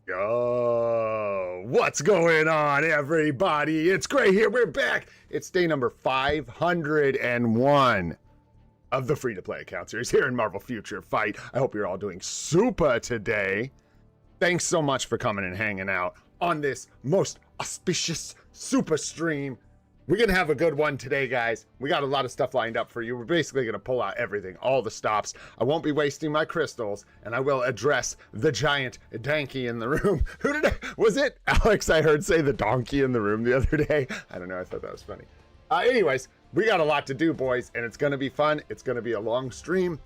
Yo, what's going on, everybody? It's Gray here. We're back. It's day number 501 of the free-to-play account series here in Marvel Future Fight. I hope you're all doing super today. Thanks so much for coming and hanging out on this most auspicious super stream. We're going to have a good one today, guys. We got a lot of stuff lined up for you. We're basically going to pull out everything, all the stops. I won't be wasting my crystals, and I will address the giant donkey in the room. Was it Alex I heard say the donkey in the room the other day? I don't know. I thought that was funny. Anyways, we got a lot to do, boys, and it's going to be fun. It's going to be a long stream.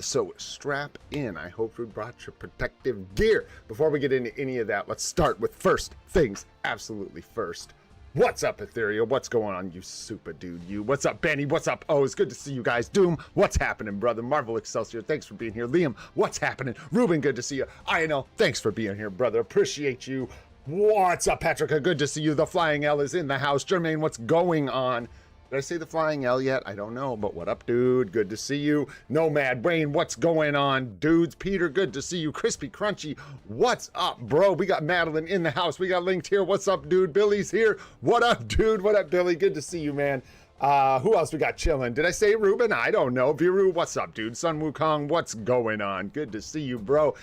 So strap in. I hope you brought your protective gear. Before we get into any of that, let's start with first things absolutely first. What's up, Ethereal? What's going on, you super dude? You. What's up, Benny? What's up? Oh, it's good to see you guys. Doom, what's happening, brother? Marvel Excelsior, thanks for being here. Liam, what's happening? Ruben, good to see you. I know, thanks for being here, brother. Appreciate you. What's up, Patrick? Good to see you. The Flying L is in the house. Jermaine, what's going on? Did I say the Flying L yet? I don't know, but what up, dude? Good to see you. Nomad Wayne, what's going on, dudes? Peter, good to see you. Crispy Crunchy, what's up, bro? We got Madeline in the house. We got Linked here. What's up, dude? Billy's here. What up, dude? What up, Billy? Good to see you, man. Who else we got chilling? Did I say Ruben? I don't know. Viru, what's up, dude? Sun Wukong, what's going on? Good to see you, bro.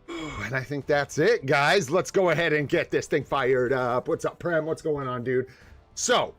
And I think that's it, guys. Let's go ahead and get this thing fired up. What's up, Prem? What's going on, dude? So,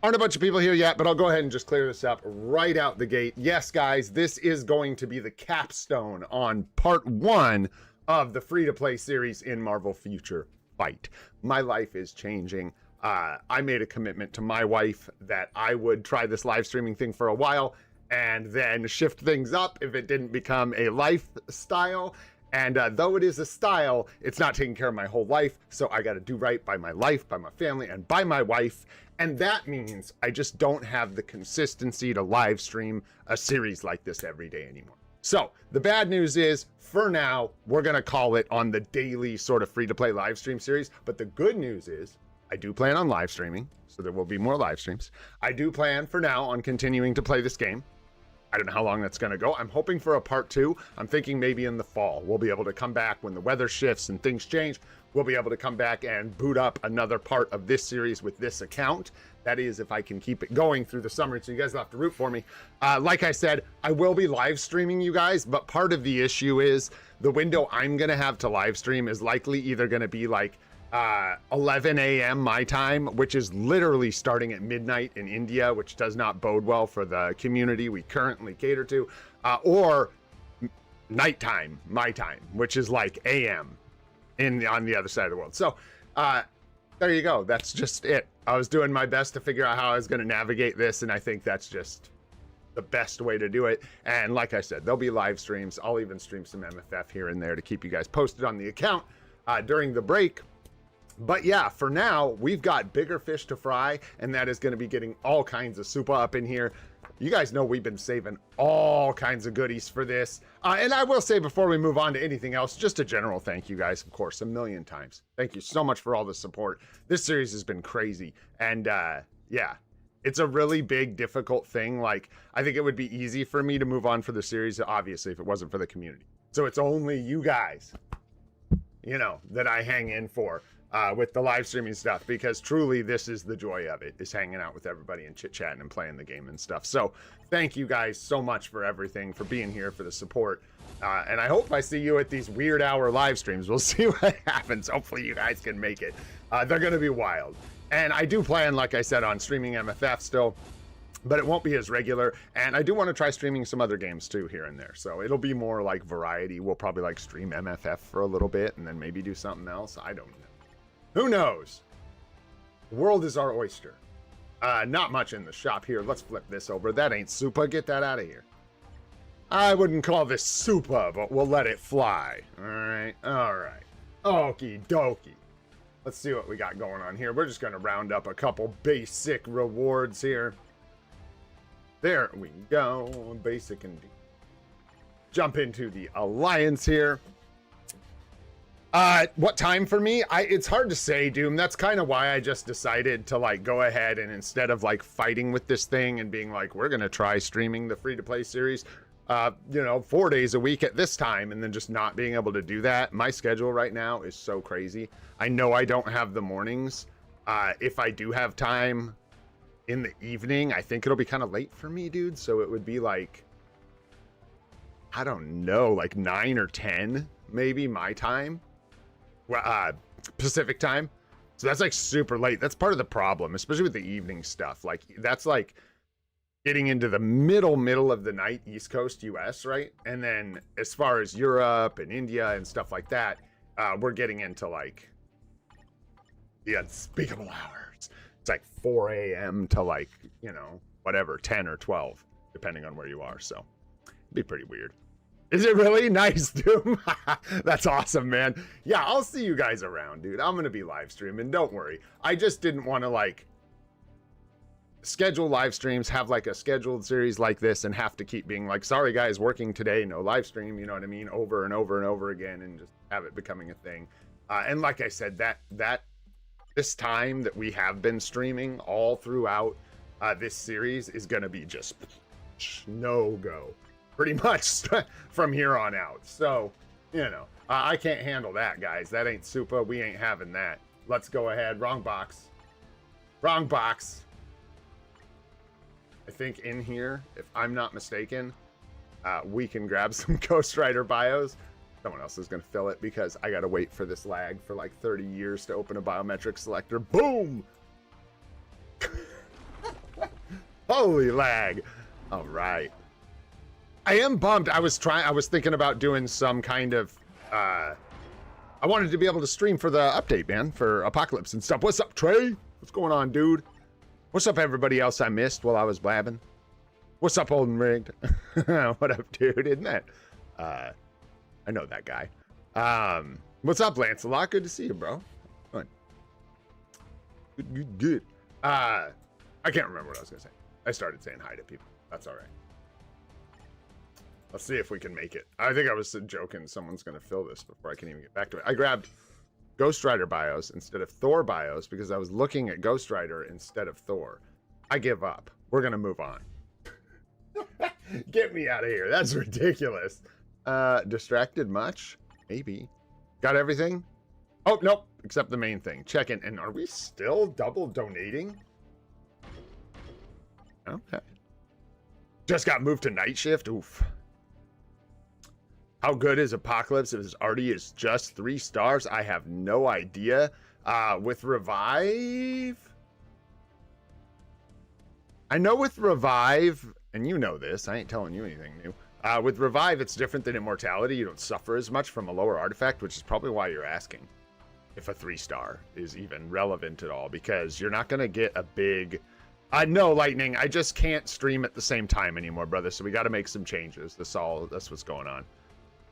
aren't a bunch of people here yet, but I'll go ahead and just clear this up right out the gate. Yes, guys, this is going to be the capstone on part 1 of the free-to-play series in Marvel Future Fight. My life is changing. I made a commitment to my wife that I would try this live streaming thing for a while and then shift things up if it didn't become a lifestyle. And though it is a style, it's not taking care of my whole life. So I got to do right by my life, by my family, and by my wife. And that means I just don't have the consistency to live stream a series like this every day anymore. So the bad news is, for now, we're going to call it on the daily sort of free-to-play live stream series. But the good news is I do plan on live streaming, so there will be more live streams. I do plan for now on continuing to play this game. I don't know how long that's going to go. I'm hoping for a part 2. I'm thinking maybe in the fall. We'll be able to come back when the weather shifts and things change. We'll be able to come back and boot up another part of this series with this account. That is, if I can keep it going through the summer, so you guys will have to root for me. Like I said, I will be live streaming you guys, but part of the issue is the window I'm going to have to live stream is likely either going to be like 11 a.m. my time, which is literally starting at midnight in India, which does not bode well for the community we currently cater to, or nighttime, my time, which is like a.m. on the other side of the world. So there you go. That's just it. I was doing my best to figure out how I was going to navigate this, and I think that's just the best way to do it. And like I said, there'll be live streams. I'll even stream some MFF here and there to keep you guys posted on the account during the break. But yeah, for now, we've got bigger fish to fry, and that is going to be getting all kinds of SUPA up in here. You guys know we've been saving all kinds of goodies for this. And I will say before we move on to anything else, just a general thank you guys, of course, a million times. Thank you so much for all the support. This series has been crazy. And yeah, it's a really big, difficult thing. Like, I think it would be easy for me to move on for the series, obviously, if it wasn't for the community. So it's only you guys, you know, that I hang in for. With the live streaming stuff, because truly this is the joy of it, is hanging out with everybody and chit-chatting and playing the game and stuff. So thank you guys so much for everything, for being here, for the support, and I hope I see you at these weird hour live streams. We'll see what happens. Hopefully you guys can make it. They're gonna be wild, and I do plan, like I said, on streaming MFF still, but it won't be as regular. And I do want to try streaming some other games too here and there, so it'll be more like variety. We'll probably like stream MFF for a little bit and then maybe do something else. I don't know. Who knows? The world is our oyster. Not much in the shop here. Let's flip this over. That ain't SUPA. Get that out of here. I wouldn't call this SUPA, but we'll let it fly. All right. All right. Okie dokie. Let's see what we got going on here. We're just going to round up a couple basic rewards here. There we go. Basic indeed. Jump into the alliance here. What time for me? It's hard to say, Doom. That's kind of why I just decided to like go ahead and instead of like fighting with this thing and being like, we're going to try streaming the free-to-play series, you know, 4 days a week at this time, and then just not being able to do that. My schedule right now is so crazy. I know I don't have the mornings. If I do have time in the evening, I think it'll be kind of late for me, dude. So it would be like, I don't know, like 9 or 10, maybe my time, Pacific time. So that's like super late. That's part of the problem, especially with the evening stuff. Like that's like getting into the middle of the night, East Coast US, right? And then as far as Europe and India and stuff like that, we're getting into like the unspeakable hours. It's like 4 a.m. to like, you know, whatever, 10 or 12, depending on where you are. So it'd be pretty weird. Is it really? Nice, Doom. That's awesome, man. Yeah, I'll see you guys around, dude. I'm going to be live streaming. Don't worry. I just didn't want to like schedule live streams, have like a scheduled series like this and have to keep being like, sorry guys, working today, no live stream, you know what I mean? Over and over and over again, and just have it becoming a thing. And like I said, this time that we have been streaming all throughout this series is going to be just no go pretty much from here on out. So, you know, I can't handle that, guys. That ain't SUPA. We ain't having that. Let's go ahead. Wrong box. Wrong box. I think in here, if I'm not mistaken, we can grab some Ghost Rider bios. Someone else is going to fill it because I got to wait for this lag for like 30 years to open a biometric selector. Boom! Holy lag. All right. I am bummed. I was thinking about doing some kind of, I wanted to be able to stream for the update, man, for Apocalypse and stuff. What's up, Trey? What's going on, dude? What's up, everybody else I missed while I was blabbing? What's up, old and rigged? What up, dude? Isn't that, I know that guy. What's up, Lancelot? Good to see you, bro. Good. I can't remember what I was gonna say. I started saying hi to people. That's all right. Let's see if we can make it. I think I was joking. Someone's going to fill this before I can even get back to it. I grabbed Ghost Rider bios instead of Thor bios because I was looking at Ghost Rider instead of Thor. I give up. We're going to move on. Get me out of here. That's ridiculous. Distracted much? Maybe. Got everything? Oh, nope. Except the main thing. Check in. And are we still double donating? Okay. Just got moved to night shift? Oof. How good is Apocalypse if his arty is just 3 stars? I have no idea. With Revive, I know with Revive, and you know this, I ain't telling you anything new. With Revive, it's different than Immortality. You don't suffer as much from a lower artifact, which is probably why you're asking if a 3-star is even relevant at all, because you're not going to get a big... no, Lightning, I just can't stream at the same time anymore, brother, so we got to make some changes. That's what's going on.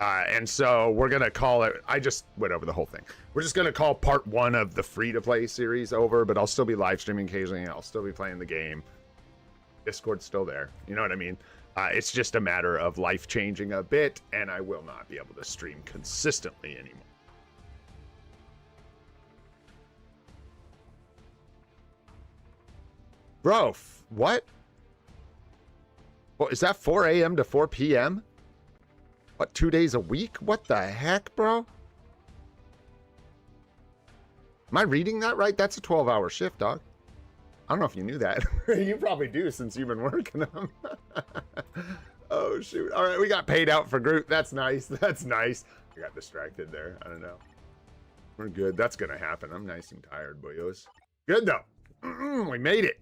And so we're going to call it, I just went over the whole thing. We're just going to call part 1 of the free-to-play series over, but I'll still be live streaming occasionally. I'll still be playing the game. Discord's still there. You know what I mean? It's just a matter of life changing a bit, and I will not be able to stream consistently anymore. Bro, what? Well, is that 4 a.m. to 4 p.m.? What, 2 days a week? What the heck, bro? Am I reading that right? That's a 12-hour shift, dog. I don't know if you knew that. You probably do since you've been working them. Oh, shoot. All right, we got paid out for Groot. That's nice. That's nice. I got distracted there. I don't know. We're good. That's going to happen. I'm nice and tired, boyos. Good, though. We made it.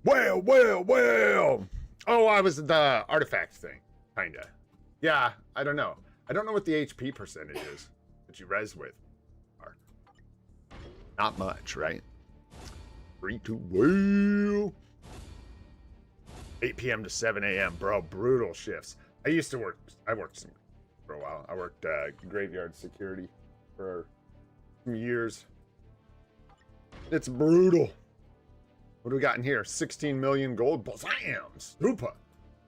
Well. Oh, I was the artifact thing. Kinda. Yeah, I don't know. I don't know what the HP percentage is that you res with. Not much, right? 3 to well. 8 p.m. to 7 a.m. Bro, brutal shifts. I worked some for a while. I worked graveyard security for some years. It's brutal. What do we got in here? 16 million gold. Bam! SUPA.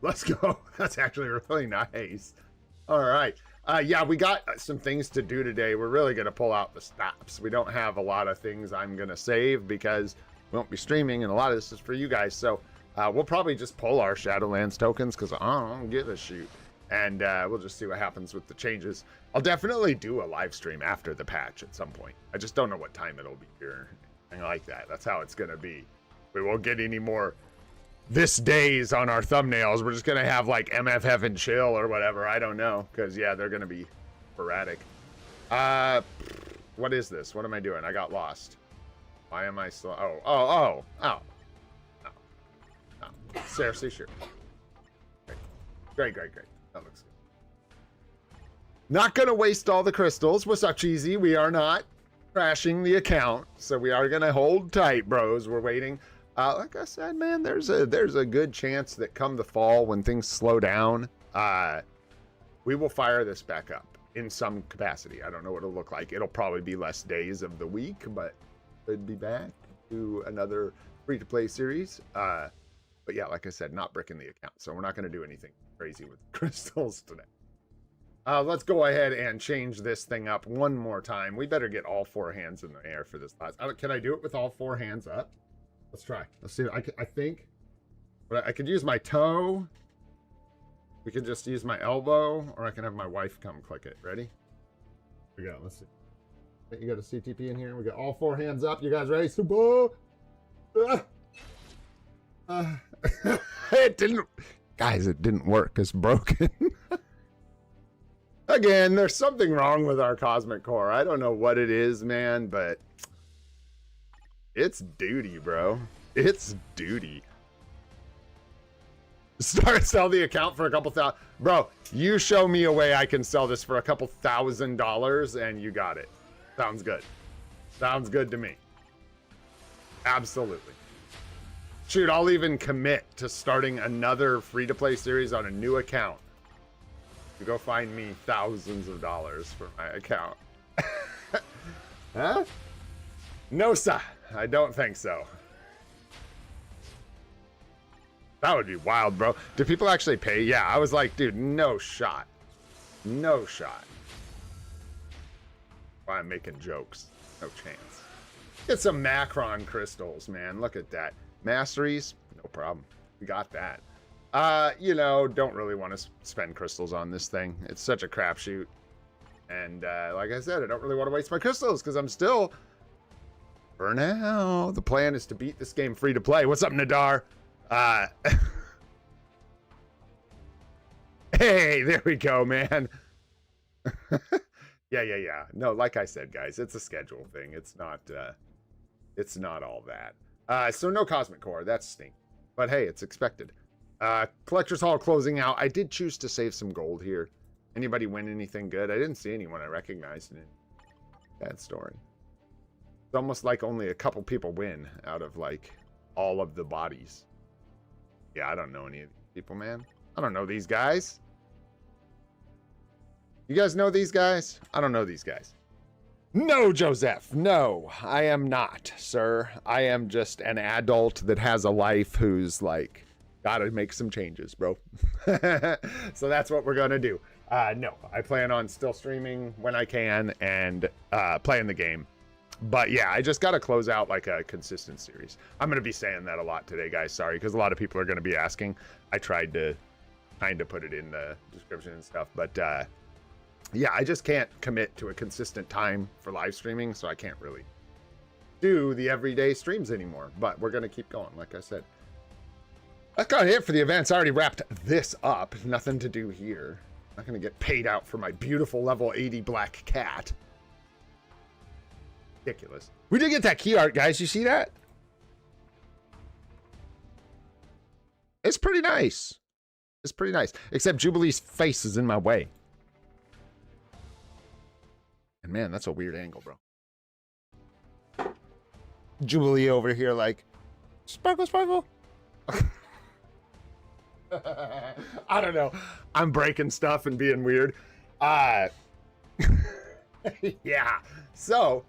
Let's go. That's actually really nice. All right. Yeah, we got some things to do today. We're really going to pull out the stops. We don't have a lot of things I'm going to save because we won't be streaming, and a lot of this is for you guys. So We'll probably just pull our Shadowlands tokens because I don't give a shoot. And we'll just see what happens with the changes. I'll definitely do a live stream after the patch at some point. I just don't know what time it'll be or anything like that. That's how it's going to be. We won't get any more this days on our thumbnails. We're just going to have like MFF and chill or whatever. I don't know. Because, yeah, they're going to be sporadic. What is this? What am I doing? I got lost. Why am I slow? Oh. Seriously, sure. Great. That looks good. Not gonna waste all the crystals. What's up, Cheesy? We are not crashing the account, so we are gonna hold tight, bros. We're waiting. Like I said, man, there's a good chance that come the fall when things slow down, we will fire this back up in some capacity. I don't know what it'll look like. It'll probably be less days of the week, but it'd be back to another free-to-play series. But yeah, like I said, not bricking the account, so we're not going to do anything crazy with crystals today. Let's go ahead and change this thing up one more time. We better get all 4 hands in the air for this last. Can I do it with all 4 hands up? Let's try. Let's see. I think I could use my toe. We could just use my elbow, or I can have my wife come click it. Ready? Here we go. Let's see. You got a CTP in here. We got all 4 hands up. You guys ready? Super. It didn't, guys, it didn't work. It's broken. Again, there's something wrong with our cosmic core. I don't know what it is, man, but it's duty, bro. It's duty. Sell the account for a couple thousand. Bro, you show me a way I can sell this for a couple $1,000 and you got it. Sounds good. Sounds good to me. Absolutely. Shoot, I'll even commit to starting another free-to-play series on a new account. You go find me thousands of dollars for my account. Huh? No, sir. I don't think so. That would be wild, bro. Do people actually pay? Yeah, I was like, dude, no shot. No shot. Why I'm making jokes. No chance. Get some Macron crystals, man. Look at that. Masteries, no problem. We got that. You know, don't really want to spend crystals on this thing. It's such a crapshoot. And like I said, I don't really want to waste my crystals because I'm still, for now, the plan is to beat this game free to play. What's up, Nadar? Hey, there we go, man. Yeah. No, like I said, guys, it's a schedule thing. It's not all that. So no Cosmic Core, that's stink. But hey, it's expected. Collector's Hall closing out. I did choose to save some gold here. Anybody win anything good? I didn't see anyone I recognized in it. Bad story. It's almost like only a couple people win out of like all of the bodies. Yeah, I don't know any of these people, man. I don't know these guys. You guys know these guys? I don't know these guys. No, Joseph. No, I am not, sir. I am just an adult that has a life who's like, gotta make some changes, bro. So that's what we're gonna do. No, I plan on still streaming when I can and playing the game. But yeah, I just gotta close out like a consistent series. I'm gonna be saying that a lot today, guys. Sorry, because a lot of people are gonna be asking. I tried to kind of put it in the description and stuff, but yeah, I just can't commit to a consistent time for live streaming, so I can't really do the everyday streams anymore. But we're gonna keep going, like I said. That's kind of it for the events. I already wrapped this up. Nothing to do here. Not gonna get paid out for my beautiful level 80 black cat. Ridiculous. We did get that key art, guys. You see that? It's pretty nice. It's pretty nice. Except Jubilee's face is in my way. And man, that's a weird angle, bro. Jubilee over here like, sparkle, sparkle. I don't know. I'm breaking stuff and being weird. Yeah. So,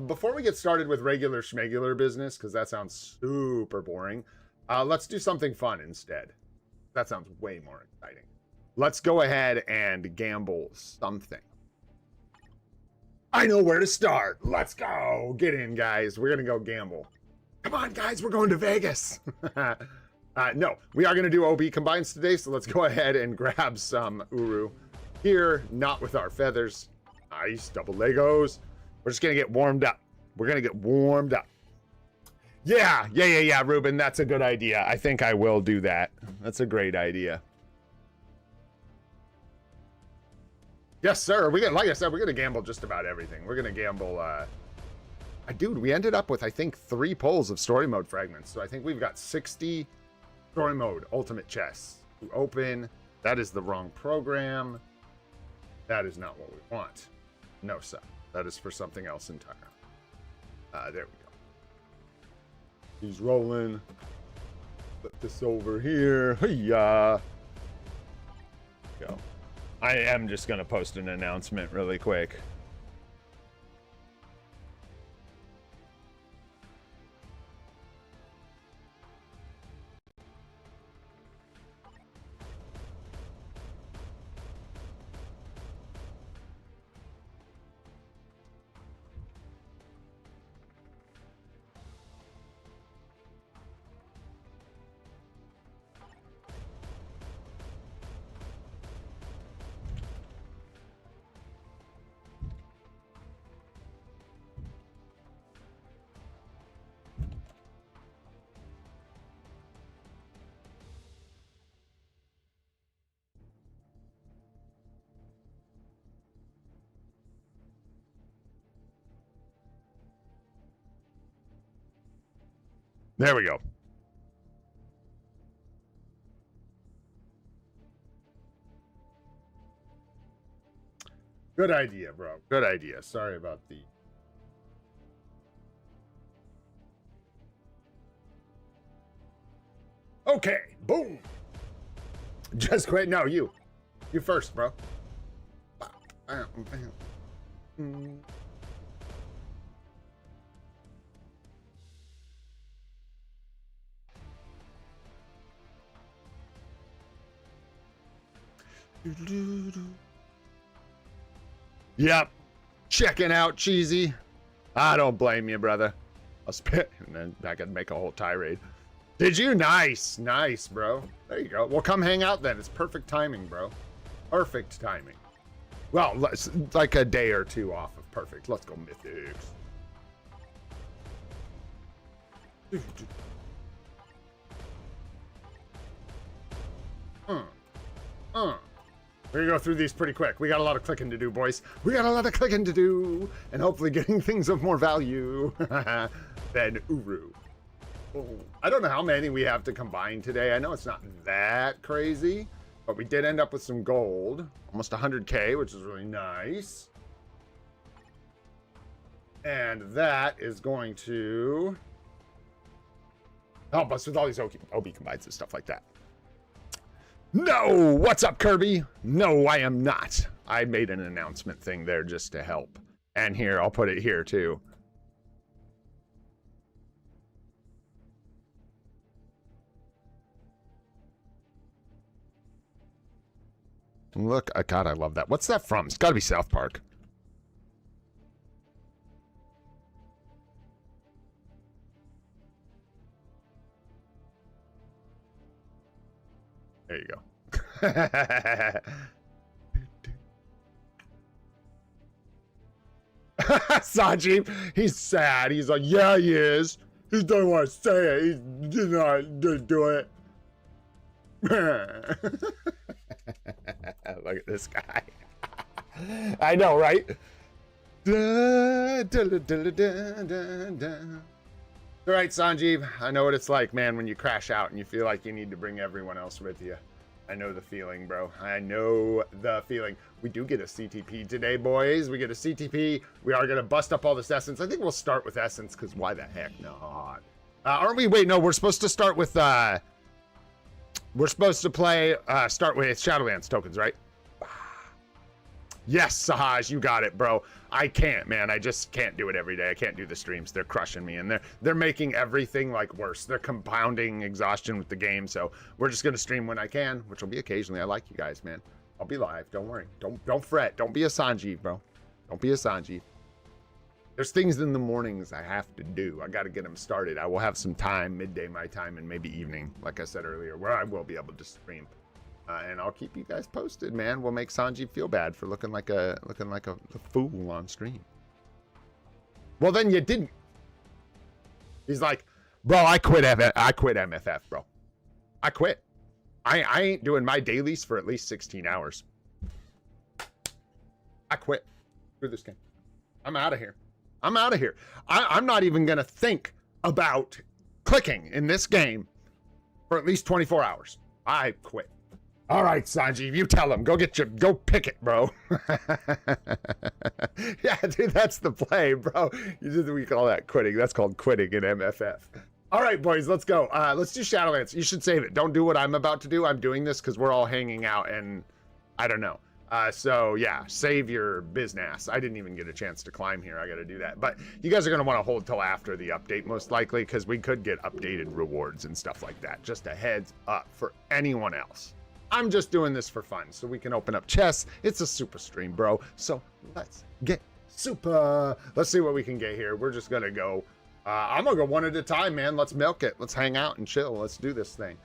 before we get started with regular schmegular business, because that sounds super boring, let's do something fun instead. That sounds way more exciting. Let's go ahead and gamble something. I know where to start. Let's go. Get in, guys. We're going to go gamble. Come on, guys. We're going to Vegas. No, we are going to do OB combines today, so let's go ahead and grab some Uru here, not with our feathers. Nice, double Legos. We're just going to get warmed up. We're going to get warmed up. Yeah, Ruben, that's a good idea. I think I will do that. That's a great idea. Yes, sir. Like I said, we're going to gamble just about everything. We're going to gamble, dude, we ended up with, I think, 3 pulls of story mode fragments. So I think we've got 60 story mode ultimate chests to open. That is the wrong program. That is not what we want. No, sir. That is for something else entirely. There we go. He's rolling. Put this over here. Hiya. Go. I am just going to post an announcement really quick. There we go. Good idea, bro. Good idea. Sorry about the... Okay, boom. Just quit. No, you. You first, bro. Yep. Checking out, Cheesy. I don't blame you, brother. I'll spit and then I can make a whole tirade. Did you? Nice. Nice, bro. There you go. Well, come hang out then. It's perfect timing, bro. Perfect timing. Well, like a day or two off of perfect. Let's go Mythics. We're gonna go through these pretty quick. We got a lot of clicking to do, boys. We got a lot of clicking to do, and hopefully getting things of more value than Uru. Oh, I don't know how many we have to combine today. I know it's not that crazy, but we did end up with some gold. Almost 100K, which is really nice. And that is going to help us with all these OB combines and stuff like that. No! What's up, Kirby? No, I am not. I made an announcement thing there just to help. And here, I'll put it here, too. Look, God, I love that. What's that from? It's got to be South Park. There you go. Sanjeev, he's sad. He's like, yeah, he is. He doesn't want to say it. He's not do it. Look at this guy. I know, right? All right, Sanjeev, I know what it's like, man, when you crash out and you feel like you need to bring everyone else with you. I know the feeling, bro. I know the feeling. We do get a CTP today, boys. We get a CTP. We are going to bust up all this Essence. I think we'll start with Essence, because why the heck not? Aren't we? Wait, no, we're supposed to start with... we're supposed to play... start with Shadowlands tokens, right? Yes, Sahaj, you got it, bro. I can't, man. I just can't do it every day. I can't do the streams. They're crushing me, and they're making everything like worse. They're compounding exhaustion with the game, so we're just gonna stream when I can, which will be occasionally. I like you guys, man. I'll be live. Don't worry. Don't fret. Don't be a Sanjeev, bro. Don't be a Sanjeev. There's things in the mornings I have to do. I got to get them started. I will have some time, midday my time, and maybe evening, like I said earlier, where I will be able to stream. And I'll keep you guys posted, man. We'll make Sanjeev feel bad for looking like a fool on stream. Well, then you didn't. He's like, bro, I quit MFF, bro. I quit. I ain't doing my dailies for at least 16 hours. I quit. Screw this game. I'm out of here. I'm out of here. I'm not even going to think about clicking in this game for at least 24 hours. I quit. All right, Sanjeev, you tell him. Go pick it, bro. Yeah, dude, that's the play, bro. We call that quitting. That's called quitting in MFF. All right, boys, let's go. Let's do Shadowlands. You should save it. Don't do what I'm about to do. I'm doing this because we're all hanging out, and I don't know. So yeah, save your business. I didn't even get a chance to climb here. I got to do that. But you guys are going to want to hold till after the update, most likely, because we could get updated rewards and stuff like that. Just a heads up for anyone else. I'm just doing this for fun, so we can open up chests. It's a super stream, bro. So let's get super. Let's see what we can get here. We're just going to go. I'm going to go one at a time, man. Let's milk it. Let's hang out and chill. Let's do this thing.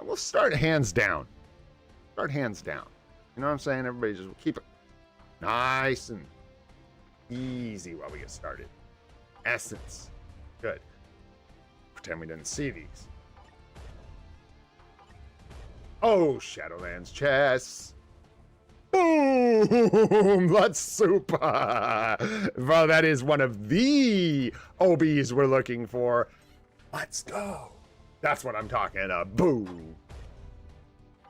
We'll start hands down. Start hands down. You know what I'm saying? Everybody just keep it nice and easy while we get started. Essence. Good. Pretend we didn't see these. Oh, Shadowlands chests. Boom! Let's super. Bro, that is one of the OBs we're looking for. Let's go. That's what I'm talking about. Boom.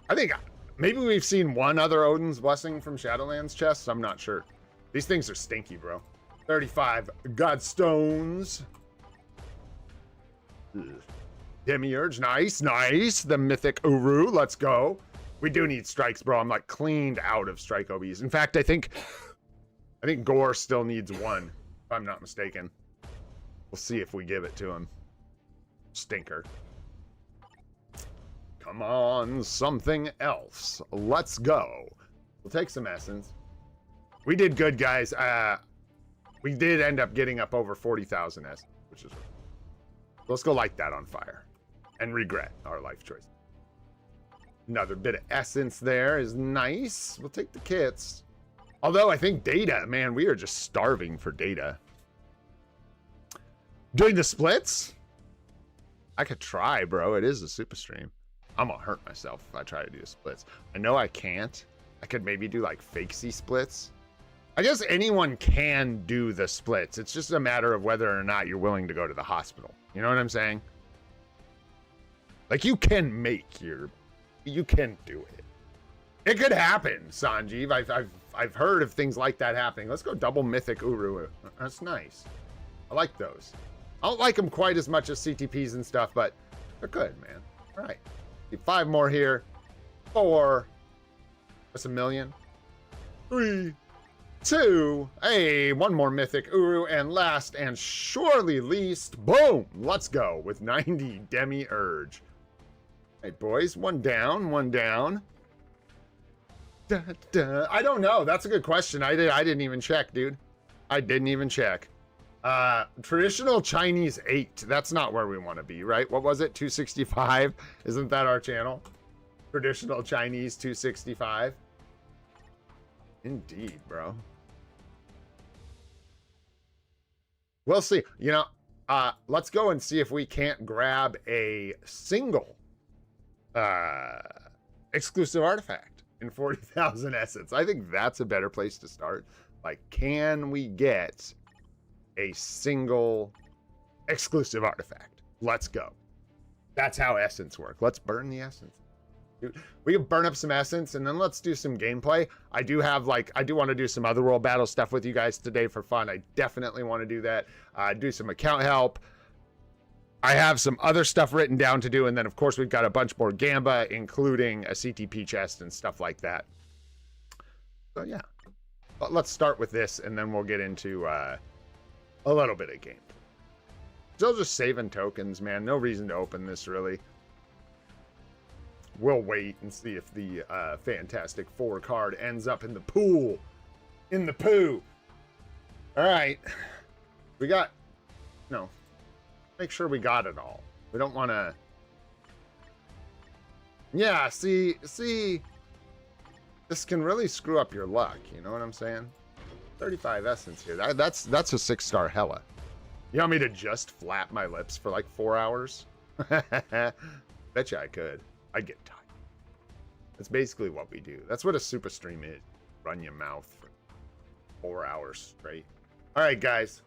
I think maybe we've seen one other Odin's Blessing from Shadowlands chests. I'm not sure. These things are stinky, bro. 35 Godstones. Demiurge, nice, nice. The Mythic Uru, let's go. We do need strikes, bro. I'm like cleaned out of strike OBs. In fact, I think Gore still needs one, if I'm not mistaken. We'll see if we give it to him. Stinker. Come on, something else. Let's go. We'll take some essence. We did good, guys. We did end up getting up over 40,000 essence, which is. Let's go light that on fire and regret our life choice. Another bit of essence there is nice. We'll take the kits. Although I think data, man, we are just starving for data. Doing the splits? I could try, bro. It is a super stream. I'm gonna hurt myself if I try to do splits. I know I can't. I could maybe do like fakesy splits. I guess anyone can do the splits. It's just a matter of whether or not you're willing to go to the hospital. You know what I'm saying? Like you can you can do it. It could happen, Sanjeev. I've heard of things like that happening. Let's go double Mythic Uru. That's nice. I like those. I don't like them quite as much as CTPs and stuff, but they're good, man. All right. 5 more here. 4. That's 1 million. 3, 2. Hey, 1 more Mythic Uru. And last and surely least, boom. Let's go with 90 Demi-Urge. Hey, boys. 1 down. 1 down. Da, da. I don't know. That's a good question. I didn't even check, dude. I didn't even check. Traditional Chinese 8. That's not where we want to be, right? What was it? 265? Isn't that our channel? Traditional Chinese 265. Indeed, bro. We'll see. You know, let's go and see if we can't grab a single exclusive artifact in 40,000 essence. I think that's a better place to start. Like, can we get a single exclusive artifact? Let's go. That's how essence work. Let's burn the essence. Dude, we can burn up some essence and then let's do some gameplay. I do want to do some otherworld battle stuff with you guys today for fun. I definitely want to do that. Do some account help. I have some other stuff written down to do, and then of course we've got a bunch more Gamba, including a CTP chest and stuff like that. So yeah, but let's start with this and then we'll get into a little bit of game. Still just saving tokens, man. No reason to open this, really. We'll wait and see if the Fantastic Four card ends up in the pool. In the poo. All right. We got, no, make sure we got it all. We don't want to, yeah, see, this can really screw up your luck, you know what I'm saying? 35 essence here, that's a 6-star hella. You want me to just flap my lips for like 4 hours? Bet you I could. I'd get tired. That's basically what we do. That's what a super stream is. Run your mouth for 4 hours straight. All right, guys.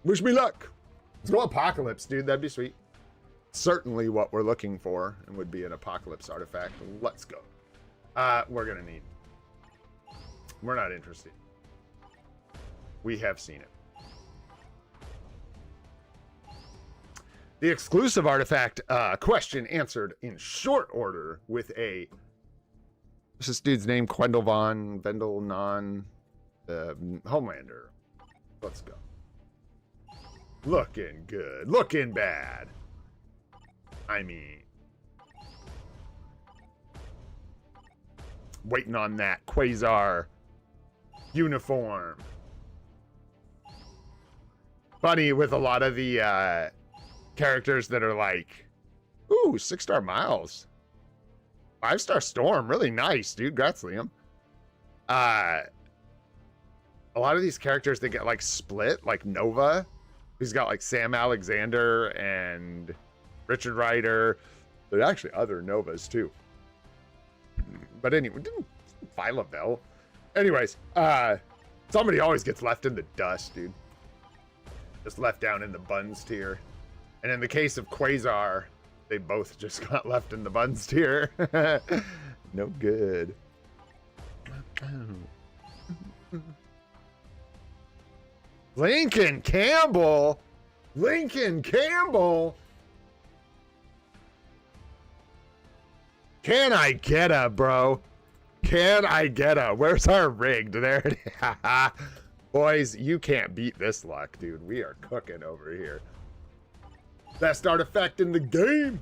Wish me luck. Let's go Apocalypse, dude. That'd be sweet. Certainly what we're looking for and would be an Apocalypse artifact. Let's go. We're going to need. We're not interested. We have seen it. The exclusive artifact question answered in short order with a... What's this dude's name? Quendel Von, Vendel Non, Homelander. Let's go. Looking good. Looking bad. I mean... Waiting on that Quasar uniform. Funny with a lot of the... characters that are like, ooh, 6-star Miles, 5-star Storm, really nice, dude. Congrats, Liam. A lot of these characters that get like split, like Nova, who's got like Sam Alexander and Richard Rider. There's actually other Novas too. But anyway, didn't Phyla-Vell. Anyways, somebody always gets left in the dust, dude. Just left down in the buns tier. And in the case of Quasar, they both just got left in the buns tier. No good. Lincoln Campbell. Lincoln Campbell. Can I get a, bro? Can I get a? Where's our rigged? There it is. Boys, you can't beat this luck, dude. We are cooking over here. Best artifact in the game.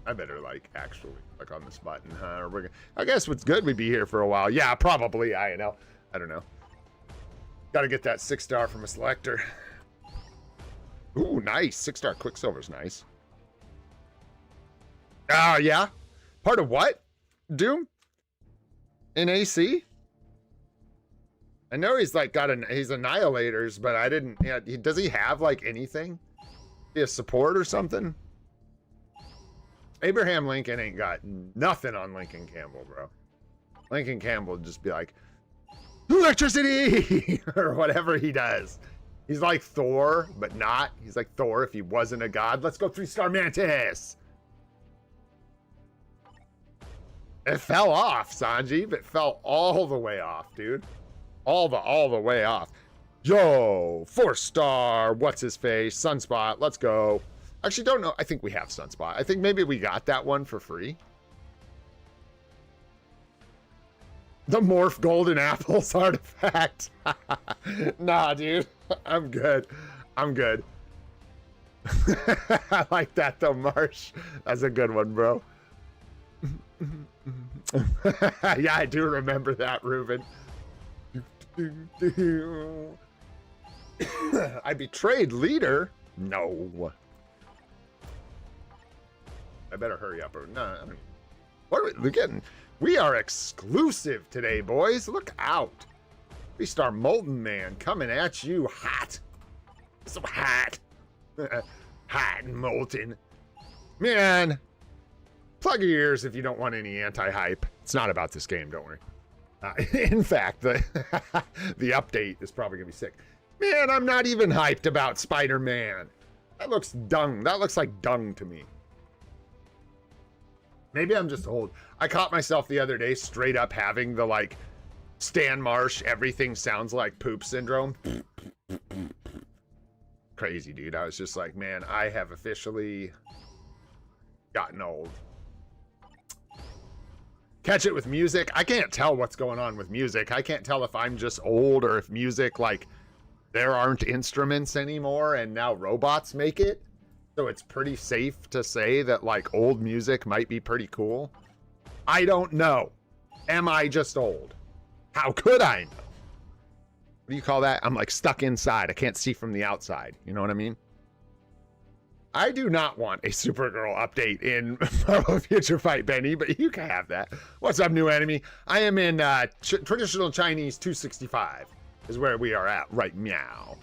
I better like actually click on this button, huh? I guess what's good, we'd be here for a while. Yeah, probably. I don't know. Gotta get that 6-star from a selector. Ooh, nice. 6-star Quicksilver's nice. Yeah. Part of what? Doom? In AC? I know he's like he's Annihilators, but I didn't, yeah, does he have like anything? He has support or something? Abraham Lincoln ain't got nothing on Lincoln Campbell, bro. Lincoln Campbell would just be like, electricity! Or whatever he does. He's like Thor, but not. He's like Thor if he wasn't a god. Let's go 3-star Mantis! It fell off, Sanjeev. It fell all the way off, dude. All the way off. Yo, 4-star, what's his face? Sunspot, let's go. Actually, don't know. I think we have Sunspot. I think maybe we got that one for free. The Morph Golden Apples artifact. Nah, dude. I'm good. I'm good. I like that though, Marsh. That's a good one, bro. Yeah, I do remember that, Ruben. I betrayed leader? No. I better hurry up or no. I mean, what are we getting? We are exclusive today, boys. Look out. 3-star Molten Man coming at you hot. So hot. Hot and molten. Man, plug your ears if you don't want any anti-hype. It's not about this game, don't worry. In fact, the update is probably gonna be sick. Man, I'm not even hyped about Spider-Man. That looks dung. That looks like dung to me. Maybe I'm just old. I caught myself the other day straight up having the like Stan Marsh, everything sounds like poop syndrome. Crazy, dude. I was just like, man, I have officially gotten old. Catch it with music. I can't tell what's going on with music. I can't tell if I'm just old or if music, like, there aren't instruments anymore and now robots make it. So it's pretty safe to say that, like, old music might be pretty cool. I don't know. Am I just old? How could I know? do you call that? I'm like stuck inside. I can't see from the outside. You know what I mean? I do not want a Supergirl update in Marvel Future Fight, Benny, but you can have that. What's up, new enemy? I am in traditional Chinese 265 is where we are at right meow.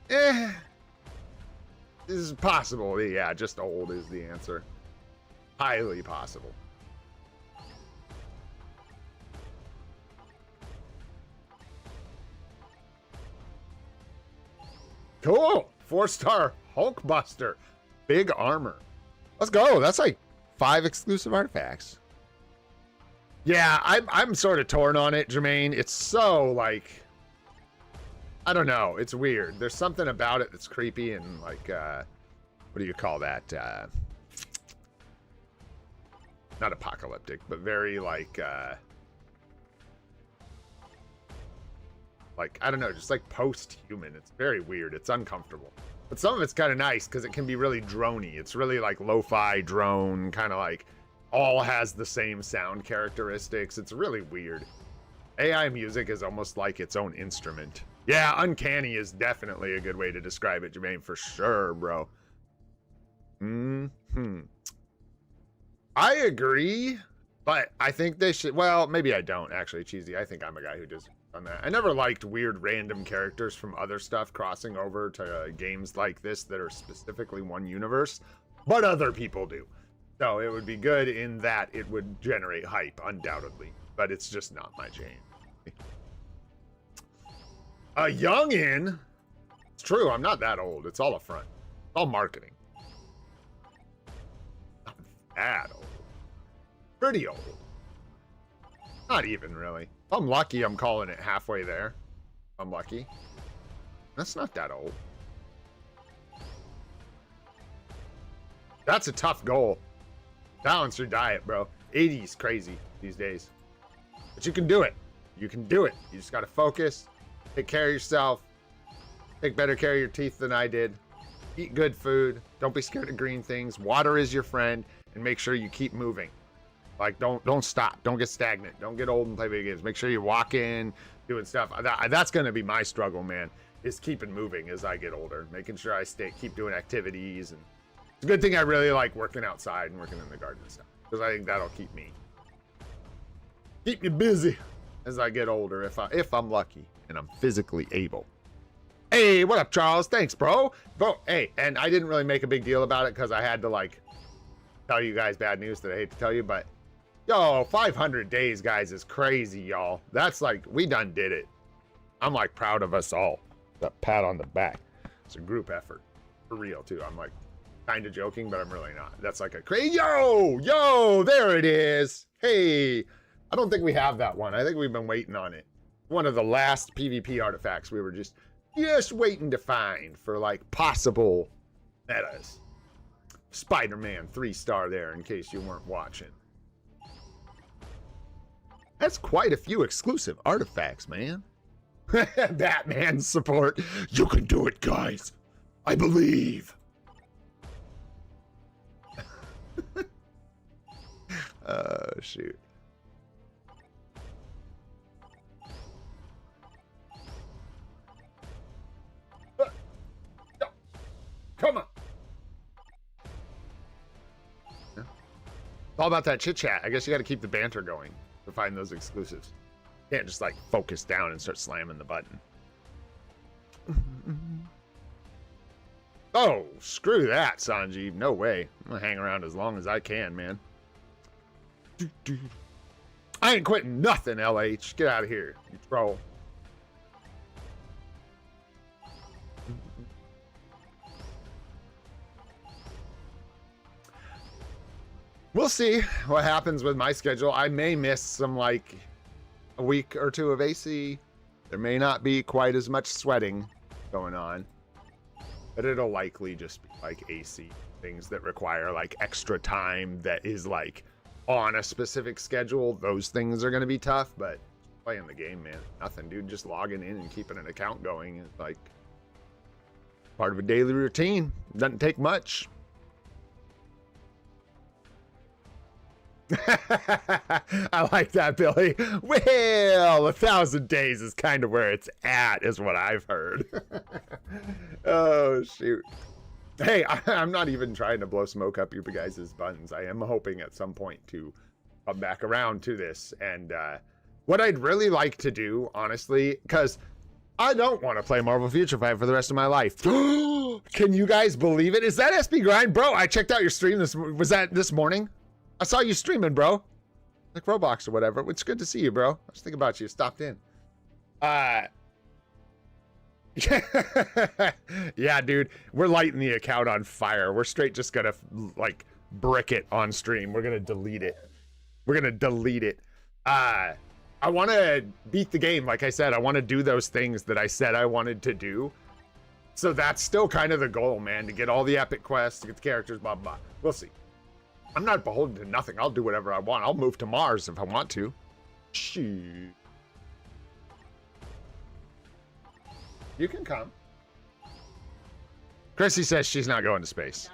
This is possible. Yeah, just old is the answer. Highly possible. Cool. 4-star Hulkbuster. Big armor. Let's go. That's like 5 exclusive artifacts. Yeah, I'm sort of torn on it, Jermaine. It's so like, I don't know. It's weird. There's something about it that's creepy and like, what do you call that? Not apocalyptic, but very like I don't know, just like post-human. It's very weird. It's uncomfortable. But some of it's kind of nice because it can be really droney. It's really like lo-fi drone, kind of like all has the same sound characteristics. It's really weird. AI music is almost like its own instrument. Yeah, uncanny is definitely a good way to describe it, Jermaine, for sure, bro. I agree, but I think they should, well, maybe I don't actually, Cheesy. I think I'm a guy who does on that. I never liked weird random characters from other stuff crossing over to games like this that are specifically one universe, but other people do. So it would be good in that it would generate hype, undoubtedly, but it's just not my jam. A youngin'? It's true, I'm not that old. It's all a front. It's all marketing. Not that old. Pretty old. Not even really. If I'm lucky, I'm calling it halfway there. I'm lucky. That's not that old. That's a tough goal. Balance your diet, bro. 80's crazy these days. But you can do it. You can do it. You just gotta focus. Take care of yourself. Take better care of your teeth than I did. Eat good food. Don't be scared of green things. Water is your friend. And make sure you keep moving. Like, don't stop. Don't get stagnant. Don't get old and play video games. Make sure you're walking, doing stuff. That's going to be my struggle, man, is keeping moving as I get older. Making sure I keep doing activities. And it's a good thing I really like working outside and working in the garden and stuff. Because I think that'll keep me busy as I get older, if I'm lucky and I'm physically able. Hey, what up, Charles? Thanks, bro. Hey, and I didn't really make a big deal about it because I had to, like, tell you guys bad news that I hate to tell you, but yo, 500 days, guys, is crazy, y'all. That's like, we done did it. I'm like proud of us all. That pat on the back. It's a group effort. For real, too. I'm like kind of joking, but I'm really not. That's like a crazy, yo, there it is. Hey, I don't think we have that one. I think we've been waiting on it. One of the last PvP artifacts we were just waiting to find for like possible metas. Spider-Man 3-star there in case you weren't watching. That's quite a few exclusive artifacts, man. Batman support. You can do it, guys. I believe. Oh, shoot. Come on. It's all about that chit chat. I guess you got to keep the banter going to find those exclusives. You can't just like focus down and start slamming the button. Oh, screw that, Sanjeev. No way. I'm gonna hang around as long as I can, man. I ain't quitting nothing, LH. Get out of here, you troll. We'll see what happens with my schedule. I may miss some, like, a week or two of AC. There may not be quite as much sweating going on. But it'll likely just be, like, AC things that require, like, extra time that is, like, on a specific schedule. Those things are going to be tough, but playing the game, man. Nothing, dude. Just logging in and keeping an account going is, like, part of a daily routine. Doesn't take much. I like that, Billy. Well, 1,000 days is kind of where it's at, is what I've heard. Oh, shoot. Hey, I'm not even trying to blow smoke up you guys' buttons. I am hoping at some point to come back around to this. And what I'd really like to do, honestly, because I don't want to play Marvel Future Fight for the rest of my life. Can you guys believe it? Is that SB Grind? Bro, I checked out your stream. Was that this morning? I saw you streaming, bro. Like Roblox or whatever. It's good to see you, bro. I was thinking about you. Stopped in. Yeah, dude. We're lighting the account on fire. We're straight just gonna, like, brick it on stream. We're gonna delete it. We're gonna delete it. I want to beat the game. Like I said, I want to do those things that I said I wanted to do. So that's still kind of the goal, man. To get all the epic quests, to get the characters, blah, blah. We'll see. I'm not beholden to nothing. I'll do whatever I want. I'll move to Mars if I want to. Shoot. You can come. Chrissy says she's not going to space.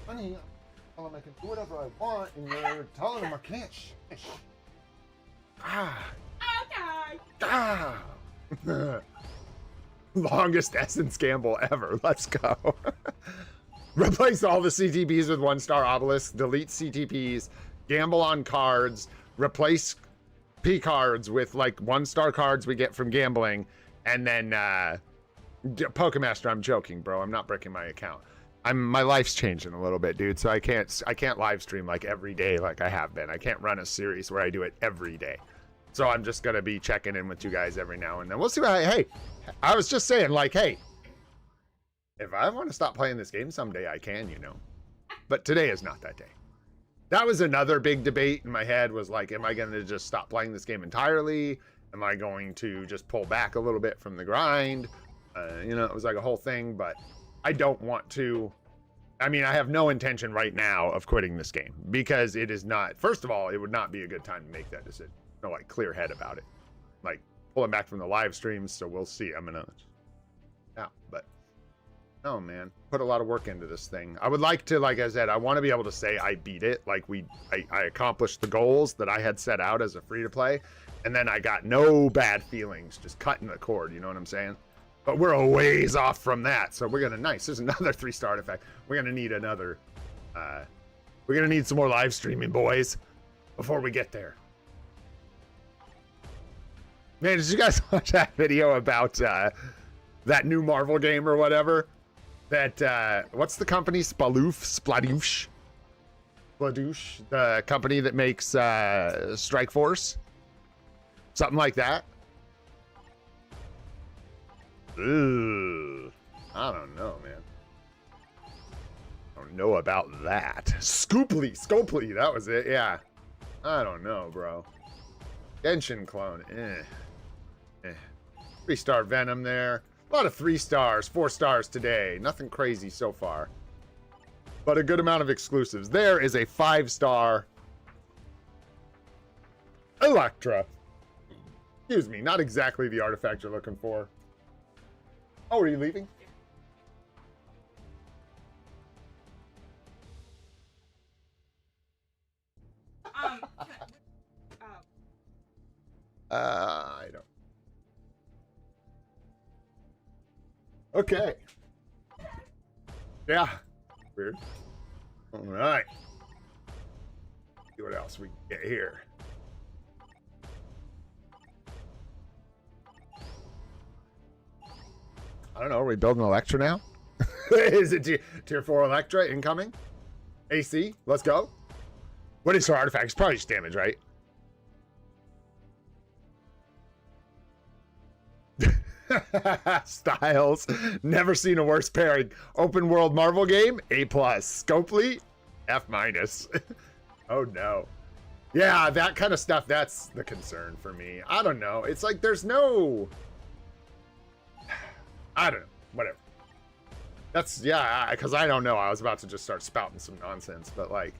Honey, tell him I can do whatever I want, and you're telling him I can't. Okay. Longest essence gamble ever. Let's go. Replace all the CTPs with 1-star obelisks, delete CTPs, gamble on cards, replace P cards with like 1-star cards we get from gambling, and then Pokemaster, I'm joking, bro. I'm not breaking my account. My life's changing a little bit, dude, so I can't live stream like every day like I have been. I can't run a series where I do it every day. So I'm just gonna be checking in with you guys every now and then. We'll see what hey, I was just saying, like, hey, if I want to stop playing this game someday, I can, you know. But today is not that day. That was another big debate in my head, was like, am I going to just stop playing this game entirely? Am I going to just pull back a little bit from the grind? You know, it was like a whole thing, but I don't want to. I mean, I have no intention right now of quitting this game, because it is not, first of all, it would not be a good time to make that decision. No, like, clear head about it. Like, pulling back from the live streams, so we'll see. I'm going to, yeah, but. Oh man, put a lot of work into this thing. I would like to, like I said, I want to be able to say I beat it. Like I accomplished the goals that I had set out as a free-to-play, and then I got no bad feelings, just cutting the cord, you know what I'm saying? But we're a ways off from that, so we're gonna, nice, there's another 3-star artifact. We're gonna need another, we're gonna need some more live streaming, boys, before we get there. Man, did you guys watch that video about that new Marvel game or whatever? That, what's the company? Spladoosh, the company that makes Strike Force? Something like that? Ooh, I don't know, man. I don't know about that. Scopely, that was it, yeah. I don't know, bro. Genshin clone, 3-star Venom there. A lot of 3 stars, 4 stars today. Nothing crazy so far, but a good amount of exclusives. There is a 5-star Electra. Excuse me, not exactly the artifact you're looking for. Oh, are you leaving? I don't. Okay. Yeah. Weird. All right. See what else we can get here. I don't know. Are we building Electra now? Is it tier 4 Electra incoming? AC, let's go. What is her artifact? It's probably just damage, right? Styles, never seen a worse pairing. Open world Marvel game, A+. Scopely, F-. Oh no. Yeah, that kind of stuff, that's the concern for me. I don't know. It's like there's no, I don't know, whatever. That's, yeah, because I don't know. I was about to just start spouting some nonsense, but like,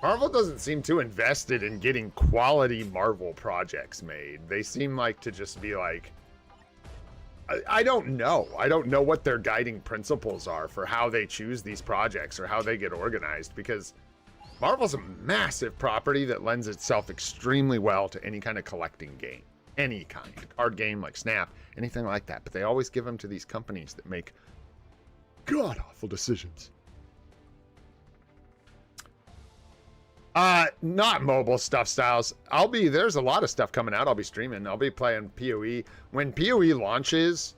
Marvel doesn't seem too invested in getting quality Marvel projects made. They seem like to just be like, I don't know. I don't know what their guiding principles are for how they choose these projects or how they get organized, because Marvel's a massive property that lends itself extremely well to any kind of collecting game. Any kind. A card game like Snap, anything like that. But they always give them to these companies that make god-awful decisions. Not mobile stuff, Styles. There's a lot of stuff coming out. I'll be streaming. I'll be playing PoE. When PoE launches,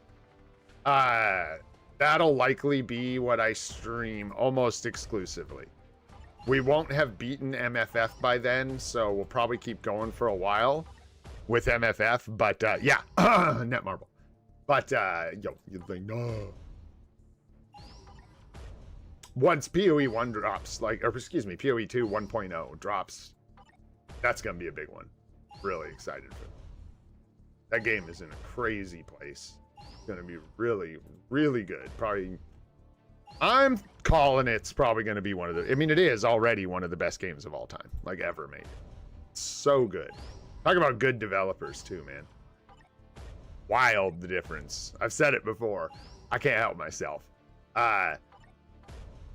that'll likely be what I stream almost exclusively. We won't have beaten MFF by then, so we'll probably keep going for a while with MFF, but yeah, Netmarble. But yo, you think no. Once PoE 1 drops, PoE 2 1.0 drops, that's gonna be a big one. Really excited for that. That game is in a crazy place. It's gonna be really, really good. Probably, I'm calling it's probably gonna be one of the, I mean, it is already one of the best games of all time, like ever made. So good. Talk about good developers too, man. Wild the difference. I've said it before. I can't help myself.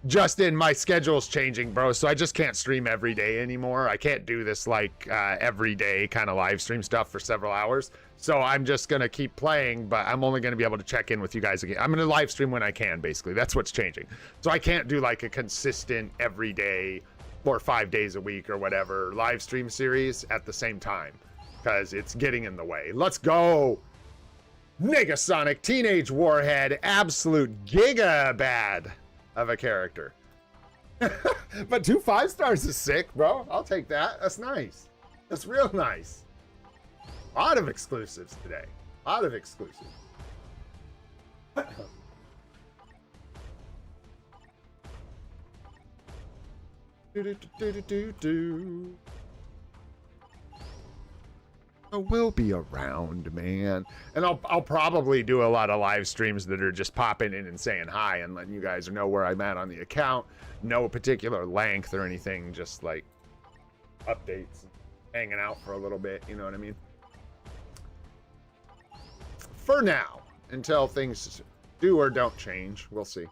Justin, my schedule's changing, bro, so I just can't stream every day anymore. I can't do this like every day kind of live stream stuff for several hours. So I'm just gonna keep playing, but I'm only gonna be able to check in with you guys again. I'm gonna live stream when I can, basically. That's what's changing. So I can't do like a consistent every day or 5 days a week or whatever live stream series at the same time, because it's getting in the way. Let's go! Negasonic, Teenage Warhead, absolute giga bad of a character. But 2 5-stars is sick, bro. I'll take that. That's nice. That's real nice. A lot of exclusives today. A lot of exclusives. I will be around, man. And I'll probably do a lot of live streams that are just popping in and saying hi and letting you guys know where I'm at on the account. No particular length or anything, just like updates, hanging out for a little bit, you know what I mean? For now, until things do or don't change, we'll see.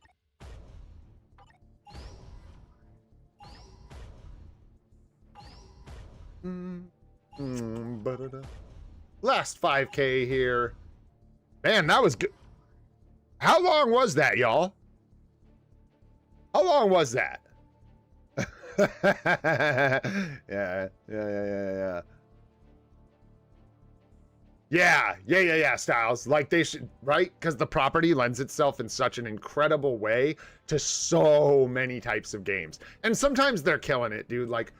Last 5K here. Man, that was good. How long was that, y'all? How long was that? Yeah, Styles. Like they should, right? Because the property lends itself in such an incredible way to so many types of games. And sometimes they're killing it, dude. Like,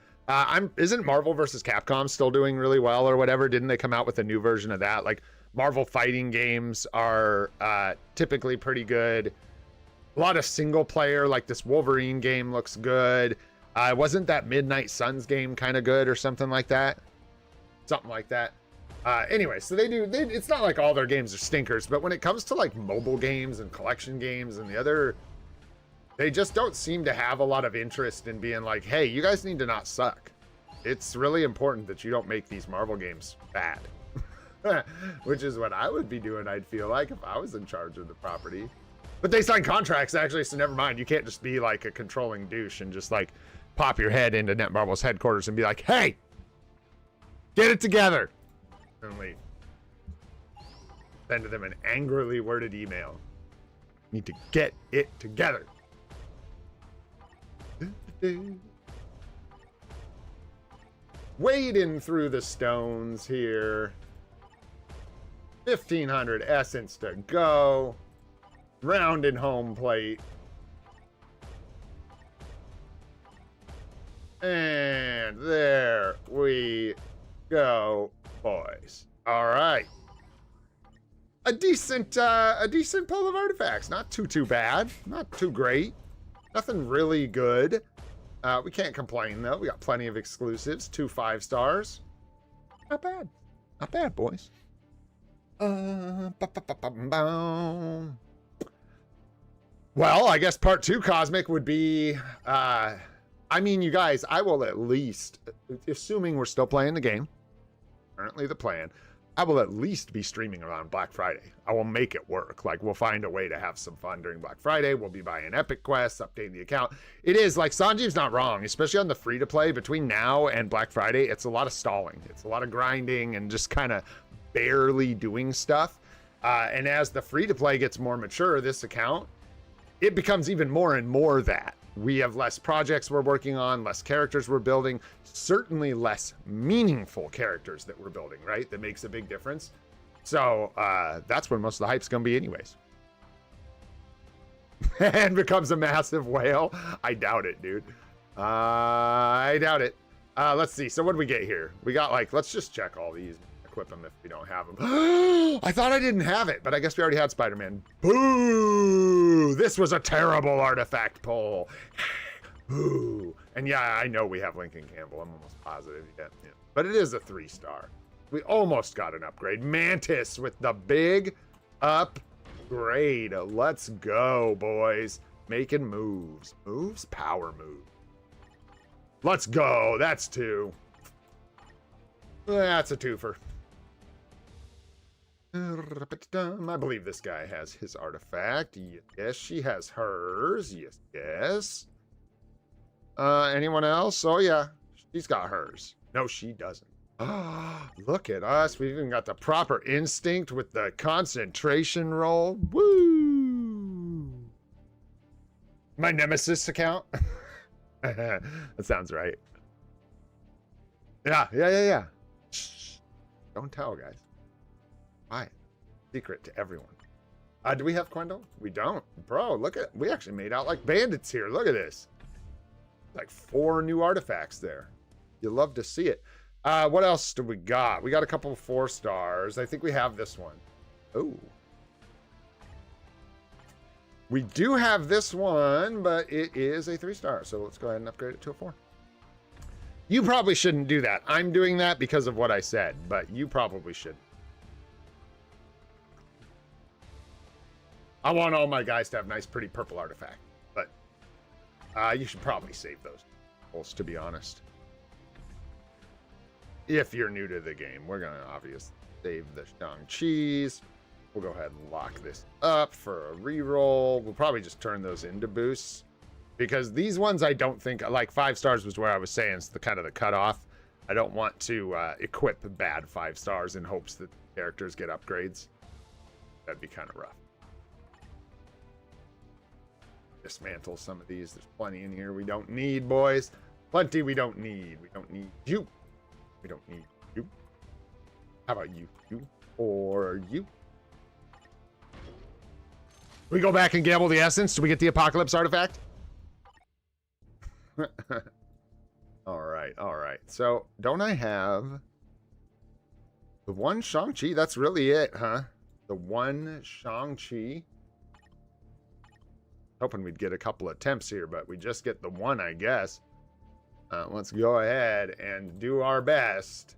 isn't Marvel vs. Capcom still doing really well or whatever? Didn't they come out with a new version of that? Like, Marvel fighting games are typically pretty good. A lot of single player, like this Wolverine game looks good. Wasn't that Midnight Suns game kind of good or something like that? Something like that. Anyway, so it's not like all their games are stinkers, but when it comes to like mobile games and collection games and the other, they just don't seem to have a lot of interest in being like, hey, you guys need to not suck. It's really important that you don't make these Marvel games bad. Which is what I would be doing, I'd feel like, if I was in charge of the property. But they sign contracts, actually, so never mind. You can't just be like a controlling douche and just like pop your head into Netmarble's headquarters and be like, hey, get it together. And leave. Send to them an angrily worded email. Need to get it together. Wading through the stones here. 1,500 essence to go. Rounding home plate. And there we go, boys. All right. A decent pull of artifacts. Not too bad. Not too great. Nothing really good. We can't complain, though. We got plenty of exclusives. 2 5-stars. Not bad. Not bad, boys. Well, I guess part 2 Cosmic would be... I mean, you guys, I will at least... Assuming we're still playing the game. Currently the plan. I will at least be streaming around Black Friday. I will make it work. Like, we'll find a way to have some fun during Black Friday. We'll be buying epic quests, updating the account. It is, like, Sanjeev's not wrong, especially on the free-to-play. Between now and Black Friday, it's a lot of stalling. It's a lot of grinding and just kind of barely doing stuff. And as the free-to-play gets more mature, this account, it becomes even more and more that. We have less projects we're working on, less characters we're building, certainly less meaningful characters that we're building, right? That makes a big difference. So that's when most of the hype's gonna be anyways. And becomes a massive whale. I doubt it, dude. I doubt it. Let's see. So what do we get here? We got like, let's just check all these. Equip them if we don't have them. I thought I didn't have it, but I guess we already had Spider-Man. Boo! This was a terrible artifact pull. Boo! And yeah, I know we have Lincoln Campbell. I'm almost positive. Yeah. But it is a 3-star. We almost got an upgrade. Mantis with the big upgrade. Let's go, boys. Making moves. Moves? Power move. Let's go. That's 2. That's a 2-fer. I believe this guy has his artifact. Yes, she has hers. Yes, yes. Anyone else? Oh, yeah. She's got hers. No, she doesn't. Look at us. We've even got the proper instinct with the concentration roll. Woo! My Nemesis account? That sounds right. Yeah. Shh. Don't tell, guys. Why? Secret to everyone. Do we have Quendel? We don't. Bro, look at, we actually made out like bandits here. Look at this. Like 4 new artifacts there. You love to see it. What else do we got? We got a couple of 4-stars. I think we have this one. Oh. We do have this one, but it is a 3-star. So let's go ahead and upgrade it to a 4. You probably shouldn't do that. I'm doing that because of what I said, but you probably should. I want all my guys to have nice, pretty purple artifact, but you should probably save those, to be honest. If you're new to the game, we're going to obviously save the Shang-Chi's. We'll go ahead and lock this up for a reroll. We'll probably just turn those into boosts because these ones I don't think, like 5 stars was where I was saying it's the kind of the cutoff. I don't want to equip bad 5 stars in hopes that characters get upgrades. That'd be kind of rough. Dismantle some of these. There's plenty in here we don't need, boys. Plenty we don't need. We don't need you. We don't need you. How about you? You or you? We go back and gamble the essence. Do we get the apocalypse artifact? All right. So don't I have the one Shang-Chi? That's really it, huh? The one Shang-Chi. Hoping we'd get a couple attempts here, but we just get the one, I guess. Let's go ahead and do our best.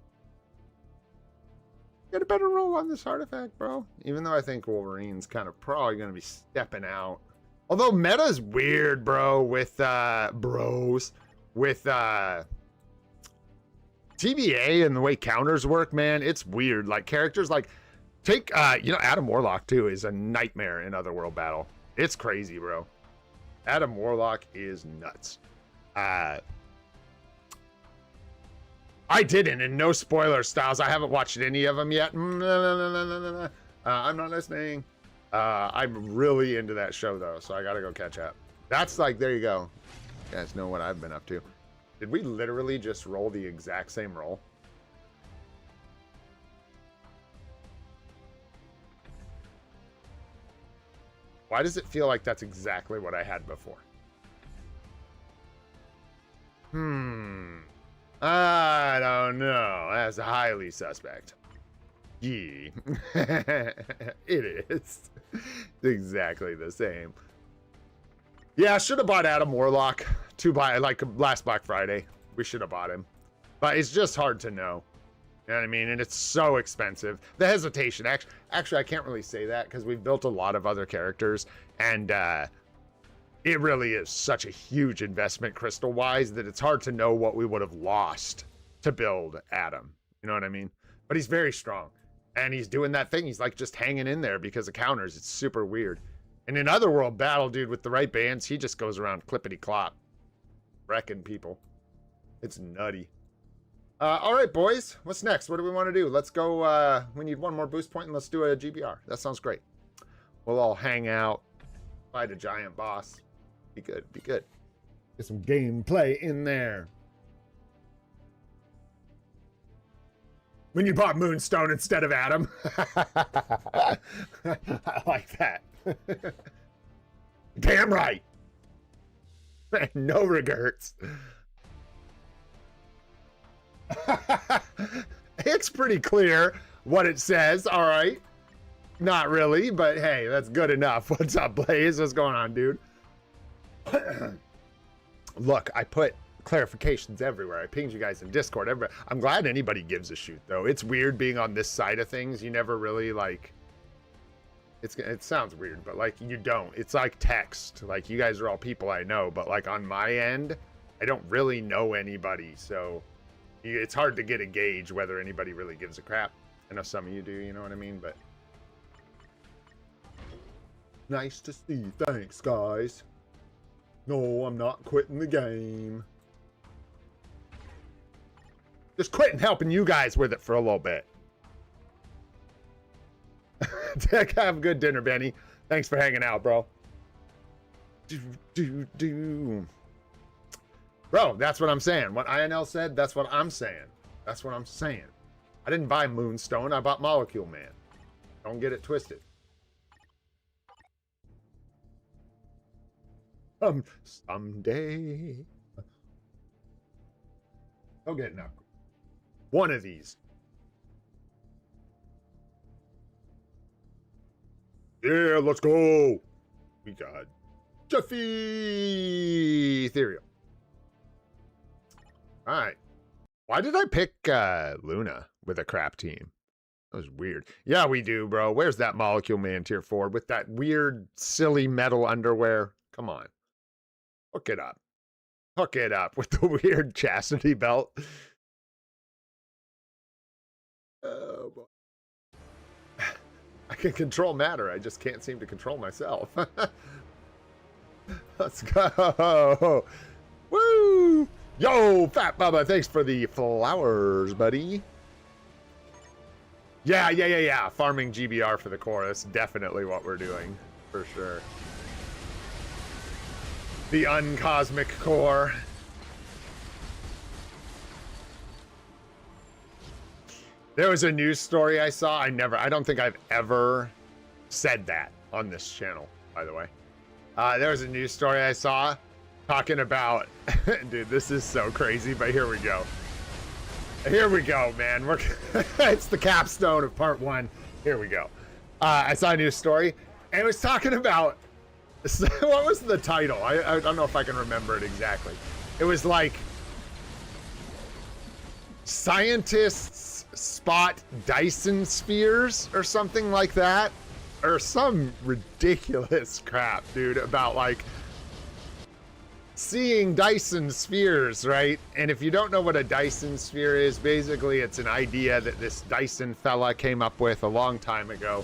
Get a better roll on this artifact, bro. Even though I think Wolverine's kind of probably going to be stepping out. Although meta's weird, bro, with TBA and the way counters work, man. It's weird. Like characters like take Adam Warlock too is a nightmare in Otherworld battle. It's crazy, bro. Adam Warlock is nuts. I didn't, and no spoiler, Styles. I haven't watched any of them yet. I'm not listening. I'm really into that show, though, so I gotta go catch up. That's like, there you go. You guys know what I've been up to. Did we literally just roll the exact same roll? Why does it feel like that's exactly what I had before? I don't know. That's highly suspect. Yeah. It is. It's exactly the same. Yeah, I should have bought Adam Warlock to buy, like last Black Friday. We should have bought him. But it's just hard to know. You know what I mean? And it's so expensive. The hesitation. Actually, I can't really say that because we've built a lot of other characters. And it really is such a huge investment crystal-wise that it's hard to know what we would have lost to build Adam. You know what I mean? But he's very strong. And he's doing that thing. He's like just hanging in there because of counters. It's super weird. And in Otherworld Battle, dude, with the right bands, he just goes around clippity-clop, wrecking people. It's nutty. All right, boys. What's next? What do we want to do? Let's go. We need one more boost point, and let's do a GBR. That sounds great. We'll all hang out, fight a giant boss. Be good. Be good. Get some gameplay in there. When you bought Moonstone instead of Adam. I like that. Damn right. No regrets. It's pretty clear what it says, all right. Not really, but hey, that's good enough. What's up, Blaze? What's going on, dude? Look, I put clarifications everywhere. I pinged you guys in Discord everywhere. I'm glad anybody gives a shoot, though. It's weird being on this side of things. You never really, like... It sounds weird, but, like, you don't. It's like text. Like, you guys are all people I know, but, like, on my end, I don't really know anybody, so... It's hard to get a gauge whether anybody really gives a crap. I know some of you do, you know what I mean? But nice to see. Thanks, guys. No, I'm not quitting the game. Just quitting helping you guys with it for a little bit. Have a good dinner, Benny. Thanks for hanging out, bro. Bro, that's what I'm saying. What INL said, that's what I'm saying. That's what I'm saying. I didn't buy Moonstone, I bought Molecule Man. Don't get it twisted. Someday. I'll get enough. One of these. Yeah, let's go. We got Jeffy Ethereal. All right. Why did I pick Luna with a crap team? That was weird. Yeah, we do, bro. Where's that Molecule Man tier 4 with that weird, silly metal underwear? Come on. Hook it up. Hook it up with the weird chastity belt. Oh, boy. I can control matter. I just can't seem to control myself. Let's go. Woo! Yo, Fat Bubba, thanks for the flowers, buddy. Yeah. Farming GBR for the chorus. Definitely what we're doing, for sure. The uncosmic core. There was a news story I saw. I don't think I've ever said that on this channel, by the way. There was a news story I saw talking about, dude, this is so crazy, but here we go. Here we go, man. It's the capstone of part 1. Here we go. I saw a news story, and it was talking about, what was the title? I don't know if I can remember it exactly. It was like, scientists spot Dyson spheres or something like that, or some ridiculous crap, dude, about like seeing Dyson spheres, right? And if you don't know what a Dyson sphere is, basically it's an idea that this Dyson fella came up with a long time ago,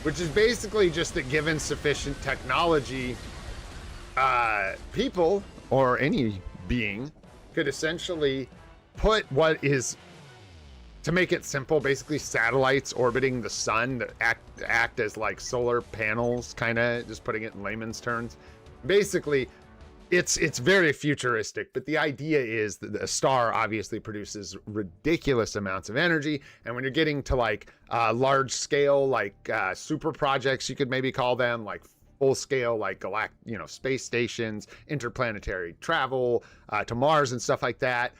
which is basically just that given sufficient technology, people or any being could essentially put what is, to make it simple, basically satellites orbiting the sun that act as like solar panels, kind of, just putting it in layman's terms. Basically, it's very futuristic, but the idea is that a star obviously produces ridiculous amounts of energy, and when you're getting to like large scale, like super projects, you could maybe call them, like full scale, like space stations, interplanetary travel to Mars and stuff like that.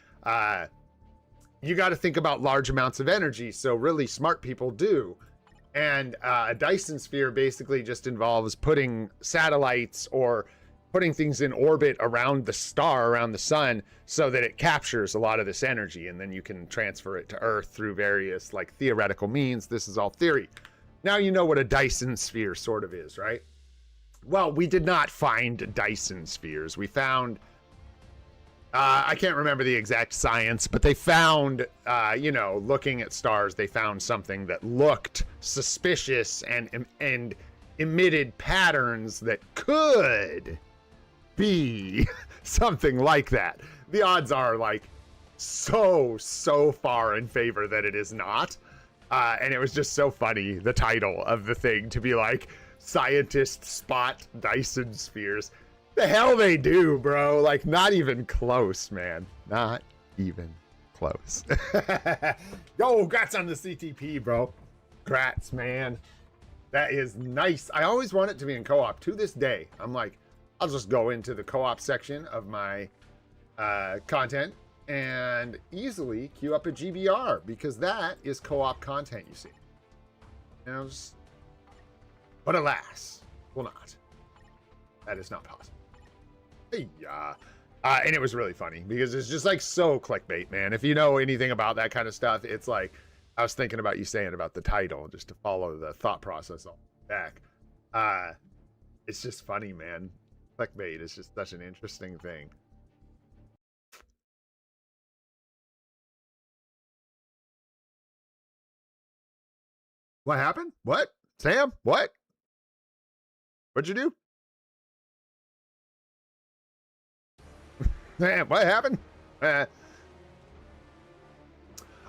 You got to think about large amounts of energy, so really smart people do. And a Dyson sphere basically just involves putting satellites or putting things in orbit around the star, around the sun, so that it captures a lot of this energy, and then you can transfer it to Earth through various like theoretical means. This is all theory. Now you know what a Dyson sphere sort of is, right? Well, we did not find Dyson spheres. We found I can't remember the exact science, but they found, you know, looking at stars, they found something that looked suspicious and emitted patterns that could be something like that. The odds are like so far in favor that it is not. And it was just so funny, the title of the thing, to be like, scientists spot Dyson spheres. The hell they do, bro. Like, not even close, man. Not even close. Yo, grats on the CTP, bro. Grats, man. That is nice. I always want it to be in co-op. To this day, I'm like, I'll just go into the co-op section of my content and easily queue up a GBR, because that is co-op content, you see. You know, but alas, will not. That is not possible. Yeah. And it was really funny because it's just like so clickbait, man. If you know anything about that kind of stuff, it's like, I was thinking about you saying about the title, just to follow the thought process all back. It's just funny, man. Clickbait is just such an interesting thing. What happened? What? Sam? What? What'd you do? What happened?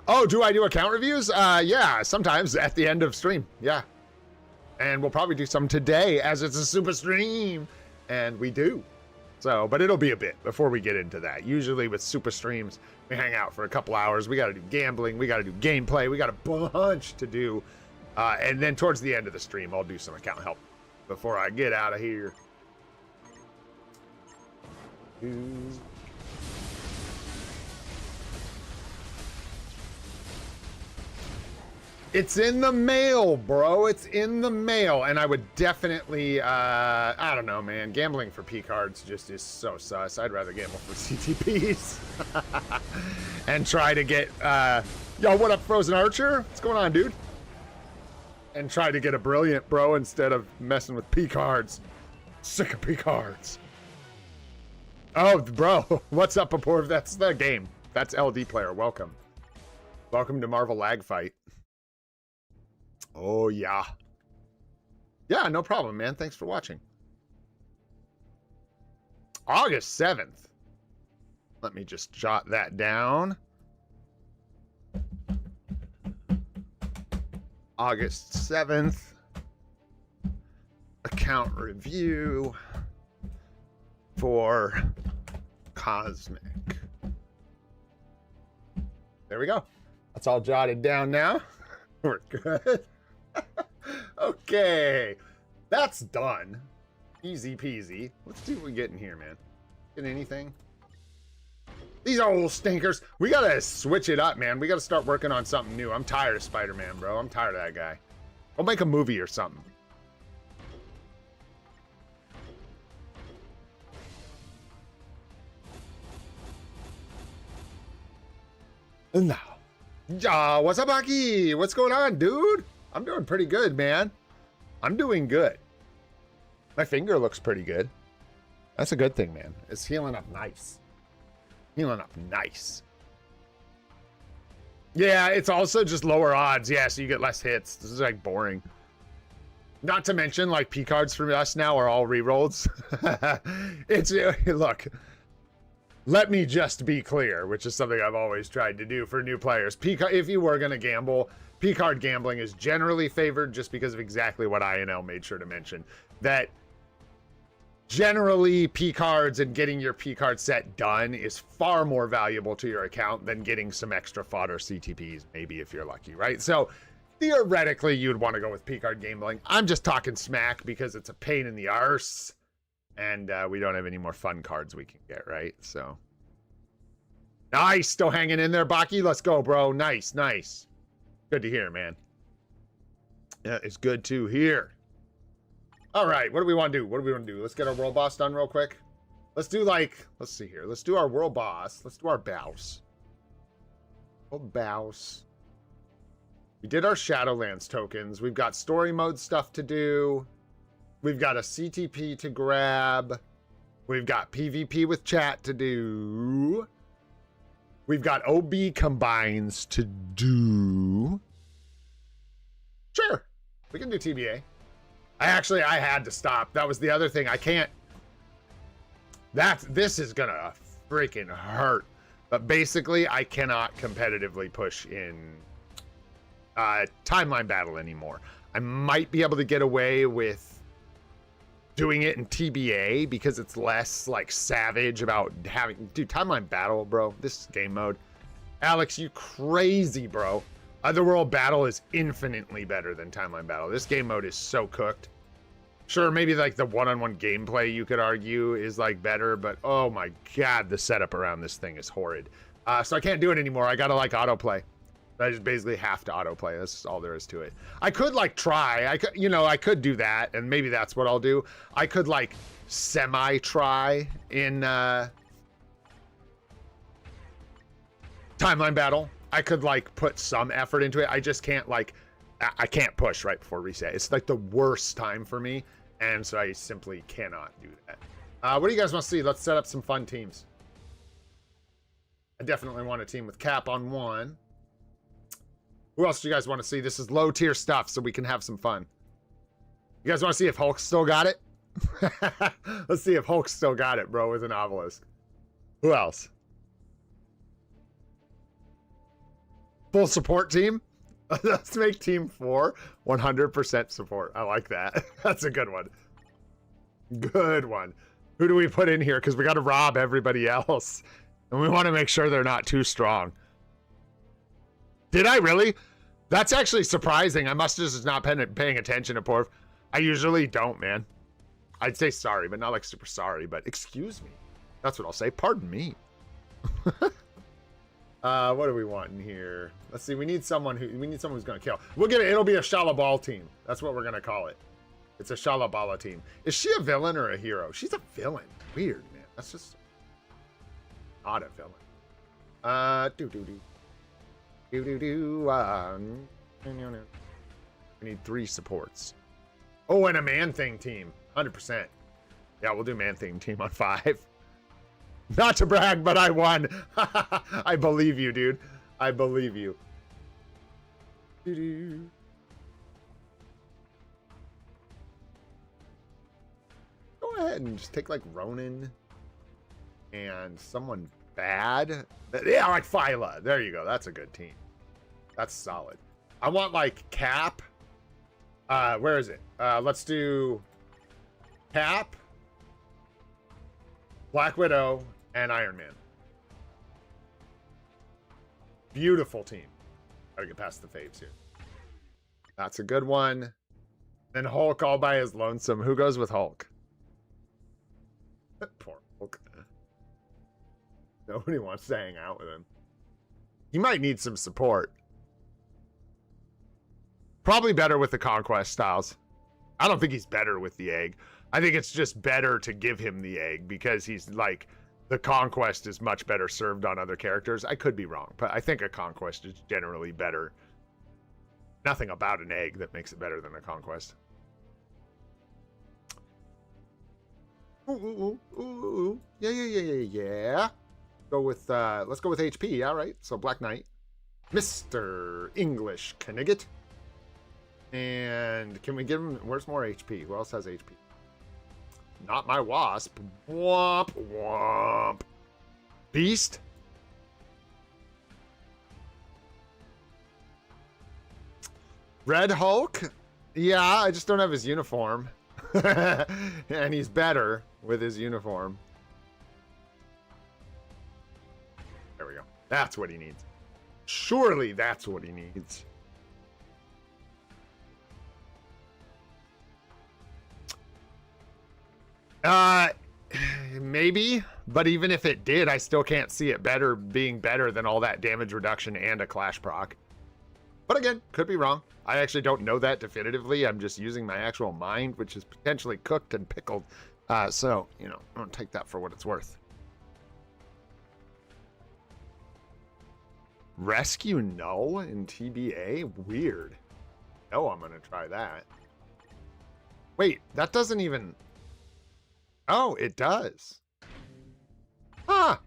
Oh, do I do account reviews? Yeah, sometimes at the end of stream. Yeah. And we'll probably do some today as it's a super stream. And we do. So, but it'll be a bit before we get into that. Usually with super streams, we hang out for a couple hours. We got to do gambling. We got to do gameplay. We got a bunch to do. And then towards the end of the stream, I'll do some account help before I get out of here. It's in the mail, bro. It's in the mail. And I would definitely, I don't know, man. Gambling for P cards just is so sus. I'd rather gamble for CTPs. And try to get, yo, what up, Frozen Archer? What's going on, dude? And try to get a brilliant, bro, instead of messing with P cards. Sick of P cards. Oh, bro. What's up, Aporv? That's the game. That's LD player. Welcome. Welcome to Marvel Lag Fight. Oh, yeah. Yeah, no problem, man. Thanks for watching. August 7th. Let me just jot that down. August 7th. Account review for Cosmic. There we go. That's all jotted down now. We're good. Okay. That's done. Easy peasy. Let's see what we get in here, man. Get anything? These old stinkers. We gotta switch it up, man. We gotta start working on something new. I'm tired of Spider-Man, bro. I'm tired of that guy. We'll make a movie or something. No. What's up, Aki? What's going on, dude? I'm doing pretty good, man. I'm doing good. My finger looks pretty good. That's a good thing, man. It's healing up nice. Healing up nice. Yeah, it's also just lower odds. Yeah, so you get less hits. This is like boring. Not to mention, like, P cards for us now are all rerolls. It's, look. Let me just be clear, which is something I've always tried to do for new players. If you were going to gamble, P-card gambling is generally favored just because of exactly what INL made sure to mention. That generally P-cards and getting your P-card set done is far more valuable to your account than getting some extra fodder CTPs, maybe if you're lucky, right? So theoretically, you'd want to go with P-card gambling. I'm just talking smack because it's a pain in the arse. And we don't have any more fun cards we can get, right? So. Nice. Still hanging in there, Baki. Let's go, bro. Nice, nice. Good to hear, man. Yeah, it's good to hear. All right. What do we want to do? What do we want to do? Let's get our world boss done real quick. Let's do like, let's see here. Let's do our world boss. Let's do our boss. World boss. We did our Shadowlands tokens. We've got story mode stuff to do. We've got a CTP to grab. We've got PvP with chat to do. We've got OB combines to do. Sure, we can do TBA. I had to stop. That was the other thing. I can't. This is gonna freaking hurt. But basically, I cannot competitively push in timeline battle anymore. I might be able to get away with doing it in TBA because it's less like savage about having, dude, timeline battle, bro. This game mode. Alex, you crazy, bro. Otherworld battle is infinitely better than timeline battle. This game mode is so cooked. Sure, maybe like the one-on-one gameplay you could argue is like better, but oh my God, the setup around this thing is horrid. So I can't do it anymore. I gotta like autoplay. I just basically have to autoplay. That's all there is to it. I could like try. I could, you know, I could do that, and maybe that's what I'll do. I could like semi-try in timeline battle. I could like put some effort into it. I just can't like, I can't push right before reset. It's like the worst time for me, and so I simply cannot do that. What do you guys want to see? Let's set up some fun teams. I definitely want a team with Cap on one. Who else do you guys want to see? This is low tier stuff, so we can have some fun. You guys want to see if Hulk still got it? Let's see if Hulk still got it, bro, with an obelisk. Who else? Full support team? Let's make team 4 100% support. I like that. That's a good one. Good one. Who do we put in here? Because we got to rob everybody else. And we want to make sure they're not too strong. Did I really? That's actually surprising. I must have just not paying attention to Porf. I usually don't, man. I'd say sorry, but not like super sorry. But excuse me. That's what I'll say. Pardon me. What do we want in here? Let's see. We need someone who's gonna kill. We'll get it. It'll be a Shalabal team. That's what we're gonna call it. It's a Shalabala team. Is she a villain or a hero? She's a villain. Weird, man. That's just not a villain. We need 3 supports. Oh, and a Man-Thing team. 100%. Yeah, we'll do Man-Thing team on 5. Not to brag, but I won. I believe you, dude. I believe you. Go ahead and just take like Ronin and someone bad. Yeah, like Phyla. There you go. That's a good team. That's solid. I want like Cap. Where is it? Let's do Cap, Black Widow, and Iron Man. Beautiful team. Gotta get past the faves here. That's a good one. Then Hulk all by his lonesome. Who goes with Hulk? Poor Hulk. Nobody wants to hang out with him. He might need some support. Probably better with the Conquest styles. I don't think he's better with the egg. I think it's just better to give him the egg because he's like, the Conquest is much better served on other characters. I could be wrong, but I think a Conquest is generally better. Nothing about an egg that makes it better than a Conquest. Ooh. Yeah. Go with, let's go with HP. All right. So Black Knight, Mr. English Knigget. And can we give him, where's more HP? Who else has HP? Not my Wasp. Womp, womp. Beast? Red Hulk? Yeah, I just don't have his uniform. And he's better with his uniform. There we go. That's what he needs. Surely that's what he needs. Maybe, but even if it did, I still can't see it being better than all that damage reduction and a clash proc. But again, could be wrong. I actually don't know that definitively. I'm just using my actual mind, which is potentially cooked and pickled. So, you know, I don't take that for what it's worth. Rescue Null in TBA? Weird. No, I'm going to try that. Wait, that doesn't even... Oh, it does. Huh.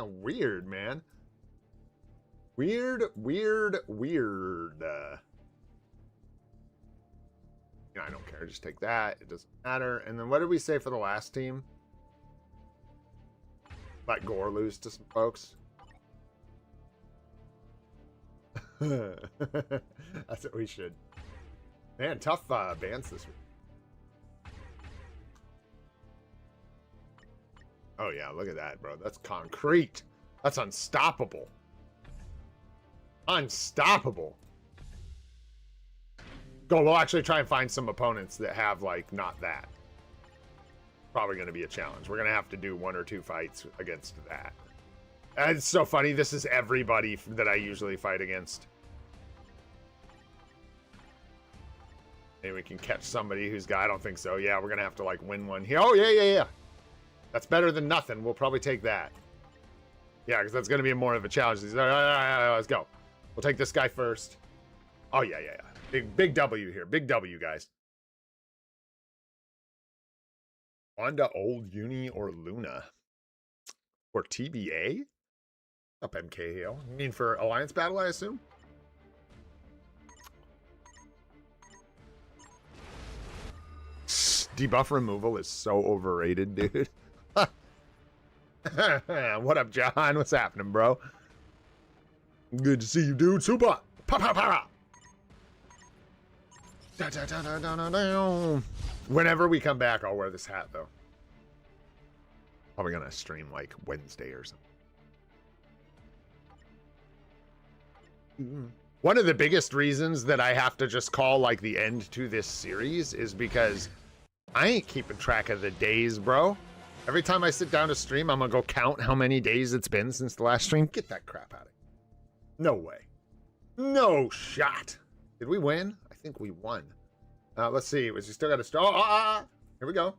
Weird, man. Weird. I don't care. Just take that. It doesn't matter. And then what did we say for the last team? Let Gore lose to some folks. That's what we should. Man, tough bans this week. Oh yeah, look at that, bro. That's concrete. That's unstoppable. Unstoppable. Go, we'll actually try and find some opponents that have, like, not that. Probably going to be a challenge. We're going to have to do 1 or 2 fights against that. And it's so funny. This is everybody that I usually fight against. Maybe we can catch somebody who's got... I don't think so. Yeah, we're going to have to, like, win one here. Oh, yeah. That's better than nothing. We'll probably take that. Yeah, because that's going to be more of a challenge. All right, let's go. We'll take this guy first. Oh, yeah. Big W here. Big W, guys. Wanda, Old Uni, or Luna? Or TBA? Up MK Hill. You mean for Alliance Battle, I assume? Debuff removal is so overrated, dude. What up, John? What's happening, bro? Good to see you, dude. Super! Pa! Whenever we come back, I'll wear this hat, though. Probably gonna stream, like, Wednesday or something. One of the biggest reasons that I have to just call, like, the end to this series is because I ain't keeping track of the days, bro. Every time I sit down to stream, I'm gonna go count how many days it's been since the last stream. Get that crap out of here. No way. No shot. Did we win? I think we won. Let's see. We still got a start. Here we go.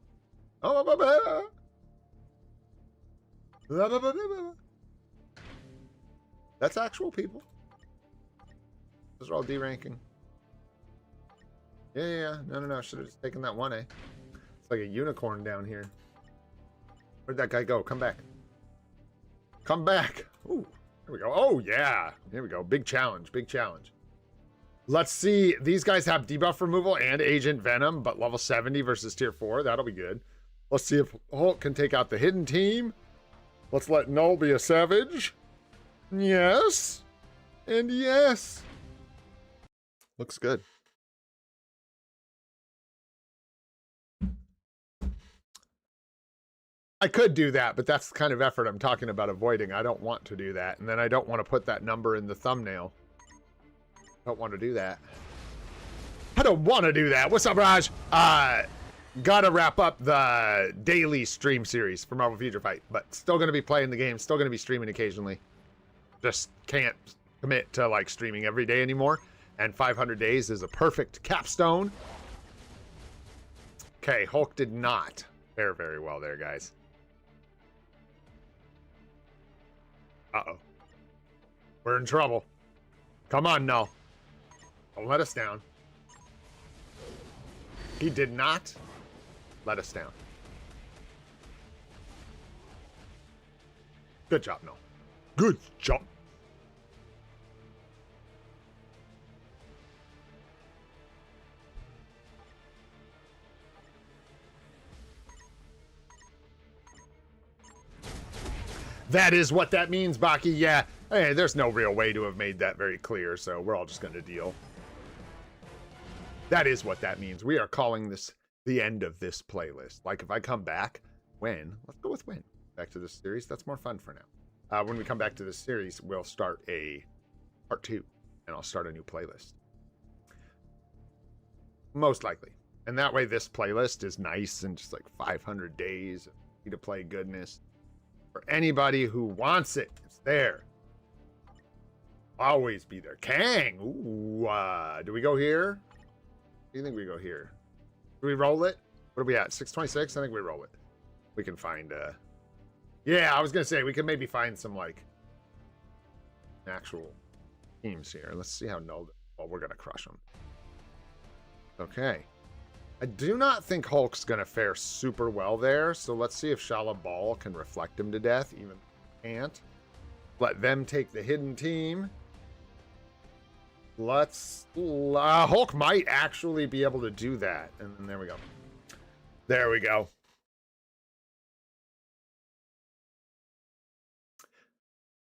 That's actual people. Those are all D-ranking. Yeah. No. Should have just taken that 1A. It's like a unicorn down here. Where'd that guy go? Come back. Come back. Ooh. Here we go. Oh, yeah. Here we go. Big challenge. Let's see. These guys have debuff removal and Agent Venom, but level 70 versus tier 4. That'll be good. Let's see if Hulk can take out the hidden team. Let's let Null be a savage. Yes. And yes. Looks good. I could do that, but that's the kind of effort I'm talking about avoiding. I don't want to do that. And then I don't want to put that number in the thumbnail. Don't want to do that. I don't want to do that. What's up, Raj? Gotta wrap up the daily stream series for Marvel Future Fight, but still going to be playing the game. Still going to be streaming occasionally. Just can't commit to, like, streaming every day anymore. And 500 days is a perfect capstone. Okay, Hulk did not fare very well there, guys. Uh-oh. We're in trouble. Come on, Null. Don't let us down. He did not let us down. Good job, Null. Good job. That is what that means, Baki. Yeah. Hey, there's no real way to have made that very clear, so we're all just going to deal. That is what that means. We are calling this the end of this playlist. Like, if I come back, when? Let's go with when. Back to this series. That's more fun for now. When we come back to this series, we'll start a part 2, and I'll start a new playlist. Most likely. And that way this playlist is nice and just like 500 days of free-to-play goodness. For anybody who wants it, it's there. Always be there. Kang! Ooh, do we go here? Do you think we go here? Do we roll it? What are we at? 626? I think we roll it. We can find, yeah, I was going to say, we can maybe find some, like, actual teams here. Let's see how null... Well, we're going to crush them. Okay. I do not think Hulk's going to fare super well there, so let's see if Shala Ball can reflect him to death, even can't. Let them take the hidden team. Let's... Hulk might actually be able to do that. And then there we go. There we go.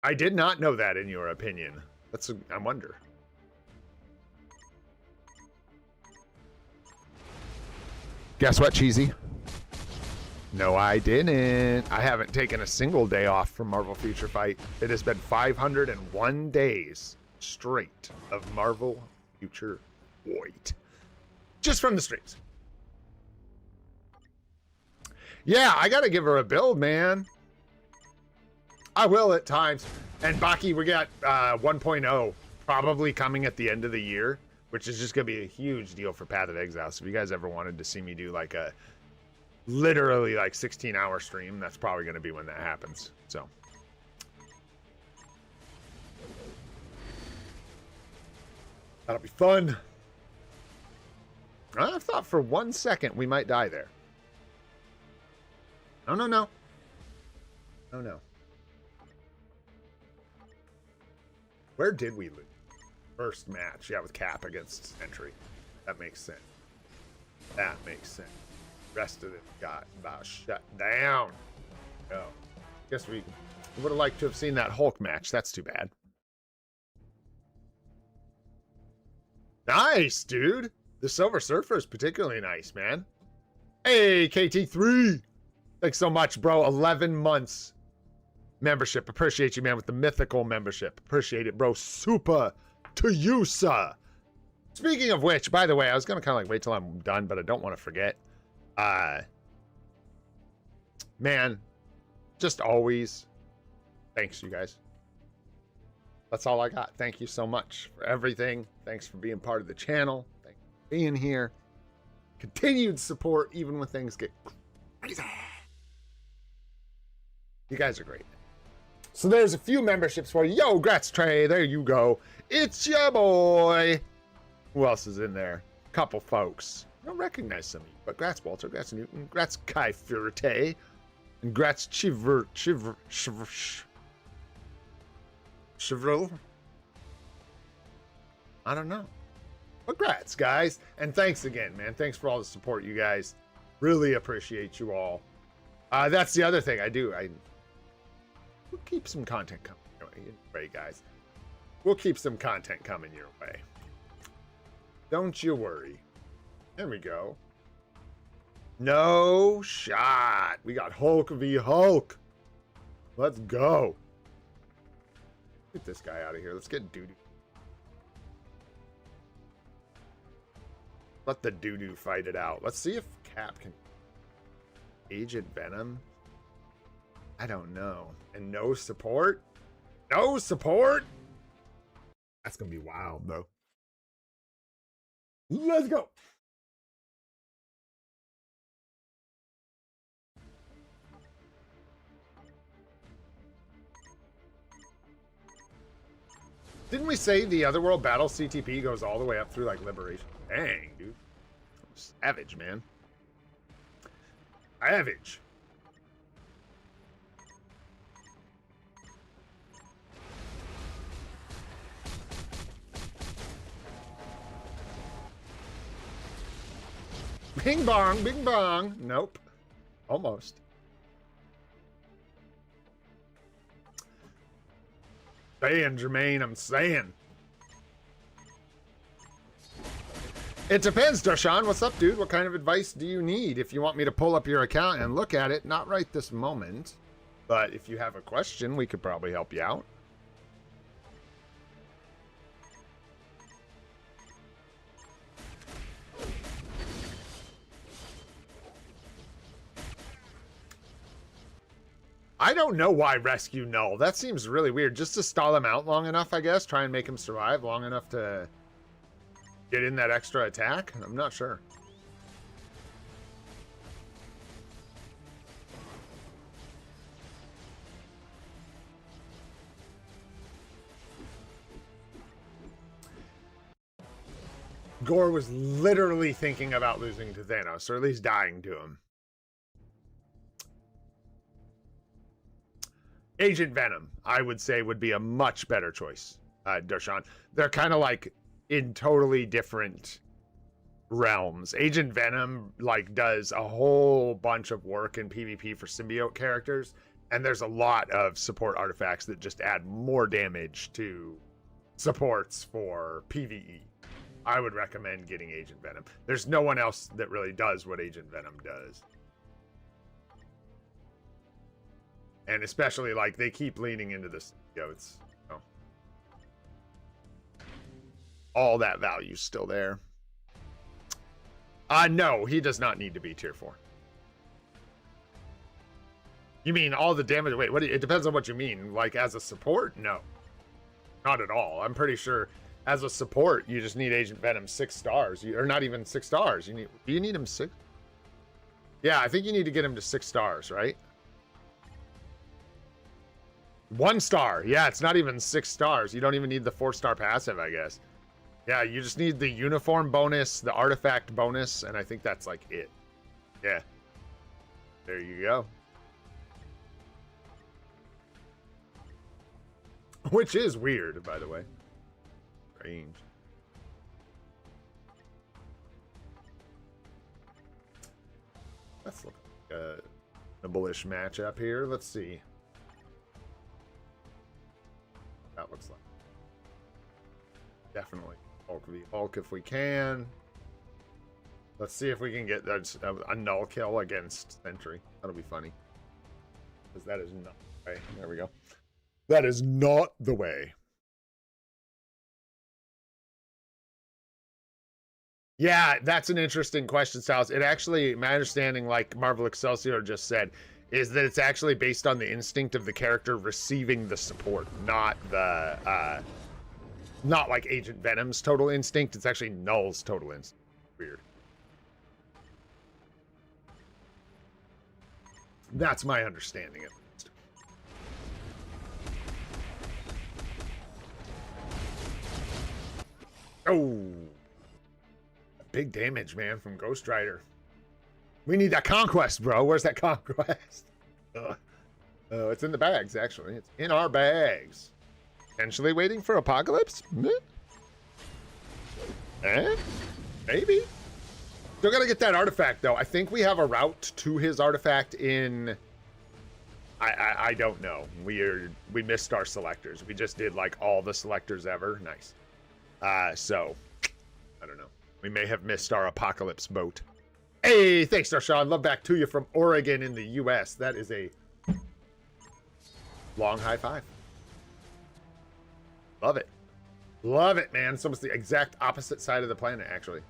I did not know that, in your opinion. I wonder. Guess what, Cheesy? No, I didn't. I haven't taken a single day off from Marvel Future Fight. It has been 501 days straight of Marvel Future Fight. Just from the streams. Yeah, I gotta give her a build, man. I will at times. And Baki, we got 1.0 probably coming at the end of the year, which is just gonna be a huge deal for Path of Exile. So if you guys ever wanted to see me do like a literally like 16-hour stream, that's probably gonna be when that happens. So that'll be fun. I thought for 1 second we might die there. No, no, no. No, no. Where did we lose? First match, yeah, with Cap against Sentry. That makes sense. That makes sense. Rest of it got about shut down. Oh, guess we would have liked to have seen that Hulk match. That's too bad. Nice, dude. The Silver Surfer is particularly nice, man. Hey, KT3. Thanks so much, bro. 11 months membership. Appreciate you, man, with the mythical membership. Appreciate it, bro. Super to you, sir. Speaking of which, by the way, I was going to kind of like wait till I'm done, but I don't want to forget. Man, just always thanks, you guys. That's all I got. Thank you so much for everything. Thanks for being part of the channel. Thanks for being here. Continued support, even when things get crazy. You guys are great. So there's a few memberships for you. Yo, Grats Trey, there you go. It's your boy. Who else is in there? A couple folks. I don't recognize some of you, but Grats Walter, Grats Newton, Grats Kai Furete, and Grats Chivril. I don't know. But grats, guys. And thanks again, man. Thanks for all the support, you guys. Really appreciate you all. That's the other thing I do. We'll keep some content coming your way, guys. We'll keep some content coming your way. Don't you worry. There we go. No shot. We got Hulk v Hulk. Let's go. Get this guy out of here. Let's get Doo-Doo. Let the Doo-Doo fight it out. Let's see if Cap can... Aged Venom? I don't know. And no support? No support? That's going to be wild, though. Let's go. Didn't we say the Otherworld Battle CTP goes all the way up through, like, Liberation? Dang, dude. Savage, man. Savage. Bing bong, bing bong. Nope. Almost. Saying, Jermaine, I'm saying. It depends, Darshan. What's up, dude? What kind of advice do you need? If you want me to pull up your account and look at it, not right this moment, but if you have a question, we could probably help you out. I don't know why rescue Null. That seems really weird. Just to stall him out long enough, I guess. Try and make him survive long enough to get in that extra attack? I'm not sure. Gore was literally thinking about losing to Thanos, or at least dying to him. Agent Venom, I would say, would be a much better choice, Darshan. They're kind of like in totally different realms. Agent Venom like does a whole bunch of work in PvP for symbiote characters, and there's a lot of support artifacts that just add more damage to supports for PvE. I would recommend getting Agent Venom. There's no one else that really does what Agent Venom does. And especially, like, they keep leaning into the symbiotes. So. All that value's still there. No, he does not need to be tier 4. You mean all the damage? Wait, what? It depends on what you mean. Like, as a support? No. Not at all. I'm pretty sure as a support, you just need Agent Venom 6 stars. Or not even 6 stars. Do you need him 6? Yeah, I think you need to get him to 6 stars, right? 1 star. Yeah, it's not even 6 stars. You don't even need the 4-star passive, I guess. Yeah, you just need the uniform bonus, the artifact bonus, and I think that's like it. Yeah. There you go. Which is weird, by the way. Strange. Let's look at a bullish matchup here. Let's see. That looks like definitely Hulk v Hulk if we can. Let's see if we can get a null kill against Sentry. That'll be funny. Because that is not the way. There we go. That is not the way. Yeah, that's an interesting question, Styles. It actually, my understanding, like Marvel Excelsior just said, is that it's actually based on the instinct of the character receiving the support, not the, not like Agent Venom's total instinct. It's actually Null's total instinct. Weird. That's my understanding of it. Oh. Big damage, man, from Ghost Rider. We need that conquest, bro. Where's that conquest? It's in the bags, actually. It's in our bags. Potentially waiting for Apocalypse? Maybe. Still gotta get that artifact, though. I think we have a route to his artifact in... I don't know. We missed our selectors. We just did, like, all the selectors ever. Nice. So, I don't know. We may have missed our Apocalypse boat. Hey, thanks, Darshan. Love back to you from Oregon in the U.S. That is a long high five. Love it. Love it, man. It's almost the exact opposite side of the planet, actually.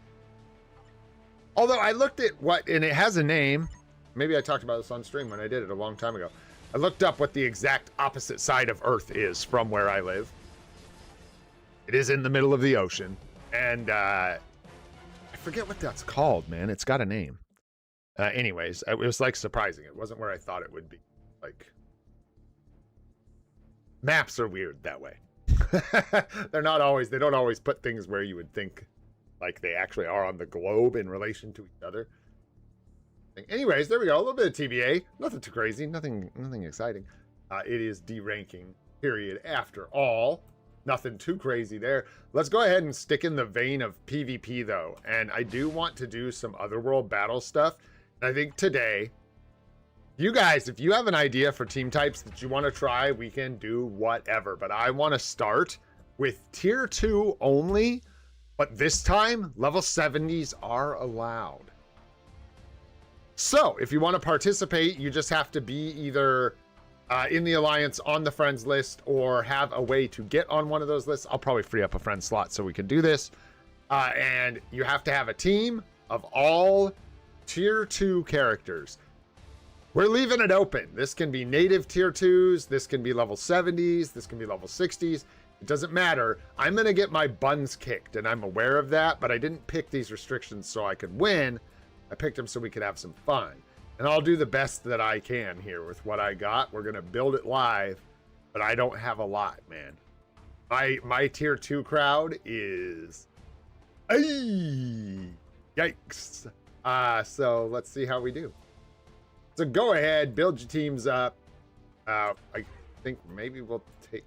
Although I looked at what, and it has a name. Maybe I talked about this on stream when I did it a long time ago. I looked up what the exact opposite side of Earth is from where I live. It is in the middle of the ocean. And, I forget what that's called, man. It's got a name. Anyways, it was like surprising. It wasn't where I thought it would be. Like, maps are weird that way. They're not always, they don't always put things where you would think like they actually are on the globe in relation to each other. Anyways, there we go. A little bit of TBA. Nothing too crazy. Nothing exciting. It is deranking, period. After all. Nothing too crazy there. Let's go ahead and stick in the vein of PvP, though. And I do want to do some Otherworld battle stuff. And I think today, you guys, if you have an idea for team types that you want to try, we can do whatever. But I want to start with tier 2 only. But this time, level 70s are allowed. So if you want to participate, you just have to be either... in the Alliance on the friends list or have a way to get on one of those lists. I'll probably free up a friend slot so we can do this. And you have to have a team of all tier 2 characters. We're leaving it open. This can be native tier 2s. This can be level 70s. This can be level 60s. It doesn't matter. I'm going to get my buns kicked and I'm aware of that, but I didn't pick these restrictions so I could win. I picked them so we could have some fun. And I'll do the best that I can here with what I got. We're going to build it live, but I don't have a lot, man. My tier 2 crowd is Ay, yikes. So let's see how we do. So go ahead, build your teams up. I think maybe we'll take...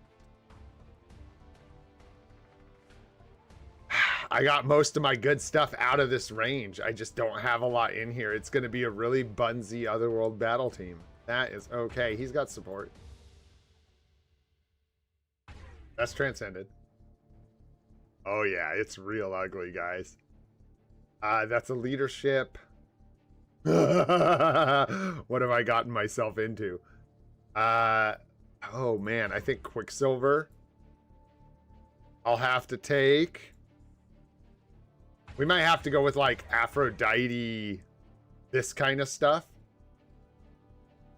I got most of my good stuff out of this range. I just don't have a lot in here. It's going to be a really bunsy Otherworld battle team. That is okay. He's got support. That's transcended. Oh yeah, it's real ugly, guys. That's a leadership. What have I gotten myself into? Oh man, I think Quicksilver I'll have to take. We might have to go with like Aphrodite, this kind of stuff.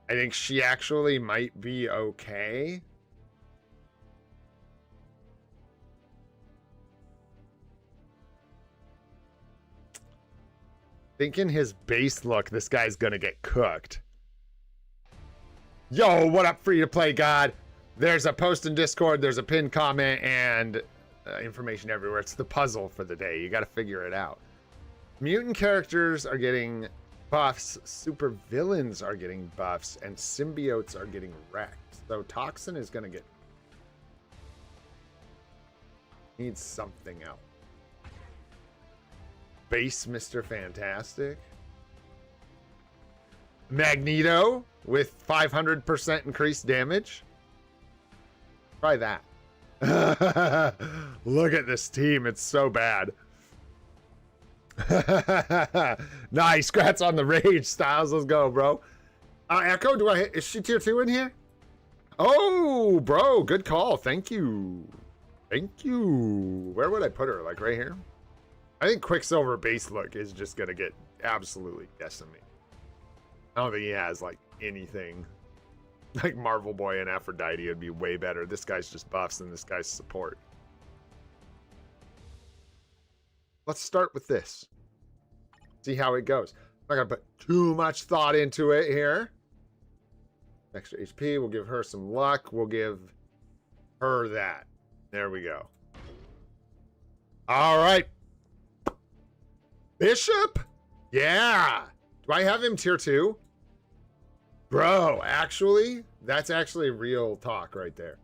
I think she actually might be okay. Thinking his base look, this guy's gonna get cooked. Yo, what up, free to play god? There's a post in Discord, there's a pinned comment, and information everywhere. It's the puzzle for the day. You got to figure it out. Mutant characters are getting buffs, super villains are getting buffs, and symbiotes are getting wrecked. So Toxin is gonna get... needs something else. Base Mr. Fantastic. Magneto with 500% increased damage. Try that. Look at this team. It's so bad. Nice. Congrats on the rage, Styles. Let's go, bro. Echo, do I hit? Is she tier 2 in here? Oh, bro. Good call. Thank you. Thank you. Where would I put her? Like right here? I think Quicksilver base look is just going to get absolutely decimated. I don't think he has like anything. Like Marvel Boy and Aphrodite would be way better. This guy's just buffs and this guy's support. Let's start with this. See how it goes. I'm not gonna put too much thought into it here. Extra HP, we'll give her some luck. We'll give her that. There we go. All right. Bishop? Yeah. Do I have him tier 2? Bro, actually, that's actually real talk right there.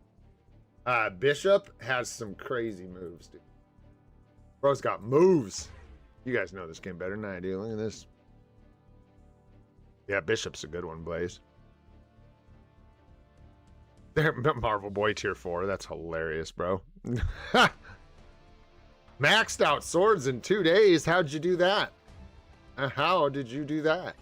Bishop has some crazy moves, dude. Bro's got moves. You guys know this game better than I do. Look at this. Yeah, Bishop's a good one, Blaze. There, Marvel Boy tier 4. That's hilarious, bro. Maxed out swords in 2 days. How'd you do that? How did you do that?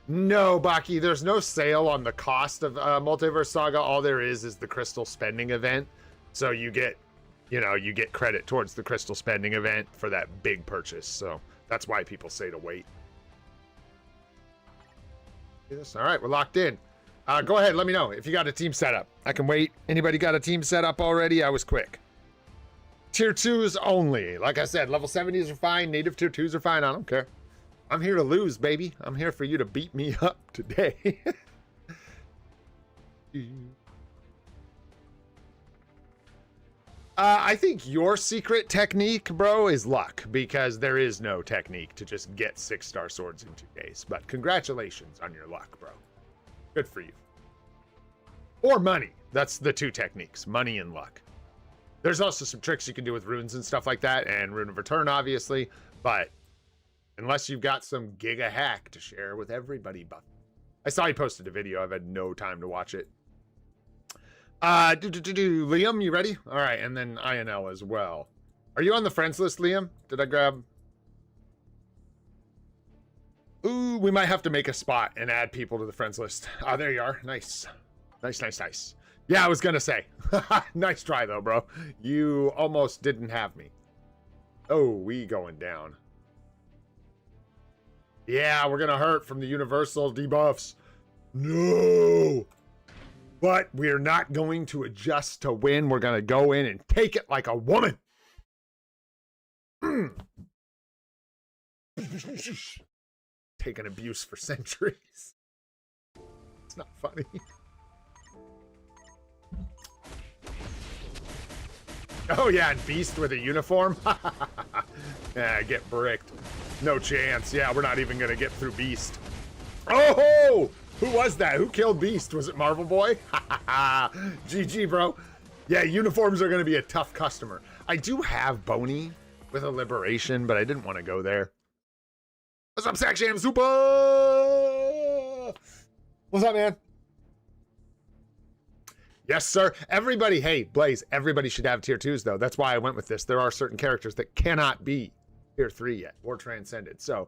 No, Baki, there's no sale on the cost of Multiverse Saga. All there is the crystal spending event. So you get, you get credit towards the crystal spending event for that big purchase. So that's why people say to wait. All right, we're locked in. Go ahead, let me know if you got a team set up. I can wait. Anybody got a team set up already? I was quick. Tier 2s only. Like I said, level 70s are fine. Native tier 2s are fine. I don't care. I'm here to lose, baby. I'm here for you to beat me up today. I think your secret technique, bro, is luck, because there is no technique to just get 6-star swords in 2 days. But congratulations on your luck, bro. Good for you. Or money. That's the 2 techniques, money and luck. There's also some tricks you can do with runes and stuff like that, and Rune of Return, obviously, but unless you've got some giga hack to share with everybody. But I saw he posted a video. I've had no time to watch it. Liam, you ready? All right, and then INL as well. Are you on the friends list, Liam? Did I grab? Ooh, we might have to make a spot and add people to the friends list. Ah, there you are. Nice. Nice, nice, nice. Yeah, I was gonna say. Nice try, though, bro. You almost didn't have me. Oh, we going down. Yeah, we're gonna hurt from the universal debuffs. No! But we're not going to adjust to win. We're gonna go in and take it like a woman. Taking abuse for centuries. It's not funny. Oh yeah, and Beast with a uniform? Yeah, get bricked. No chance. Yeah, we're not even gonna get through Beast. Oh! Who was that? Who killed Beast? Was it Marvel Boy? GG, bro. Yeah, uniforms are gonna be a tough customer. I do have Boney with a Liberation, but I didn't want to go there. What's up, Sack Sham Super? What's up, man? Yes, sir. Everybody, hey, Blaze, everybody should have tier 2s, though. That's why I went with this. There are certain characters that cannot be tier 3 yet or transcended. So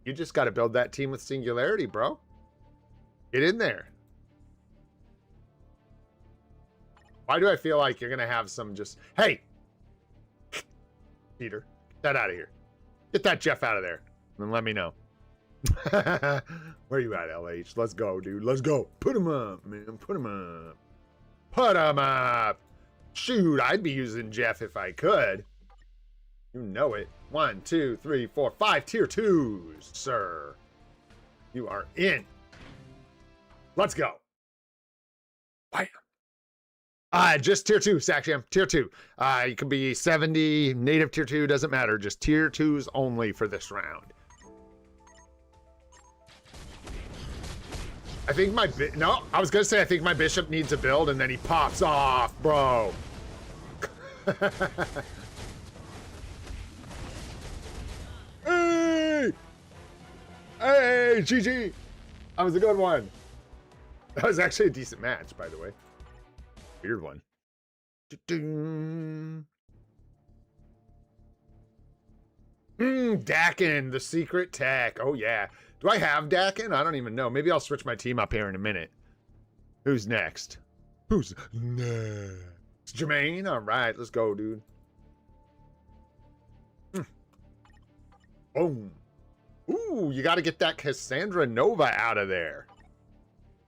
you just got to build that team with Singularity, bro. Get in there. Why do I feel like you're going to have some just... Hey! Peter, get that out of here. Get that Jeff out of there. And let me know. Where you at, LH? Let's go, dude. Let's go. Put him up, man. Put him up. Put him up. Shoot, I'd be using Jeff if I could. You know it. 1, 2, 3, 4, 5 tier 2s, sir. You are in. Let's go. Bam. Just tier 2, Sacksham. Tier 2. You can be 70, native tier 2, doesn't matter. Just tier 2s only for this round. I think my no, I was gonna say I think my bishop needs a build, and then he pops off, bro. Hey, hey, GG. That was a good one. That was actually a decent match, by the way. Weird one. Dakin, the secret tech. Oh yeah. Do I have Dakin? I don't even know. Maybe I'll switch my team up here in a minute. Who's next? Who's next? Jermaine? All right, let's go, dude. Boom. Ooh, you got to get that Cassandra Nova out of there.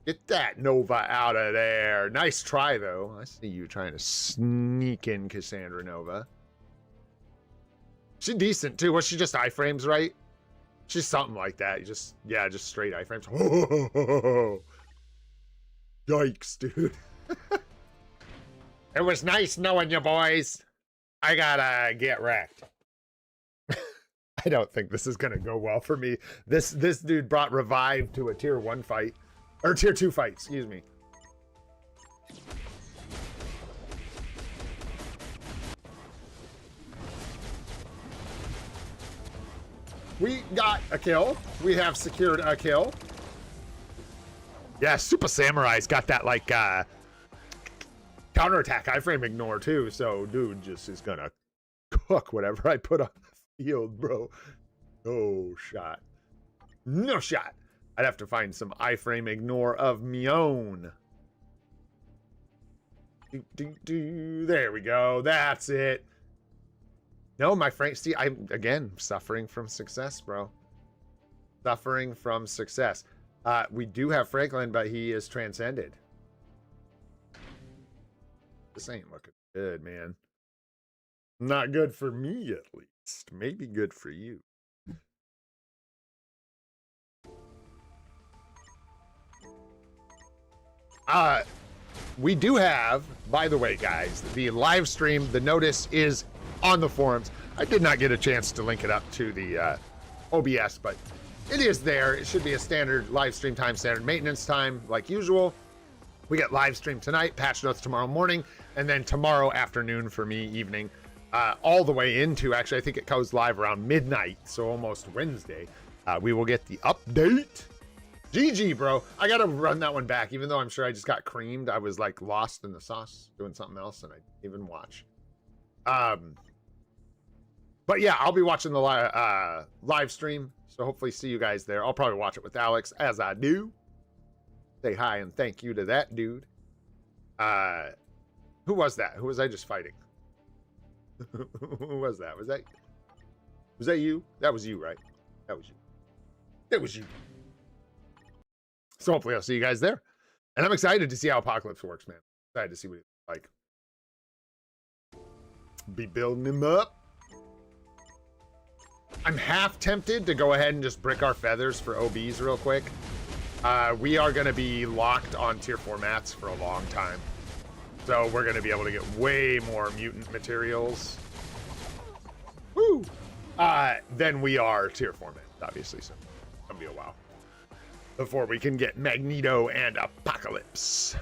Get that Nova out of there. Nice try, though. I see you trying to sneak in Cassandra Nova. She's decent, too. Was she just iframes, right? She's something like that. You just, yeah, just straight iframes. Oh, yikes, dude. It was nice knowing you, boys. I gotta get wrecked. I don't think this is gonna go well for me. This dude brought Revive to a tier 1 fight. Or tier 2 fight, excuse me. We got a kill. We have secured a kill. Yeah, Super Samurai's got that, like, counterattack iframe ignore, too. So, dude just is gonna cook whatever I put on the field, bro. No shot. No shot. I'd have to find some iframe ignore of me own. There we go. That's it. No, my friend, see, I'm, again, suffering from success, bro. Suffering from success. We do have Franklin, but he is transcended. This ain't looking good, man. Not good for me, at least. Maybe good for you. We do have, by the way, guys, the live stream. The notice is on the forums. I did not get a chance to link it up to the OBS, but it is there. It should be a standard live stream time, standard maintenance time, like usual. We get live stream tonight, patch notes tomorrow morning, and then tomorrow afternoon for me, evening, all the way into, actually, I think it goes live around midnight, so almost Wednesday. We will get the update. GG, bro. I gotta run that one back, even though I'm sure I just got creamed. I was like lost in the sauce doing something else, and I didn't even watch. But yeah, I'll be watching the live stream, so hopefully see you guys there. I'll probably watch it with Alex, as I do. Say hi and thank you to that dude. Who was that? Who was I just fighting? Who was that? Was that you? That was you, right? That was you. That was you. So hopefully I'll see you guys there. And I'm excited to see how Apocalypse works, man. Excited to see what it's like. Be building him up. I'm half tempted to go ahead and just brick our feathers for OBs real quick. We are going to be locked on tier 4 mats for a long time. So we're going to be able to get way more mutant materials. Woo! Than we are tier 4 mid, obviously. So it's going to be a while before we can get Magneto and Apocalypse.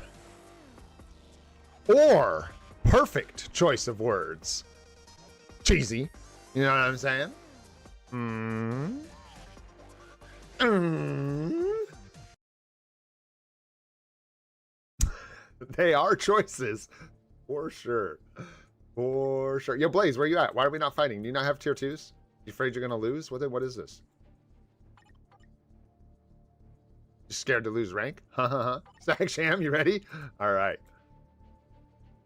Or, perfect choice of words, cheesy. You know what I'm saying? They are choices. For sure. For sure. Yo, Blaze, where you at? Why are we not fighting? Do you not have tier 2s? You afraid you're going to lose? What is this? You scared to lose rank? Stack Sham, you ready? All right.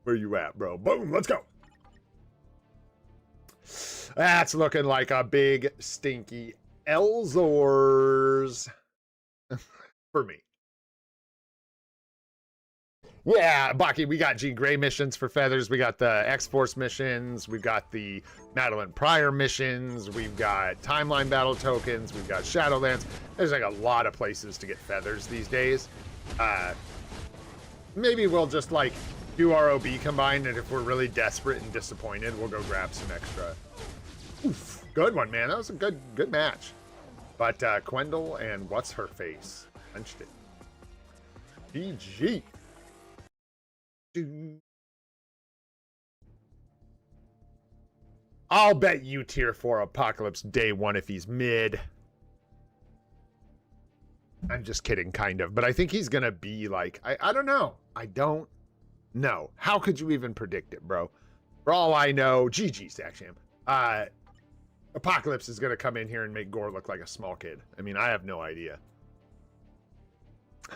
Where you at, bro? Boom, let's go. That's looking like a big, stinky Elzors for me. Yeah, Baki, we got Jean Grey missions for Feathers. We got the X-Force missions. We've got the Madeline Pryor missions. We've got Timeline Battle tokens. We've got Shadowlands. There's like a lot of places to get Feathers these days. Maybe we'll just like do ROB combined, and if we're really desperate and disappointed, we'll go grab some extra. Oof, good one, man. That was a good match. But Quendel and what's her face punched it. GG. I'll bet you tier 4 Apocalypse day 1 if he's mid. I'm just kidding, kind of. But I think he's going to be like, I don't know. I don't know. How could you even predict it, bro? For all I know, GG, Stacksham. Apocalypse is going to come in here and make Gore look like a small kid. I mean, I have no idea.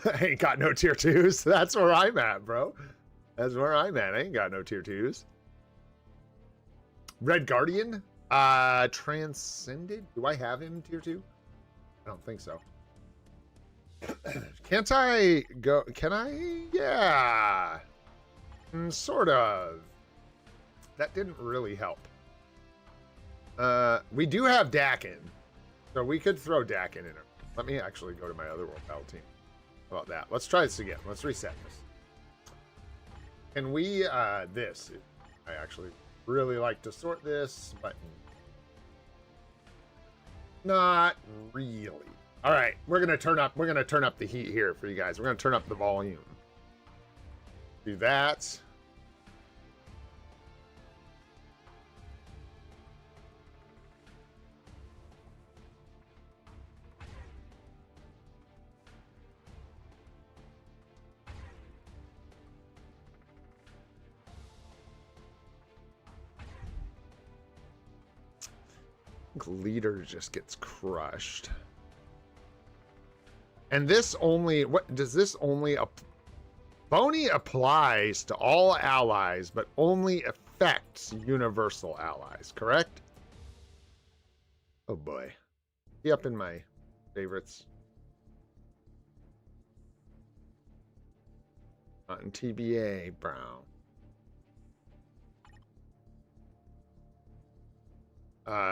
I ain't got no tier 2s. That's where I'm at, bro. That's where I'm at. I ain't got no tier 2s. Red Guardian? Transcended? Do I have him tier 2? I don't think so. Can't I go? Can I? Yeah. Sort of. That didn't really help. We do have Dakin. So we could throw Dakin in it. Let me actually go to my other World Battle team. How about that? Let's try this again. Let's reset this. Can we, this? I actually really like to sort this, but not really. All right, we're gonna turn up the heat here for you guys. We're gonna turn up the volume. Do that. Leader just gets crushed. And this only, what does this only, Boney applies to all allies, but only affects universal allies, correct? Oh boy. Be up in my favorites. Not in TBA, Brown.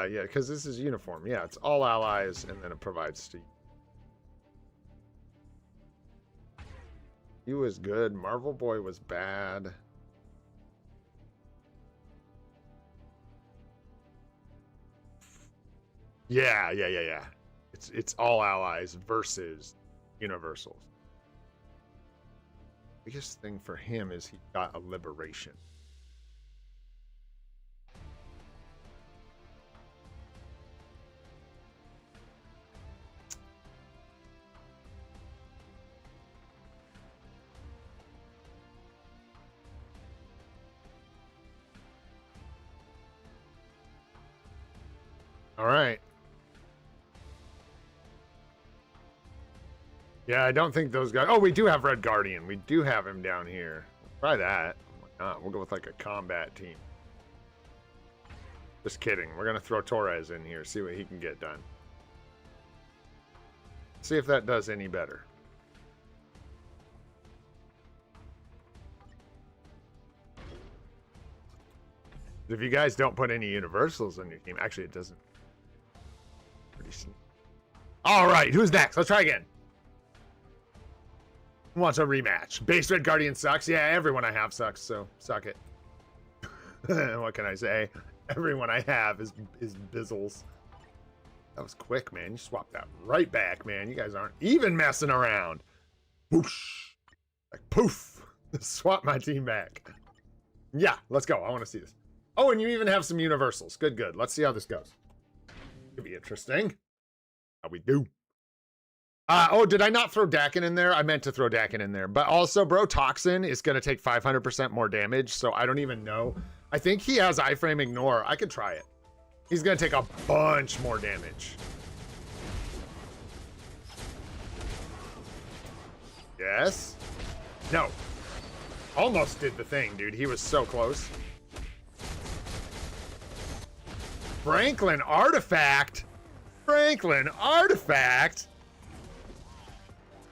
Yeah, because this is uniform. Yeah, it's all allies, and then it provides to you. He was good. Marvel Boy was bad. Yeah. It's all allies versus universals. Biggest thing for him is he got a liberation. All right. Yeah, I don't think those guys... Oh, we do have Red Guardian. We do have him down here. Try that. Why not? We'll go with like a combat team. Just kidding. We're going to throw Torres in here. See what he can get done. See if that does any better. If you guys don't put any universals on your team... Actually, it doesn't. Pretty soon. All right, who's next? Let's try again. wants a rematch. Base Red Guardian sucks. Yeah, everyone I have sucks, so suck it. What can I say? Everyone I have is bizzles. That was quick, man. You swapped that right back, man. You guys aren't even messing around. Whoosh. Like poof. Swap my team back. Yeah, let's go. I want to see this. Oh, and you even have some universals. Good, good. Let's see how this goes. Could be interesting. How we do. Oh, did I not throw Dakin in there? I meant to throw Dakin in there. But also, bro, Toxin is going to take 500% more damage, so I don't even know. I think he has Iframe Ignore. I could try it. He's going to take a bunch more damage. Yes. No. Almost did the thing, dude. He was so close. Franklin Artifact. Franklin Artifact.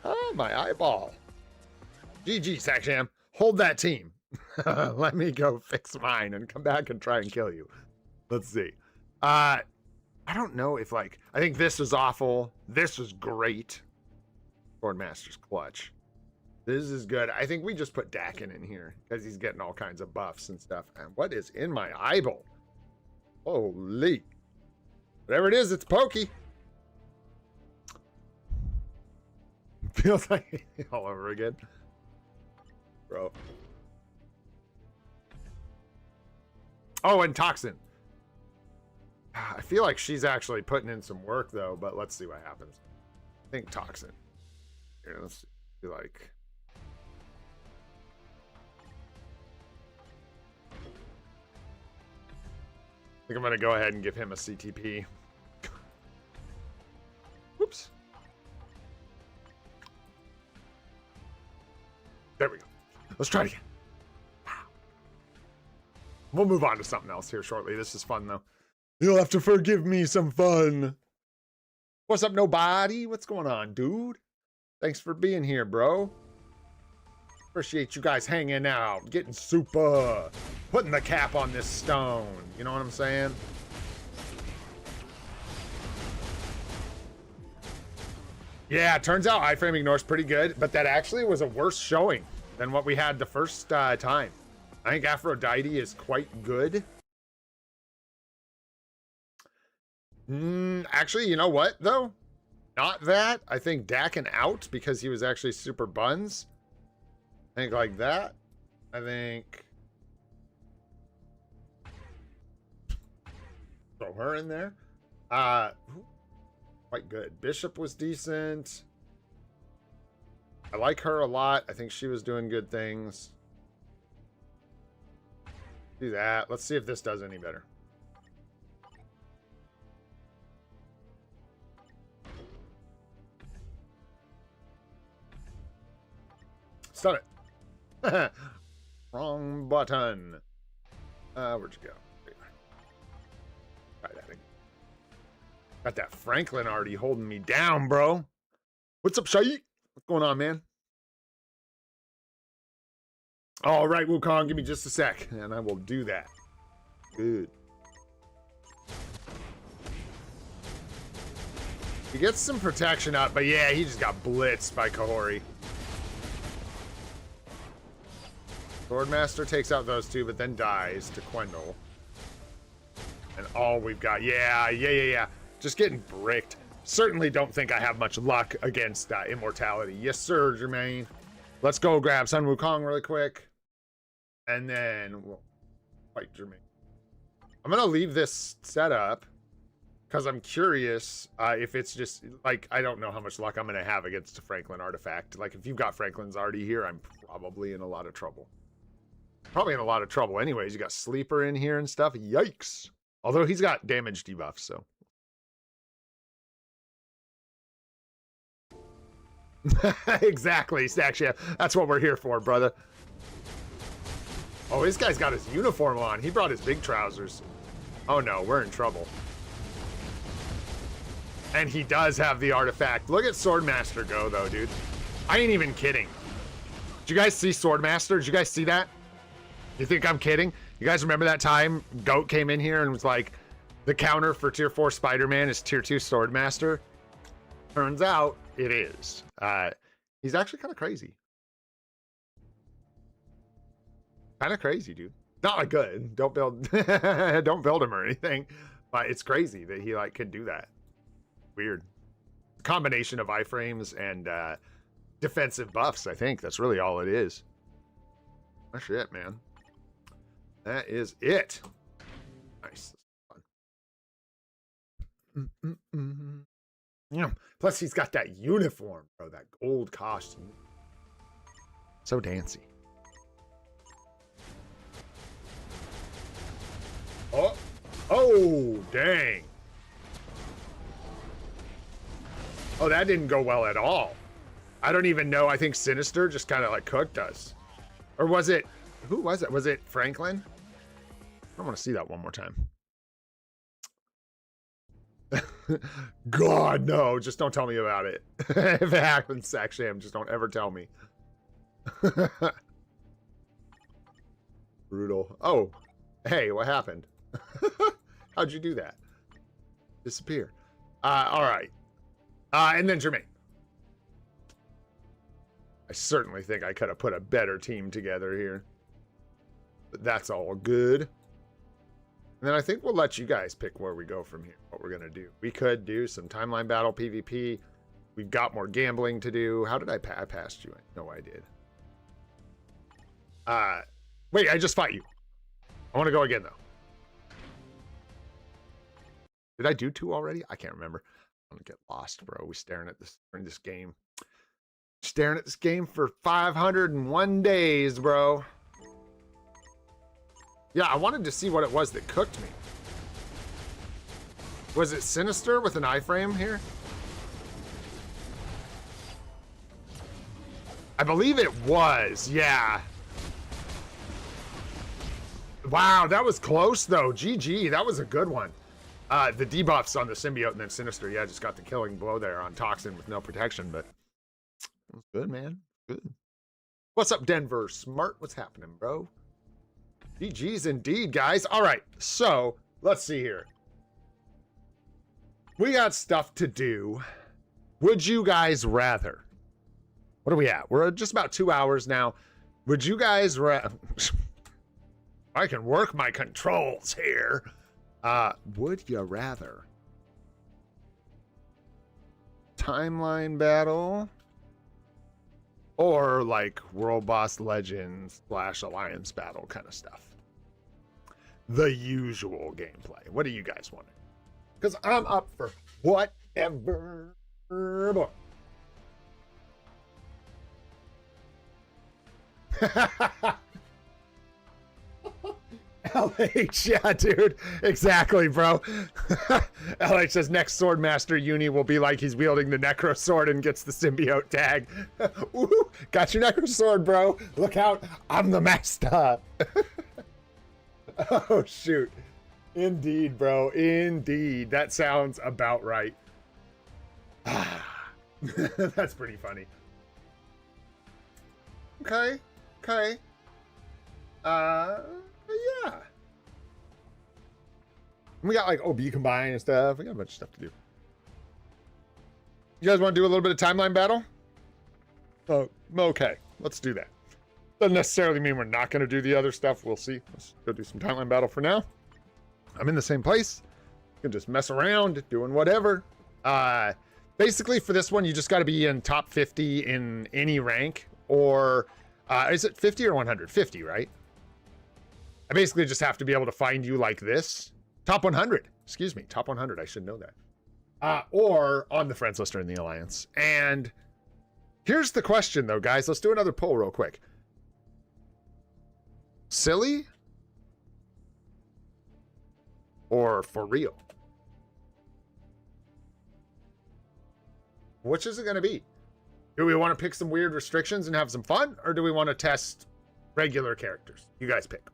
Oh, my eyeball. GG, Saksham. Hold that team. Let me go fix mine and come back and try and kill you. Let's see. I don't know if, like, I think this is awful. This is great. Swordmaster's clutch. This is good. I think we just put Dakin in here because he's getting all kinds of buffs and stuff. And what is in my eyeball? Holy. Whatever it is, it's pokey. Feels like all over again. Bro. Oh, and Toxin. I feel like she's actually putting in some work, though, but let's see what happens. I think Toxin. Here, let's see, like... I think I'm going to go ahead and give him a CTP. Whoops. There we go. Let's try it again. We'll move on to something else here shortly. This is fun, though. You'll have to forgive me some fun. What's up, nobody? What's going on, dude? Thanks for being here, bro. Appreciate you guys hanging out, getting super, putting the cap on this stone. You know what I'm saying? Yeah, turns out Iframe Ignore's pretty good, but that actually was a worse showing than what we had the first time. I think Aphrodite is quite good. Actually, you know what, though? Not that. I think Dakin out because he was actually super buns. I think like that. I think... throw her in there. Quite good. Bishop was decent. I like her a lot. I think she was doing good things. Do that. Let's see if this does any better. Stun it. Wrong button. Where'd you go? Try that again. Got that Franklin already holding me down, bro. What's up, Shai? What's going on, man? All right, Wukong, give me just a sec, and I will do that. Good. He gets some protection up, but yeah, he just got blitzed by Kahori. Swordmaster takes out those two, but then dies to Quendel. And all we've got, yeah. Just getting bricked. Certainly don't think I have much luck against Immortality. Yes, sir, Jermaine. Let's go grab Sun Wukong really quick. And then we'll fight Jermaine. I'm going to leave this setup because I'm curious if it's just, like, I don't know how much luck I'm going to have against a Franklin artifact. Like, if you've got Franklin's already here, I'm probably in a lot of trouble. Probably in a lot of trouble anyways. You got Sleeper in here and stuff. Yikes. Although he's got damage debuffs, so. Exactly, Stackchef. That's what we're here for, brother. Oh, this guy's got his uniform on. He brought his big trousers. Oh no, we're in trouble. And he does have the artifact. Look at Swordmaster go, though, dude. I ain't even kidding. Did you guys see Swordmaster? Did you guys see that? You think I'm kidding? You guys remember that time Goat came in here and was like, the counter for tier 4 Spider-Man is tier 2 Swordmaster? Turns out it is. He's actually kind of crazy. Kind of crazy, dude. Not like good. Don't build don't build him or anything. But it's crazy that he like could do that. Weird. Combination of iframes and defensive buffs, I think. That's really all it is. Oh shit, man. That is it. Nice. Yeah. Plus he's got that uniform, bro. That gold costume. So dancy. Oh. Oh, dang. Oh, that didn't go well at all. I don't even know. I think Sinister just kind of like cooked us. Or was it, who was it? Was it Franklin? I want to see that one more time. God, no, just don't tell me about it. If it happens, Sacksham, just don't ever tell me. Brutal. Oh, hey, what happened? How'd you do that? Disappear. All right. And then Jermaine. I certainly think I could have put a better team together here. But that's all good. And then I think we'll let you guys pick where we go from here, what we're going to do. We could do some timeline battle PvP. We've got more gambling to do. How did I pass you? I know I did. Wait, I just fought you. I want to go again, though. Did I do 2 already? I can't remember. I'm going to get lost, bro. We staring at this game. Staring at this game for 501 days, bro. Yeah, I wanted to see what it was that cooked me. Was it Sinister with an iframe here? I believe it was, yeah. Wow, that was close though. GG, that was a good one. The debuffs on the symbiote and then Sinister, yeah, just got the killing blow there on Toxin with no protection, but it was good, man. Good. What's up, Denver? Smart, what's happening, bro? GG's indeed, guys. All right, so let's see here. We got stuff to do. Would you guys rather? What are we at? We're at just about 2 hours now. Would you guys I can work my controls here. Would you rather timeline battle or like World Boss Legends / Alliance battle kind of stuff? The usual gameplay. What do you guys want? Because I'm up for whatever. LH, yeah, dude. Exactly, bro. LH says next Swordmaster Uni will be like he's wielding the Necro Sword and gets the symbiote tag. Ooh, got your Necro Sword, bro. Look out. I'm the master. Oh, shoot. Indeed, bro. Indeed. That sounds about right. That's pretty funny. Okay. Okay. Yeah. We got like OB combine and stuff. We got a bunch of stuff to do. You guys want to do a little bit of timeline battle? Oh, okay. Let's do that. Doesn't necessarily mean we're not going to do the other stuff. We'll see. Let's go do some timeline battle for now. I'm in the same place. You can just mess around, doing whatever. Basically, for this one, you just got to be in top 50 in any rank. Or is it 50 or 100? 50, right? I basically just have to be able to find you like this. Top 100. Excuse me. Top 100. I should know that. Or on the friends list or in the alliance. And here's the question, though, guys. Let's do another poll real quick. Silly or for real? Which is it going to be? Do we want to pick some weird restrictions and have some fun? Or do we want to test regular characters? You guys pick.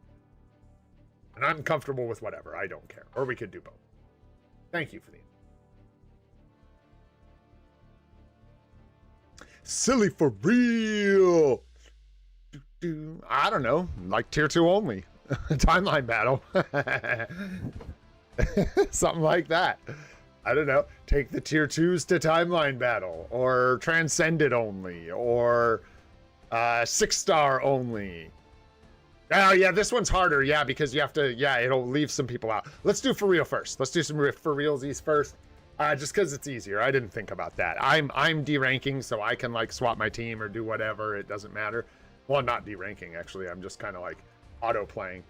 And I'm comfortable with whatever. I don't care. Or we could do both. Thank you for the... Silly for real. I don't know. Like tier 2 only. Timeline battle. Something like that. I don't know. Take the tier 2s to timeline battle. Or transcended only. Or 6-star only. Oh, yeah, this one's harder. Yeah, because you have to, yeah, it'll leave some people out. Let's do for real first. Let's do some for realsies first. Just because it's easier. I didn't think about that. I'm D-ranking, so I can, like, swap my team or do whatever. It doesn't matter. Well, not D-ranking, actually. I'm just kind of, like, auto-playing.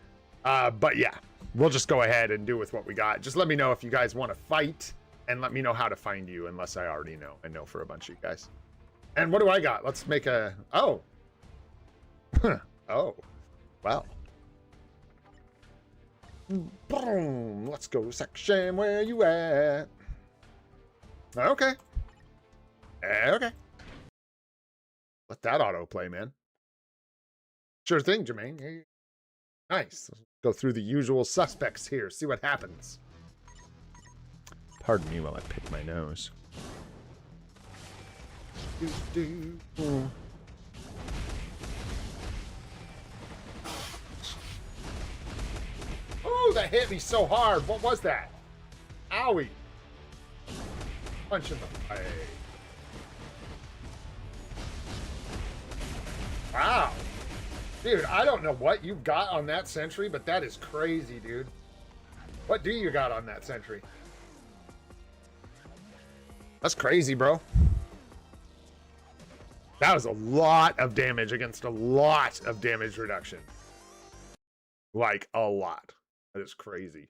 But, yeah, we'll just go ahead and do with what we got. Just let me know if you guys want to fight, and let me know how to find you, unless I already know. I know for a bunch of you guys. And what do I got? Let's make a... Oh. Oh. Well. Boom. Let's go section. Where you at? Okay. Okay. Let that autoplay, man. Sure thing, Jermaine. Nice. Let's go through the usual suspects here. See what happens. Pardon me while I pick my nose. Oh, that hit me so hard. What was that? Owie. Punch in the face. Wow. Dude, I don't know what you've got on that sentry, but that is crazy, dude. What do you got on that sentry? That's crazy, bro. That was a lot of damage against a lot of damage reduction. Like, a lot. That is crazy.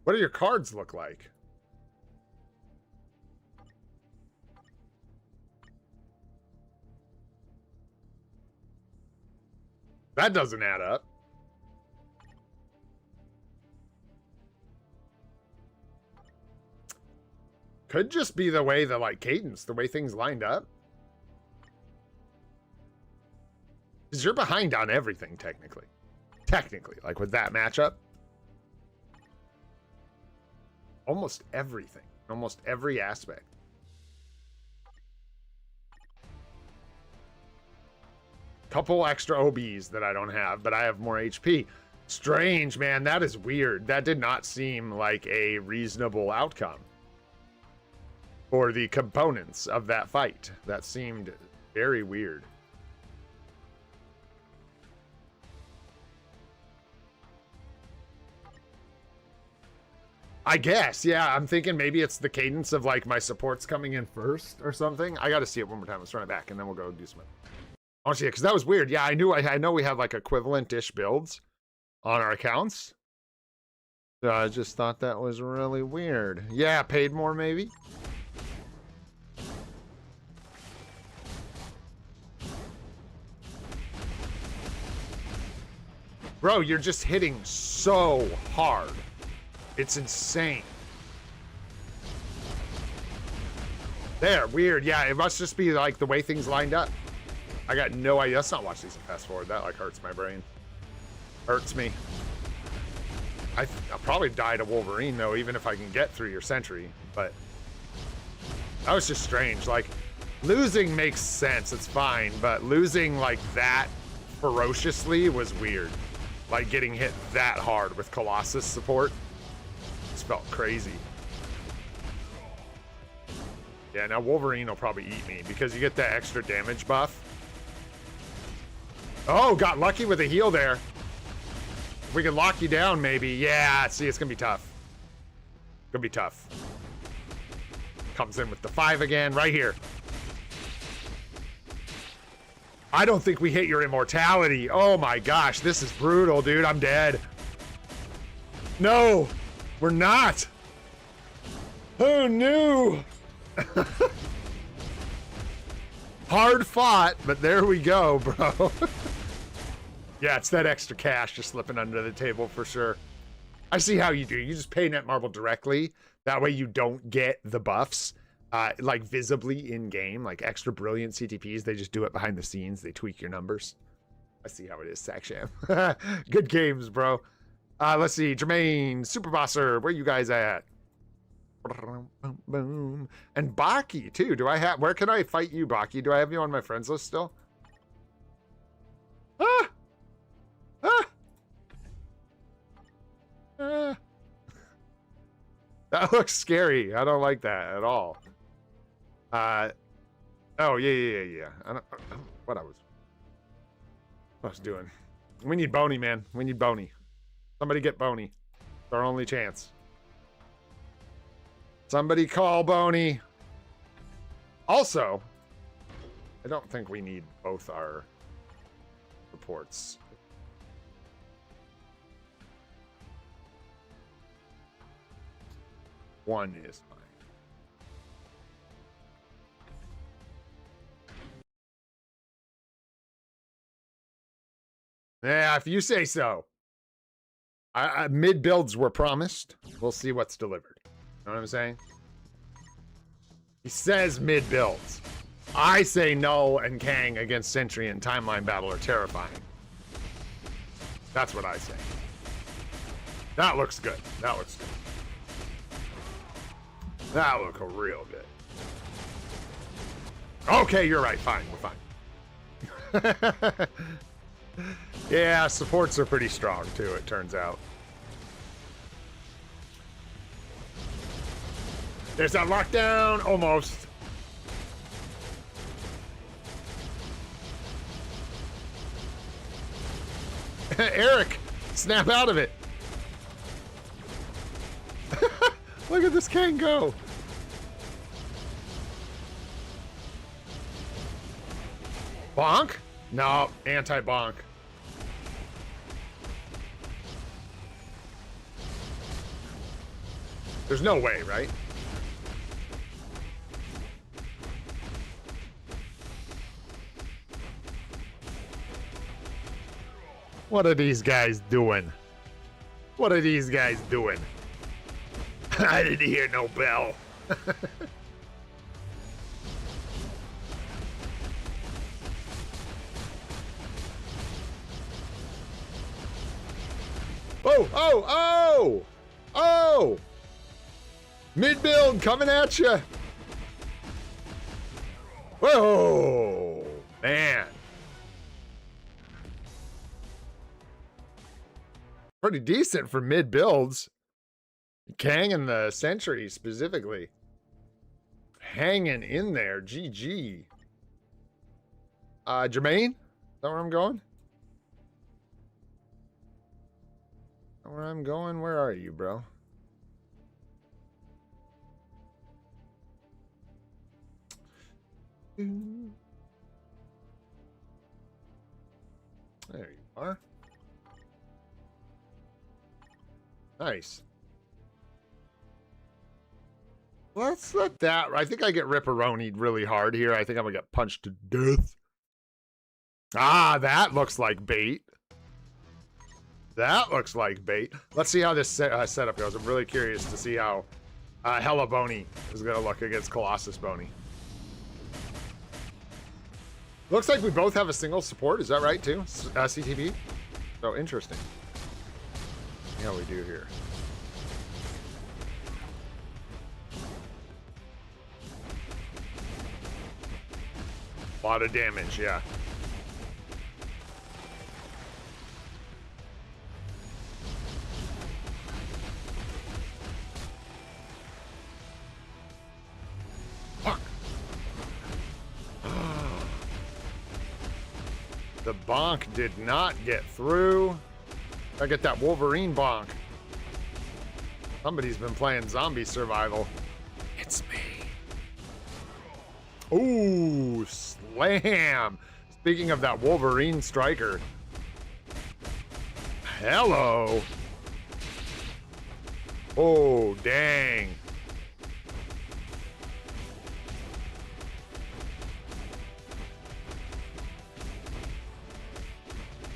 What do your cards look like? That doesn't add up. Could just be the way the, like, cadence, the way things lined up. Because you're behind on everything, technically. Technically, like with that matchup. Almost everything. Almost every aspect. Couple extra OBs that I don't have, but I have more HP. Strange, man. That is weird. That did not seem like a reasonable outcome for the components of that fight. That seemed very weird. I guess, yeah. I'm thinking maybe it's the cadence of, like, my supports coming in first or something. I got to see it one more time. Let's run it back, and then we'll go do some. Oh, yeah, because that was weird. Yeah, I know we have, like, equivalent-ish builds on our accounts. So I just thought that was really weird. Yeah, paid more, maybe? Bro, you're just hitting so hard. It's insane. There, weird. Yeah, it must just be like the way things lined up. I got no idea. Let's not watch these and fast forward. That like hurts my brain. Hurts me. I'll probably die to Wolverine though, even if I can get through your sentry. But that was just strange. Like losing makes sense. It's fine, but losing like that ferociously was weird. Like getting hit that hard with Colossus support. Felt crazy. Yeah, now Wolverine will probably eat me because you get that extra damage buff. Oh, got lucky with a heal there. If we can lock you down, maybe. Yeah, see, it's gonna be tough. Gonna be tough. Comes in with the 5 again, right here. I don't think we hit your immortality. Oh my gosh, this is brutal, dude. I'm dead. No. We're not. Oh no. Hard fought, but there we go, bro. Yeah, it's that extra cash just slipping under the table for sure. I see how you do. You just pay Netmarble directly. That way you don't get the buffs like visibly in game, like extra brilliant CTPs. They just do it behind the scenes. They tweak your numbers. I see how it is, Saksham. Good games, bro. Let's see, Jermaine, Superbosser, where you guys at? Boom. And Baki, too. Do I have, where can I fight you, Baki? Do I have you on my friends list still? Ah! Ah! Ah! That looks scary. I don't like that at all. Oh, yeah. I don't know what I was doing. We need Boney, man. We need Boney. Somebody get Boney. It's our only chance. Somebody call Boney. Also, I don't think we need both our reports. One is fine. Yeah, if you say so. Mid builds were promised. We'll see what's delivered. Know what I'm saying? He says mid builds. I say no, and Kang against Sentry and Timeline Battle are terrifying. That's what I say. That looks good. That looks good. That looks real good. Okay, you're right. Fine, we're fine. Yeah, supports are pretty strong too, it turns out. There's that lockdown, almost. Eric, snap out of it. Look at this Kang go. Bonk? No, anti-bonk. There's no way, right? What are these guys doing? What are these guys doing? I didn't hear no bell. Oh! Mid build coming at you. Whoa, man. Pretty decent for mid builds. Kang and the Sentry specifically. Hanging in there. GG. Jermaine? Is that where I'm going? Where I'm going? Where are you, bro? There you are. Nice. Let's let that. I think I get ripperonied really hard here. I think I'm gonna get punched to death. Ah, that looks like bait. That looks like bait. Let's see how this setup goes. I'm really curious to see how Hella Boney is gonna look against Colossus Boney. Looks like we both have a single support. Is that right too? CTB. So interesting. See how we do here. A lot of damage, yeah. Fuck. The bonk did not get through. I get that Wolverine bonk. Somebody's been playing zombie survival. It's me. Ooh, slam. Speaking of that Wolverine striker. Hello. Oh, dang.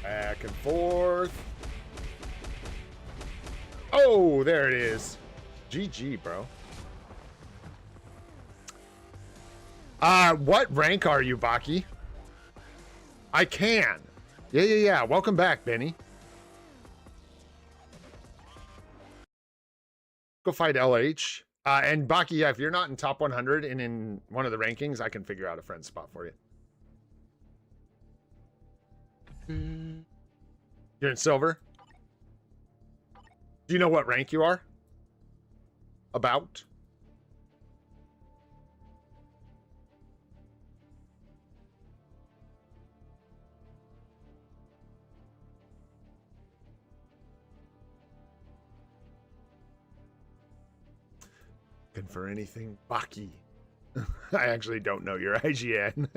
Back and forth. Oh, there it is. GG, bro. What rank are you, Baki? I can. Yeah. Welcome back, Benny. Go fight LH. And Baki, yeah, if you're not in top 100 and in one of the rankings, I can figure out a friend spot for you. You're in silver? Do you know what rank you are? About? looking for anything, Baki? I actually don't know your IGN.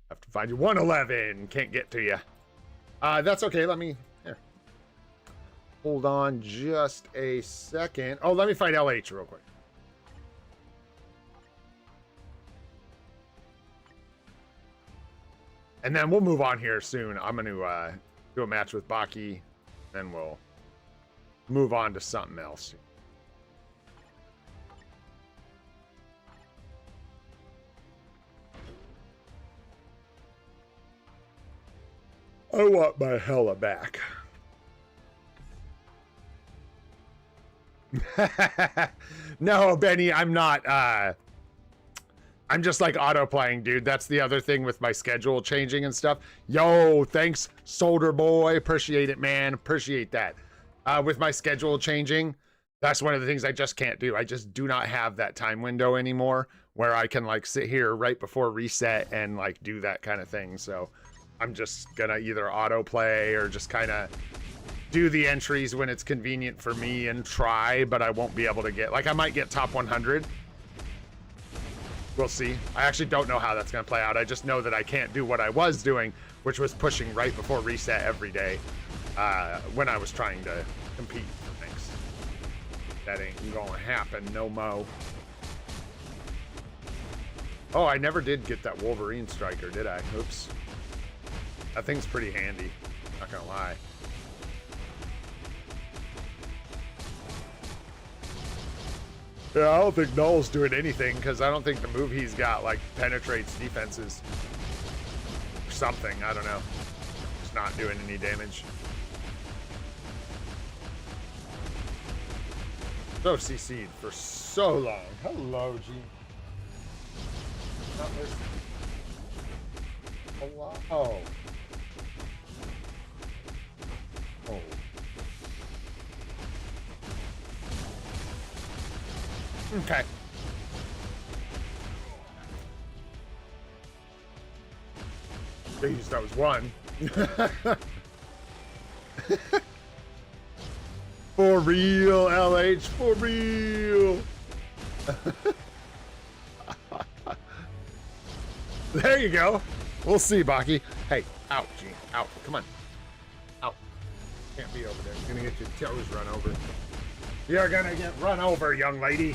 Have to find you. 111. Can't get to you. That's okay. Let me... Here. Hold on just a second. Oh, let me find LH real quick. And then we'll move on here soon. I'm going to do a match with Baki. Then we'll move on to something else. I want my hella back. No, Benny, I'm not. I'm just like auto playing, dude. That's the other thing with my schedule changing and stuff. Yo, thanks, Soldier Boy. Appreciate it, man. Appreciate that. With my schedule changing, that's one of the things I just can't do. I just do not have that time window anymore where I can like sit here right before reset and like do that kind of thing. So I'm just gonna either auto play or just kind of do the entries when it's convenient for me and try, but I won't be able to get, like I might get top 100. We'll see. I actually don't know how that's going to play out. I just know that I can't do what I was doing, which was pushing right before reset every day when I was trying to compete for things. That ain't going to happen no mo. Oh, I never did get that Wolverine striker, did I? Oops. That thing's pretty handy. Not going to lie. Yeah, I don't think Null's doing anything because I don't think the move he's got like penetrates defenses or something. I don't know. Just not doing any damage. So CC'd for so long. Hello, G. Not listening. Hello. Oh. Oh. Okay. Jeez, that was one. For real, LH, for real. There you go. We'll see, Baki. Hey, out, G. Out. Come on. Out. Can't be over there. You're gonna get your toes run over. You're gonna get run over, young lady.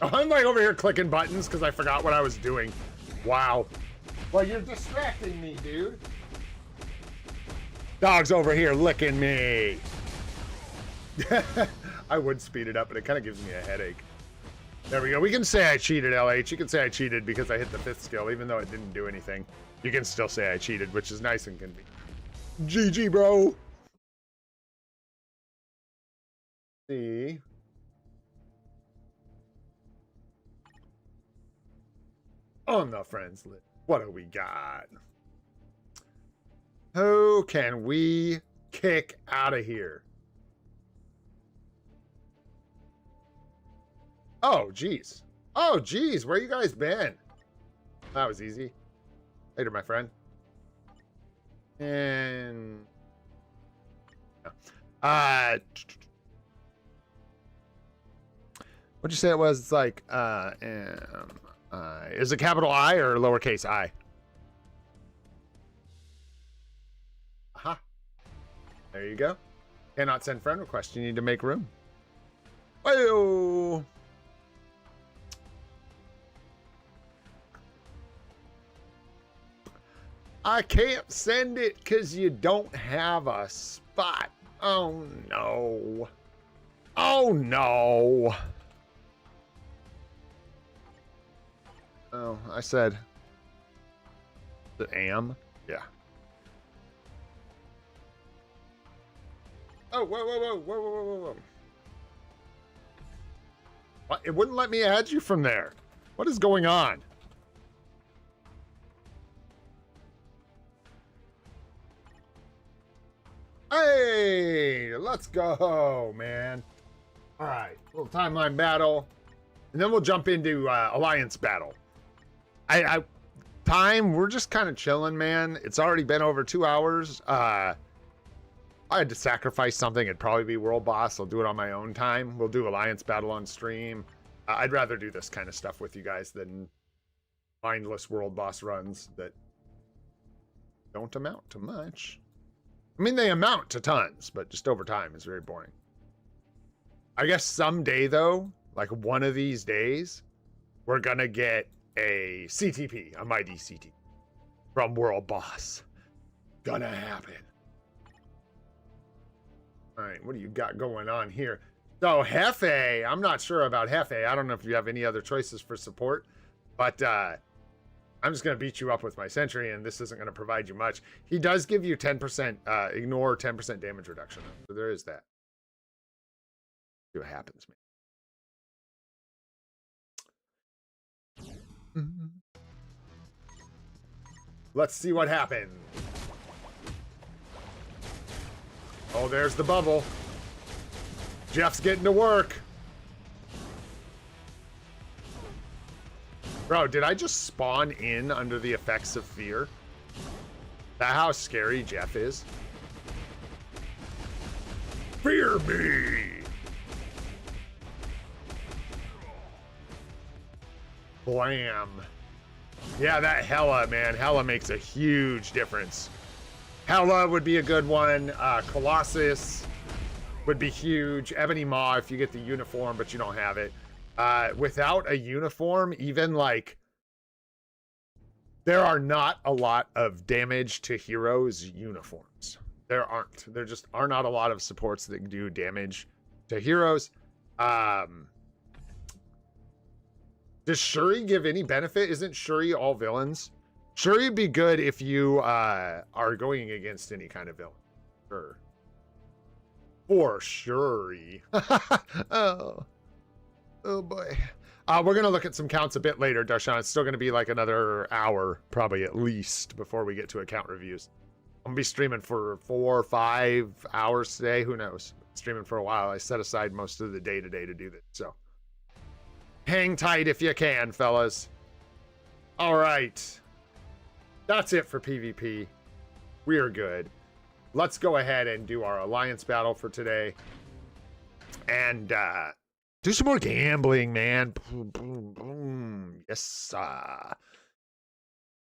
I'm like over here clicking buttons because I forgot what I was doing. Wow. Well, you're distracting me, dude. Dog's over here licking me. I would speed it up, but it kind of gives me a headache. There we go. We can say I cheated, LH. You can say I cheated because I hit the 5th skill, even though it didn't do anything. You can still say I cheated, which is nice and convenient. GG, bro. See. On the friends list, what do we got? Who can we kick out of here? Oh, geez. Oh, geez. Where you guys been? That was easy. Later, my friend. And... what'd you say it was? It's like, is it capital I or lowercase I? Aha. There you go. Cannot send friend request. You need to make room. Whoa. I can't send it because you don't have a spot. Oh, no. Oh, no. Oh, I said the am? Yeah. Oh, whoa, whoa, whoa, whoa, whoa, whoa, whoa. What? It wouldn't let me add you from there. What is going on? Hey, let's go, man. All right, little timeline battle, and then we'll jump into alliance battle. We're just kind of chilling, man. It's already been over 2 hours. I had to sacrifice something. It'd probably be world boss. I'll do it on my own time. We'll do alliance battle on stream. I'd rather do this kind of stuff with you guys than mindless world boss runs that don't amount to much. I mean, they amount to tons, but just over time is very boring. I guess someday, though, like one of these days, we're gonna get a CTP, a mighty CTP from World Boss. Gonna happen. All right, what do you got going on here? So Hefe, I'm not sure about Hefe. I don't know if you have any other choices for support, but I'm just gonna beat you up with my Sentry, and this isn't gonna provide you much. He does give you 10%, ignore 10% damage reduction. So there is that. See what happens, man. Let's see what happens. Oh, there's the bubble. Jeff's getting to work. Bro, did I just spawn in under the effects of fear? That how scary Jeff is? Fear me! Blam. Yeah, that Hella, man. Hella makes a huge difference. Hella would be a good one. Colossus would be huge. Ebony Maw if you get the uniform, but you don't have it. Without a uniform, even like... There are not a lot of damage to heroes' uniforms. There aren't. There just are not a lot of supports that do damage to heroes. Does Shuri give any benefit? Isn't Shuri all villains? Shuri would be good if you are going against any kind of villain. Sure. For Shuri. Oh boy. We're going to look at some counts a bit later, Darshan. It's still going to be like another hour, probably at least, before we get to account reviews. I'm going to be streaming for 4 or 5 hours today. Who knows? Streaming for a while. I set aside most of the day today to do this, so. Hang tight if you can, fellas. All right. That's it for PvP. We are good. Let's go ahead and do our alliance battle for today. And do some more gambling, man. Boom, boom, boom. Yes. I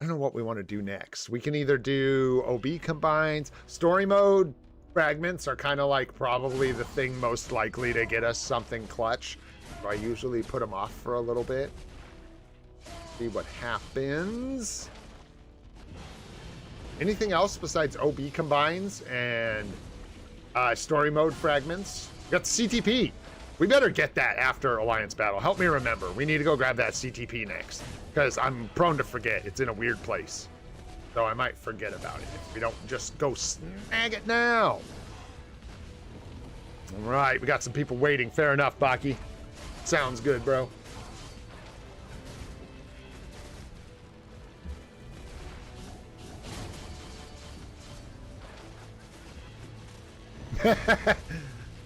don't know what we want to do next. We can either do OB combines. Story mode fragments are kind of like probably the thing most likely to get us something clutch. So I usually put them off for a little bit. See what happens. Anything else besides OB combines and story mode fragments? We got the CTP. We better get that after Alliance Battle. Help me remember. We need to go grab that CTP next. Because I'm prone to forget. It's in a weird place. So I might forget about it if we don't just go snag it now. All right, we got some people waiting. Fair enough, Baki. Sounds good, bro.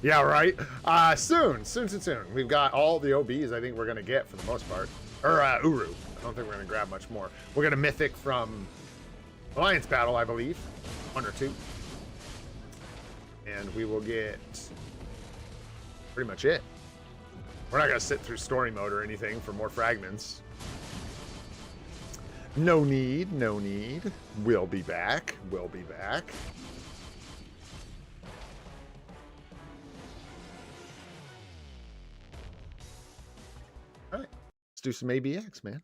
Yeah, right. Soon. We've got all the OBs I think we're gonna get for the most part. Or Uru. I don't think we're gonna grab much more. We're gonna mythic from Alliance Battle, I believe. 1 or 2. And we will get pretty much it. We're not gonna sit through story mode or anything for more fragments. No need, no need. We'll be back. We'll be back. All right, let's do some ABX, man.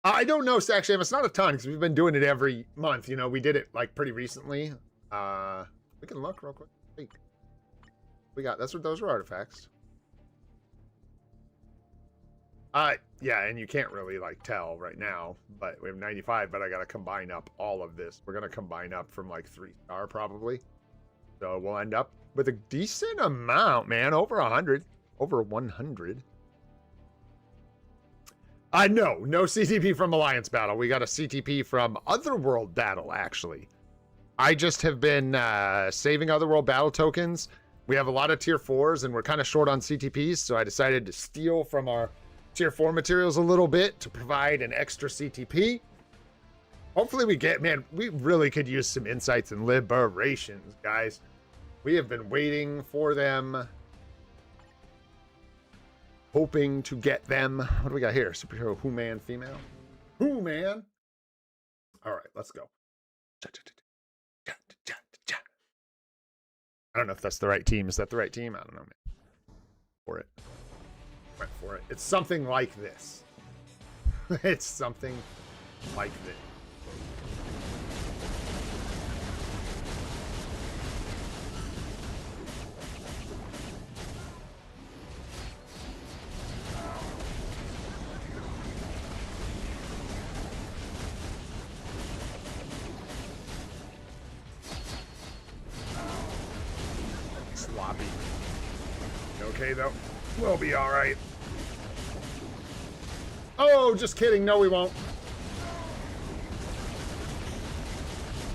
I don't know, Sacksham. It's not a ton because we've been doing it every month. You know, we did it like pretty recently. We can look real quick. Wait. We got those were artifacts. Yeah, and you can't really like tell right now, but we have 95, but I gotta combine up all of this. We're gonna combine up from like 3-star probably. So we'll end up with a decent amount, man. Over 100. Over 100. No CTP from Alliance Battle. We got a CTP from Otherworld Battle, actually. I just have been saving Otherworld Battle tokens We have a lot of tier 4s and we're kind of short on CTPs, so I decided to steal from our tier 4 materials a little bit to provide an extra CTP. Hopefully we get, man, we really could use some insights and liberations, guys. We have been waiting for them. Hoping to get them. What do we got here? Superhero Who-Man female? Who-Man? All right, let's go. I don't know if that's the right team. Is that the right team? I don't know, man. For it. Went for it. It's something like this. It's something like this. Sloppy. Okay, though. We'll be all right. Oh, just kidding. No, we won't.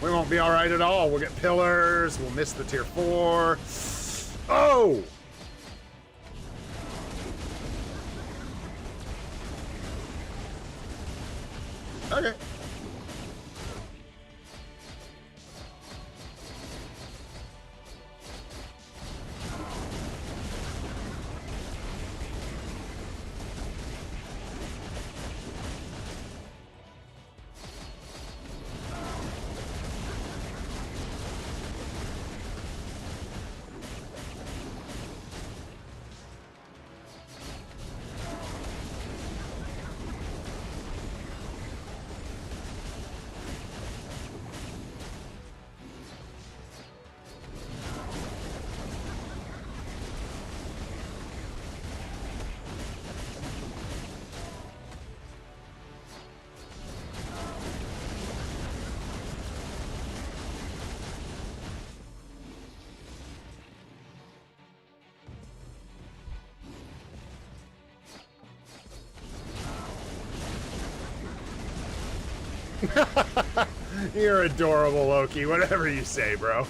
We won't be all right at all. We'll get pillars. We'll miss the tier 4. Oh! Okay. You're adorable, Loki. Whatever you say, bro.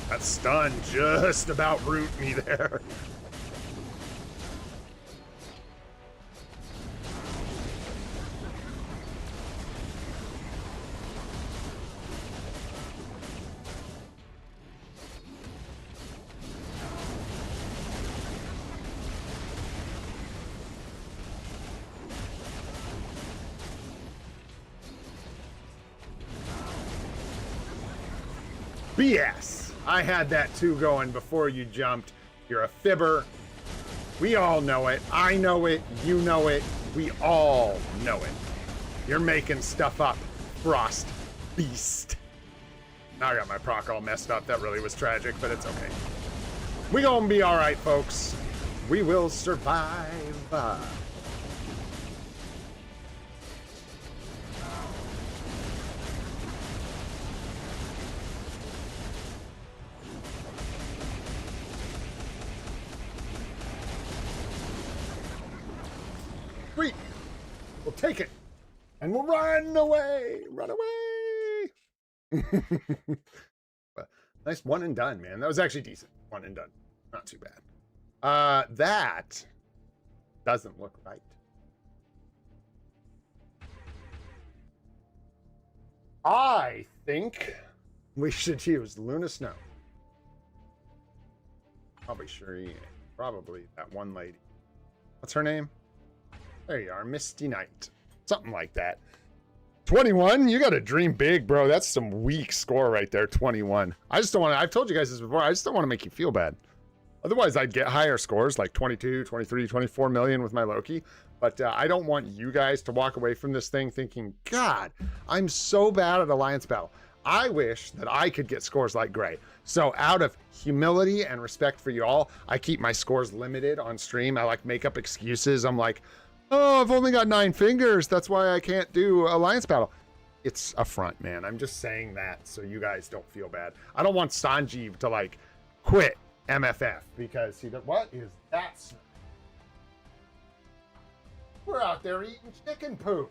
That stun just about root me there. BS. I had that too going before you jumped. You're a fibber. We all know it. I know it. You know it. We all know it. You're making stuff up. Frost Beast. Now I got my proc all messed up. That really was tragic, but it's okay. We gonna be all right, folks. We will survive. Sweet. We'll take it. And we'll run away. Run away. Nice one and done, man. That was actually decent. One and done. Not too bad. That doesn't look right. I think we should use Luna Snow. Probably Shuri. Probably that one lady. What's her name? There you are, Misty Knight. Something like that. 21? You got to dream big, bro. That's some weak score right there, 21. I just don't want to, I've told you guys this before, I just don't want to make you feel bad. Otherwise, I'd get higher scores, like 22, 23, 24 million with my Loki. But I don't want you guys to walk away from this thing thinking, God, I'm so bad at Alliance Battle. I wish that I could get scores like Gray. So out of humility and respect for you all, I keep my scores limited on stream. I like make up excuses. I'm like, oh, I've only got 9 fingers. That's why I can't do Alliance Battle. It's a front, man. I'm just saying that so you guys don't feel bad. I don't want Sanjeev to, like, quit MFF because what is that? We're out there eating chicken poop.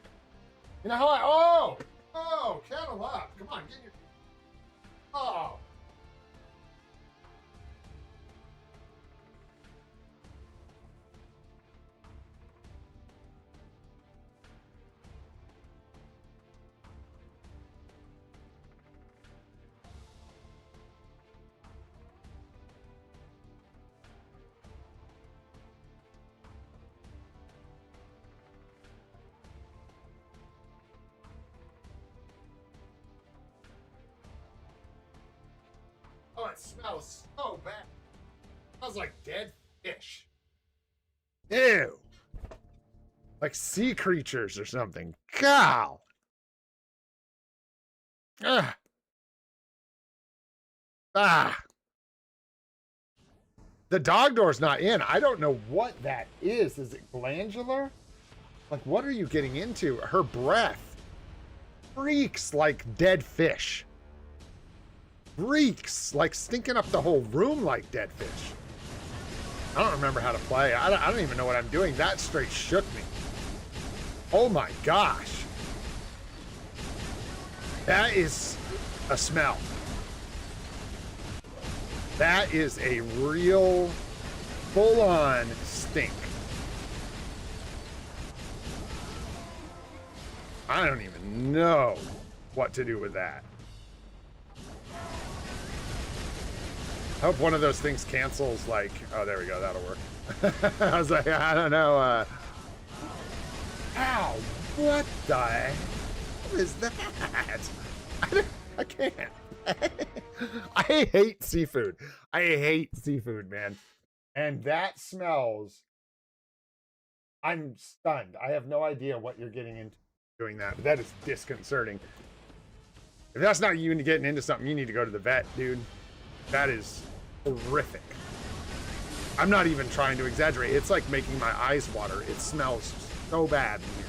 You know how Oh, kettle up. Come on, get your... Oh. Oh, it smells so bad. It smells like dead fish. Ew. Like sea creatures or something. Cow. Ugh. Ah. The dog door's not in. I don't know what that is. Is it glandular? Like, what are you getting into? Her breath reeks like dead fish. Reeks like stinking up the whole room like dead fish. I don't remember how to play. I don't even know what I'm doing. That straight shook me. Oh my gosh. That is a smell. That is a real full-on stink. I don't even know what to do with that. I hope one of those things cancels, like, oh, there we go, that'll work. I was like, I don't know, ow, what the hell is that? I can't. I hate seafood. I hate seafood, man. And that smells, I'm stunned. I have no idea what you're getting into doing that, but that is disconcerting. If that's not you getting into something, you need to go to the vet, dude. That is horrific. I'm not even trying to exaggerate. It's like making my eyes water. It smells so bad in here.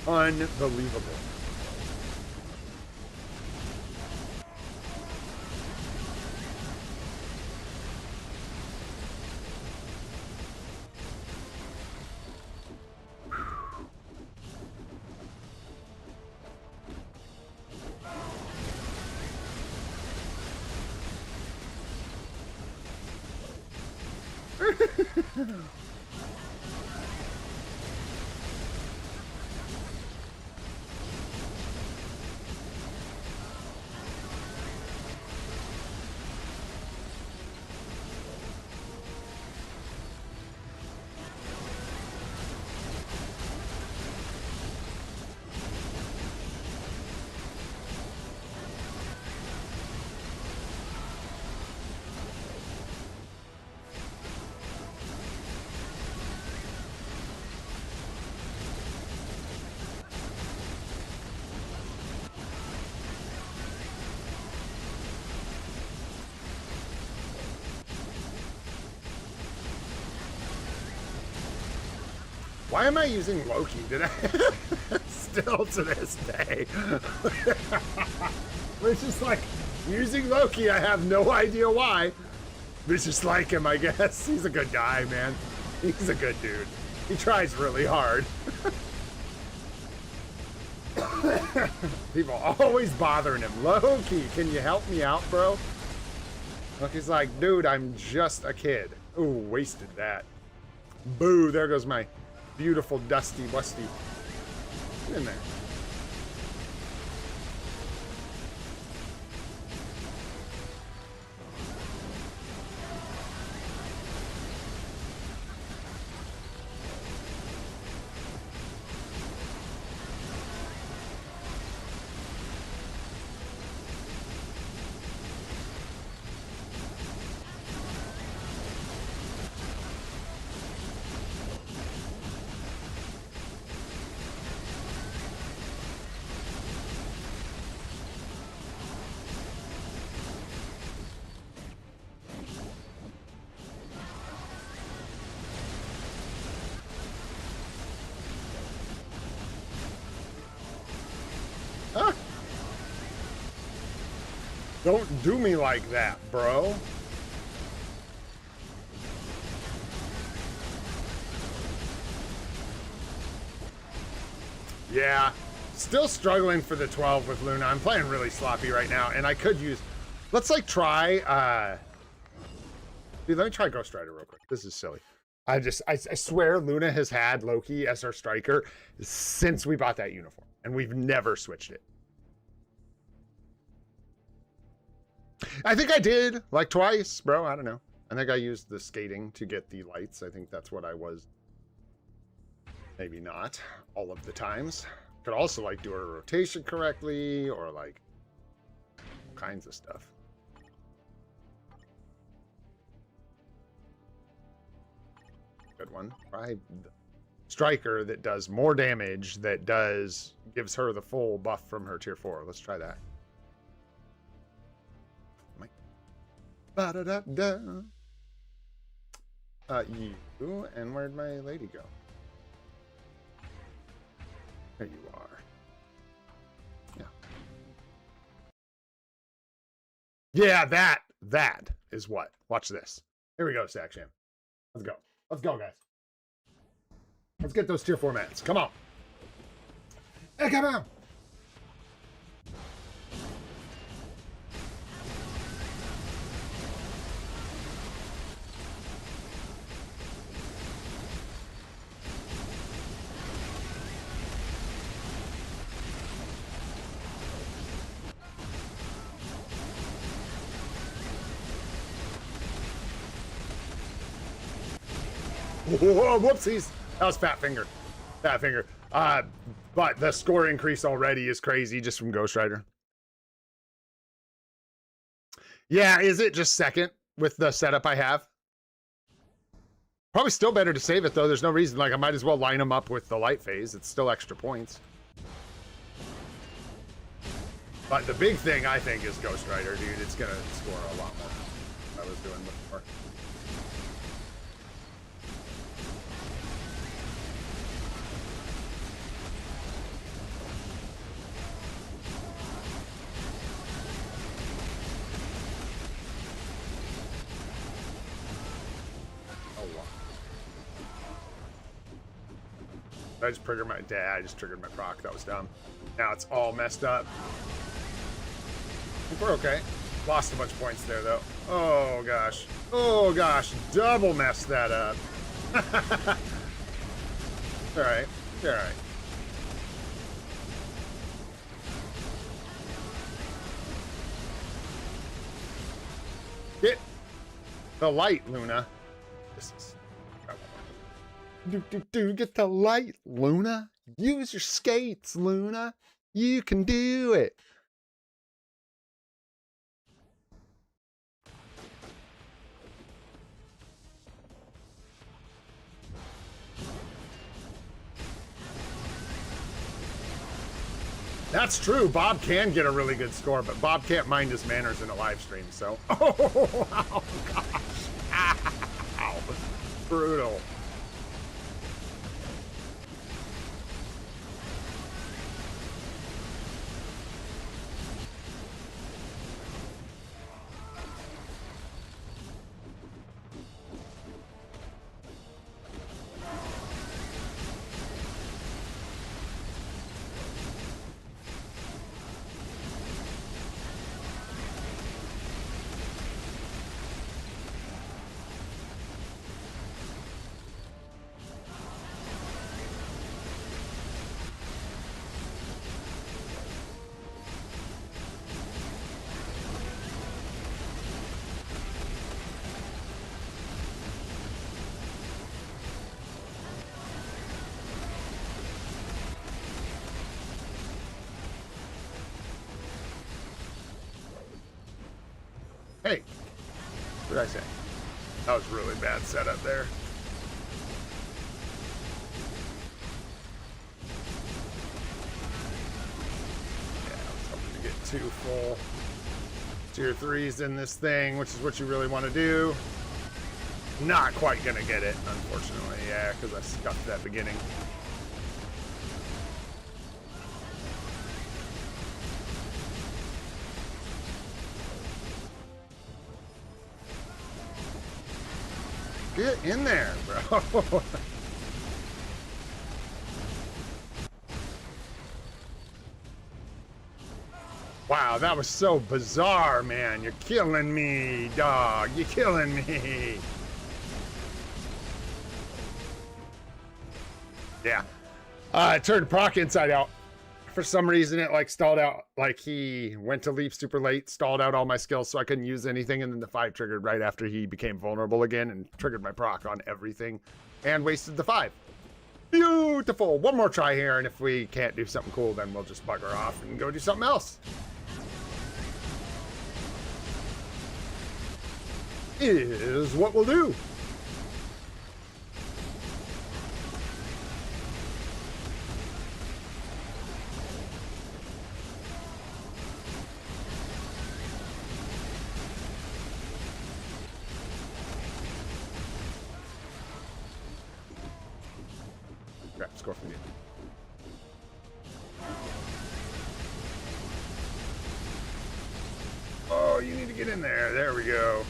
Unbelievable. Why am I using Loki? Did I? Still to this day. Which is like, using Loki, I have no idea why. It's just like him, I guess. He's a good guy, man. He's a good dude. He tries really hard. People always bothering him. Loki, can you help me out, bro? Loki's like, dude, I'm just a kid. Ooh, wasted that. Boo, there goes my beautiful dusty wusty. Get in there. Huh? Don't do me like that, bro. Yeah. Still struggling for the 12 with Luna. I'm playing really sloppy right now, and I could use... Let's, like, try... Dude, let me try Ghost Rider real quick. This is silly. I swear Luna has had Loki as our striker since we bought that uniform, and we've never switched it. I think I did, like, twice, bro. I don't know. I think I used the skating to get the lights. I think that's what I was. Maybe not all of the times. Could also, like, do a rotation correctly or, like, all kinds of stuff. Good one. Try striker that does more damage, that gives her the full buff from her tier 4. Let's try that. Ba-da-da-da. You, and where'd my lady go? There you are. Yeah. Yeah, that is what. Watch this. Here we go, Sacksham. Let's go. Let's go, guys. Let's get those tier 4 mats. Come on. Hey, come on. Whoa, whoopsies. That was fat finger. Fat finger. But the score increase already is crazy just from Ghost Rider. Yeah, is it just second with the setup I have? Probably still better to save it, though. There's no reason. Like, I might as well line them up with the light phase. It's still extra points. But the big thing, I think, is Ghost Rider, dude. It's going to score a lot more than I was doing before. I just triggered my dad. I just triggered my proc. That was dumb. Now it's all messed up. I think we're okay. Lost a bunch of points there, though. Oh, gosh. Oh, gosh. Double messed that up. All right. All right. Get the light, Luna. This is... Get the light, Luna. Use your skates, Luna. You can do it. That's true. Bob can get a really good score, but Bob can't mind his manners in a live stream, so. Oh, gosh. Ow. Brutal. Hey, what did I say? That was really bad setup there. Yeah, I was hoping to get 2 full tier 3s in this thing, which is what you really want to do. Not quite gonna get it, unfortunately. Yeah, because I scuffed that beginning. Get in there, bro. Wow, that was so bizarre, man. You're killing me, dog. You're killing me. Yeah. It turned Proc inside out. For some reason, it like stalled out. Like he went to leap super late, stalled out all my skills so I couldn't use anything. And then the 5 triggered right after he became vulnerable again and triggered my proc on everything and wasted the 5. Beautiful. One more try here. And if we can't do something cool, then we'll just bugger off and go do something else. Is what we'll do. Crap, score for me. Oh, you need to get in there. There we go.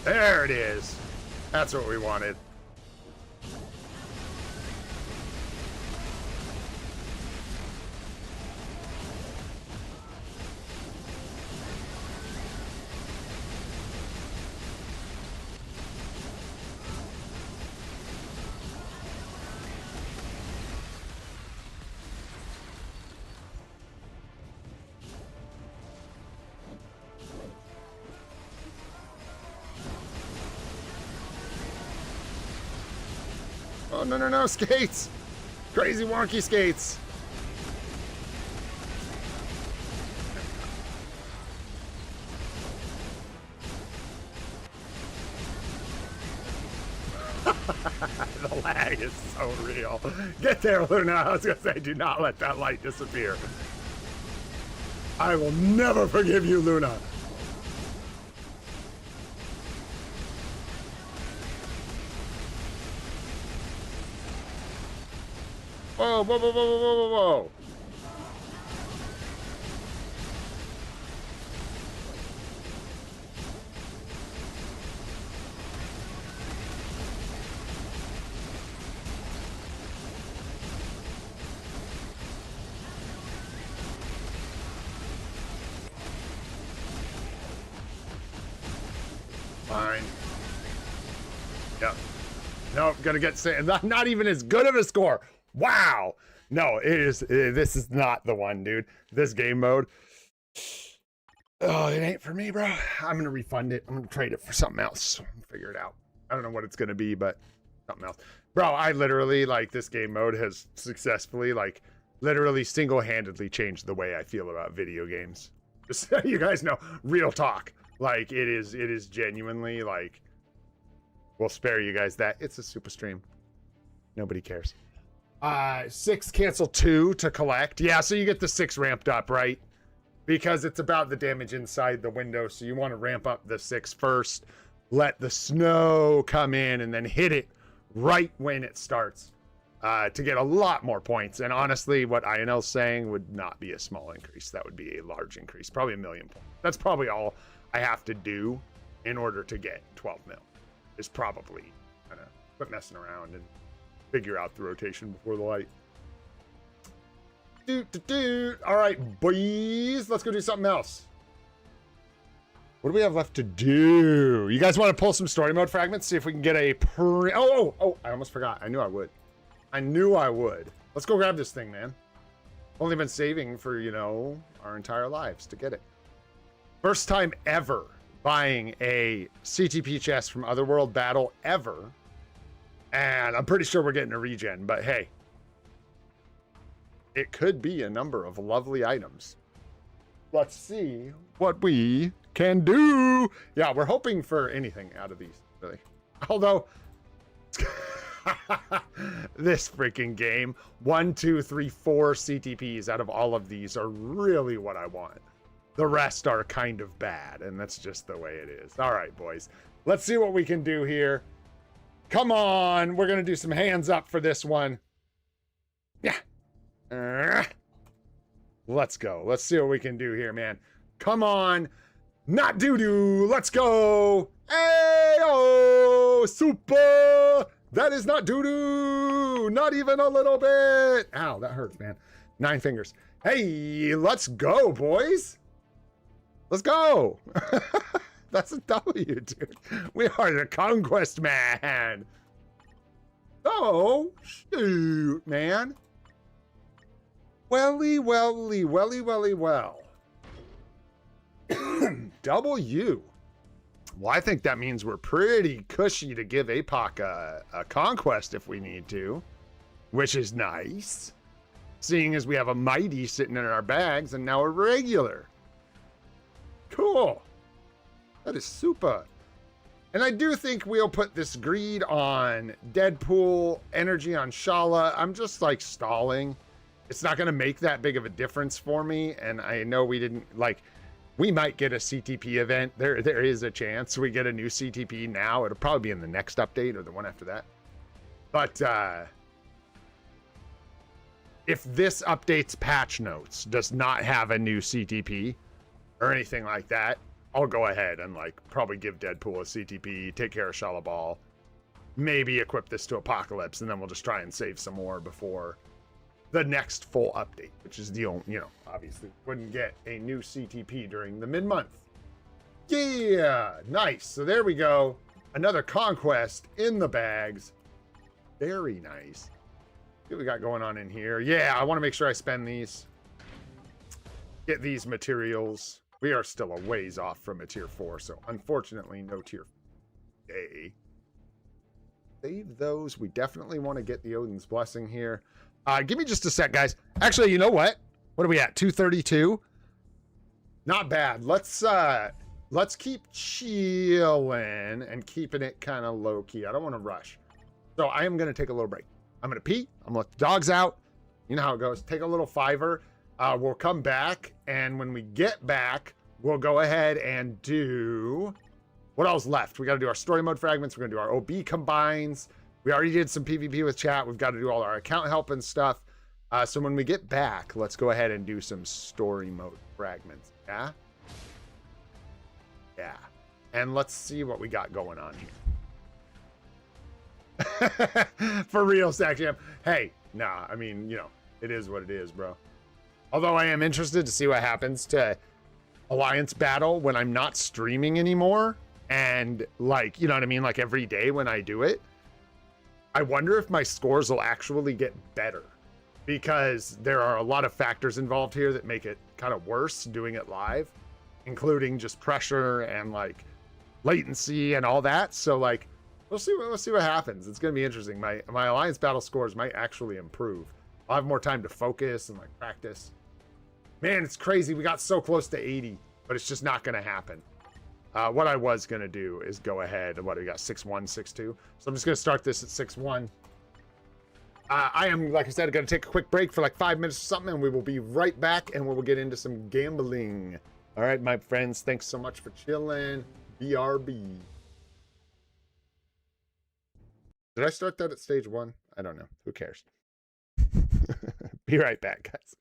There it is. That's what we wanted. Oh, no, no, no, skates! Crazy wonky skates! The lag is so real. Get there, Luna. I was gonna say, do not let that light disappear. I will never forgive you, Luna. Whoa, whoa, whoa, whoa, whoa, whoa, whoa. Fine. Yep. Nope, gonna get not even as good of a score. Wow. No, this is not the one, dude. This game mode. Oh, it ain't for me, bro. I'm gonna refund it. I'm gonna trade it for something else. Figure it out. I don't know what it's gonna be, but something else. Bro, I literally, like, this game mode has successfully, like, literally single-handedly changed the way I feel about video games. Just so you guys know, real talk. Like, it is genuinely, like, we'll spare you guys that. It's a super stream. Nobody cares. 6 cancel 2 to collect. Yeah, so you get the 6 ramped up, right? Because it's about the damage inside the window, so you want to ramp up the 6 first, let the snow come in, and then hit it right when it starts to get a lot more points. And honestly, what INL's saying would not be a small increase. That would be a large increase, probably 1 million points. That's probably all I have to do in order to get 12 mil. Is probably kind of quit messing around and figure out the rotation before the light. All right, boys, let's go do something else. What do we have left to do? You guys want to pull some story mode fragments? See if we can get a oh, I almost forgot. I knew I would. I knew I would. Let's go grab this thing, man. Only been saving for, you know, our entire lives to get it. First time ever buying a CTP chest from Otherworld Battle ever. And I'm pretty sure we're getting a regen, but hey, it could be a number of lovely items. Let's see what we can do. Yeah, we're hoping for anything out of these, really. Although, this freaking game, 1, 2, 3, 4 CTPs out of all of these are really what I want. The rest are kind of bad, and that's just the way it is. All right, boys. Let's see what we can do here. Come on. We're going to do some hands up for this one. Yeah. Let's go. Let's see what we can do here, man. Come on. Not doo-doo. Let's go. Hey-oh, super. That is not doo-doo. Not even a little bit. Ow, that hurts, man. 9 fingers. Hey, let's go, boys. Let's go. That's a W, dude. We are the Conquest Man. Oh, shoot, man. Welly, welly, welly, welly, well. W. Well, I think that means we're pretty cushy to give APOC a conquest if we need to, which is nice. Seeing as we have a mighty sitting in our bags and now a regular. Cool. That is super. And I do think we'll put this greed on Deadpool, energy on Shala. I'm just like stalling. It's not going to make that big of a difference for me. And I know we didn't like, we might get a CTP event. There is a chance we get a new CTP now. It'll probably be in the next update or the one after that. But if this update's patch notes does not have a new CTP or anything like that, I'll go ahead and like probably give Deadpool a CTP, take care of Shala Ball, maybe equip this to Apocalypse, and then we'll just try and save some more before the next full update, which is the only, you know, obviously wouldn't get a new CTP during the mid-month. Yeah, nice. So there we go. Another conquest in the bags. Very nice. What we got going on in here? Yeah, I want to make sure I spend these. Get these materials. We are still a ways off from a tier 4, so unfortunately no tier A. Save those. We definitely want to get the Odin's Blessing here. Give me just a sec, guys. Actually, you know what? What are we at? 232? Not bad. Let's keep chilling and keeping it kind of low key. I don't want to rush. So I am going to take a little break. I'm going to pee. I'm going to let the dogs out. You know how it goes. Take a little fiver. We'll come back, and when we get back, we'll go ahead and do... What else left? We got to do our story mode fragments. We're going to do our OB combines. We already did some PvP with chat. We've got to do all our account help and stuff. So when we get back, let's go ahead and do some story mode fragments. Yeah? Yeah. And let's see what we got going on here. For real, Sackjam. Hey, nah, I mean, you know, it is what it is, bro. Although I am interested to see what happens to Alliance Battle when I'm not streaming anymore. And like, you know what I mean? Like every day when I do it, I wonder if my scores will actually get better. Because there are a lot of factors involved here that make it kind of worse doing it live. Including just pressure and like latency and all that. So like, we'll see what happens. It's going to be interesting. My Alliance Battle scores might actually improve. I'll have more time to focus and like practice. Man, it's crazy. We got so close to 80, but it's just not going to happen. What I was going to do is go ahead. What do we got? 6-1, 6-2. So I'm just going to start this at 6-1. I am, like I said, going to take a quick break for like 5 minutes or something, and we will be right back, and we will get into some gambling. All right, my friends. Thanks so much for chilling. BRB. Did I start that at stage 1? I don't know. Who cares? Be right back, guys.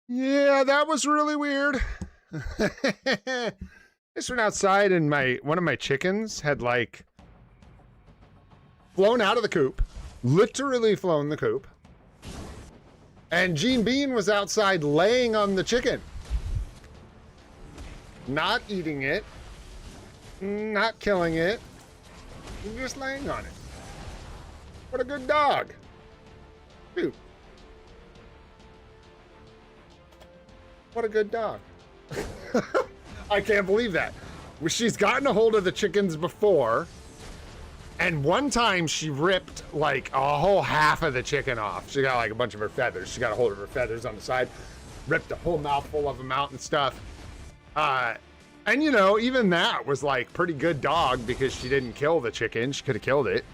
Yeah, that was really weird. I just went outside and one of my chickens had like flown out of the coop, literally flown the coop. And Gene Bean was outside laying on the chicken. Not eating it, not killing it, just laying on it. What a good dog. Dude. What a good dog. I can't believe that. She's gotten a hold of the chickens before, and one time she ripped like a whole half of the chicken off. She got like a bunch of her feathers. She got a hold of her feathers on the side, ripped a whole mouthful of them out and stuff. And you know, even that was like pretty good dog because she didn't kill the chicken. She could have killed it.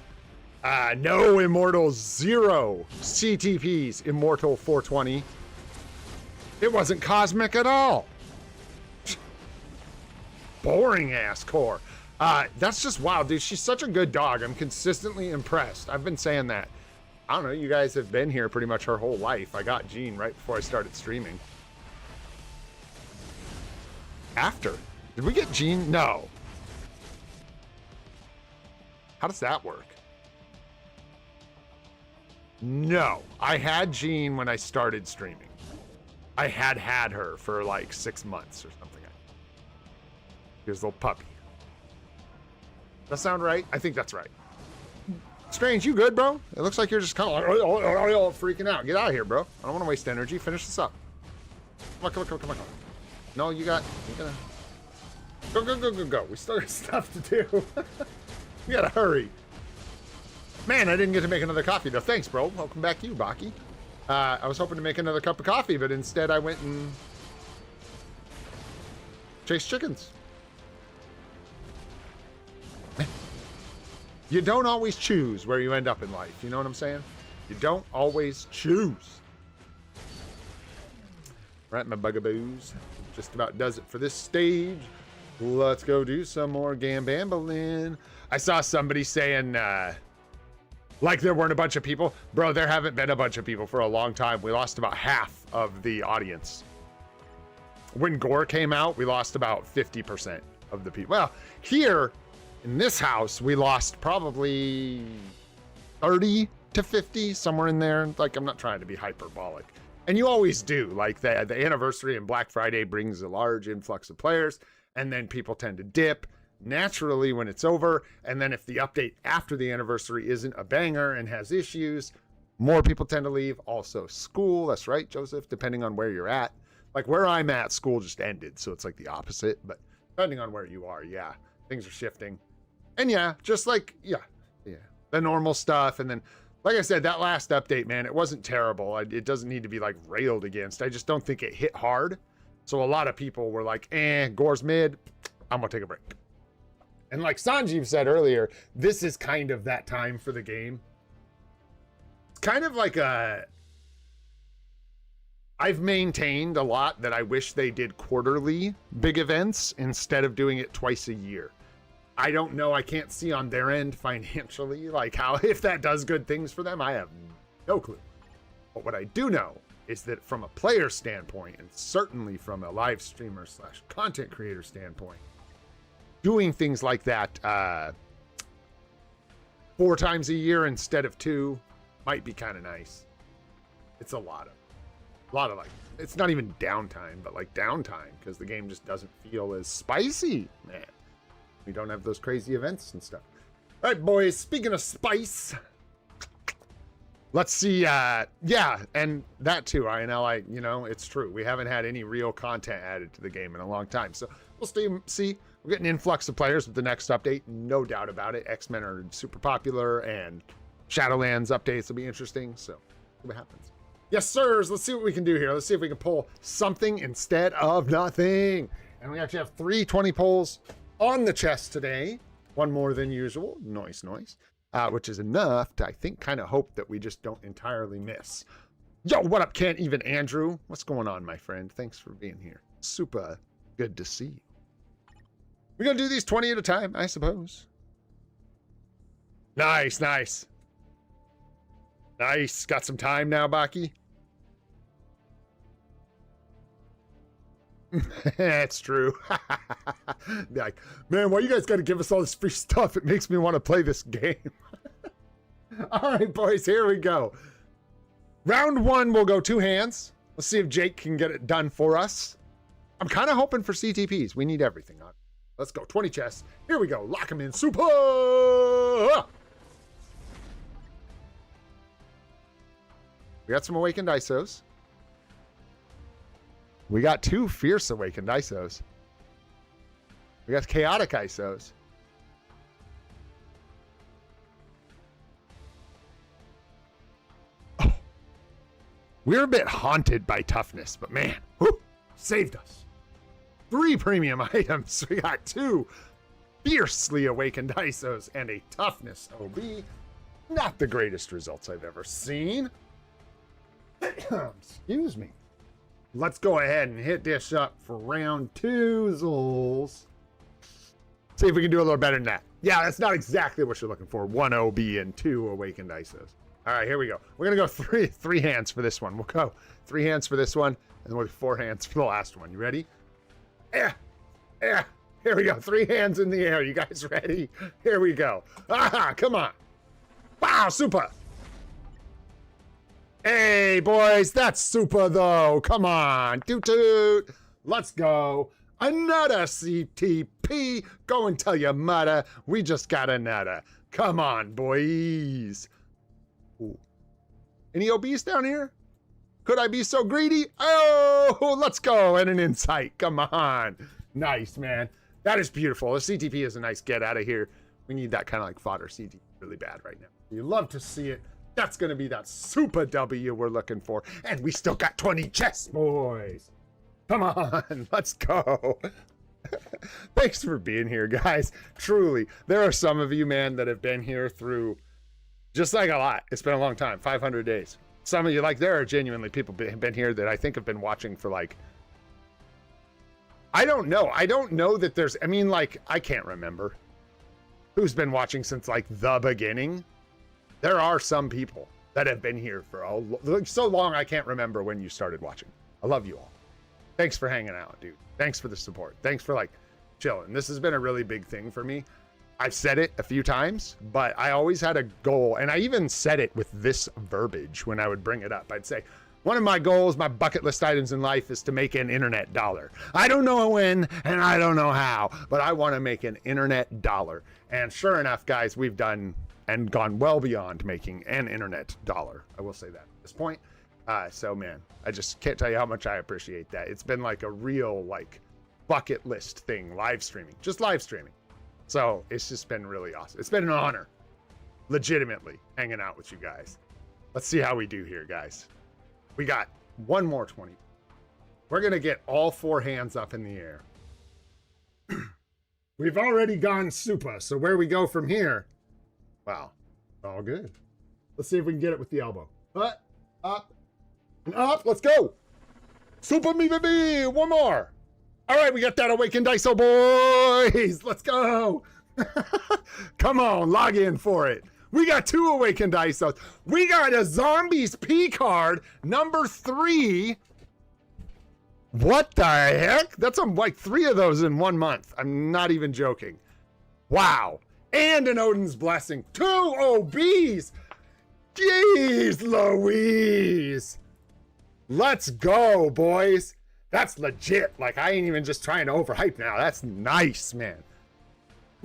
No Immortals, 0 CTPs, Immortal 420. It wasn't cosmic at all. Boring ass core. That's just wild, dude. She's such a good dog. I'm consistently impressed. I've been saying that. I don't know, you guys have been here pretty much her whole life. I got Jean right before I started streaming. After. Did we get Jean? No. How does that work? No. I had Jean when I started streaming. I had her for like 6 months or something. Here's a little puppy. Does that sound right? I think that's right. Strange, you good, bro? It looks like you're just kind of like freaking out. Get out of here, bro. I don't want to waste energy. Finish this up. Come on. No, you gotta go. We still got stuff to do. We gotta hurry. Man, I didn't get to make another coffee though. Thanks, bro. Welcome back to you, Baki. I was hoping to make another cup of coffee, but instead I went and chased chickens. You don't always choose where you end up in life. You know what I'm saying? You don't always choose. Right, my bugaboos. Just about does it for this stage. Let's go do some more gambambling. I saw somebody saying, like there weren't a bunch of people. Bro, there haven't been a bunch of people for a long time. We lost about half of the audience. When Gore came out, we lost about 50% of the people. Well, here in this house, we lost probably 30 to 50, somewhere in there. Like, I'm not trying to be hyperbolic. And you always do. Like, the anniversary and Black Friday brings a large influx of players, and then people tend to dip naturally when it's over. And then if the update after the anniversary isn't a banger and has issues, more people tend to leave. Also, school, that's right, Joseph, depending on where you're at. Like, where I'm at, school just ended, so it's like the opposite. But depending on where you are, yeah, things are shifting. And yeah, just like, yeah, the normal stuff. And then, like I said, that last update, man, it wasn't terrible. It doesn't need to be like railed against. I just don't think it hit hard. So a lot of people were like, Gore's mid, I'm gonna take a break. And like Sanjeev said earlier, this is kind of that time for the game. It's kind of like I've maintained a lot that I wish they did quarterly big events instead of doing it twice a year. I don't know. I can't see on their end financially, like how, if that does good things for them, I have no clue. But what I do know is that from a player standpoint, and certainly from a live streamer / content creator standpoint, doing things like that 4 times a year instead of 2 might be kind of nice. It's a lot of like, it's not even downtime, but like downtime because the game just doesn't feel as spicy, man. We don't have those crazy events and stuff. All right, boys, speaking of spice, let's see. Yeah, and that too, INL, you know, it's true. We haven't had any real content added to the game in a long time. So we'll see. We're getting an influx of players with the next update. No doubt about it. X-Men are super popular, and Shadowlands updates will be interesting. So see what happens. Yes, sirs. Let's see what we can do here. Let's see if we can pull something instead of nothing. And we actually have 3 20 pulls on the chest today, 1 more than usual. Noise, which is enough to, I think, kind of hope that we just don't entirely miss. Yo, what up, Kent? Even Andrew? What's going on, my friend? Thanks for being here. Super good to see you. We're going to do these 20 at a time, I suppose. Nice. Got some time now, Baki? That's true. Like, man, why you guys got to give us all this free stuff? It makes me want to play this game. All right, boys, here we go. Round one, we'll go 2 hands. Let's see if Jake can get it done for us. I'm kind of hoping for CTPs. We need everything on. Let's go. 20 chests. Here we go. Lock them in. Super. We got some Awakened ISOs. We got 2 Fierce Awakened ISOs. We got Chaotic ISOs. Oh. We're a bit haunted by toughness, but man, whew, saved us. 3 premium items. We got 2 Fiercely Awakened ISOs and a Toughness OB. Not the greatest results I've ever seen. Excuse me. Let's go ahead and hit this up for round 2, Zols. See if we can do a little better than that. Yeah, that's not exactly what you're looking for. 1 OB and 2 Awakened ISOs. All right, here we go. We're going to go three hands for this one. We'll go 3 hands for this one, and then we'll do 4 hands for the last one. You ready? Yeah. Here we go. 3 hands in the air. You guys ready? Here we go. Ah, come on. Wow, super. Hey, boys, that's super, though. Come on. Toot toot. Let's go. Another CTP. Go and tell your mother we just got another. Come on, boys. Ooh. Any OBs down here? Could I be so greedy? Oh, let's go. And an insight. Come on. Nice, man. That is beautiful. The CTP is a nice get out of here. We need that kind of like fodder CTP really bad right now. You love to see it. That's going to be that super W we're looking for. And we still got 20 chests, boys. Come on, let's go. Thanks for being here, guys. Truly, there are some of you, man, that have been here through just like a lot. It's been a long time, 500 days. Some of you, like, there are genuinely people have been here that I think have been watching for like, I don't know. I don't know that there's, I mean, like, I can't remember who's been watching since like the beginning. There are some people that have been here for so long, I can't remember when you started watching. I love you all. Thanks for hanging out, dude. Thanks for the support. Thanks for like chilling. This has been a really big thing for me. I've said it a few times, but I always had a goal, and I even said it with this verbiage when I would bring it up. I'd say, one of my goals, my bucket list items in life is to make an internet dollar. I don't know when, and I don't know how, but I want to make an internet dollar. And sure enough, guys, we've done and gone well beyond making an internet dollar. I will say that at this point. So man, I just can't tell you how much I appreciate that. It's been like a real like bucket list thing, live streaming, just live streaming. So it's just been really awesome. It's been an honor, legitimately, hanging out with you guys. Let's see how we do here, guys. We got one more 20. We're gonna get all 4 hands up in the air. We've already gone super, so where we go from here? Wow, all good. Let's see if we can get it with the elbow. Up, and up. Let's go. Super me baby. One more. All right, we got that Awakened ISO, boys. Let's go. Come on, log in for it. We got 2 Awakened ISOs. We got a Zombies P card, number 3. What the heck? That's like 3 of those in 1 month. I'm not even joking. Wow. And an Odin's Blessing. 2 OBs. Jeez Louise. Let's go, boys. That's legit. Like, I ain't even just trying to overhype now. That's nice, man.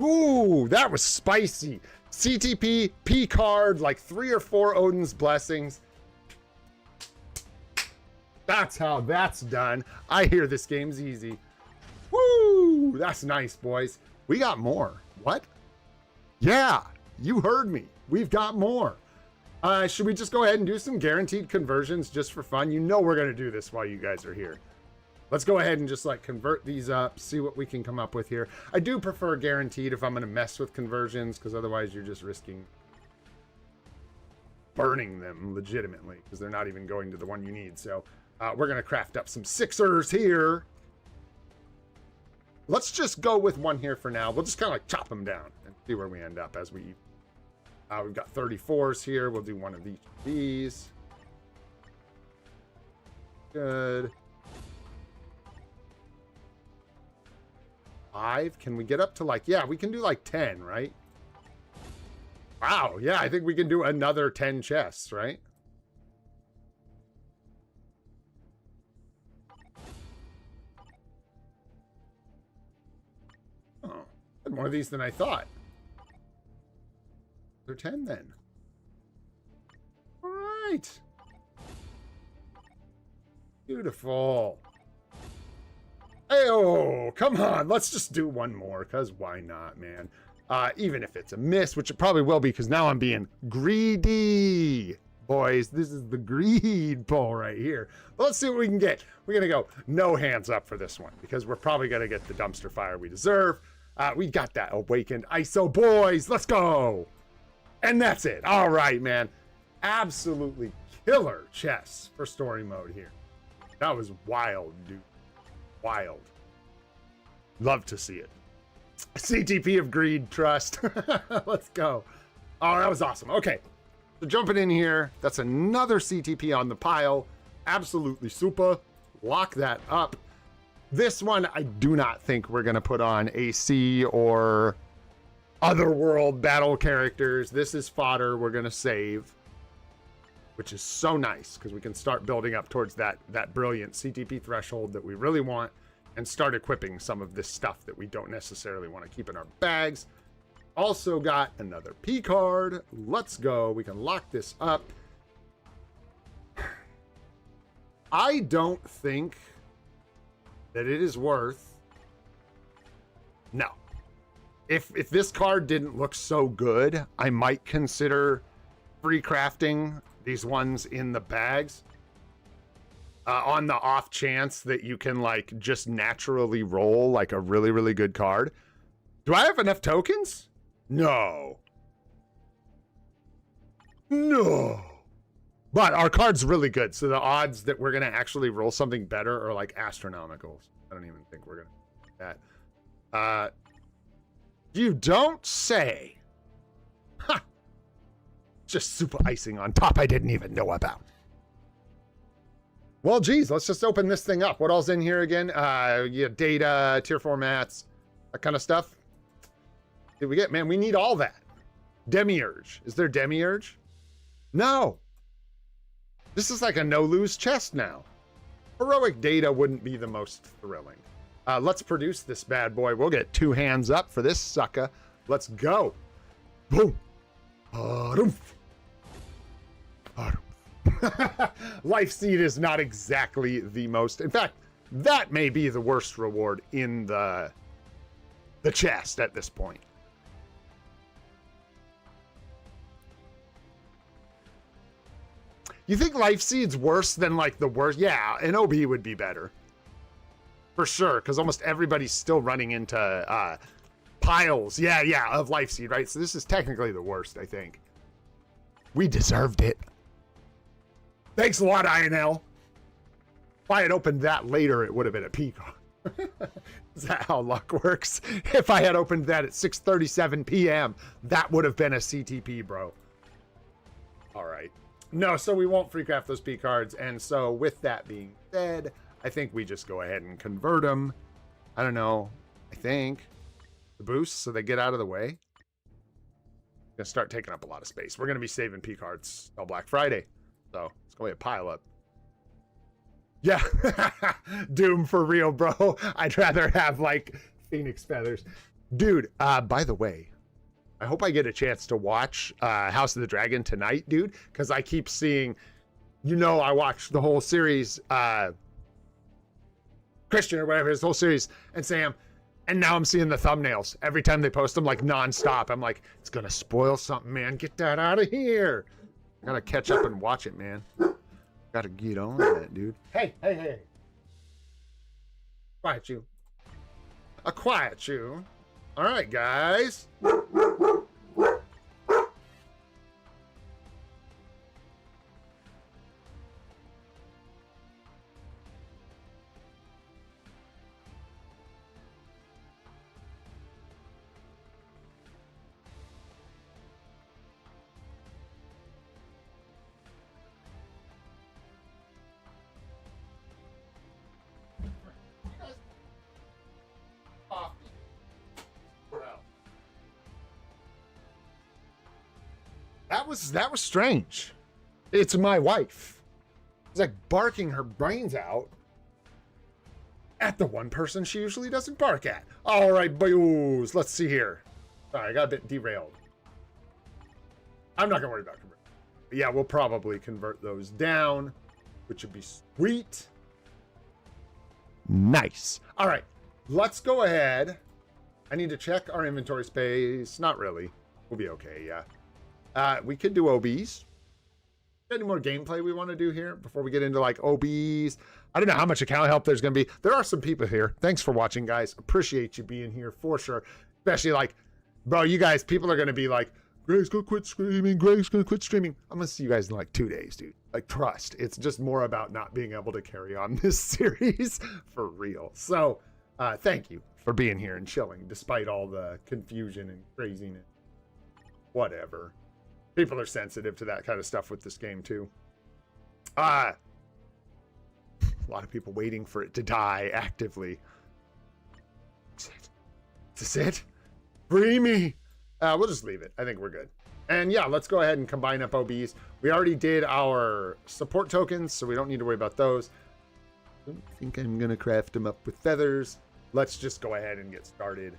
Ooh, that was spicy. CTP, P card, like 3 or 4 Odin's Blessings. That's how that's done. I hear this game's easy. Woo! That's nice, boys. We got more. What? Yeah, you heard me. We've got more. Should we just go ahead and do some guaranteed conversions just for fun? You know we're going to do this while you guys are here. Let's go ahead and just like convert these up, see what we can come up with here. I do prefer guaranteed if I'm going to mess with conversions, because otherwise you're just risking burning them legitimately, because they're not even going to the one you need. So we're going to craft up some 6ers here. Let's just go with 1 here for now. We'll just kind of like chop them down and see where we end up as we... we've got 34s here. We'll do 1 of each of these. Good. 5? Can we get up to like, yeah, we can do like 10, right? Wow, yeah, I think we can do another 10 chests, right? Oh, more of these than I thought. They're 10 then. All right. Beautiful. Hey-oh, come on. Let's just do one more, because why not, man? Even if it's a miss, which it probably will be, because now I'm being greedy. Boys, this is the greed pull right here. But let's see what we can get. We're going to go no hands up for this one, because we're probably going to get the dumpster fire we deserve. We got that awakened ISO, boys. Let's go. And that's it. All right, man. Absolutely killer chests for story mode here. That was wild, dude. Wild. Love to see it. CTP of greed, trust. Let's go. Oh, that was awesome. Okay. So jumping in here, that's another CTP on the pile. Absolutely super. Lock that up. This one, I do not think we're going to put on AC or otherworld battle characters. This is fodder we're going to save, which is so nice because we can start building up towards that brilliant CTP threshold that we really want and start equipping some of this stuff that we don't necessarily want to keep in our bags. Also got another P card. Let's go. We can lock this up. I don't think that it is worth... No. If this card didn't look so good, I might consider free crafting these ones in the bags. On the off chance that you can like just naturally roll like a really, really good card. Do I have enough tokens? No. No. But our card's really good, so the odds that we're going to actually roll something better are like astronomical. I don't even think we're going to do that. You don't say. Ha! Just super icing on top I didn't even know about. Well, geez, let's just open this thing up. What all's in here again? Yeah, data, tier formats, that kind of stuff. Did we get, man, we need all that. Demiurge. Is there Demiurge? No. This is like a no-lose chest now. Heroic data wouldn't be the most thrilling. Let's produce this bad boy. We'll get 2 hands up for this sucker. Let's go. Boom. Life Seed is not exactly the most... In fact, that may be the worst reward in the chest at this point. You think Life Seed's worse than like the worst? Yeah, an OB would be better. For sure, because almost everybody's still running into piles. Yeah, of Life Seed, right? So this is technically the worst, I think. We deserved it. Thanks a lot, INL. If I had opened that later, it would have been a P card. Is that how luck works? If I had opened that at 6:37 p.m., that would have been a CTP, bro. All right. No, so we won't free craft those P cards. And so with that being said, I think we just go ahead and convert them. I don't know. I think the boosts so they get out of the way. Gonna start taking up a lot of space. We're gonna be saving P cards till Black Friday. So it's gonna be a pile up. Yeah. Doom for real, bro. I'd rather have like Phoenix feathers. Dude, by the way, I hope I get a chance to watch House of the Dragon tonight, dude, because I keep seeing, you know, I watched the whole series, Christian or whatever, his whole series, and Sam, and now I'm seeing the thumbnails every time they post them like nonstop. I'm like, it's gonna spoil something, man. Get that out of here. I gotta catch up and watch it, man. Gotta get on that, dude. Hey. Quiet you. Quiet you. All right, guys. That was strange. It's my wife. It's like barking her brains out at the one person she usually doesn't bark at. All right, boys, let's see here. Sorry, I got a bit derailed. I'm not gonna worry about converting. But yeah, we'll probably convert those down, which would be sweet. Nice. All right, let's go ahead. I need to check our inventory space. Not really. We'll be okay, yeah. We could do OBs. Any more gameplay we want to do here before we get into like OBs? I don't know how much account help there's going to be. There are some people here. Thanks for watching, guys. Appreciate you being here for sure. Especially like, bro, you guys, people are going to be like, Greg's going to quit streaming. Greg's going to quit streaming. I'm going to see you guys in like 2 days, dude. Like, trust. It's just more about not being able to carry on this series for real. So, thank you for being here and chilling despite all the confusion and craziness. Whatever. People are sensitive to that kind of stuff with this game too. A lot of people waiting for it to die actively. Is this it? Free me. We'll just leave it. I think we're good. And yeah, let's go ahead and combine up OBs. We already did our support tokens, so we don't need to worry about those. I don't think I'm gonna craft them up with feathers. Let's just go ahead and get started.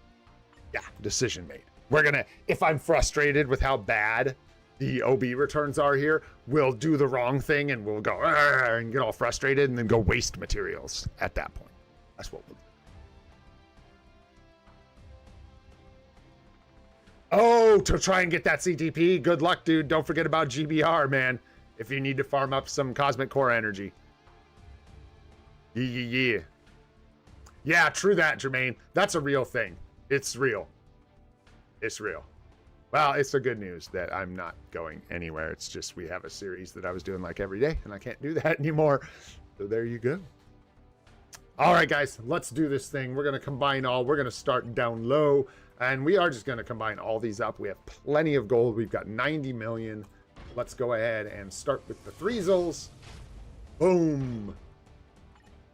Yeah, decision made. We're gonna, if I'm frustrated with how bad the OB returns are here, we'll do the wrong thing and we'll go and get all frustrated and then go waste materials at that point. That's what we'll do. Oh, to try and get that CTP. Good luck, dude. Don't forget about GBR, man. If you need to farm up some cosmic core energy. Yeah. Yeah, true that, Jermaine. That's a real thing. It's real. It's real. Well, it's the good news that I'm not going anywhere. It's just we have a series that I was doing like every day, and I can't do that anymore. So there you go. All right, guys, let's do this thing. We're going to combine all. We're going to start down low, and we are just going to combine all these up. We have plenty of gold. We've got 90 million. Let's go ahead and start with the threezels. Boom.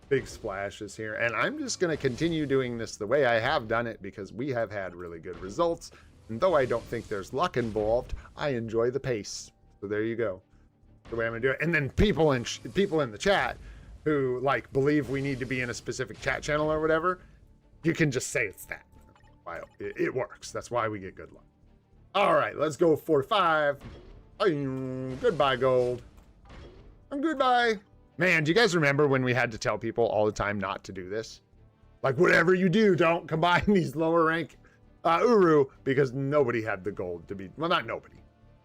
Big splashes here. And I'm just going to continue doing this the way I have done it because we have had really good results. And though I don't think there's luck involved, I enjoy the pace. So there you go. The way I'm gonna do it. And then people in the chat who like believe we need to be in a specific chat channel or whatever, you can just say it's that. It works. That's why we get good luck. All right, let's go 4-5. Goodbye, gold. And goodbye. Man, do you guys remember when we had to tell people all the time not to do this? Like, whatever you do, don't combine these lower rank Uru, because nobody had the gold to be, well, not nobody.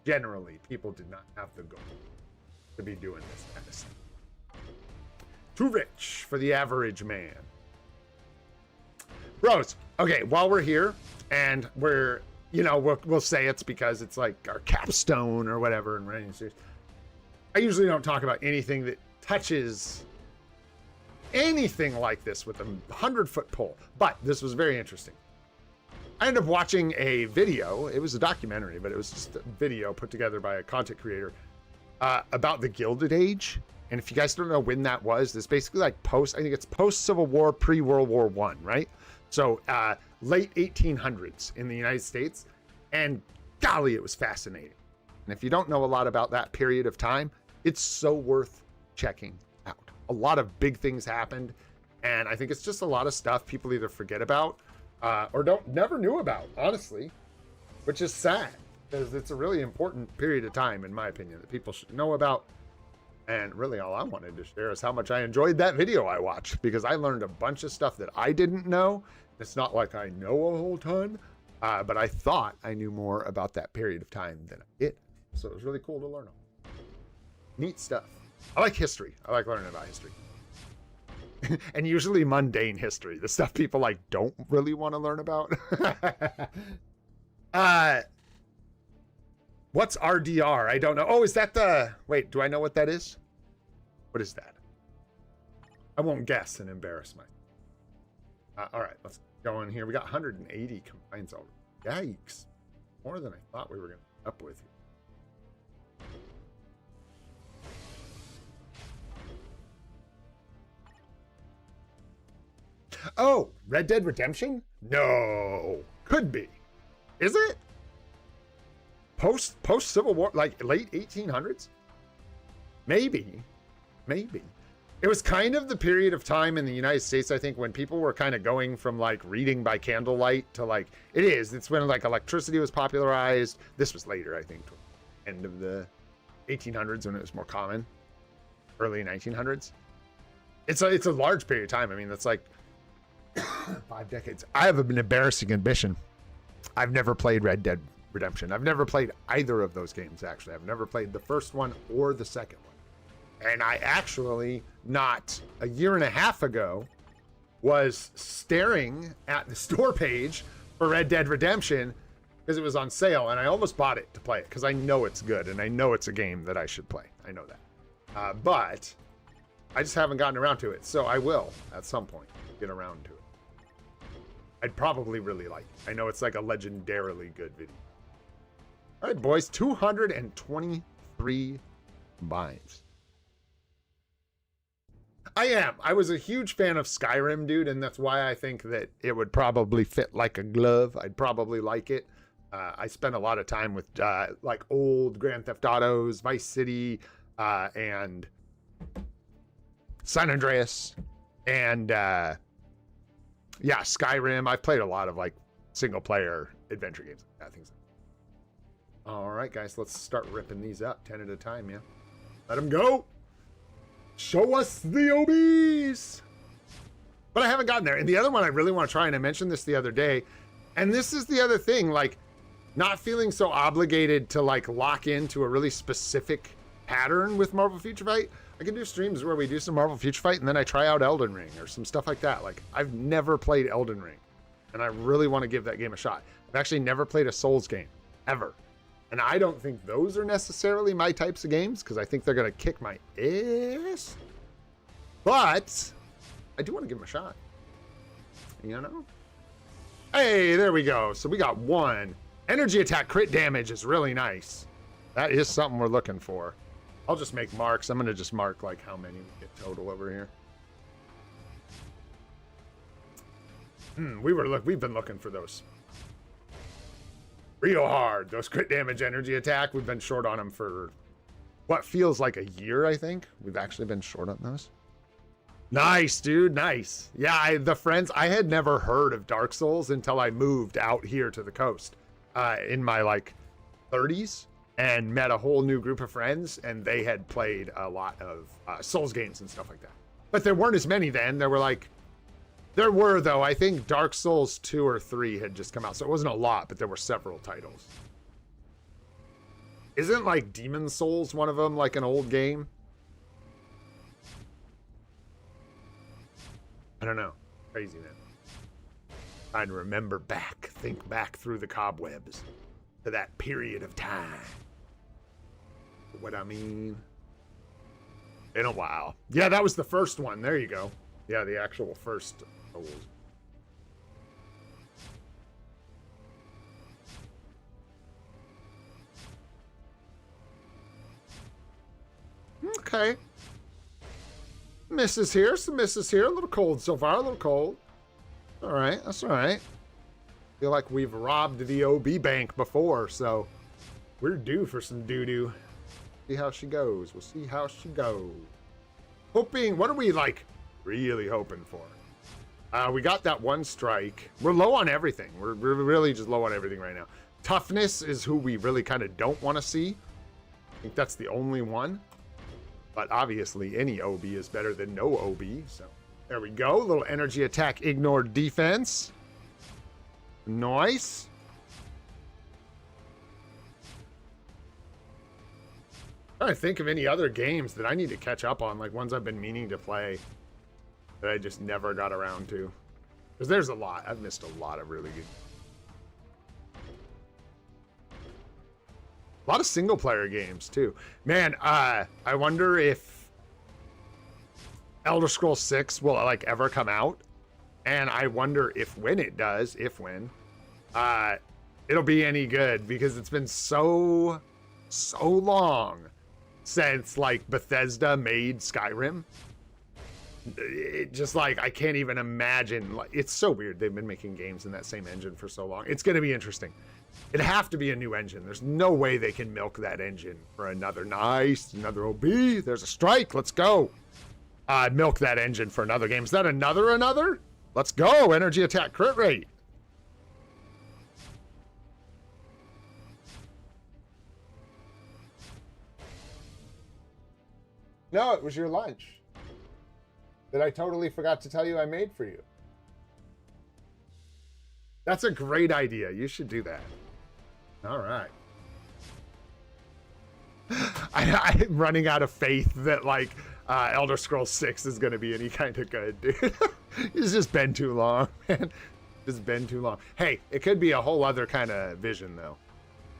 Generally, people did not have the gold to be doing this kind of stuff. Too rich for the average man. Bros, okay, while we're here, and we're, you know, we'll say it's because it's like our capstone or whatever in running series. I usually don't talk about anything that touches anything like this with a 100-foot pole, but this was very interesting. I ended up watching a video. It was a documentary, but it was just a video put together by a content creator about the Gilded Age. And if you guys don't know when that was, it's basically like I think it's post-Civil War, pre-World War I, right? So late 1800s in the United States. And golly, it was fascinating. And if you don't know a lot about that period of time, it's so worth checking out. A lot of big things happened. And I think it's just a lot of stuff people either forget about or never knew about, honestly, which is sad because it's a really important period of time, in my opinion, that people should know about. And really all I wanted to share is how much I enjoyed that video I watched, because I learned a bunch of stuff that I didn't know. It's not like I know a whole ton, but I thought I knew more about that period of time than I did. So it was really cool to learn on. Neat stuff. I like history. I like learning about history. And usually mundane history, the stuff people like don't really want to learn about. What's RDR? I don't know. Oh, is that wait, do I know what that is? What is that? I won't guess and embarrass myself. All right, let's go in here. We got 180 combines already. Yikes. More than I thought we were going to end up with. Oh, Red Dead Redemption? No. Could be. Is it? post Civil War, like late 1800s, maybe. It was kind of the period of time in the United States, I think, when people were kind of going from like reading by candlelight to like, it's when like electricity was popularized. This was later, I think, end of the 1800s when it was more common, early 1900s. It's a large period of time. I mean, that's like 5 decades. I have an embarrassing admission. I've never played Red Dead Redemption. I've never played either of those games, actually. I've never played the first one or the second one. And I actually, not a year and a half ago, was staring at the store page for Red Dead Redemption because it was on sale, and I almost bought it to play it because I know it's good and I know it's a game that I should play. I know that. But I just haven't gotten around to it, so I will at some point get around to it. I'd probably really like it. I know it's like a legendarily good video. All right, boys, 223 buys. I was a huge fan of Skyrim, dude, and that's why I think that it would probably fit like a glove. I'd probably like it. I spent a lot of time with like old Grand Theft Autos, Vice City, and San Andreas, and yeah, Skyrim. I've played a lot of like single player adventure games. Yeah, things like that. All right, guys, let's start ripping these up 10 at a time, yeah. Let them go. Show us the OBs. But I haven't gotten there. And the other one I really want to try, and I mentioned this the other day, and this is the other thing, like not feeling so obligated to like lock into a really specific pattern with Marvel Future Fight. I can do streams where we do some Marvel Future Fight and then I try out Elden Ring or some stuff like that. Like I've never played Elden Ring and I really want to give that game a shot. I've actually never played a Souls game ever. And I don't think those are necessarily my types of games because I think they're going to kick my ass. But I do want to give them a shot. You know? Hey, there we go. So we got one. Energy attack crit damage is really nice. That is something we're looking for. I'll just make marks. I'm going to just mark like how many we get total over here. We've been looking for those. Real hard. Those crit damage energy attack. We've been short on them for what feels like a year, I think. We've actually been short on those. Nice, dude. Nice. Yeah, I had never heard of Dark Souls until I moved out here to the coast in my like 30s and met a whole new group of friends, and they had played a lot of Souls games and stuff like that. But there weren't as many then. There were, though. I think Dark Souls 2 or 3 had just come out, so it wasn't a lot, but there were several titles. Isn't like Demon Souls one of them, like an old game? I don't know. Crazy, man. Trying to remember back, think back through the cobwebs to that period of time. What I mean? In a while. Yeah, that was the first one. There you go. Yeah, the actual first Souls. Okay. Misses here, some misses here. A little cold so far, a little cold. All right, that's all right. Feel like we've robbed the OB bank before, so we're due for some doo-doo. See how she goes. We'll see how she goes. Hoping, what are we like really hoping for? We got that one strike. We're low on everything. We're really just low on everything right now. Toughness is who we really kind of don't want to see. I think that's the only one. But obviously any OB is better than no OB. So there we go. Little energy attack, ignore defense. Nice. I'm trying to think of any other games that I need to catch up on, like ones I've been meaning to play that I just never got around to. Because there's a lot. I've missed a lot of really good. A lot of single player games too. Man, I wonder if Elder Scrolls 6 will like ever come out. And I wonder if when it does, it'll be any good, because it's been so long since like Bethesda made Skyrim. It just like, I can't even imagine. Like, it's so weird. They've been making games in that same engine for so long. It's going to be interesting. It'd have to be a new engine. There's no way they can milk that engine for another. Nice, another OB. There's a strike. Let's go. Milk that engine for another game. Is that another? Let's go. Energy attack crit rate. No, it was your lunch that I totally forgot to tell you I made for you. That's a great idea. You should do that. All right. I'm running out of faith that like Elder Scrolls 6 is going to be any kind of good, dude. It's just been too long, man. It's been too long. Hey, it could be a whole other kind of vision, though.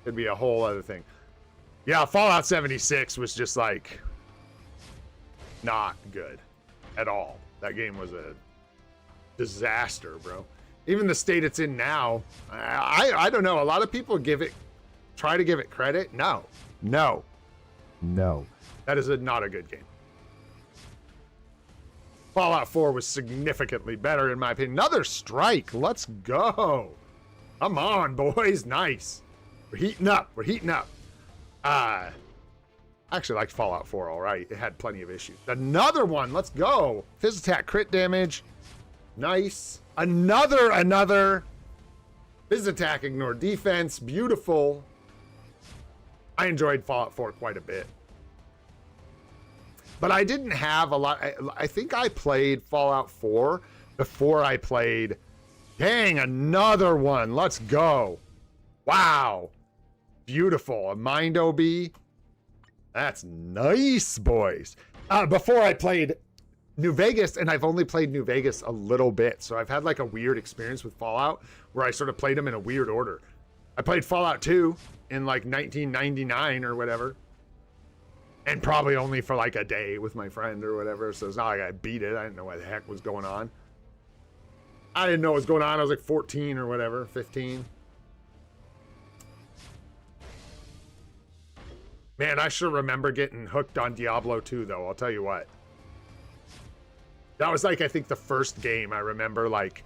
Could be a whole other thing. Yeah, Fallout 76 was just like not good at all. That game was a disaster, bro. Even the state it's in now, I don't know. A lot of people try to give it credit. No. That is not a good game. Fallout 4 was significantly better, in my opinion. Another strike. Let's go. Come on, boys. Nice. We're heating up. I actually liked Fallout 4 all right. It had plenty of issues. Another one. Let's go. Fizz attack crit damage. Nice. Another. Fizz attack ignore defense. Beautiful. I enjoyed Fallout 4 quite a bit. But I didn't have a lot. I think I played Fallout 4 before I played. Dang, another one. Let's go. Wow. Beautiful. A Mind OB. That's nice, boys. Before I played New Vegas, and I've only played New Vegas a little bit. So I've had like a weird experience with Fallout where I sort of played them in a weird order. I played Fallout 2 in like 1999 or whatever. And probably only for like a day with my friend or whatever. So it's not like I beat it. I didn't know what the heck was going on. I didn't know what was going on. I was like 14 or whatever, 15. Man, I sure remember getting hooked on Diablo 2 though. I'll tell you what. That was like, I think the first game I remember like,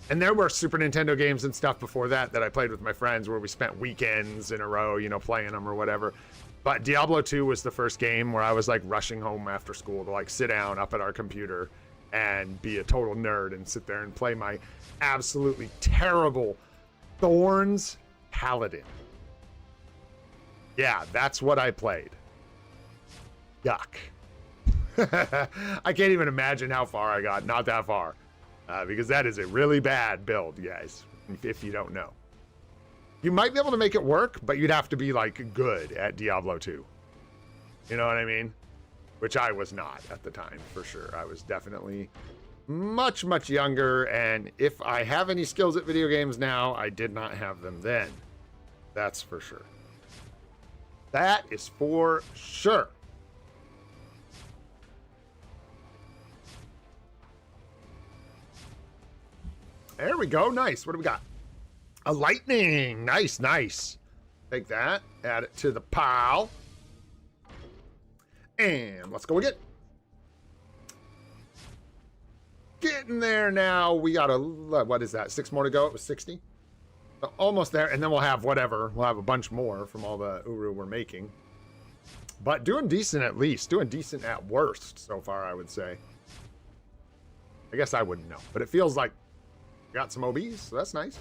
and there were Super Nintendo games and stuff before that I played with my friends where we spent weekends in a row, you know, playing them or whatever. But Diablo 2 was the first game where I was like rushing home after school to like sit down up at our computer and be a total nerd and sit there and play my absolutely terrible Thorns Paladin. Yeah, that's what I played. Yuck. I can't even imagine how far I got. Not that far. Because that is a really bad build, guys, if you don't know. You might be able to make it work, but you'd have to be like good at Diablo 2. You know what I mean? Which I was not at the time, for sure. I was definitely much, much younger. And if I have any skills at video games now, I did not have them then. That's for sure. That is for sure. There we go. Nice. What do we got? A lightning. Nice, nice. Take that. Add it to the pile. And let's go again. Getting there now. We got what is that? 6 more to go. It was 60. So almost there. And then we'll have whatever. We'll have a bunch more from all the Uru we're making. But doing decent at least. Doing decent at worst so far, I would say. I guess I wouldn't know. But it feels like we got some OBs. So that's nice.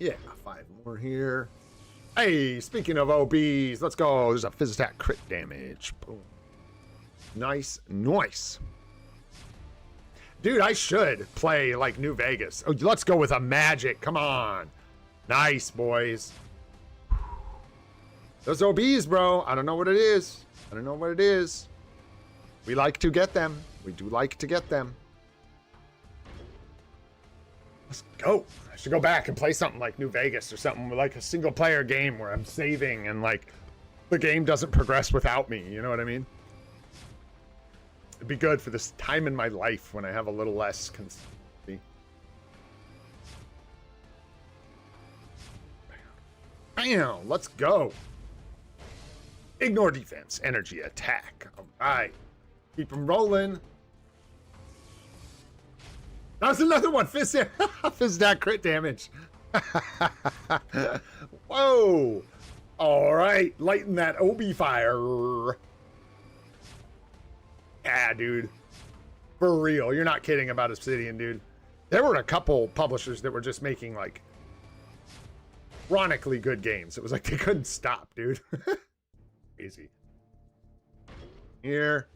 Yeah, 5 more here. Hey, speaking of OBs, let's go. There's a Fizz attack crit damage. Boom. Nice, nice. Dude, I should play like New Vegas. Oh, let's go with a magic. Come on. Nice, boys. Those OBs, bro. I don't know what it is. I don't know what it is. We like to get them. We do like to get them. Let's go. I should go back and play something like New Vegas or something like a single player game where I'm saving and like the game doesn't progress without me. You know what I mean? It'd be good for this time in my life when I have a little less consistency. Bam! Let's go. Ignore defense. Energy attack. All right. Keep them rolling. That was another one. Fizz crit damage. Whoa. All right. Lighten that OB fire. Yeah, dude. For real. You're not kidding about Obsidian, dude. There were a couple publishers that were just making, like, chronically good games. It was like they couldn't stop, dude. Easy. Here.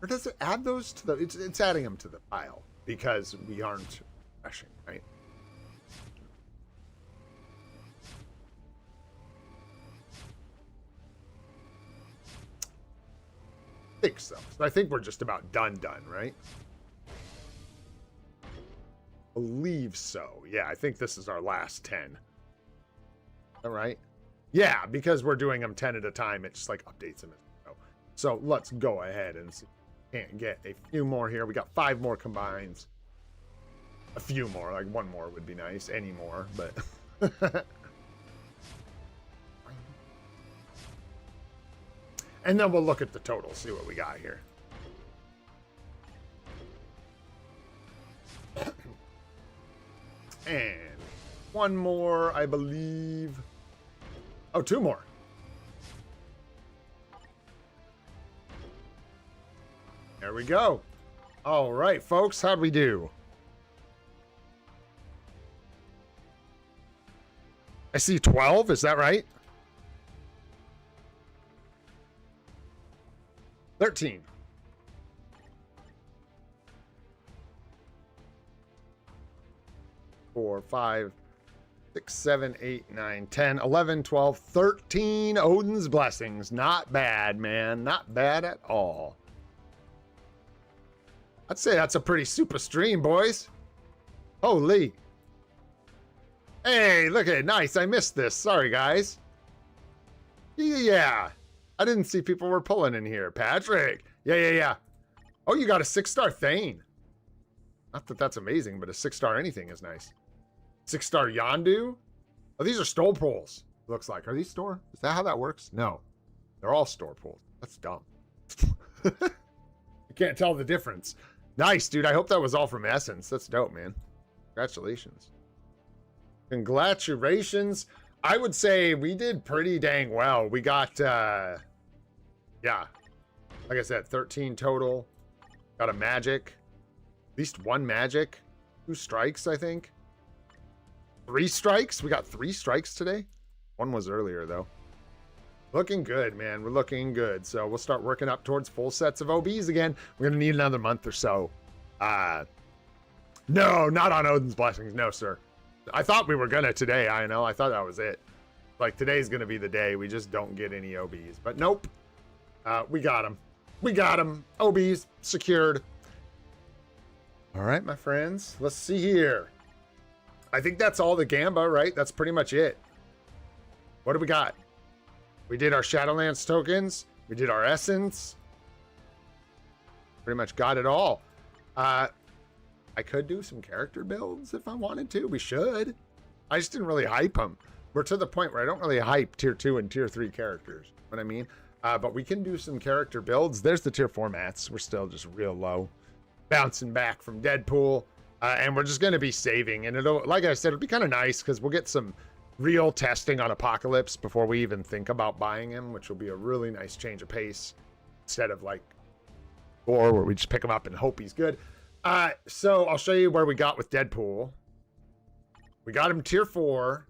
Or does it add those to the... It's adding them to the pile because we aren't rushing, right? I think so. So I think we're just about done, right? Believe so. Yeah, I think this is our last 10. All right. Yeah, because we're doing them 10 at a time, it just like updates them. So let's go ahead and see. Can't get a few more here. We got 5 more combines. A few more, like 1 more would be nice. Any more, but and then we'll look at the total, see what we got here. And 1 more, I believe. Oh, 2 more. There we go. All right, folks, how'd we do? I see 12, is that right? 13. 4, 5, 6, 7, 8, 9, 10, 11, 12, 13 Odin's Blessings. Not bad, man. Not bad at all. I'd say that's a pretty super stream, boys. Holy. Hey, look at it. Nice. I missed this. Sorry, guys. Yeah. I didn't see people were pulling in here. Patrick. Yeah. Oh, you got a 6-star Thane. Not that that's amazing, but a 6-star anything is nice. 6-star Yondu. Oh, these are store pulls. Looks like. Are these store? Is that how that works? No. They're all store pulls. That's dumb. You can't tell the difference. Nice, dude. I hope that was all from Essence. That's dope, man. Congratulations. Congratulations. I would say we did pretty dang well. We got, yeah, like I said, 13 total. Got a magic. At least 1 magic. 2 strikes, I think. 3 strikes? We got 3 strikes today? 1 was earlier, though. Looking good, man. We're looking good. So we'll start working up towards full sets of OBs again. We're going to need another month or so. No, not on Odin's Blessings. No, sir. I thought we were going to today. I know. I thought that was it. Like, today's going to be the day. We just don't get any OBs. But nope. We got them. We got them. OBs secured. All right, my friends. Let's see here. I think that's all the Gamba, right? That's pretty much it. What do we got? We did our Shadowlands tokens. We did our Essence. Pretty much got it all. I could do some character builds if I wanted to. We should. I just didn't really hype them. We're to the point where I don't really hype tier 2 and tier 3 characters. You know what I mean? But we can do some character builds. There's the tier 4 mats. We're still just real low. Bouncing back from Deadpool. And we're just going to be saving. And it'll, like I said, it'll be kind of nice because we'll get some real testing on Apocalypse before we even think about buying him, which will be a really nice change of pace instead of like Thor where we just pick him up and hope he's good. So I'll show you where we got with Deadpool. We got him tier 4.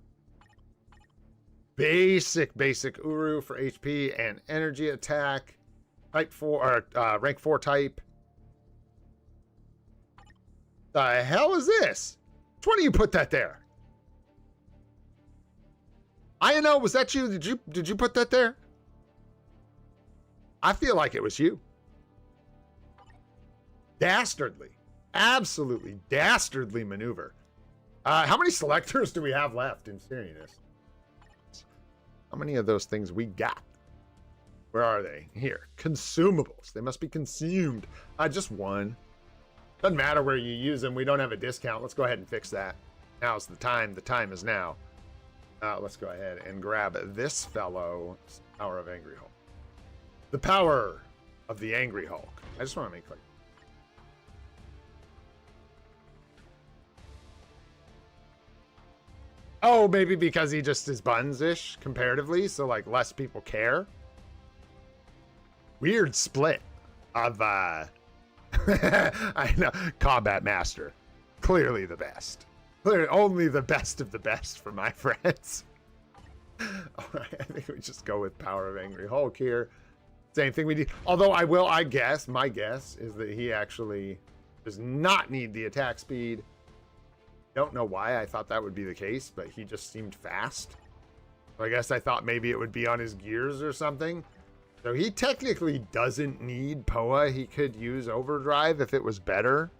Basic Uru for HP and energy attack. Type 4, or rank 4 type. The hell is this? Which one of you put that there? I know, was that you? Did you put that there? I feel like it was you. Dastardly. Absolutely dastardly maneuver. How many selectors do we have left in seriousness? How many of those things we got? Where are they? Here. Consumables. They must be consumed. Just 1. Doesn't matter where you use them. We don't have a discount. Let's go ahead and fix that. Now's the time. The time is now. Let's go ahead and grab this fellow. Power of Angry Hulk. The power of the Angry Hulk. I just want to make like Oh, maybe because he just is buns-ish comparatively, so like less people care. Weird split of I know, Combat Master. Clearly the best. Clearly only the best of the best for my friends. All right, I think we just go with Power of Angry Hulk here. Same thing we do. Although my guess is that he actually does not need the attack speed. Don't know why I thought that would be the case, but he just seemed fast. So I guess I thought maybe it would be on his gears or something. So he technically doesn't need POA. He could use Overdrive if it was better.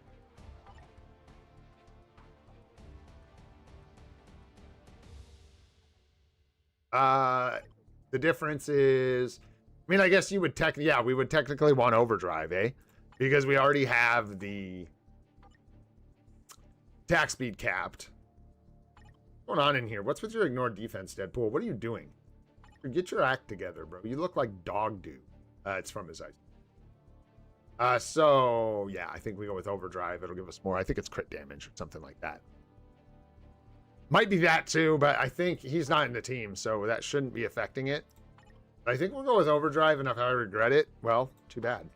The difference is, I mean, I guess you would we would technically want Overdrive, eh? Because we already have the attack speed capped. What's going on in here? What's with your ignore defense, Deadpool? What are you doing? Get your act together, bro. You look like dog do. It's from his eyes. So yeah, I think we go with Overdrive. It'll give us more. I think it's crit damage or something like that. Might be that too, but I think he's not in the team, so that shouldn't be affecting it. But I think we'll go with Overdrive, and if I regret it, well, too bad.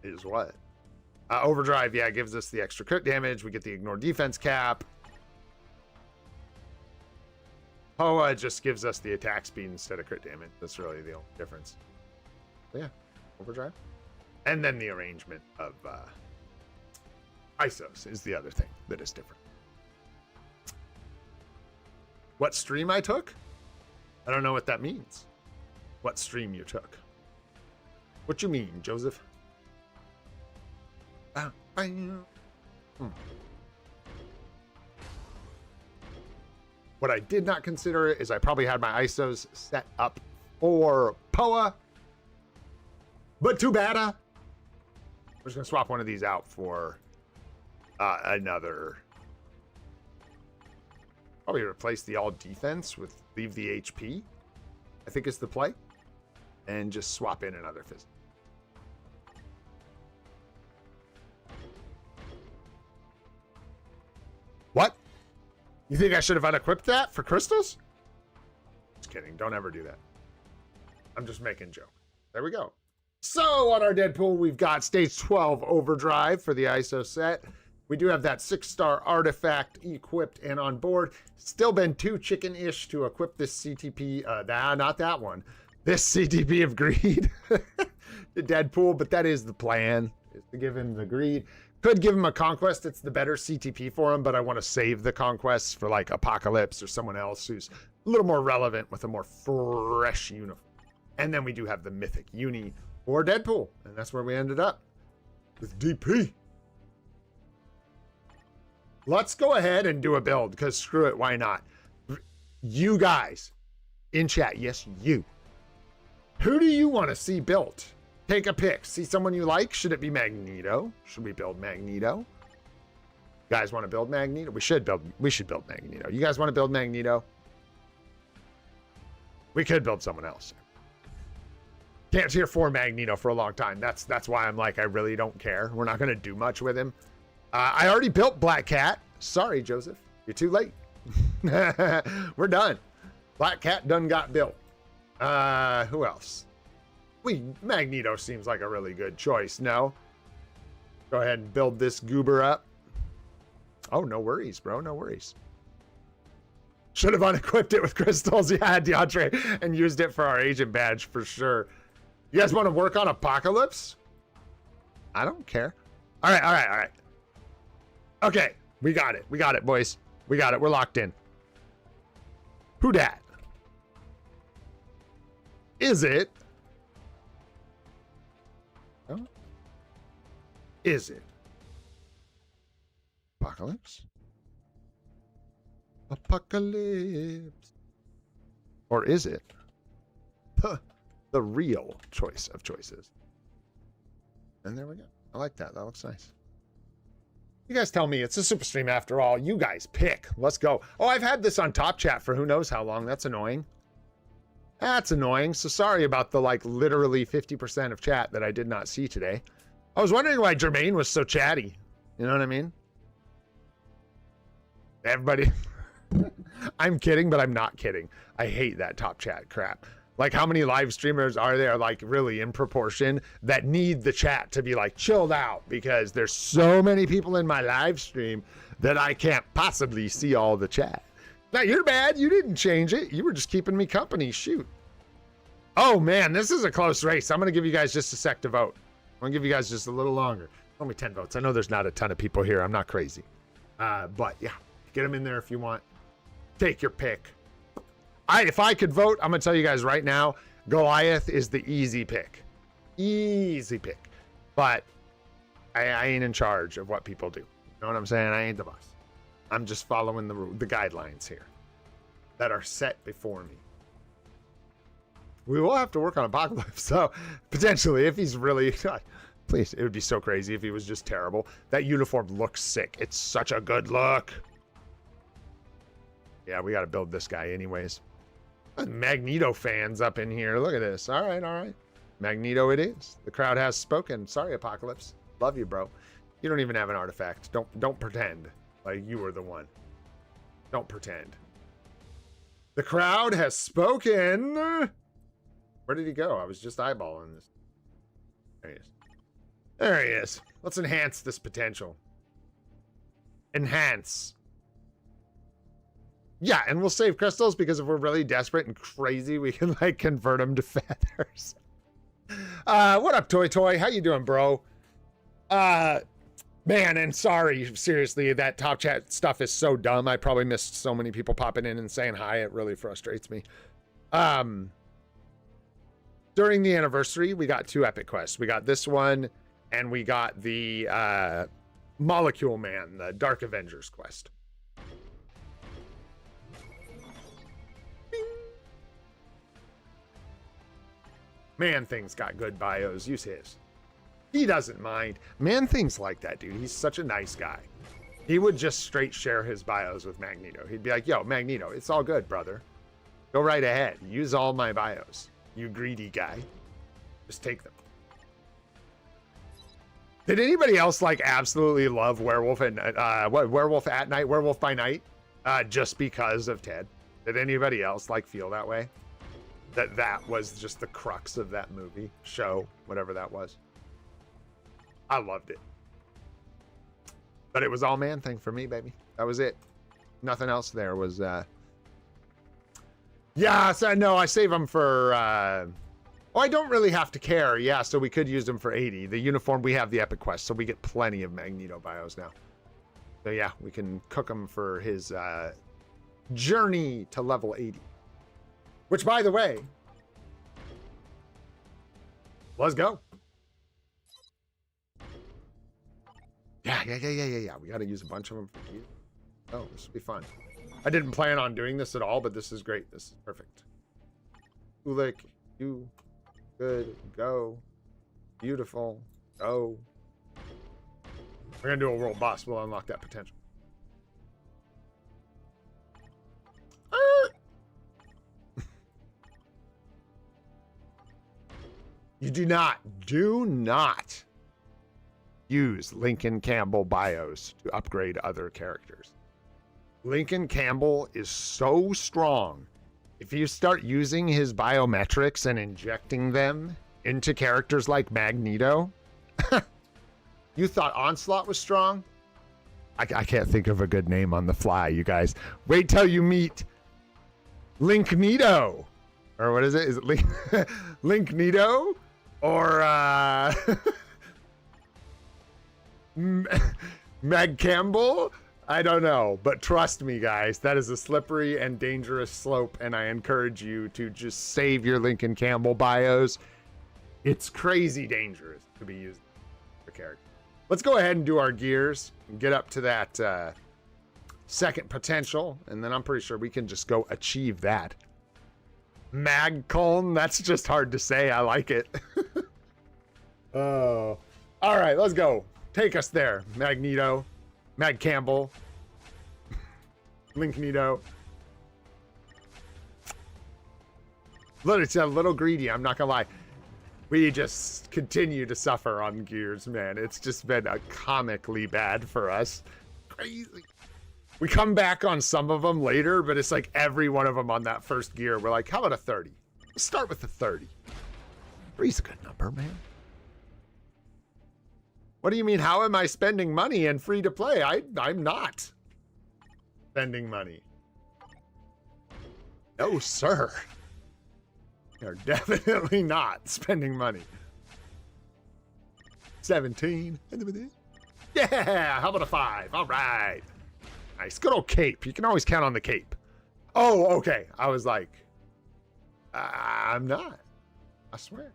Is what? Overdrive, yeah, gives us the extra crit damage. We get the ignore defense cap. POA just gives us the attack speed instead of crit damage. That's really the only difference. So yeah, Overdrive. And then the arrangement of ISOs is the other thing that is different. What stream I took? I don't know what that means. What stream you took? What you mean, Joseph? What I did not consider is I probably had my ISOs set up for POA. But too bad. We're just going to swap one of these out for another. Probably replace the all defense with leave the HP. I think is the play. And just swap in another physical. What? You think I should have unequipped that for crystals? Just kidding. Don't ever do that. I'm just making joke. There we go. So on our Deadpool, we've got stage 12 Overdrive for the ISO set. We do have that 6-star artifact equipped and on board. Still been too chicken-ish to equip this CTP. Not that one. This CTP of Greed to Deadpool, but that is the plan, is to give him the Greed. Could give him a Conquest. It's the better CTP for him, but I want to save the Conquests for like Apocalypse or someone else who's a little more relevant with a more fresh uniform. And then we do have the Mythic Uni for Deadpool, and that's where we ended up with DP. Let's go ahead and do a build, because screw it, why not? You guys in chat, yes, you. Who do you want to see built? Take a pick. See someone you like? Should it be Magneto? Should we build Magneto? You guys want to build Magneto? We should build Magneto. You guys want to build Magneto? We could build someone else. Can't tier 4 Magneto for a long time. That's why I'm like, I really don't care. We're not going to do much with him. I already built Black Cat. Sorry, Joseph. You're too late. We're done. Black Cat done got built. Who else? Magneto seems like a really good choice, no? Go ahead and build this goober up. Oh, no worries, bro. No worries. Should have unequipped it with crystals. Yeah, DeAndre, and used it for our agent badge for sure. You guys want to work on Apocalypse? I don't care. All right. Okay, we got it. We got it, boys. We got it. We're locked in. Who dat? Is it? Oh. Is it? Apocalypse? Apocalypse. Or is it? The real choice of choices. And there we go. I like that. That looks nice. You guys tell me. It's a super stream after all. You guys pick. Let's go. Oh, I've had this on top chat for who knows how long. That's annoying. That's annoying. So sorry about the like literally 50% of chat that I did not see today. I was wondering why Jermaine was so chatty. You know what I mean? Everybody, I'm kidding, but I'm not kidding. I hate that top chat crap. Like, how many live streamers are there, like, really in proportion that need the chat to be, like, chilled out? Because there's so many people in my live stream that I can't possibly see all the chat. Now, you're bad. You didn't change it. You were just keeping me company. Shoot. Oh, man, this is a close race. I'm going to give you guys just a sec to vote. I'm going to give you guys just a little longer. Only 10 votes. I know there's not a ton of people here. I'm not crazy. But, yeah, get them in there if you want. Take your pick. If I could vote, I'm going to tell you guys right now, Goliath is the easy pick. Easy pick. But I ain't in charge of what people do. You know what I'm saying? I ain't the boss. I'm just following the guidelines here that are set before me. We will have to work on Apocalypse, so potentially, if he's really... Please, it would be so crazy if he was just terrible. That uniform looks sick. It's such a good look. Yeah, we got to build this guy anyways. Magneto fans up in here. Look at this. All right, all right. Magneto it is. The crowd has spoken. Sorry, Apocalypse. Love you, bro. You don't even have an artifact. Don't pretend like you were the one. Don't pretend. The crowd has spoken. Where did he go? I was just eyeballing this. There he is. There he is. Let's enhance this potential. Enhance. Yeah, and we'll save crystals because if we're really desperate and crazy, we can like convert them to feathers. What up, Toy Toy? How you doing, bro? Man, and sorry, seriously, that top chat stuff is so dumb. I probably missed so many people popping in and saying hi. It really frustrates me. During the anniversary, we got 2 epic quests. We got this one, and we got the Molecule Man, the Dark Avengers quest. Man Thing's got good bios. Use his. He doesn't mind. Man Thing's like that, dude. He's such a nice guy. He would just straight share his bios with Magneto. He'd be like, yo, Magneto, it's all good, brother. Go right ahead. Use all my bios. You greedy guy. Just take them. Did anybody else like absolutely love Werewolf and Werewolf at Night, Werewolf by Night? Just because of Ted? Did anybody else like feel that way? That was just the crux of that movie, show, whatever that was. I loved it. But it was all Man Thing for me, baby. That was it. Nothing else there was, yeah, so no, I save them for, oh, I don't really have to care. Yeah, so we could use them for 80. The uniform, we have the epic quest, so we get plenty of Magneto bios now. So yeah, we can cook him for his, journey to level 80. Which, by the way, let's go. Yeah. We got to use a bunch of them for you. Oh, this will be fun. I didn't plan on doing this at all, but this is great. This is perfect. Ulik, you, good, go, beautiful, go. We're going to do a world boss. We'll unlock that potential. You do not use Lincoln Campbell bios to upgrade other characters. Lincoln Campbell is so strong. If you start using his biometrics and injecting them into characters like Magneto, you thought Onslaught was strong? I can't think of a good name on the fly, you guys. Wait till you meet Linknedo. Or what is it? Is it Linknedo? Or Meg Campbell? I don't know, but trust me, guys, that is a slippery and dangerous slope, and I encourage you to just save your Lincoln Campbell bios. It's crazy dangerous to be used for character. Let's go ahead and do our gears and get up to that second potential, and then I'm pretty sure we can just go achieve that. Magcoln, that's just hard to say. I like it. Oh, all right, let's go. Take us there, Magneto, Mag Campbell, Linknedo. Look, it's a little greedy. I'm not gonna lie. We just continue to suffer on gears, man. It's just been comically bad for us. Crazy. We come back on some of them later, but it's like every one of them on that first gear. We're like, how about a 30? Let's start with the 30. 3's a good number, man. What do you mean, how am I spending money and free to play? I'm not spending money. No, sir. You're definitely not spending money. 17. Yeah, how about a 5? All right. Nice. Good old cape. You can always count on the cape. Oh, okay. I was like, I'm not. I swear.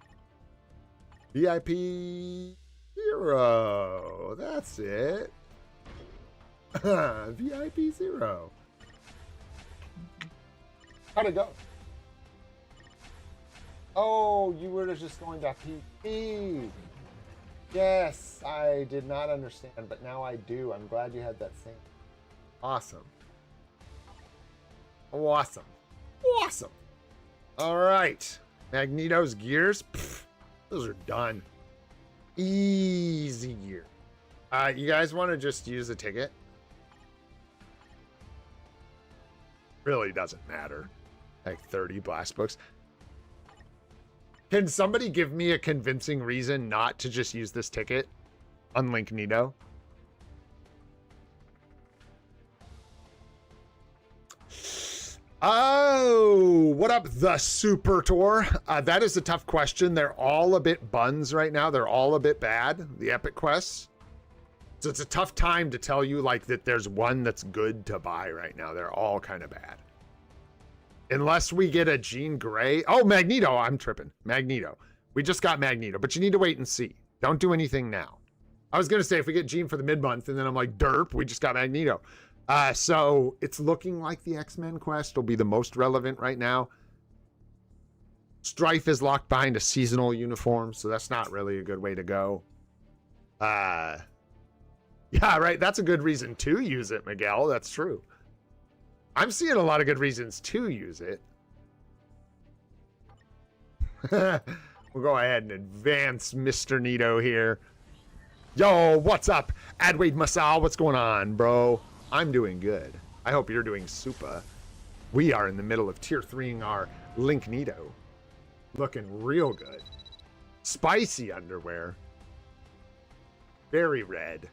VIP 0. That's it. VIP 0. How'd it go? Oh, you were just going to PP. Yes, I did not understand, but now I do. I'm glad you had that same. Awesome. Awesome. Awesome. All right. Magneto's gears. Pff, those are done. Easy gear. You guys want to just use a ticket? Really doesn't matter. Like 30 blast books. Can somebody give me a convincing reason not to just use this ticket on Linknito? Oh, what up, the Super Tour? That is a tough question. They're all a bit buns right now. They're all a bit bad, the epic quests. So it's a tough time to tell you like that there's one that's good to buy right now. They're all kind of bad. Unless we get a Jean Grey. Oh, Magneto. I'm tripping. Magneto. We just got Magneto, but you need to wait and see. Don't do anything now. I was going to say if we get Jean for the mid-month and then I'm like, derp, we just got Magneto. So it's looking like the X-Men quest will be the most relevant right now. Strife is locked behind a seasonal uniform, so that's not really a good way to go. Yeah, right. That's a good reason to use it, Miguel. That's true. I'm seeing a lot of good reasons to use it. We'll go ahead and advance Mr. Nito here. Yo, what's up? Adwade Masal, what's going on, bro? I'm doing good. I hope you're doing super. We are in the middle of tier 3ing our Linknito. Looking real good. Spicy underwear. Very red.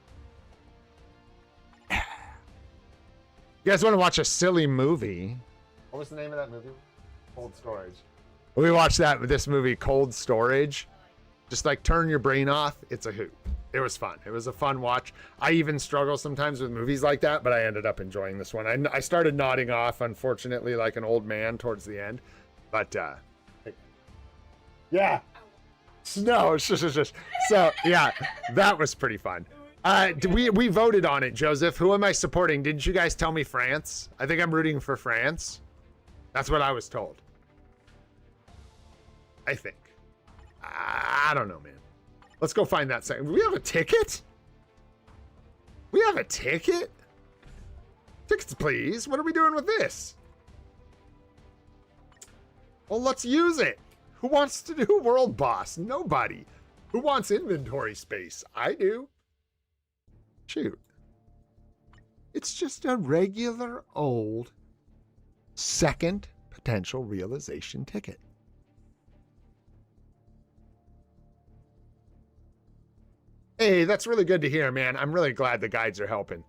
You guys want to watch a silly movie? What was the name of that movie? Cold Storage. We watched this movie, Cold Storage. Just like turn your brain off. It's a hoot. It was fun. It was a fun watch. I even struggle sometimes with movies like that, but I ended up enjoying this one. I started nodding off, unfortunately, like an old man towards the end. But, yeah. No, so, yeah, that was pretty fun. We voted on it, Joseph. Who am I supporting? Didn't you guys tell me France? I think I'm rooting for France. That's what I was told. I think. I don't know, man. Let's go find that second. We have a ticket? We have a ticket? Tickets, please. What are we doing with this? Well, let's use it. Who wants to do World Boss? Nobody. Who wants inventory space? I do. Shoot. It's just a regular old second potential realization ticket. Hey, that's really good to hear, man. I'm really glad the guides are helping.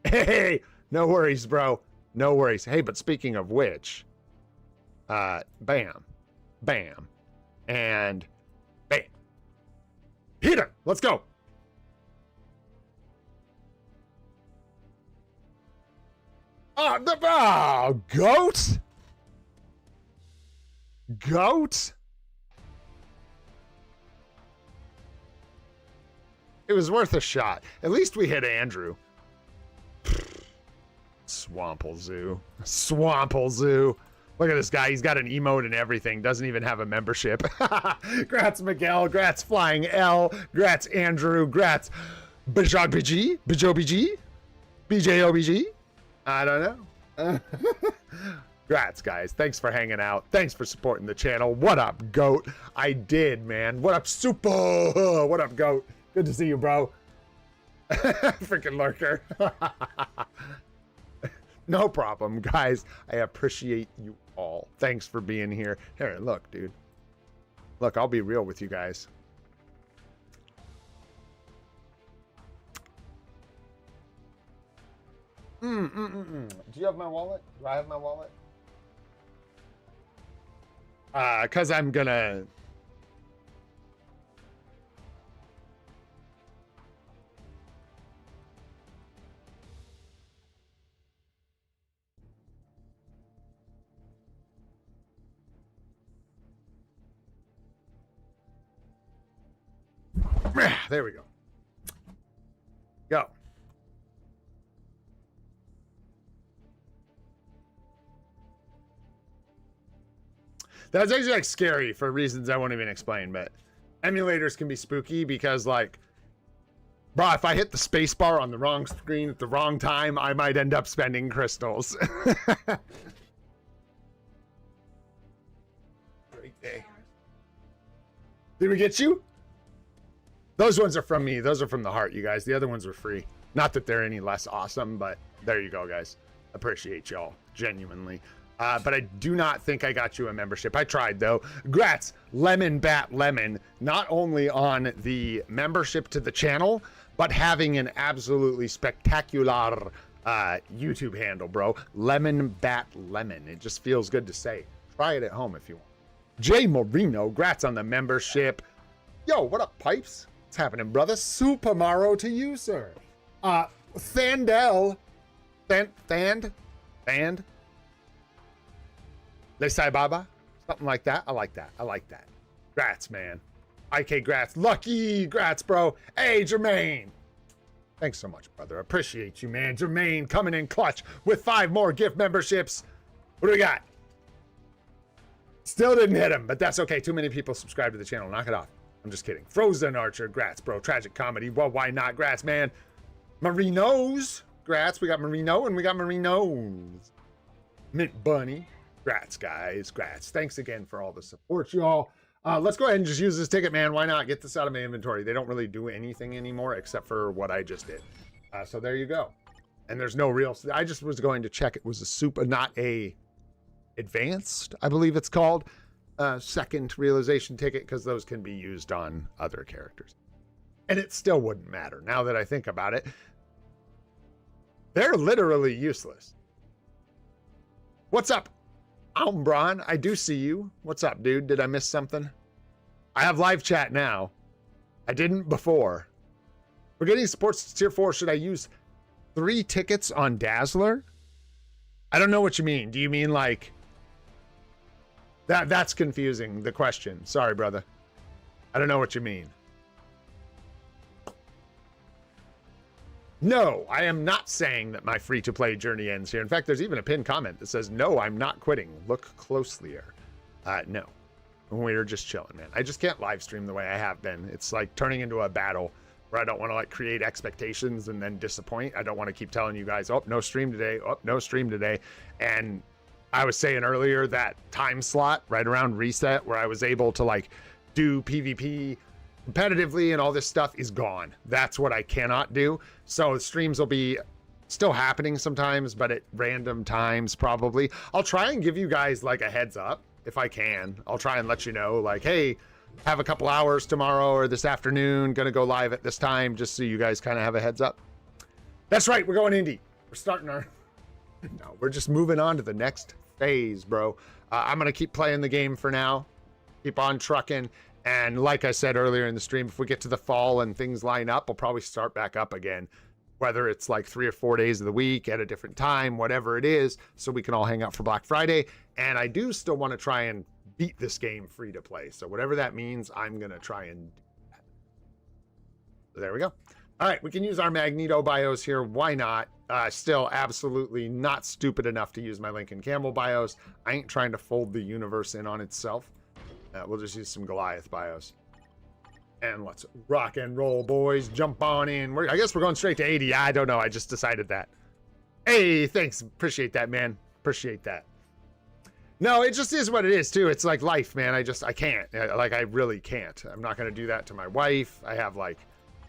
Hey, no worries, bro. No worries. Hey, but speaking of which, bam, bam, and bam. Hit her. Let's go. Goat? Goat? It was worth a shot. At least we hit Andrew. Swample Zoo. Swample Zoo. Look at this guy. He's got an emote and everything. Doesn't even have a membership. Grats Miguel. Grats Flying L. Grats Andrew. Grats BJ BG? BJOBG? I don't know. Grats, guys. Thanks for hanging out. Thanks for supporting the channel. What up, Goat? I did, man. What up, Super? What up, Goat? Good to see you, bro. Freaking lurker. No problem, guys. I appreciate you all. Thanks for being here. Here, look, dude. Look, I'll be real with you guys. Do you have my wallet? Do I have my wallet? Because I'm gonna... There we go. Go. That's actually like scary for reasons I won't even explain, but emulators can be spooky because like, bro, if I hit the space bar on the wrong screen at the wrong time, I might end up spending crystals. Great day. Did we get you? Those ones are from me. Those are from the heart, you guys. The other ones were free. Not that they're any less awesome, but there you go, guys. Appreciate y'all, genuinely. But I do not think I got you a membership. I tried, though. Grats, Lemon Bat Lemon, not only on the membership to the channel, but having an absolutely spectacular YouTube handle, bro. Lemon Bat Lemon. It just feels good to say. Try it at home if you want. Jay Marino, grats on the membership. Yo, what up, Pipes? What's happening, brother? Super Mario to you, sir. Thandel. Thand? Lesai Baba? Something like that. I like that. I like that. Grats, man. IK grats. Lucky grats, bro. Hey, Jermaine. Thanks so much, brother. Appreciate you, man. Jermaine coming in clutch with 5 more gift memberships. What do we got? Still didn't hit him, but that's okay. Too many people subscribe to the channel. Knock it off. I'm just kidding. Frozen Archer, grats, bro. Tragic comedy. Well, why not? Grats, man. Marinos, grats. We got Marino and we got Marinos. Mint Bunny, grats, guys. Grats. Thanks again for all the support, y'all. Let's go ahead and just use this ticket, man. Why not? Get this out of my inventory. They don't really do anything anymore except for what I just did. So there you go. And there's no real... I just was going to check. It was a super, not a advanced, I believe it's called. Second realization ticket, because those can be used on other characters. And it still wouldn't matter. Now that I think about it, they're literally useless. What's up, Umbron? I do see you. What's up, dude? Did I miss something? I have live chat now. I didn't before. We're getting sports tier 4. Should I use 3 tickets on Dazzler? I don't know what you mean. Do you mean like... That's confusing, the question. Sorry, brother. I don't know what you mean. No, I am not saying that my free-to-play journey ends here. In fact, there's even a pinned comment that says, no, I'm not quitting. Look closelier. No. We're just chilling, man. I just can't live stream the way I have been. It's like turning into a battle where I don't want to like create expectations and then disappoint. I don't want to keep telling you guys, oh, no stream today. Oh, no stream today. And I was saying earlier that time slot right around reset where I was able to like do PvP competitively and all this stuff is gone. That's what I cannot do. So streams will be still happening sometimes, but at random times probably. I'll try and give you guys like a heads up if I can. I'll try and let you know like, hey, have a couple hours tomorrow or this afternoon, gonna go live at this time, just so you guys kind of have a heads up. That's right, we're going indie. We're starting our... No, we're just moving on to the next phase, bro. I'm gonna keep playing the game for now, keep on trucking, and like I said earlier in the stream, if we get to the fall and things line up, we'll probably start back up again, whether it's like 3 or 4 days of the week at a different time, whatever it is, so we can all hang out for Black Friday. And I do still want to try and beat this game free to play, so whatever that means, I'm gonna try and do that. So there we go. All right, we can use our Magneto bios here. Why not? Still absolutely not stupid enough to use my Lincoln Campbell bios. I ain't trying to fold the universe in on itself. We'll just use some Goliath bios. And let's rock and roll, boys. Jump on in. I guess we're going straight to 80. I don't know. I just decided that. Hey, thanks. Appreciate that, man. Appreciate that. No, it just is what it is, too. It's like life, man. I can't. Like, I really can't. I'm not going to do that to my wife. I have, like,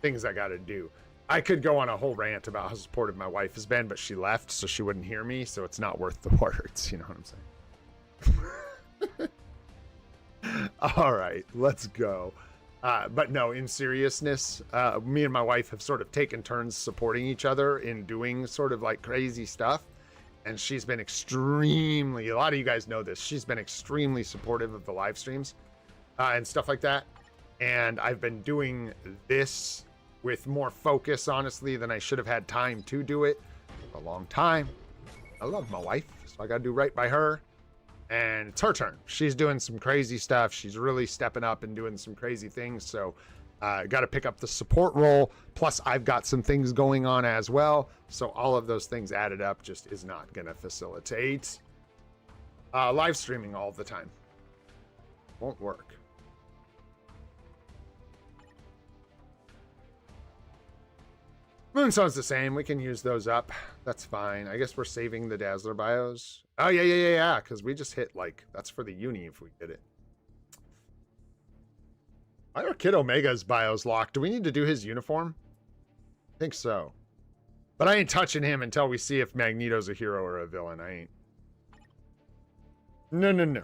things I got to do. I could go on a whole rant about how supportive my wife has been, but she left, so she wouldn't hear me, so it's not worth the words. You know what I'm saying? All right, let's go. But no, in seriousness, me and my wife have sort of taken turns supporting each other in doing sort of like crazy stuff. And she's been extremely, a lot of you guys know this, she's been extremely supportive of the live streams and stuff like that. And I've been doing this with more focus, honestly, than I should have had time to do it for a long time. I love my wife, so I got to do right by her. And it's her turn. She's doing some crazy stuff. She's really stepping up and doing some crazy things. So got to pick up the support role. Plus, I've got some things going on as well. So all of those things added up just is not going to facilitate live streaming all the time. Won't work. Moonstone's the same. We can use those up. That's fine. I guess we're saving the Dazzler bios. Oh, yeah. Because we just hit, like, that's for the uni if we get it. Why are Kid Omega's bios locked? Do we need to do his uniform? I think so. But I ain't touching him until we see if Magneto's a hero or a villain. I ain't. No.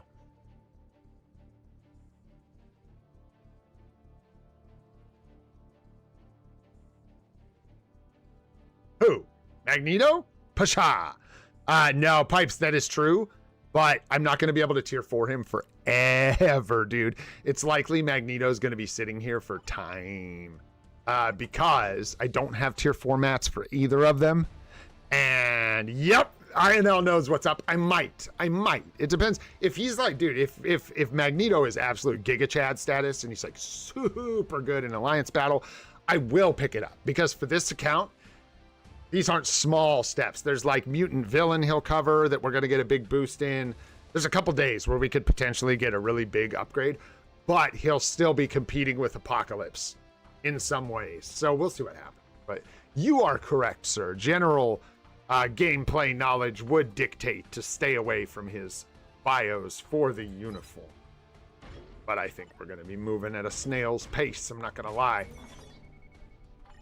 Who? Magneto? Pasha. No, Pipes, that is true. But I'm not going to be able to tier 4 him forever, dude. It's likely Magneto's going to be sitting here for time. Because I don't have tier 4 mats for either of them. And, yep, INL knows what's up. I might. It depends. If he's like, dude, if Magneto is absolute Giga Chad status and he's like super good in Alliance battle, I will pick it up. Because for this account, these aren't small steps. There's like mutant villain he'll cover that we're going to get a big boost in. There's a couple days where we could potentially get a really big upgrade, but he'll still be competing with Apocalypse in some ways. So we'll see what happens. But you are correct, sir. General gameplay knowledge would dictate to stay away from his bios for the uniform. But I think we're going to be moving at a snail's pace. I'm not going to lie.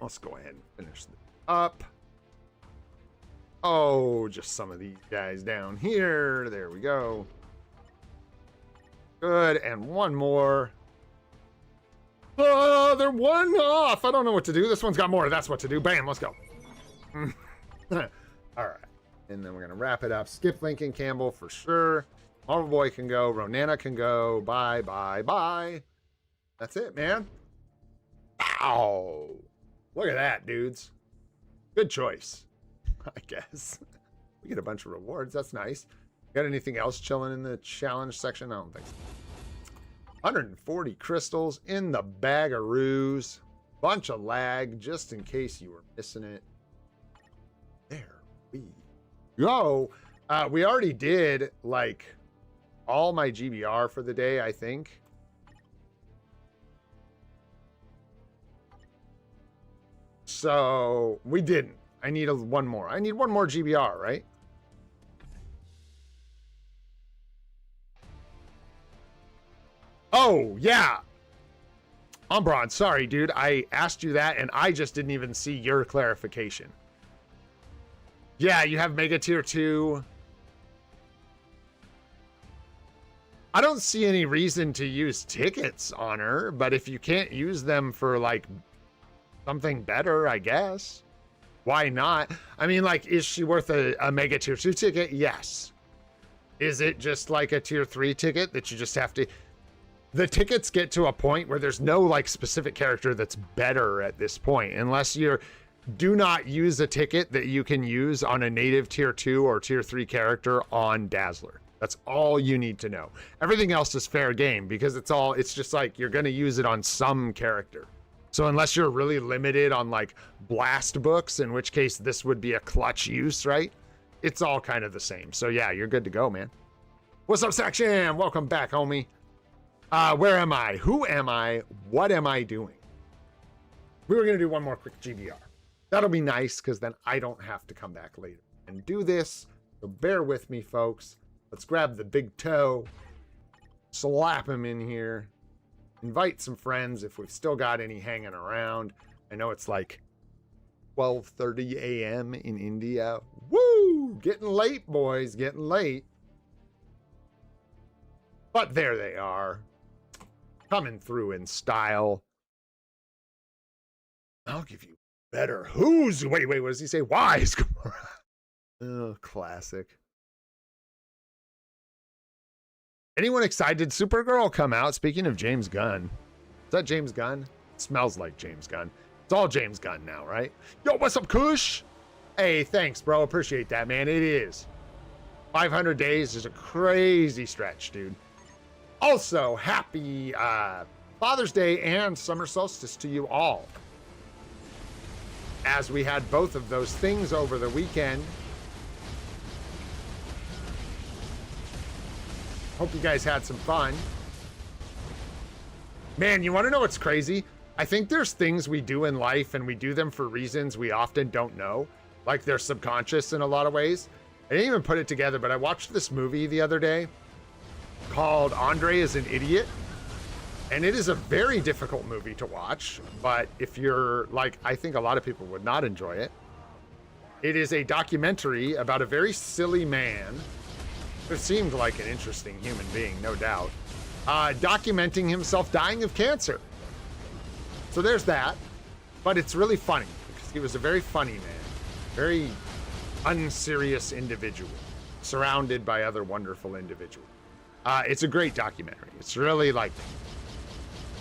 Let's go ahead and finish this up. Oh, just some of these guys down here. There we go. Good. And one more. Oh, they're one off. I don't know what to do. This one's got more. That's what to do. Bam, let's go. All right. And then we're going to wrap it up. Skip Lincoln Campbell for sure. Marvel Boy can go. Ronana can go. Bye. That's it, man. Ow. Look at that, dudes. Good choice. I guess. We get a bunch of rewards. That's nice. Got anything else chilling in the challenge section? I don't think so. 140 crystals in the bagaroos. Bunch of lag, just in case you were missing it. There we go. We already did, like, all my GBR for the day, I think. So, we didn't. I need one more. I need one more GBR, right? Oh, yeah. Umbron, sorry, dude. I asked you that, and I just didn't even see your clarification. Yeah, you have Mega Tier 2. I don't see any reason to use tickets on her, but if you can't use them for, like, something better, I guess. Why not? I mean, like, is she worth a Mega Tier 2 ticket? Yes. Is it just like a Tier 3 ticket that you just have to... The tickets get to a point where there's no, like, specific character that's better at this point. Unless you're... Do not use a ticket that you can use on a native Tier 2 or Tier 3 character on Dazzler. That's all you need to know. Everything else is fair game because it's just like you're going to use it on some character. So unless you're really limited on like blast books, in which case this would be a clutch use, right? It's all kind of the same. So yeah, you're good to go, man. What's up, Saction? Welcome back, homie. Where am I? Who am I? What am I doing? We were going to do one more quick GBR. That'll be nice because then I don't have to come back later and do this. So bear with me, folks. Let's grab the big toe, slap him in here, invite some friends if we've still got any hanging around. I know it's like 12:30 a.m. in India. Woo! Getting late, boys. Getting late. But there they are. Coming through in style. I'll give you better. Who's? Wait, what does he say? Why is Gamora? Oh, classic. Anyone excited? Supergirl come out. Speaking of James Gunn. Is that James Gunn? It smells like James Gunn. It's all James Gunn now, right? Yo, what's up, Kush? Hey, thanks, bro. Appreciate that, man. It is. 500 days is a crazy stretch, dude. Also, happy Father's Day and Summer Solstice to you all. As we had both of those things over the weekend. Hope you guys had some fun. Man, you want to know what's crazy? I think there's things we do in life and we do them for reasons we often don't know. Like they're subconscious in a lot of ways. I didn't even put it together, but I watched this movie the other day called Andre is an Idiot. And it is a very difficult movie to watch. But if you're like, I think a lot of people would not enjoy it. It is a documentary about a very silly man. It seemed like an interesting human being, no doubt. Documenting himself dying of cancer. So there's that. But it's really funny because he was a very funny man. Very unserious individual. Surrounded by other wonderful individuals. It's a great documentary. It's really like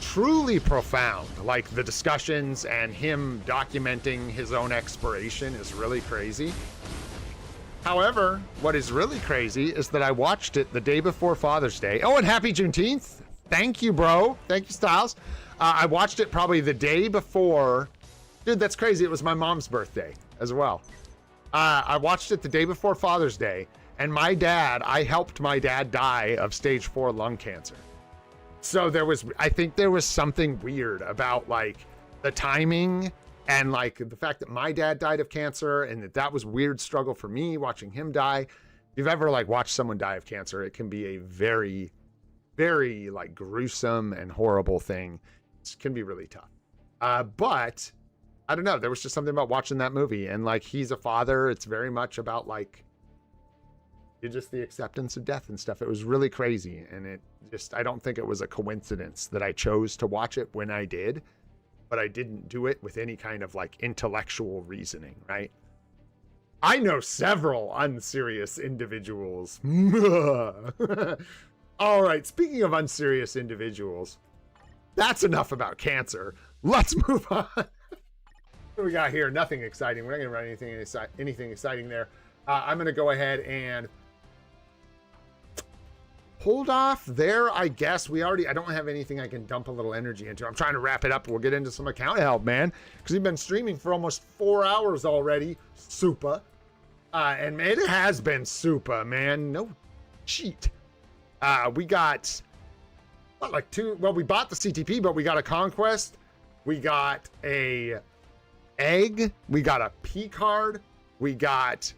truly profound. Like the discussions and him documenting his own expiration is really crazy. However, what is really crazy is that I watched it the day before Father's Day. Oh, and happy Juneteenth. Thank you, bro. Thank you, Styles. I watched it probably the day before. Dude, that's crazy. It was my mom's birthday as well. I watched it the day before Father's Day. And I helped my dad die of stage 4 lung cancer. So I think there was something weird about like the timing and like the fact that my dad died of cancer and that was weird struggle for me watching him die. If you've ever like watched someone die of cancer, it can be a very, very like gruesome and horrible thing. It can be really tough. But I don't know. There was just something about watching that movie and like he's a father. It's very much about like just the acceptance of death and stuff. It was really crazy. And I don't think it was a coincidence that I chose to watch it when I did, but I didn't do it with any kind of like intellectual reasoning, right? I know several unserious individuals. All right. Speaking of unserious individuals, that's enough about cancer. Let's move on. What do we got here? Nothing exciting. We're not going to run anything exciting there. I'm going to go ahead and hold off there, I guess. I don't have anything I can dump a little energy into. I'm trying to wrap it up. We'll get into some account help, man. Because we've been streaming for almost 4 hours already. SUPA. And it has been SUPA, man. No cheat. We got like we bought the CTP, but we got a Conquest. We got a Egg. We got a P card. We got...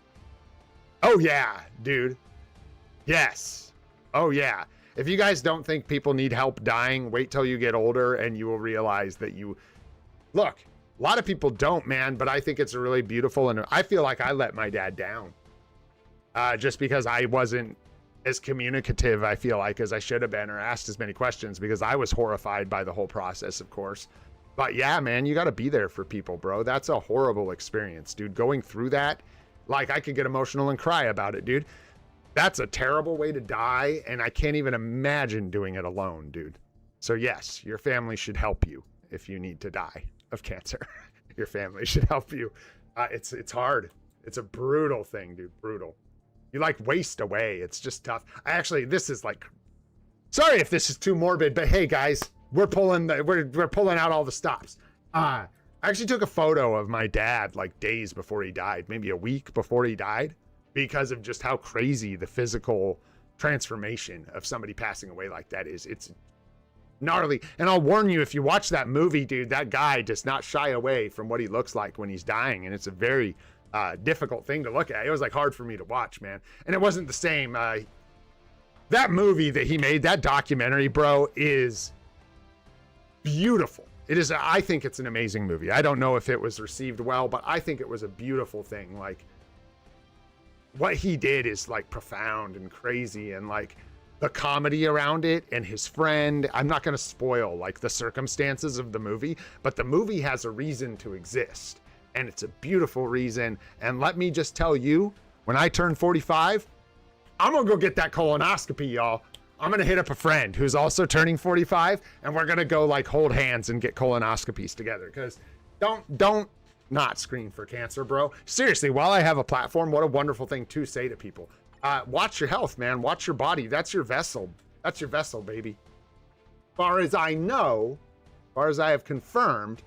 Oh, yeah, dude. Yes. Oh, yeah. If you guys don't think people need help dying, wait till you get older and you will realize that Look, a lot of people don't, man, but I think it's really beautiful. And I feel like I let my dad down just because I wasn't as communicative, I feel like, as I should have been or asked as many questions because I was horrified by the whole process, of course. But yeah, man, you got to be there for people, bro. That's a horrible experience, dude. Going through that, like I could get emotional and cry about it, dude. That's a terrible way to die, and I can't even imagine doing it alone, dude. So yes, your family should help you if you need to die of cancer. Your family should help you. It's hard. It's a brutal thing, dude. Brutal. You like waste away. It's just tough. This is like, sorry if this is too morbid, but hey guys, we're pulling out all the stops. I actually took a photo of my dad like days before he died, maybe a week before he died, because of just how crazy the physical transformation of somebody passing away like that is. It's gnarly. And I'll warn you, if you watch that movie, dude, that guy does not shy away from what he looks like when he's dying. And it's a very difficult thing to look at. It was like hard for me to watch, man. And it wasn't the same. That movie that he made, that documentary, bro, is beautiful. I think it's an amazing movie. I don't know if it was received well, but I think it was a beautiful thing. Like, what he did is like profound and crazy, and like the comedy around it and his friend. I'm not going to spoil like the circumstances of the movie, but the movie has a reason to exist, and it's a beautiful reason. And let me just tell you, when I turn 45, I'm going to go get that colonoscopy, y'all. I'm going to hit up a friend who's also turning 45, and we're going to go like hold hands and get colonoscopies together. Because don't not screen for cancer, bro. Seriously, while I have a platform, what a wonderful thing to say to people. Watch your health, man. Watch your body. That's your vessel. That's your vessel, baby. As far as I know, as far as I have confirmed,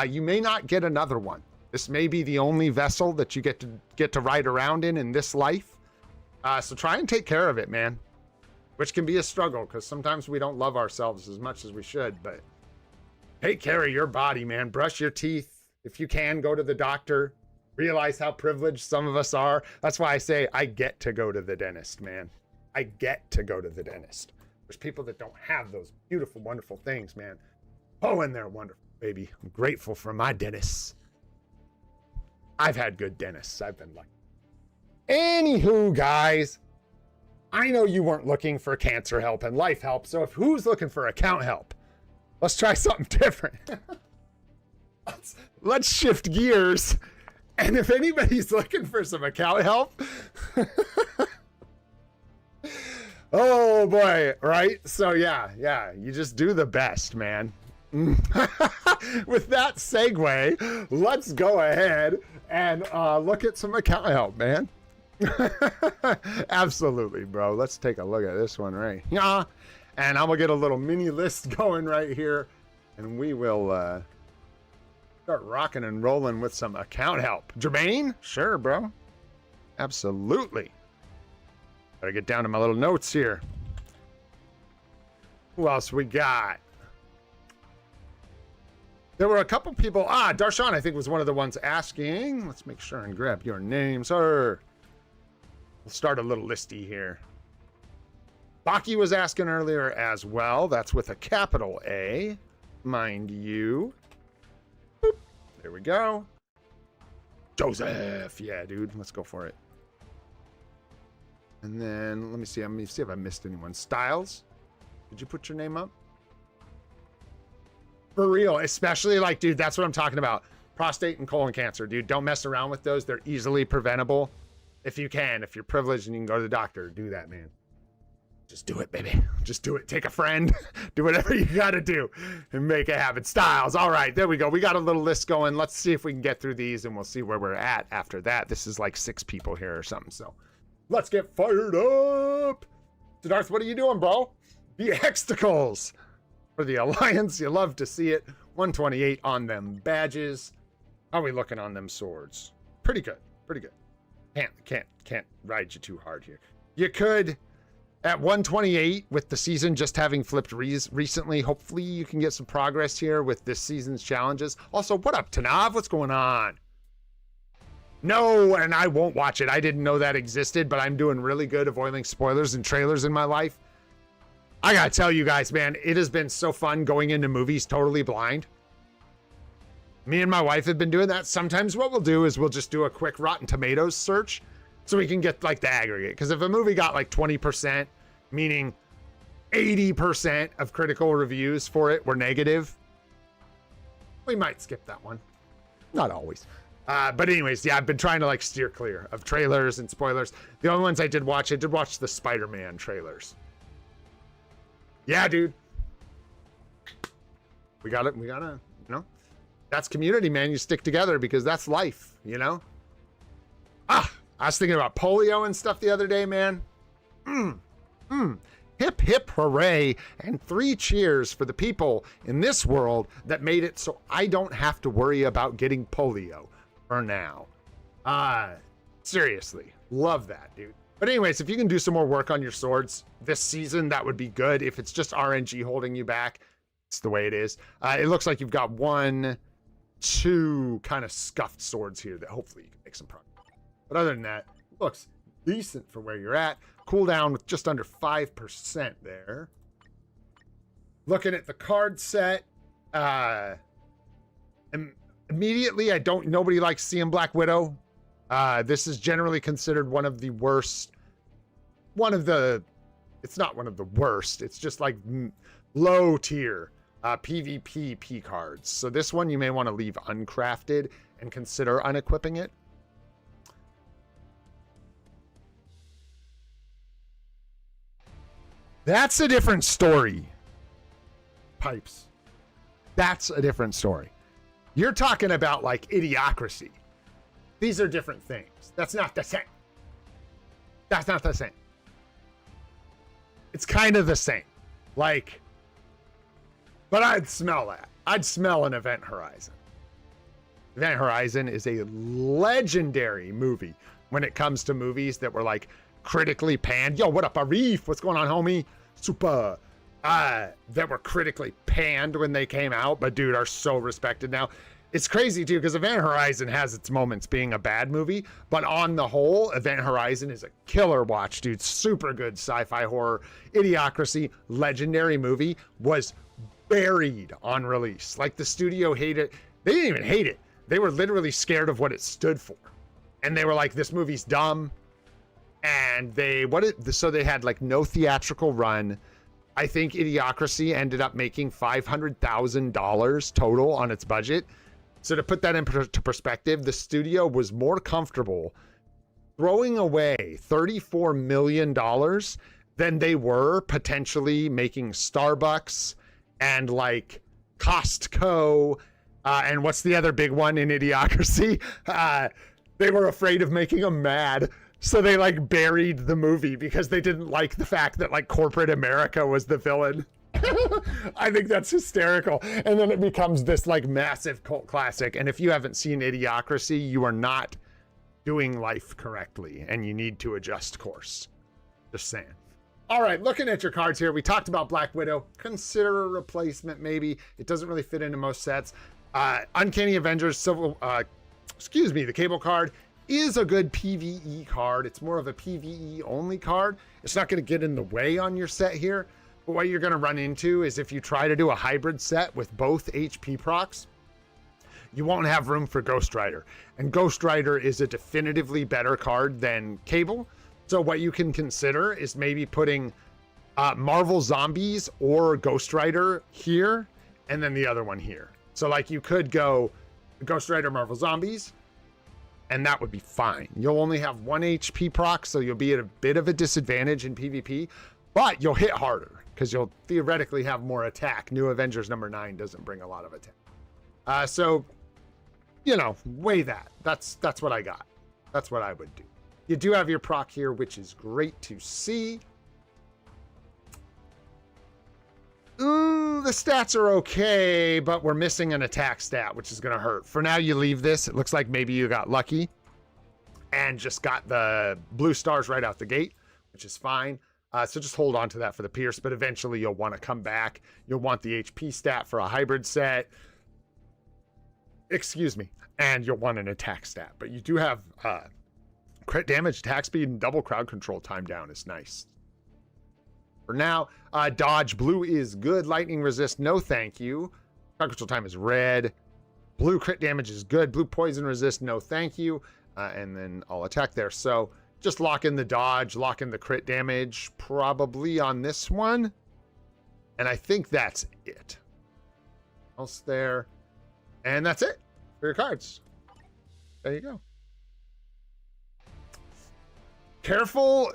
you may not get another one. This may be the only vessel that you get to ride around in this life. So try and take care of it, man. Which can be a struggle, because sometimes we don't love ourselves as much as we should. But take care of your body, man. Brush your teeth. If you can, go to the doctor. Realize how privileged some of us are. That's why I say I get to go to the dentist, man. I get to go to the dentist. There's people that don't have those beautiful, wonderful things, man. Oh, and they're wonderful, baby. I'm grateful for my dentists. I've had good dentists. I've been lucky. Anywho, guys, I know you weren't looking for cancer help and life help. So if who's looking for account help, let's try something different. Let's shift gears. And if anybody's looking for some account help, oh boy, right? So yeah, you just do the best, man. With that segue, let's go ahead and look at some account help, man. Absolutely, bro. Let's take a look at this one right here. And I'm gonna get a little mini list going right here, and we will start rocking and rolling with some account help. Jermaine? Sure, bro. Absolutely. Gotta get down to my little notes here. Who else we got? There were a couple people. Darshan, I think, was one of the ones asking. Let's make sure and grab your name, sir. We'll start a little listy here. Baki was asking earlier as well. That's with a capital A, mind you. Boop. There we go. Joseph. Yeah, dude. Let's go for it. And then let me see. Let me see if I missed anyone. Styles. Did you put your name up? For real. Especially like, dude, that's what I'm talking about. Prostate and colon cancer, dude. Don't mess around with those. They're easily preventable. If you can, if you're privileged and you can go to the doctor, do that, man. Just do it, baby. Just do it. Take a friend. Do whatever you got to do and make it happen. Styles. All right, there we go. We got a little list going. Let's see if we can get through these, and we'll see where we're at after that. This is like 6 people here or something, so let's get fired up. Siddharth, what are you doing, bro? The Extacles for the Alliance. You love to see it. 128 on them badges. How are we looking on them swords? Pretty good. Pretty good. Can't ride you too hard here. You could at 128 with the season just having flipped recently. Hopefully you can get some progress here with this season's challenges. Also, what up, Tanav? What's going on? No, and I won't watch it. I didn't know that existed, but I'm doing really good avoiding spoilers and trailers in my life. I gotta tell you guys, man, it has been so fun going into movies totally blind. Me and my wife have been doing that. Sometimes what we'll do is we'll just do a quick Rotten Tomatoes search so we can get like the aggregate. Because if a movie got like 20%, meaning 80% of critical reviews for it were negative, we might skip that one. Not always. But anyways, yeah, I've been trying to like steer clear of trailers and spoilers. The only ones I did watch the Spider-Man trailers. Yeah, dude. We gotta, you know, that's community, man. You stick together because that's life, you know? I was thinking about polio and stuff the other day, man. Hip, hip, hooray, and 3 cheers for the people in this world that made it so I don't have to worry about getting polio for now. Seriously, love that, dude. But anyways, if you can do some more work on your swords this season, that would be good. If it's just RNG holding you back, it's the way it is. It looks like you've got 1, 2 kind of scuffed swords here that hopefully you can make some progress. But other than that, looks decent for where you're at. Cooldown with just under 5% there. Looking at the card set, Immediately, nobody likes seeing Black Widow. This is generally considered one of the worst. It's not one of the worst. It's just like low tier PvP P cards. So this one you may want to leave uncrafted and consider unequipping it. That's a different story. Pipes. That's a different story. You're talking about like Idiocracy. These are different things. That's not the same. That's not the same. It's kind of the same. Like, but I'd smell that. I'd smell an Event Horizon. Event Horizon is a legendary movie when it comes to movies that were like critically panned. Yo, what up, Arif? What's going on, homie? Super. That were critically panned when they came out, but dude, are so respected now. It's crazy too, because Event Horizon has its moments being a bad movie, but on the whole, Event Horizon is a killer watch, dude. Super good sci-fi horror. Idiocracy, legendary movie, was buried on release. Like the studio hated it. They didn't even hate it. They were literally scared of what it stood for. And they were like, this movie's dumb. And so they had like no theatrical run. I think Idiocracy ended up making $500,000 total on its budget. So to put that into perspective, the studio was more comfortable throwing away $34 million than they were potentially making Starbucks and like Costco. And what's the other big one in Idiocracy? They were afraid of making them mad. So they like buried the movie because they didn't like the fact that like corporate America was the villain. I think that's hysterical. And then it becomes this like massive cult classic. And if you haven't seen Idiocracy, you are not doing life correctly and you need to adjust course. Just saying. All right, looking at your cards here, we talked about Black Widow. Consider a replacement maybe. It doesn't really fit into most sets. Uncanny Avengers, the cable card is a good PvE card. It's more of a PvE only card. It's not going to get in the way on your set here. But what you're going to run into is if you try to do a hybrid set with both HP procs, you won't have room for Ghost Rider. And Ghost Rider is a definitively better card than Cable. So what you can consider is maybe putting Marvel Zombies or Ghost Rider here, and then the other one here. So like you could go Ghost Rider, Marvel Zombies, and that would be fine. You'll only have 1 HP proc, so you'll be at a bit of a disadvantage in PvP, but you'll hit harder because you'll theoretically have more attack. New Avengers number 9 doesn't bring a lot of attack. So, you know, weigh that. That's what I got. That's what I would do. You do have your proc here, which is great to see. Ooh, the stats are okay, but we're missing an attack stat, which is going to hurt. For now, you leave this. It looks like maybe you got lucky and just got the blue stars right out the gate, which is fine. So just hold on to that for the Pierce, but eventually you'll want to come back. You'll want the HP stat for a hybrid set. Excuse me. And you'll want an attack stat. But you do have crit damage, attack speed, and double crowd control time down is nice. For now, dodge blue is good. Lightning resist, no thank you. Crowd control time is red. Blue crit damage is good. Blue poison resist, no thank you. And then I'll attack there. So just lock in the dodge, lock in the crit damage, probably on this one. And I think that's it. Else there. And that's it for your cards. There you go. Careful,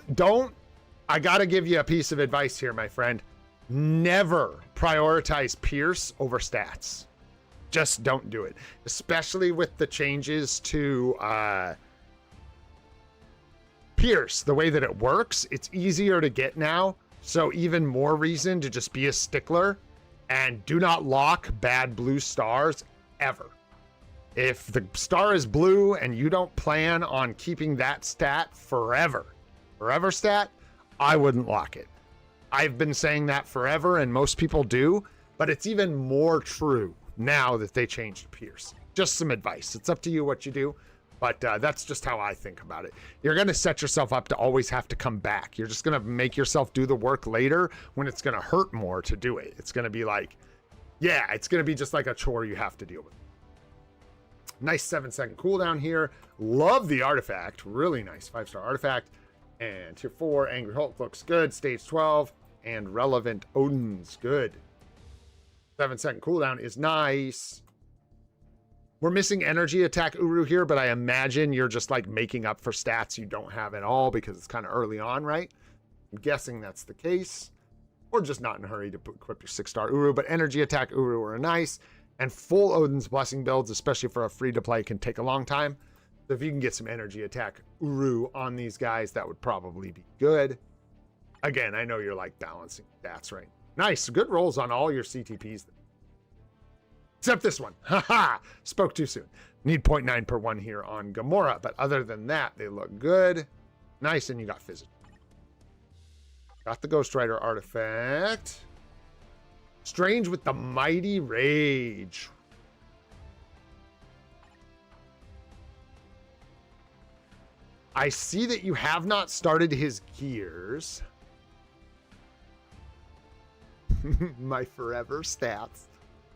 I gotta give you a piece of advice here, my friend. Never prioritize Pierce over stats. Just don't do it. Especially with the changes to Pierce, the way that it works, it's easier to get now. So even more reason to just be a stickler and do not lock bad blue stars ever. If the star is blue and you don't plan on keeping that stat forever stat, I wouldn't lock it. I've been saying that forever and most people do, but it's even more true now that they changed Pierce. Just some advice. It's up to you what you do, but that's just how I think about it. You're going to set yourself up to always have to come back. You're just going to make yourself do the work later when it's going to hurt more to do it. It's going to be like, Yeah, it's going to be just like a chore you have to deal with. Nice 7-second cooldown here. Love the artifact. Really nice 5-star artifact. And tier 4, Angry Hulk looks good. Stage 12. And Relevant Odin's good. 7-second cooldown is nice. We're missing energy attack Uru here, but I imagine you're just like making up for stats you don't have at all because it's kind of early on, right? I'm guessing that's the case. Or just not in a hurry to equip your 6-star Uru, but energy attack Uru are nice. And full Odin's Blessing builds, especially for a free-to-play, can take a long time. So if you can get some energy attack Uru on these guys, that would probably be good. Again, I know you're like balancing stats, right? Nice. Good rolls on all your CTPs. Except this one. Haha. Spoke too soon. Need 0.9 per 1 here on Gamora. But other than that, they look good. Nice. And you got physical. Got the Ghost Rider artifact. Strange with the Mighty Rage. I see that you have not started his gears. My forever stats.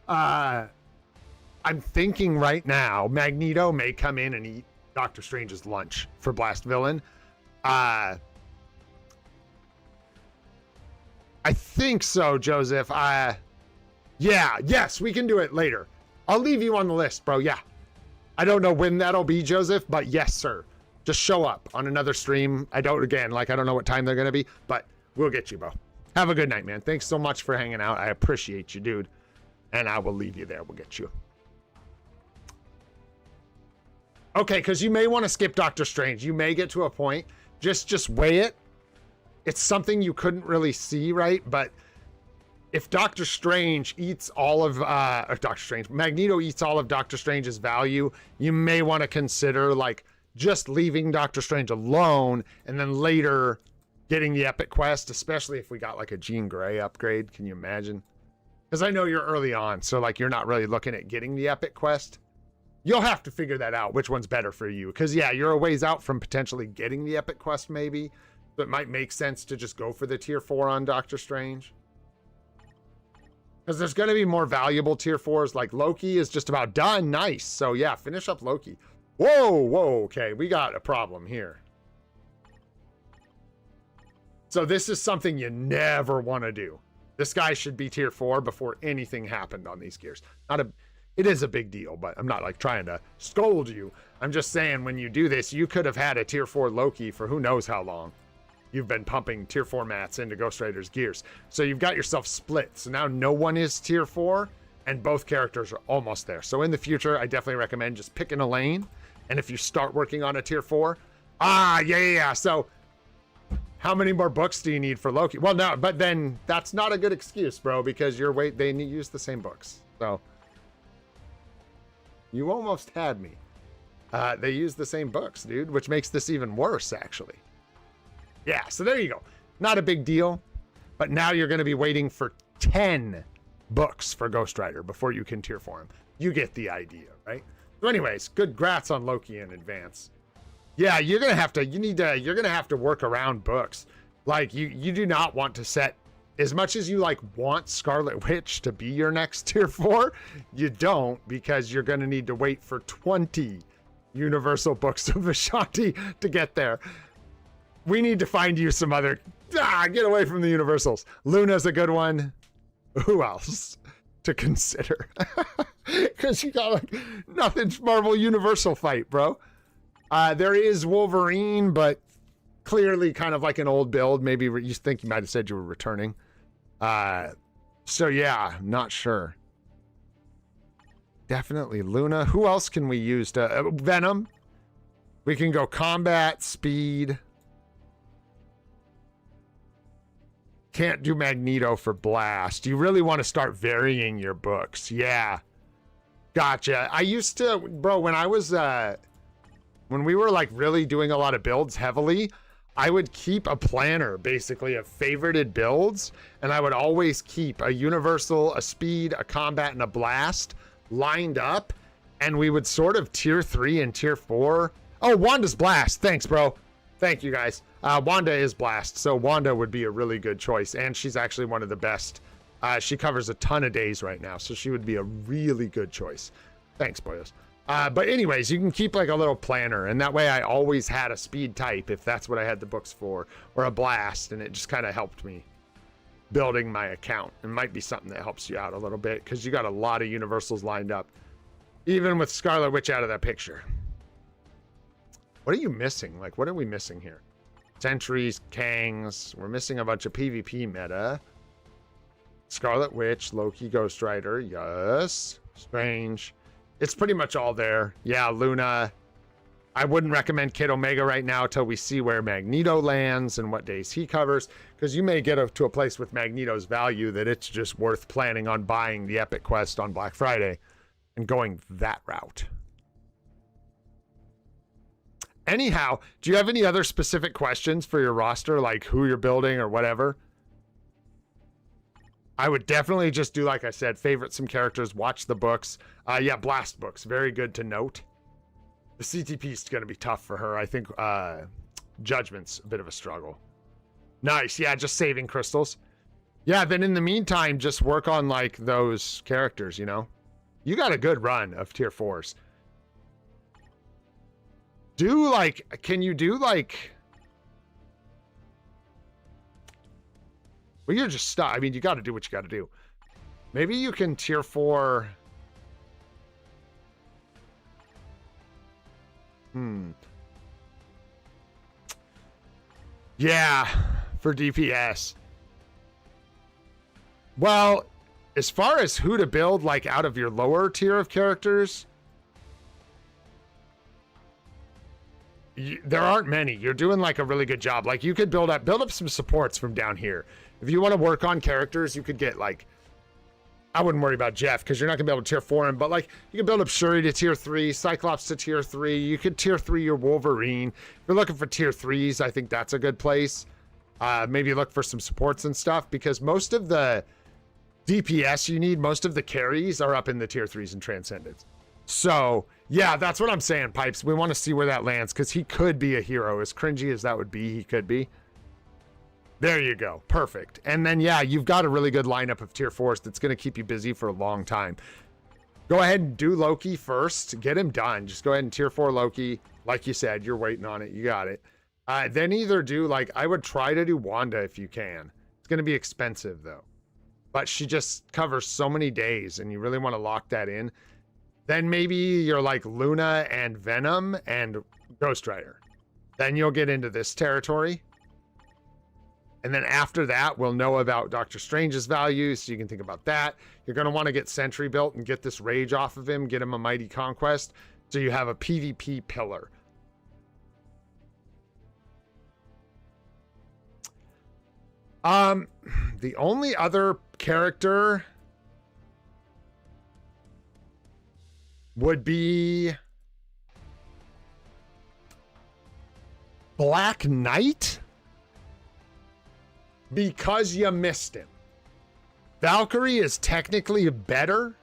I'm thinking right now, Magneto may come in and eat Doctor Strange's lunch for Blast Villain. I think so, Joseph. Yes, we can do it later. I'll leave you on the list, bro. Yeah. I don't know when that'll be, Joseph, but yes, sir. Just show up on another stream. I don't know what time they're going to be, but we'll get you, bro. Have a good night, man. Thanks so much for hanging out. I appreciate you, dude. And I will leave you there. We'll get you. Okay, because you may want to skip Doctor Strange. You may get to a point. Just weigh it. It's something you couldn't really see, right? But if Doctor Strange eats all of Magneto eats all of Doctor Strange's value, you may want to consider like just leaving Doctor Strange alone and then later getting the epic quest, especially if we got like a Jean Grey upgrade. Can you imagine? Because I know you're early on, so like you're not really looking at getting the epic quest. You'll have to figure that out, which one's better for you. Because yeah, you're a ways out from potentially getting the epic quest maybe. So it might make sense to just go for the tier 4 on Doctor Strange. Because there's going to be more valuable tier 4s. Like Loki is just about done. Nice. So yeah, finish up Loki. Whoa, okay. We got a problem here. So this is something you never want to do. This guy should be tier 4 before anything happened on these gears. It is a big deal, but I'm not like trying to scold you. I'm just saying when you do this, you could have had a tier 4 Loki for who knows how long. You've been pumping tier 4 mats into Ghost Rider's gears. So you've got yourself split. So now no one is tier 4 and both characters are almost there. So in the future, I definitely recommend just picking a lane. And if you start working on a tier 4, yeah. So how many more books do you need for Loki? Well, no, but then that's not a good excuse, bro, because they use the same books. So you almost had me. They use the same books, dude, which makes this even worse, actually. Yeah, so there you go. Not a big deal, but now you're going to be waiting for 10 books for Ghost Rider before you can tier 4 him. You get the idea, right? So anyways, good grats on Loki in advance. Yeah, you're going to have to work around books. Like you do not want to set, as much as you like want Scarlet Witch to be your next tier 4, you don't, because you're going to need to wait for 20 Universal books of Ashanti to get there. We need to find you some other, get away from the Universals. Luna's a good one. Who else to consider? Because you got like nothing's Marvel Universal fight, bro. There is Wolverine, but clearly kind of like an old build. Maybe you think you might have said you were returning. So yeah, not sure. Definitely Luna. Who else can we use to Venom? We can go combat, speed. Can't do Magneto for blast. You really want to start varying your books. Yeah. Gotcha. I used to, bro, when I was, when we were like really doing a lot of builds heavily, I would keep a planner basically of favorited builds. And I would always keep a universal, a speed, a combat, and a blast lined up. And we would sort of tier 3 and tier 4. Oh, Wanda's blast. Thanks, bro. Thank you guys. Wanda is blast, so Wanda would be a really good choice, and she's actually one of the best She covers a ton of days right now, so she would be a really good choice. Thanks, boyos. But anyways, you can keep like a little planner, and that way I always had a speed type if that's what I had the books for, or a blast, and it just kind of helped me building my account. It might be something that helps you out a little bit, because you got a lot of universals lined up, even with Scarlet Witch out of that picture. What are you missing? Like, what are we missing here? Sentries, Kangs. We're missing a bunch of PvP meta. Scarlet Witch, Loki, Ghost Rider. Yes. Strange. It's pretty much all there. Yeah, Luna. I wouldn't recommend Kid Omega right now till we see where Magneto lands and what days he covers, because you may get to a place with Magneto's value that it's just worth planning on buying the Epic Quest on Black Friday and going that route. Anyhow, do you have any other specific questions for your roster, like who you're building or whatever? I would definitely just do, like I said, favorite some characters, watch the books. Yeah, Blast books, very good to note. The CTP is going to be tough for her. I think Judgment's a bit of a struggle. Nice, yeah, just saving crystals. Yeah, then in the meantime, just work on, like, those characters, you know? You got a good run of tier 4s. Do, like, can you do, like... Well, you're just stuck. I mean, you got to do what you got to do. Maybe you can tier 4... Yeah, for DPS. Well, as far as who to build, like, out of your lower tier of characters, there aren't many. You're doing, like, a really good job. Like, you could build up some supports from down here. If you want to work on characters, you could get, like, I wouldn't worry about Jeff, because you're not going to be able to tier 4 him, but, like, you can build up Shuri to tier 3, Cyclops to tier 3. You could tier 3 your Wolverine. If you're looking for tier 3s, I think that's a good place. Maybe look for some supports and stuff, because most of the DPS you need, most of the carries are up in the tier 3s and Transcendence. So, yeah, that's what I'm saying, Pipes. We want to see where that lands, because he could be a hero. As cringy as that would be, he could be. There you go. Perfect. And then, yeah, you've got a really good lineup of tier 4s that's going to keep you busy for a long time. Go ahead and do Loki first. Get him done. Just go ahead and tier 4 Loki. Like you said, you're waiting on it. You got it. Then either do, like, I would try to do Wanda if you can. It's going to be expensive, though. But she just covers so many days, and you really want to lock that in. Then maybe you're like Luna and Venom and Ghost Rider. Then you'll get into this territory. And then after that, we'll know about Doctor Strange's value, so you can think about that. You're going to want to get Sentry built and get this rage off of him, get him a Mighty Conquest, so you have a PvP pillar. The only other character would be Black Knight, because you missed him. Valkyrie is technically better,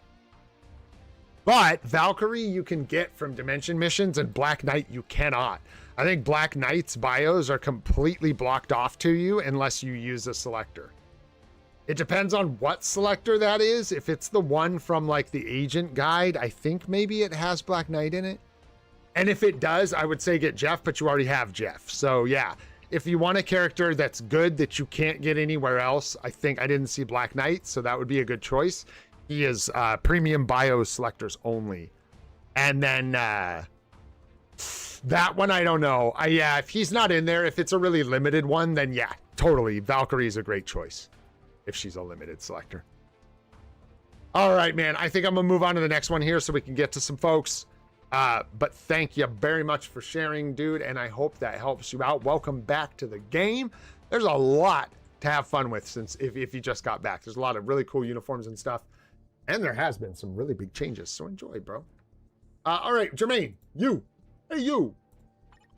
but Valkyrie you can get from Dimension missions, and Black Knight you cannot. I think Black Knight's bios are completely blocked off to you unless you use a selector. It depends on what selector that is. If it's the one from, like, the agent guide, I think maybe it has Black Knight in it. And if it does, I would say get Jeff, but you already have Jeff. So yeah, if you want a character that's good that you can't get anywhere else, I think I didn't see Black Knight, so that would be a good choice. He is premium bio selectors only. And then that one, I don't know. Yeah, if he's not in there, if it's a really limited one, then yeah, totally. Valkyrie is a great choice if she's a limited selector. All right, man. I think I'm going to move on to the next one here so we can get to some folks. But thank you very much for sharing, dude, and I hope that helps you out. Welcome back to the game. There's a lot to have fun with since if you just got back. There's a lot of really cool uniforms and stuff, and there has been some really big changes, so enjoy, bro. All right, Jermaine, you. Hey, you.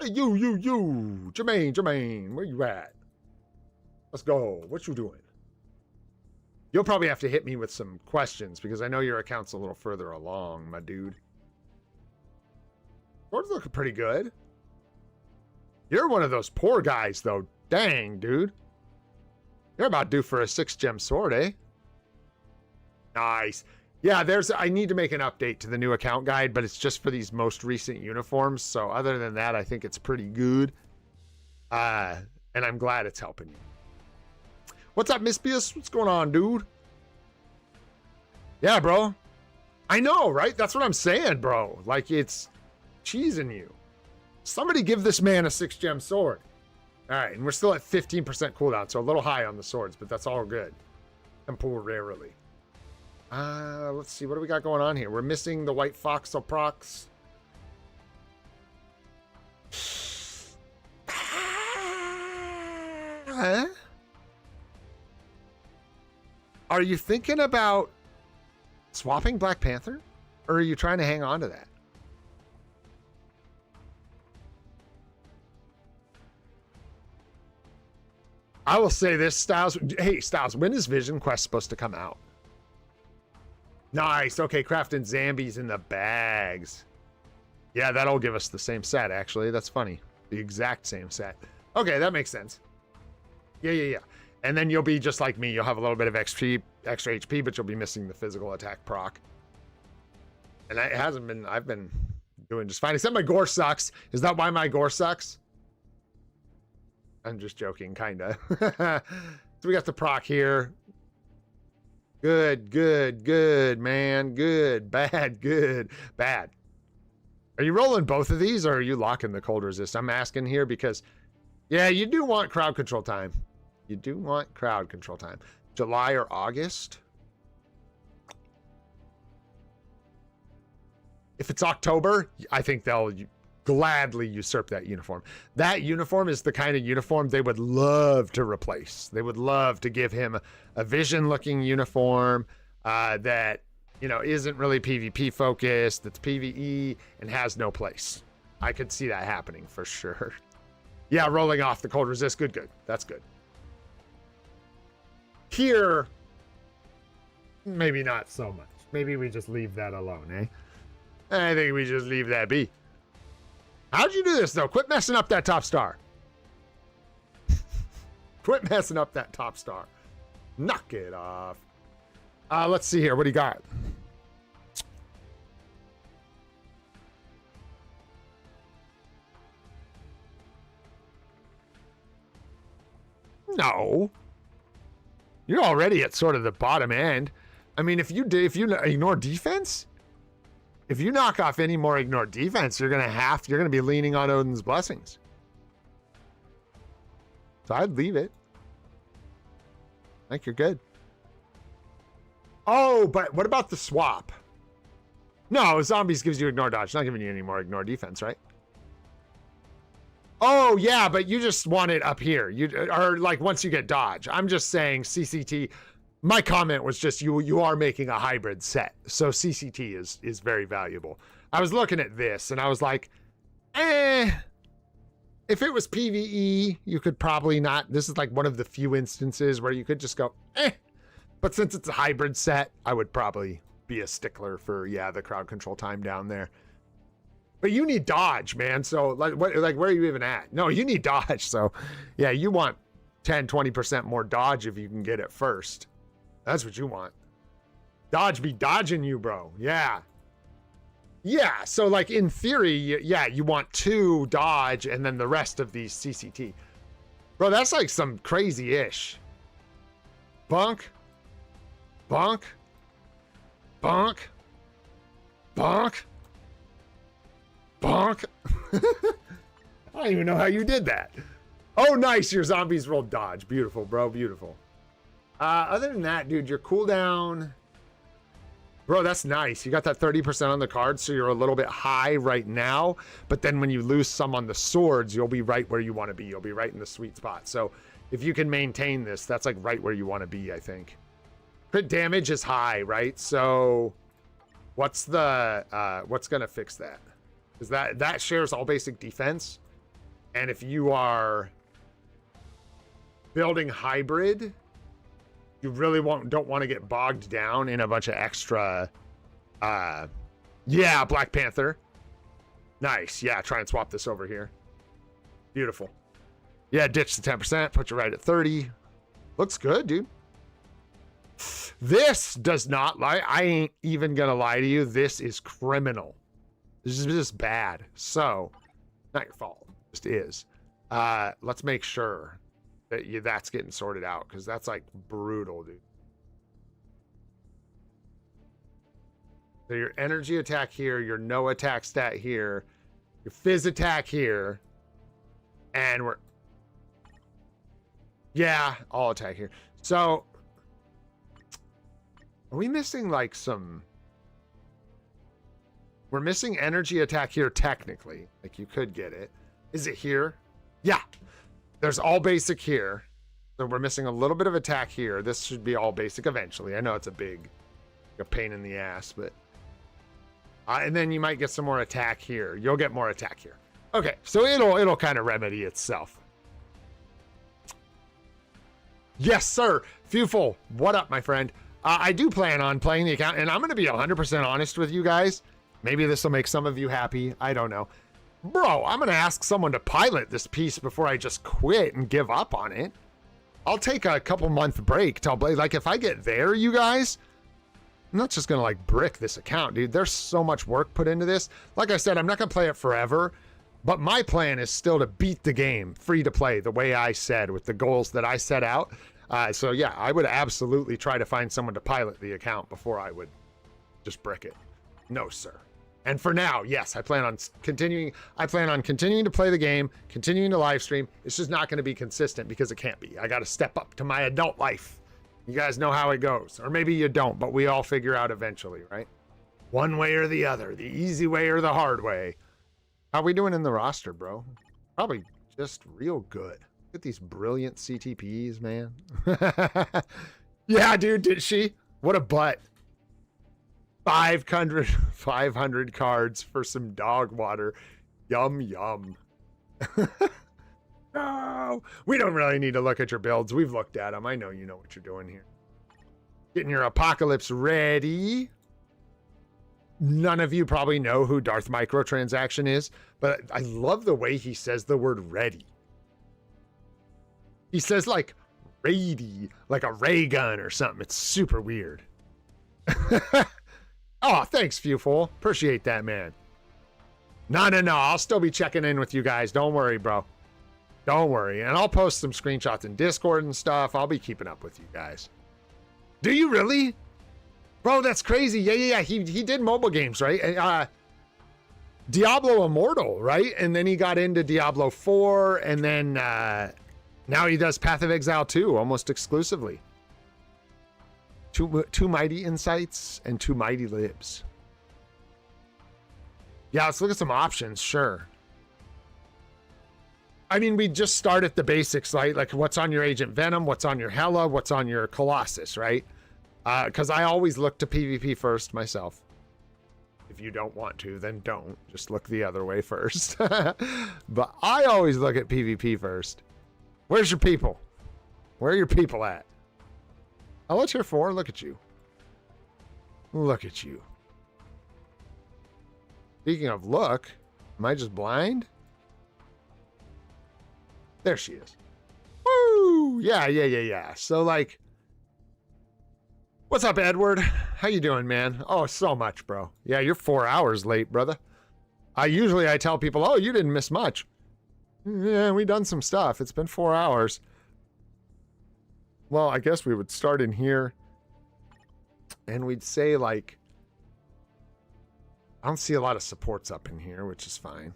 Hey, you. Jermaine, where you at? Let's go. What you doing? You'll probably have to hit me with some questions because I know your account's a little further along, my dude. Sword's looking pretty good. You're one of those poor guys, though. Dang, dude. You're about due for a 6-gem sword, eh? Nice. Yeah, I need to make an update to the new account guide, but it's just for these most recent uniforms. So other than that, I think it's pretty good. And I'm glad it's helping you. What's up, Miss Bias? What's going on, dude? Yeah, bro. I know, right? That's what I'm saying, bro. Like, it's cheesing you. Somebody give this man a 6-gem sword. All right, and we're still at 15% cooldown, so a little high on the swords, but that's all good. And pull rarely. Let's see, what do we got going on here? We're missing the white fox procs. Huh? Are you thinking about swapping Black Panther? Or are you trying to hang on to that? I will say this, Styles. Hey, Styles, when is Vision Quest supposed to come out? Nice. Okay, crafting Zambies in the bags. Yeah, that'll give us the same set, actually. That's funny. The exact same set. Okay, that makes sense. Yeah. And then you'll be just like me. You'll have a little bit of extra HP, but you'll be missing the physical attack proc. And it hasn't been... I've been doing just fine. Except my gore sucks. Is that why my gore sucks? I'm just joking, kind of. So we got the proc here. Good, man. Good, bad. Are you rolling both of these, or are you locking the cold resist? I'm asking here because, yeah, you do want crowd control time. You do want crowd control time. July or August? If it's October, I think they'll gladly usurp that uniform. That uniform is the kind of uniform they would love to replace. They would love to give him a Vision-looking uniform that, you know, isn't really PvP focused, that's PvE, and has no place. I could see that happening for sure. Yeah, rolling off the cold resist. Good. That's good. Here, maybe not so much. Maybe we just leave that alone, eh? I think we just leave that be. How'd you do this, though? Quit messing up that top star. Quit messing up that top star. Knock it off. Let's see here. What do you got? No. You're already at sort of the bottom end. I mean, if you ignore defense, if you knock off any more ignore defense, you're gonna be leaning on Odin's blessings. So I'd leave it. I think you're good. Oh, but what about the swap? No, zombies gives you ignore dodge. Not giving you any more ignore defense, right? Oh yeah, but you just want it up here. Or like once you get dodge. I'm just saying CCT. My comment was just you are making a hybrid set, so CCT is very valuable. I was looking at this and I was like, if it was PvE, you could probably not. This is like one of the few instances where you could just go, But since it's a hybrid set, I would probably be a stickler for, yeah, the crowd control time down there. But you need dodge, man. So like where are you even at? No, you need dodge. So yeah, you want 10, 20% more dodge if you can get it first. That's what you want. Dodge be dodging you, bro. Yeah. Yeah, so like in theory, yeah, you want 2 dodge and then the rest of these CCT. Bro, that's like some crazy-ish. Bonk. Bonk. Bonk. Bonk. Bonk. I don't even know how you did that. Oh, nice. Your zombies rolled dodge. Beautiful, bro. Beautiful. Other than that, dude, your cooldown... Bro, that's nice. You got that 30% on the card, so you're a little bit high right now. But then when you lose some on the swords, you'll be right where you want to be. You'll be right in the sweet spot. So if you can maintain this, that's like right where you want to be, I think. Crit damage is high, right? So what's the what's gonna fix that? Because that shares all basic defense. And if you are building hybrid, you really don't want to get bogged down in a bunch of extra, yeah, Black Panther. Nice. Yeah, try and swap this over here. Beautiful. Yeah, ditch the 10%, put you right at 30. Looks good, dude. This does not lie. I ain't even gonna lie to you. This is criminal. This is just bad. So, not your fault. It just is. Let's make sure that that's getting sorted out, because that's like brutal, dude. So your energy attack here, your no attack stat here, your fizz attack here, and we're... Yeah, all attack here. So, are we missing like some... We're missing energy attack here technically. Like you could get it. Is it here? Yeah. There's all basic here. So we're missing a little bit of attack here. This should be all basic eventually. I know it's a pain in the ass, but... and then you might get some more attack here. You'll get more attack here. Okay, so it'll kind of remedy itself. Yes, sir. Fewful, what up, my friend? I do plan on playing the account, and I'm going to be 100% honest with you guys. Maybe this will make some of you happy. I don't know. Bro, I'm going to ask someone to pilot this piece before I just quit and give up on it. I'll take a couple-month break till, like, if I get there, you guys... I'm not just going to like brick this account, dude. There's so much work put into this. Like I said, I'm not going to play it forever, but my plan is still to beat the game free to play the way I said with the goals that I set out. So yeah, I would absolutely try to find someone to pilot the account before I would just brick it. No, sir. And for now, yes, I plan on continuing to play the game, continuing to live stream. It's just not going to be consistent because it can't be. I got to step up to my adult life. You guys know how it goes. Or maybe you don't, but we all figure out eventually, right? One way or the other. The easy way or the hard way. How we doing in the roster, bro? Probably just real good. Look at these brilliant CTPs, man. Yeah, dude, did she? What a butt. 500 cards for some dog water. Yum, yum. No, we don't really need to look at your builds. We've looked at them. I know you know what you're doing here. Getting your apocalypse ready. None of you probably know who Darth Microtransaction is, but I love the way he says the word ready. He says like ready, like a ray gun or something. It's super weird. Oh, thanks, Fewful. Appreciate that, man. No. I'll still be checking in with you guys. Don't worry, bro. Don't worry. And I'll post some screenshots in Discord and stuff. I'll be keeping up with you guys. Do you really? Bro, that's crazy. Yeah. He did mobile games, right? Diablo Immortal, right? And then he got into Diablo 4. And then now he does Path of Exile 2 almost exclusively. Two Mighty Insights and 2 Mighty Libs. Yeah, let's look at some options. Sure. I mean, we just start at the basics, right? Like what's on your Agent Venom, what's on your Hela, what's on your Colossus, right? Because I always look to PvP first myself. If you don't want to, then don't. Just look the other way first. But I always look at PvP first. Where's your people? Where are your people at? Oh, what's here for? Look at you. Look at you. Speaking of look, am I just blind? There she is. Woo! Yeah. So, like, what's up, Edward? How you doing, man? Oh, so much, bro. Yeah, you're 4 hours late, brother. Usually I tell people, oh, you didn't miss much. Yeah, we done some stuff. It's been 4 hours. Well, I guess we would start in here. And we'd say, like, I don't see a lot of supports up in here, which is fine.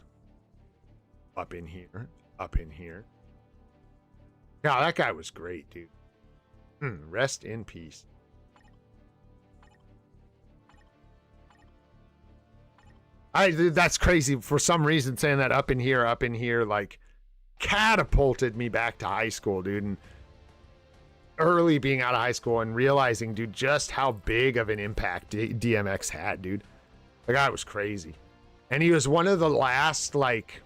Up in here. God, that guy was great, dude. Rest in peace. That's crazy. For some reason, saying that up in here, like, catapulted me back to high school, dude. And early being out of high school and realizing, dude, just how big of an impact DMX had, dude. The guy was crazy. And he was one of the last, like...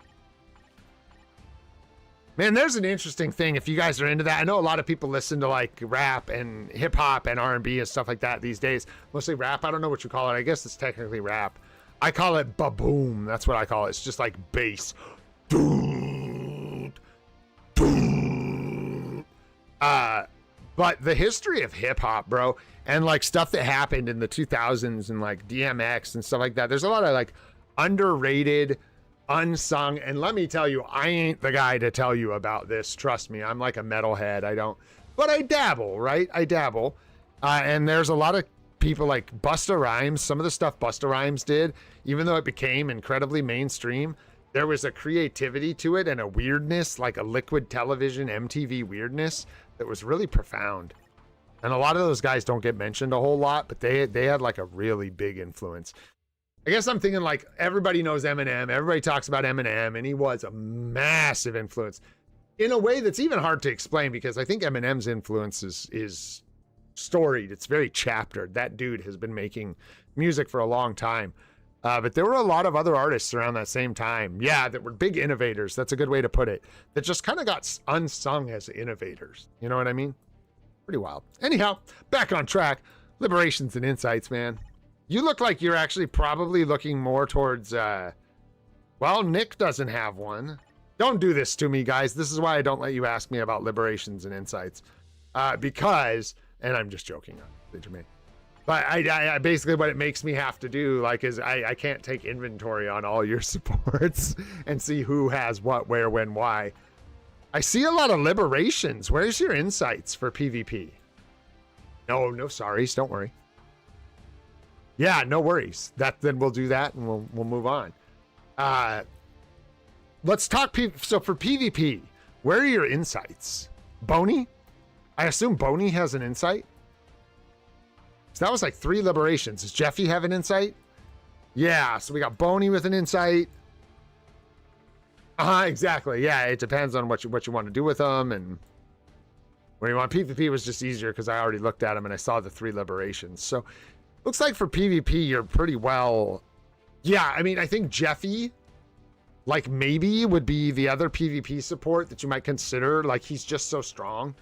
Man, there's an interesting thing if you guys are into that. I know a lot of people listen to like rap and hip hop and R&B and stuff like that these days. Mostly rap. I don't know what you call it. I guess it's technically rap. I call it ba-boom. That's what I call it. It's just like bass. But the history of hip hop, bro, and like stuff that happened in the 2000s and like DMX and stuff like that, there's a lot of like underrated, unsung. And let me tell you, I ain't the guy to tell you about this. Trust me, I'm like a metalhead. But I dabble, right? I dabble. And there's a lot of people like Busta Rhymes. Some of the stuff Busta Rhymes did, even though it became incredibly mainstream, there was a creativity to it and a weirdness, like a Liquid Television, MTV weirdness that was really profound. And a lot of those guys don't get mentioned a whole lot, but they had like a really big influence. I guess I'm thinking like everybody knows Eminem. Everybody talks about Eminem, and he was a massive influence in a way that's even hard to explain, because I think Eminem's influence is storied. It's very chaptered. That dude has been making music for a long time. But there were a lot of other artists around that same time. Yeah, that were big innovators. That's a good way to put it. That just kind of got unsung as innovators. You know what I mean? Pretty wild. Anyhow, back on track. Liberations and insights, man. You look like you're actually probably looking more towards, well, Nick doesn't have one. Don't do this to me, guys. This is why I don't let you ask me about liberations and insights. Because, and I'm just joking, Jermaine. But I basically what it makes me have to do, like, is I can't take inventory on all your supports and see who has what, where, when, why. I see a lot of liberations. Where's your insights for PvP? No sorries. Don't worry. Yeah, no worries. Then we'll do that and we'll move on. Let's talk. So for PvP, where are your insights? Boney? I assume Boney has an insight. So that was like 3 liberations. Does Jeffy have an insight? Yeah, so we got Boney with an insight. Exactly. Yeah, it depends on what you want to do with them and where you want. PvP was just easier because I already looked at them and I saw the 3 liberations. So looks like for PvP, you're pretty well. Yeah, I mean, I think Jeffy, like maybe would be the other PvP support that you might consider. Like he's just so strong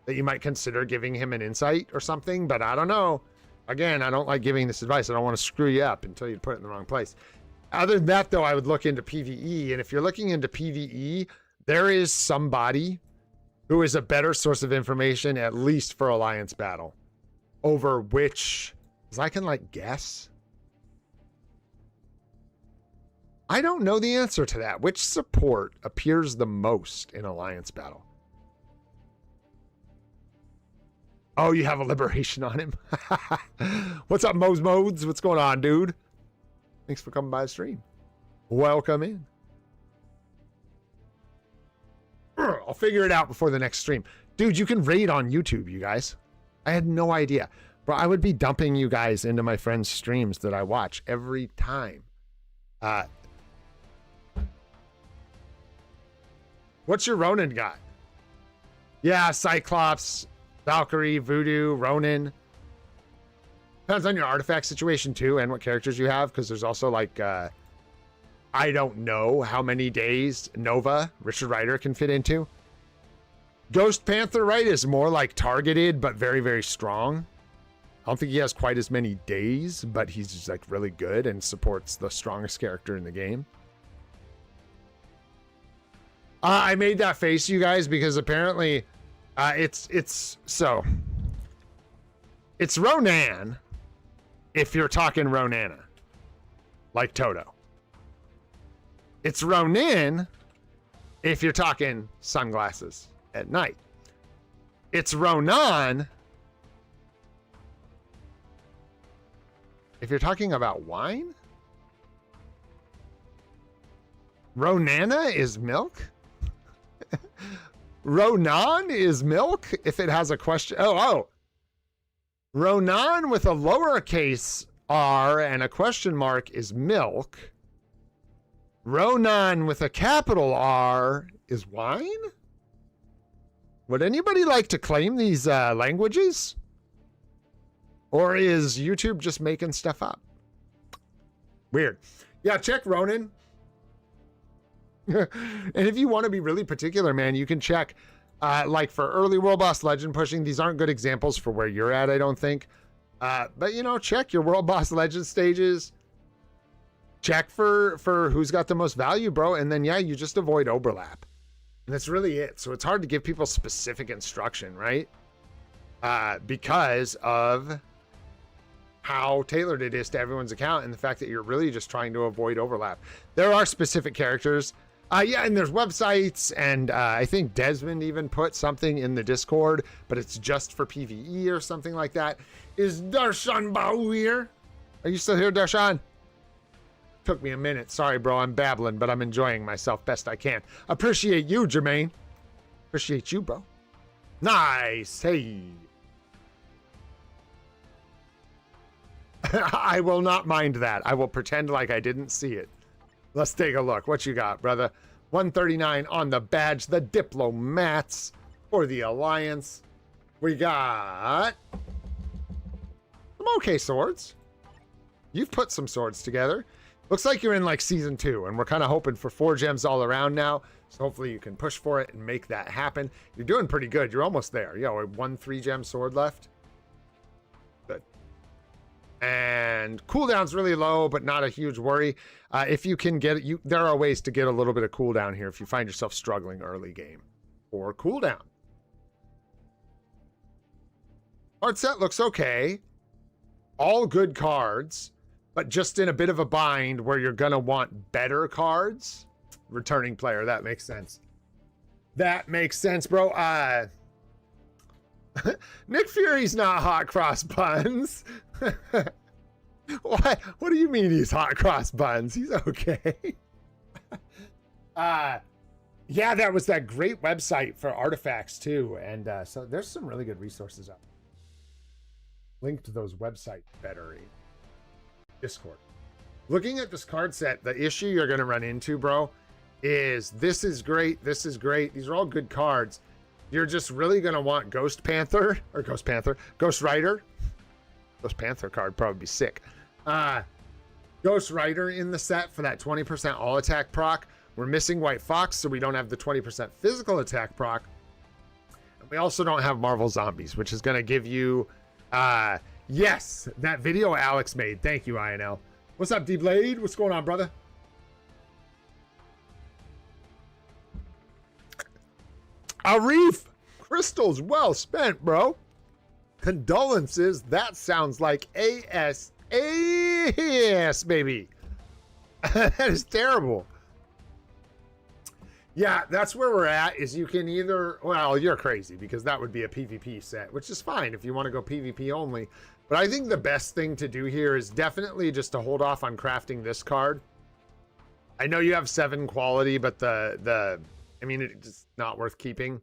that you might consider giving him an insight or something, but I don't know. Again, I don't like giving this advice. I don't want to screw you up until you put it in the wrong place. Other than that, though, I would look into PvE. And if you're looking into PvE, there is somebody who is a better source of information, at least for Alliance Battle, over which, because I can like guess. I don't know the answer to that. Which support appears the most in Alliance Battle? Oh, you have a liberation on him. What's up, Modes? What's going on, dude? Thanks for coming by the stream. Welcome in. I'll figure it out before the next stream. Dude, you can raid on YouTube, you guys. I had no idea. Bro, I would be dumping you guys into my friends' streams that I watch every time. What's your Ronin got? Yeah, Cyclops, Valkyrie, Voodoo, Ronin. Depends on your artifact situation too and what characters you have, because there's also like, I don't know how many days Nova, Richard Rider, can fit into. Ghost Panther, right, is more like targeted, but very, very strong. I don't think he has quite as many days, but he's just like really good and supports the strongest character in the game. I made that face, you guys, because apparently it's Ronan if you're talking Ronana, like Toto. It's Ronin if you're talking sunglasses at night. It's Ronan if you're talking about wine. Ronana is milk. Ronan is milk if it has a question. Oh. Ronan with a lowercase r and a question mark is milk. Ronan with a capital R is wine? Would anybody like to claim these languages? Or is YouTube just making stuff up? Weird. Yeah, check Ronin. And if you want to be really particular, man, you can check like for early World Boss Legend pushing. These aren't good examples for where you're at, I don't think. But, you know, check your World Boss Legend stages. Check for who's got the most value, bro. And then, yeah, you just avoid overlap. And that's really it. So it's hard to give people specific instruction, right? because of how tailored it is to everyone's account and the fact that you're really just trying to avoid overlap. There are specific characters. Yeah, and there's websites, and I think Desmond even put something in the Discord, but it's just for PvE or something like that. Is Darshan Bahu here? Are you still here, Darshan? Took me a minute. Sorry, bro. I'm babbling, but I'm enjoying myself best I can. Appreciate you, Jermaine. Appreciate you, bro. Nice. Hey. I will not mind that. I will pretend like I didn't see it. Let's take a look. What you got, brother? 139 on the badge. The Diplomats for the Alliance. We got some okay swords. You've put some swords together. Looks like you're in like season 2, and we're kind of hoping for 4 gems all around now. So hopefully you can push for it and make that happen. You're doing pretty good. You're almost there. You know, 1 3-gem sword left. Good. And cooldown's really low, but not a huge worry. If you can get it, there are ways to get a little bit of cooldown here if you find yourself struggling early game. Or cooldown. Card set looks okay. All good cards, but just in a bit of a bind where you're going to want better cards. Returning player, that makes sense. That makes sense, bro. Nick Fury's not hot cross buns. What do you mean he's hot cross buns? He's okay. Yeah, that was that great website for artifacts too. And so there's some really good resources up. Link to those websites better in Discord. Looking at this card set, the issue you're going to run into, bro, is this is great. This is great. These are all good cards. You're just really going to want Ghost Rider. Ghost Panther card probably be sick. Ghost Rider in the set for that 20% all attack proc. We're missing White Fox, so we don't have the 20% physical attack proc. And we also don't have Marvel Zombies, which is going to give you... yes, that video Alex made. Thank you, INL. What's up, D-Blade? What's going on, brother? Arif, crystals well spent, bro. Condolences. That sounds like AS, baby. That is terrible. Yeah, that's where we're at, is you can either, well, you're crazy because that would be a PvP set, which is fine if you want to go PvP only. But I think the best thing to do here is definitely just to hold off on crafting this card. I know you have 7 quality, but I mean, it's not worth keeping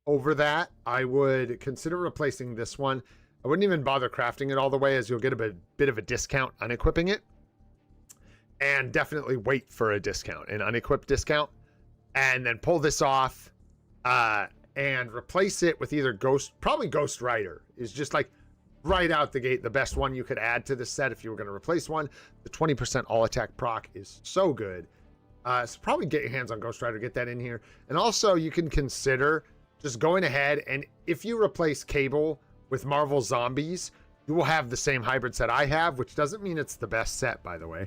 over that. I would consider replacing this one. I wouldn't even bother crafting it all the way, as you'll get a bit of a discount unequipping it. And definitely wait for a discount, an unequipped discount. And then pull this off and replace it with either probably Ghost Rider is just like right out the gate the best one you could add to the set if you were going to replace one. The 20% all attack proc is so good. So probably get your hands on Ghost Rider, get that in here. And also you can consider just going ahead, and if you replace Cable with Marvel Zombies, you will have the same hybrid set I have, which doesn't mean it's the best set, by the way.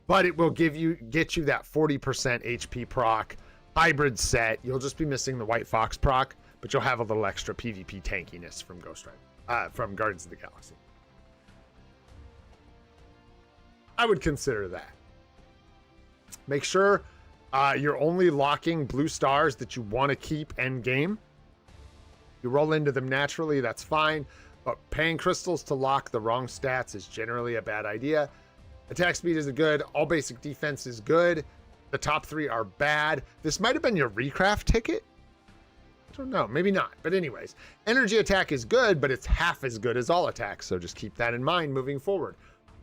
But it will get you that 40% HP proc hybrid set. You'll just be missing the White Fox proc, but you'll have a little extra PvP tankiness from Ghost Rider, from Guardians of the Galaxy. I would consider that. Make sure you're only locking blue stars that you want to keep end game. You roll into them naturally, that's fine, but paying crystals to lock the wrong stats is generally a bad idea. Attack speed is good. All basic defense is good. The top 3 are bad. This might have been your recraft ticket. I don't know. Maybe not. But anyways, energy attack is good, but it's half as good as all attacks. So just keep that in mind moving forward.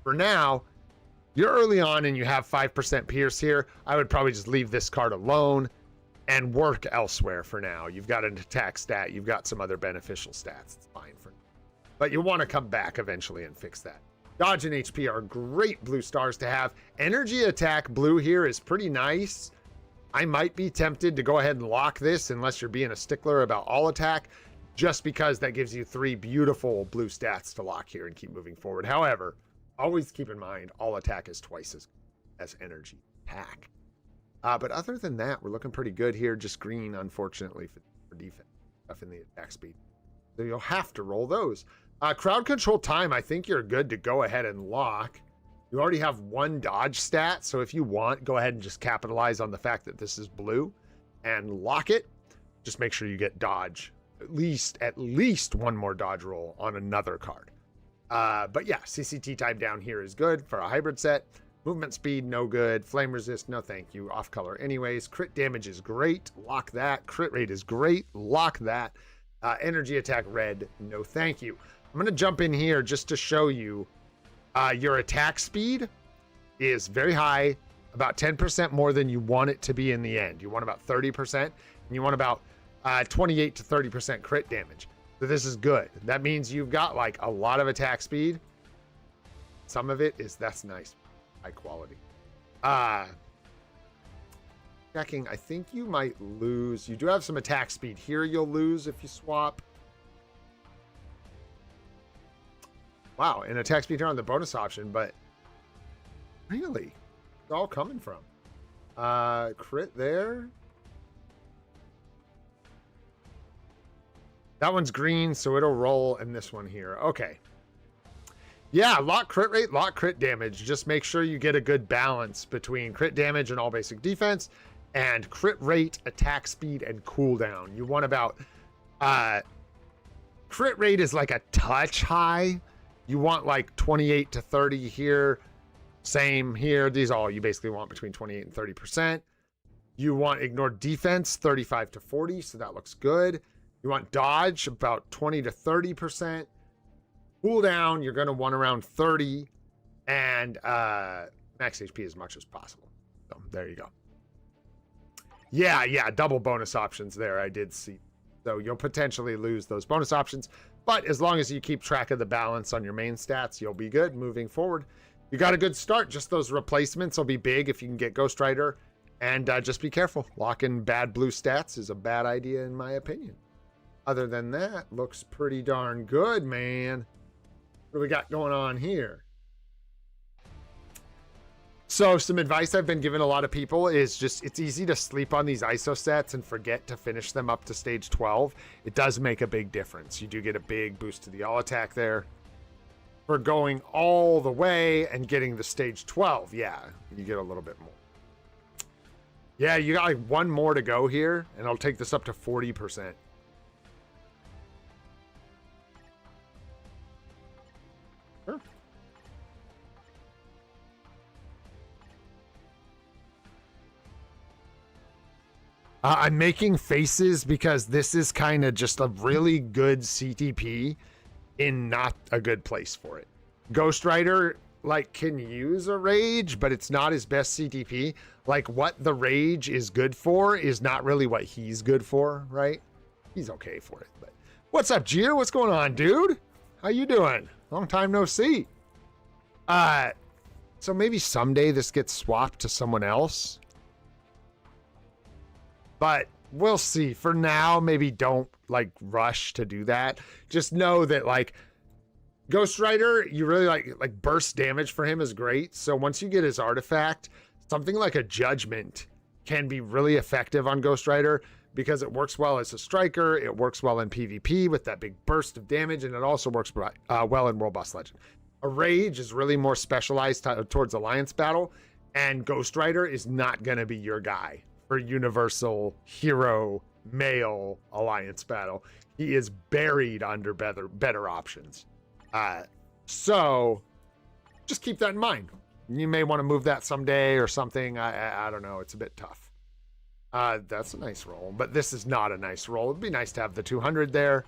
For now, you're early on and you have 5% pierce here. I would probably just leave this card alone and work elsewhere for now. You've got an attack stat. You've got some other beneficial stats. It's fine for now. But you'll want to come back eventually and fix that. Dodge and HP are great blue stars to have. Energy attack blue here is pretty nice. I might be tempted to go ahead and lock this unless you're being a stickler about all attack, just because that gives you 3 beautiful blue stats to lock here and keep moving forward. However, always keep in mind all attack is twice as energy attack. But other than that, we're looking pretty good here. Just green, unfortunately, for defense stuff in the attack speed. So you'll have to roll those. Crowd control time, I think you're good to go ahead and lock. You already have 1 dodge stat, so if you want, go ahead and just capitalize on the fact that this is blue and lock it. Just make sure you get dodge, at least 1 more dodge roll on another card. But yeah, CCT time down here is good for a hybrid set. Movement speed, no good. Flame resist, no thank you. Off color anyways. Crit damage is great, lock that. Crit rate is great, lock that. Energy attack red, no thank you. I'm gonna jump in here just to show you your attack speed is very high, about 10% more than you want it to be in the end. You want about 30%, and you want about 28 to 30% crit damage. So this is good. That means you've got like a lot of attack speed. Some of it is, that's nice, high quality. Checking, I think you might lose. You do have some attack speed here you'll lose if you swap. Wow, and attack speed here on the bonus option, but really, it's all coming from. Crit there. That one's green, so it'll roll in this one here. Okay. Yeah, lock crit rate, lock crit damage. Just make sure you get a good balance between crit damage and all basic defense and crit rate, attack speed, and cooldown. You want about... crit rate is like a touch high. You want like 28 to 30 here. Same here. These all you basically want between 28 and 30%. You want ignored defense, 35 to 40, so that looks good. You want dodge, about 20 to 30%. Cooldown, you're going to want around 30. And max HP as much as possible. So there you go. Yeah, double bonus options there, I did see. So you'll potentially lose those bonus options. But as long as you keep track of the balance on your main stats, you'll be good moving forward. You got a good start. Just those replacements will be big if you can get Ghost Rider. And just be careful. Locking bad blue stats is a bad idea in my opinion. Other than that, looks pretty darn good, man. What do we got going on here? So some advice I've been giving a lot of people is just, it's easy to sleep on these ISO sets and forget to finish them up to stage 12. It does make a big difference. You do get a big boost to the all attack there. For going all the way and getting the stage 12, yeah, you get a little bit more. Yeah, you got like 1 more to go here, and I'll take this up to 40%. Sure. I'm making faces because this is kind of just a really good CTP in not a good place for it. Ghost Rider like can use a rage, but it's not his best CTP. Like what the rage is good for is not really what he's good for, right? He's okay for it. But what's up, Jeer? What's going on, dude? How you doing? Long time no see. So maybe someday this gets swapped to someone else. But we'll see. For now, maybe don't like rush to do that. Just know that like Ghost Rider, you really like burst damage for him is great. So once you get his artifact, something like a Judgment can be really effective on Ghost Rider because it works well as a striker. It works well in PvP with that big burst of damage, and it also works well in World Boss Legend. A Rage is really more specialized towards Alliance battle, and Ghost Rider is not going to be your guy for universal hero male Alliance battle. He is buried under better options. So just keep that in mind. You may want to move that someday or something. I don't know. It's a bit tough. That's a nice roll, but this is not a nice roll. It'd be nice to have the 200 there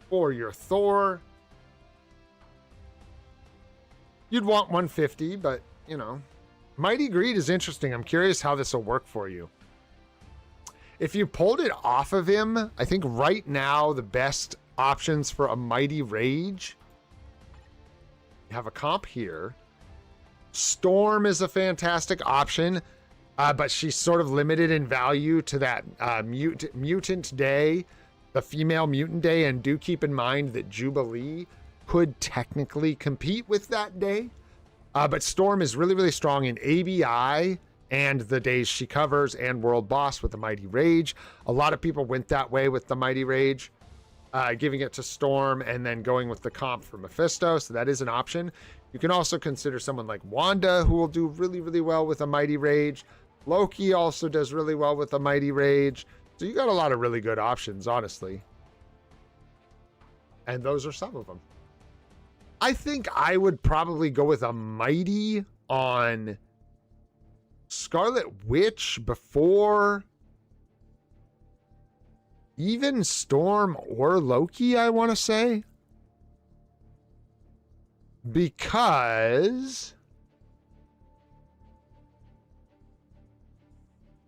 for your Thor. You'd want 150, but you know, Mighty Greed is interesting. I'm curious how this will work for you. If you pulled it off of him, I think right now the best options for a Mighty Rage, you have a comp here. Storm is a fantastic option, but she's sort of limited in value to that mutant day, the female mutant day, and do keep in mind that Jubilee could technically compete with that day. But Storm is really, really strong in ABI and the days she covers and World Boss with the Mighty Rage. A lot of people went that way with the Mighty Rage. giving it to Storm and then going with the comp for Mephisto. So that is an option. You can also consider someone like Wanda, who will do really, really well with a Mighty Rage. Loki also does really well with a Mighty Rage. So you got a lot of really good options, honestly. And those are some of them. I think I would probably go with a Mighty on Scarlet Witch before even Storm or Loki, I want to say. Because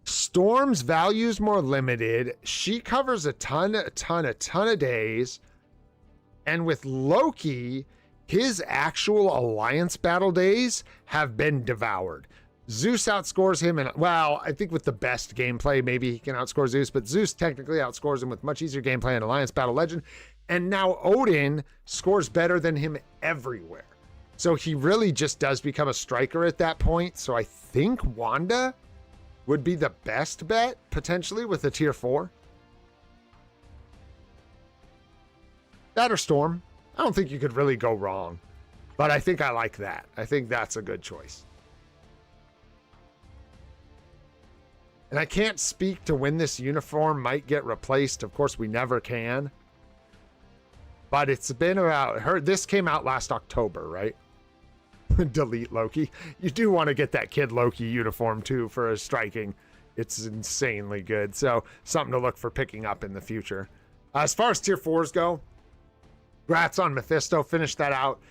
Storm's value is more limited. She covers a ton of days. And with Loki, his actual alliance battle days have been devoured. Zeus outscores him, and well, I think with the best gameplay, maybe he can outscore Zeus, but Zeus technically outscores him with much easier gameplay in Alliance Battle Legend. And now Odin scores better than him everywhere. So he really just does become a striker at that point. So I think Wanda would be the best bet, potentially, with a tier 4. That or Storm. I don't think you could really go wrong. But I think I like that. I think that's a good choice. And I can't speak to when this uniform might get replaced. Of course, we never can. But it's been about... This came out last October, right? Delete Loki. You do want to get that Kid Loki uniform, too, for a striking. It's insanely good. So, something to look for picking up in the future. As far as tier 4s go, congrats on Mephisto. Finish that out.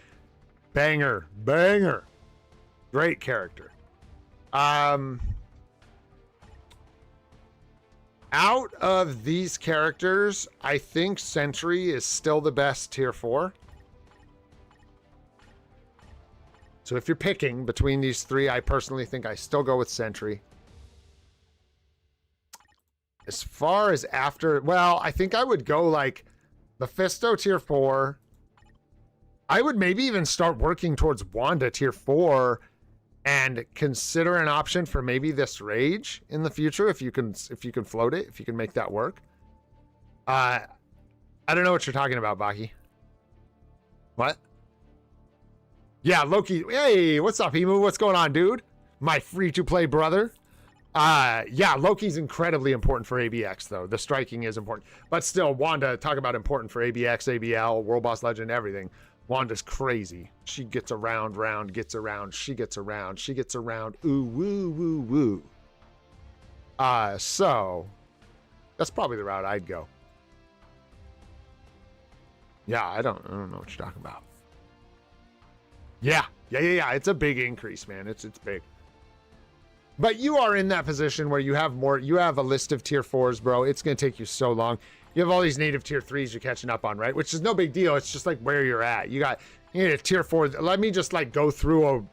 Banger. Banger. Great character. Out of these characters, I think Sentry is still the best tier 4. So if you're picking between these three, I personally think I still go with Sentry. As far as after, well, I think I would go like Mephisto tier 4. I would maybe even start working towards Wanda tier 4 and consider an option for maybe this Rage in the future if you can float it, if you can make that work. I don't know what you're talking about, Baki. What? Yeah, Loki. Hey, what's up, Emu? What's going on, dude? My free-to-play brother. Yeah, Loki's incredibly important for ABX, though. The striking is important. But still, Wanda, talk about important for ABX, ABL, World Boss Legend, everything. Wanda's crazy. She gets around, gets around, she gets around, she gets around. Ooh, woo, woo, woo. So, that's probably the route I'd go. Yeah, I don't know what you're talking about. Yeah. It's a big increase, man. It's big. But you are in that position where you have a list of tier 4s, bro. It's going to take you so long. You have all these native tier 3s you're catching up on, right? Which is no big deal. It's just like where you're at. You need a tier 4. Let me just like go through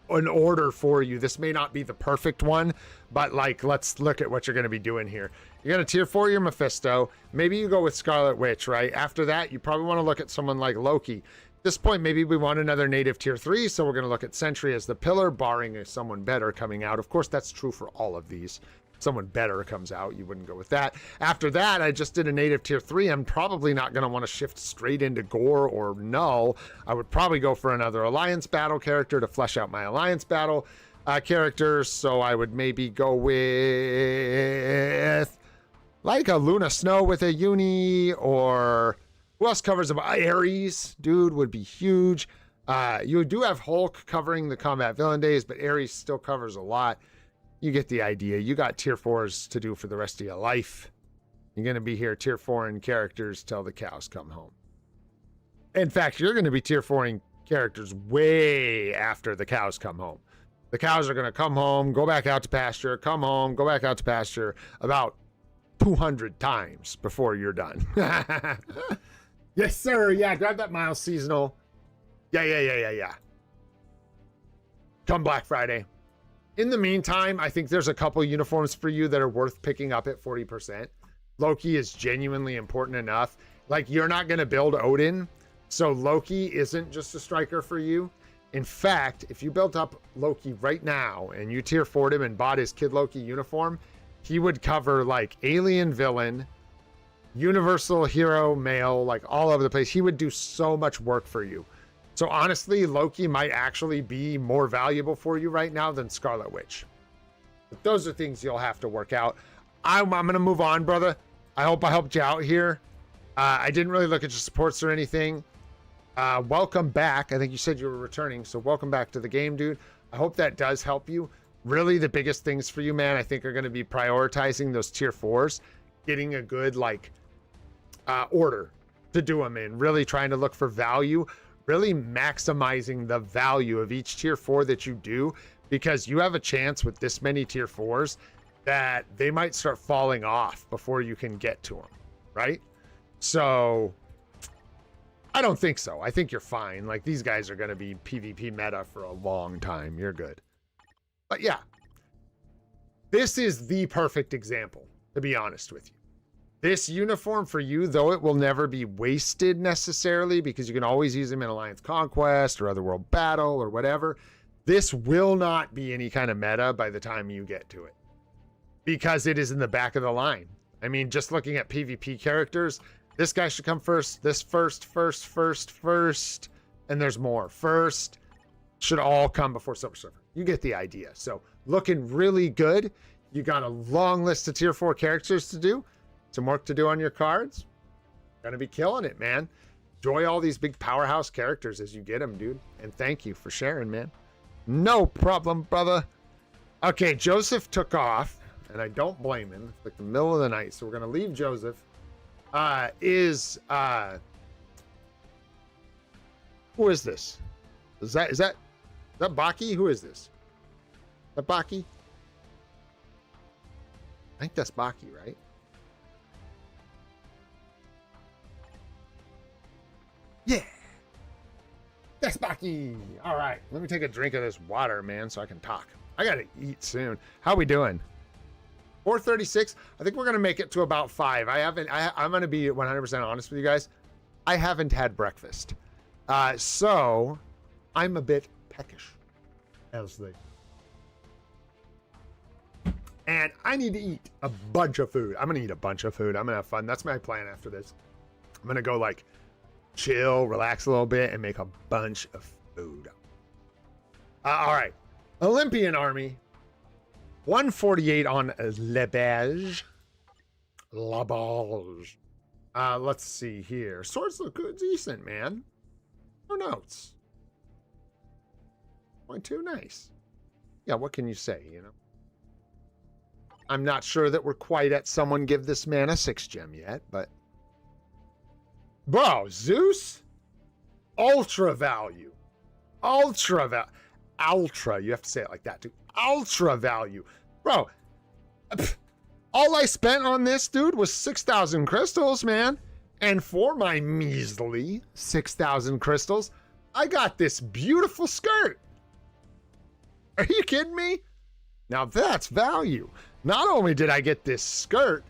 an order for you. This may not be the perfect one, but like, let's look at what you're going to be doing here. You're going to tier 4 your Mephisto. Maybe you go with Scarlet Witch, right? After that, you probably want to look at someone like Loki. At this point, maybe we want another native tier 3, so we're going to look at Sentry as the pillar, barring someone better coming out. Of course, that's true for all of these. Someone better comes out, you wouldn't go with that. After that, I just did a native tier 3. I'm probably not going to want to shift straight into Gore or Null. I would probably go for another Alliance Battle character to flesh out my Alliance Battle characters. So I would maybe go with like a Luna Snow with a uni, or who else covers them? Ares, dude, would be huge. You do have Hulk covering the combat villain days, but Ares still covers a lot. You get the idea. You got tier 4s to do for the rest of your life. You're going to be here tier 4ing characters till the cows come home. In fact, you're going to be tier 4ing characters way after the cows come home. The cows are going to come home, go back out to pasture, come home, go back out to pasture about 200 times before you're done. Yes, sir. Yeah, grab that Miles seasonal. Yeah. Come Black Friday. In the meantime, I think there's a couple uniforms for you that are worth picking up at 40%. Loki is genuinely important enough. Like, you're not going to build Odin, so Loki isn't just a striker for you. In fact, if you built up Loki right now and you tier 4'd him and bought his Kid Loki uniform, he would cover like alien villain, universal hero male, like all over the place. He would do so much work for you. So honestly, Loki might actually be more valuable for you right now than Scarlet Witch. But those are things you'll have to work out. I'm going to move on, brother. I hope I helped you out here. I didn't really look at your supports or anything. Welcome back. I think you said you were returning, so welcome back to the game, dude. I hope that does help you. Really, the biggest things for you, man, I think are going to be prioritizing those tier 4s, getting a good, like, order to do them in, really trying to look for value, really maximizing the value of each tier 4 that you do, because you have a chance with this many tier 4s that they might start falling off before you can get to them, right? So I don't think so. I think you're fine. Like, these guys are going to be PvP meta for a long time. You're good. But yeah, this is the perfect example, to be honest with you. This uniform for you, though it will never be wasted necessarily, because you can always use them in Alliance Conquest or Otherworld Battle or whatever, this will not be any kind of meta by the time you get to it, because it is in the back of the line. I mean, just looking at PvP characters, this guy should come first, this first, and there's more. First should all come before Silver Surfer. You get the idea. So looking really good. You got a long list of tier 4 characters to do. Some work to do on your cards. Gonna be killing it, man. Enjoy all these big powerhouse characters as you get them, dude. And thank you for sharing, man. No problem, brother. Okay, Joseph took off, and I don't blame him. It's like the middle of the night, so we're gonna leave Joseph. Who is this? Is that Baki? Who is this? Is that Baki? I think that's Baki, right? Yeah. That's Baki. All right. Let me take a drink of this water, man, so I can talk. I got to eat soon. How we doing? 4:36. I think we're going to make it to about 5. I'm going to be 100% honest with you guys. I haven't had breakfast. So I'm a bit peckish, as they. And I need to eat a bunch of food. I'm going to eat a bunch of food. I'm going to have fun. That's my plan after this. I'm going to go, like, chill, relax a little bit, and make a bunch of food. All right. Olympian Army. 148 on Le Beige. La Beige. Let's see here. Swords look good, decent, man. No notes. 0.2, nice. Yeah, what can you say, you know? I'm not sure that we're quite at someone give this man a 6 gem yet, but... Bro, Zeus? Ultra value. Ultra, you have to say it like that, dude. Ultra value. Bro, all I spent on this, dude, was 6,000 crystals, man. And for my measly 6,000 crystals, I got this beautiful skirt. Are you kidding me? Now that's value. Not only did I get this skirt,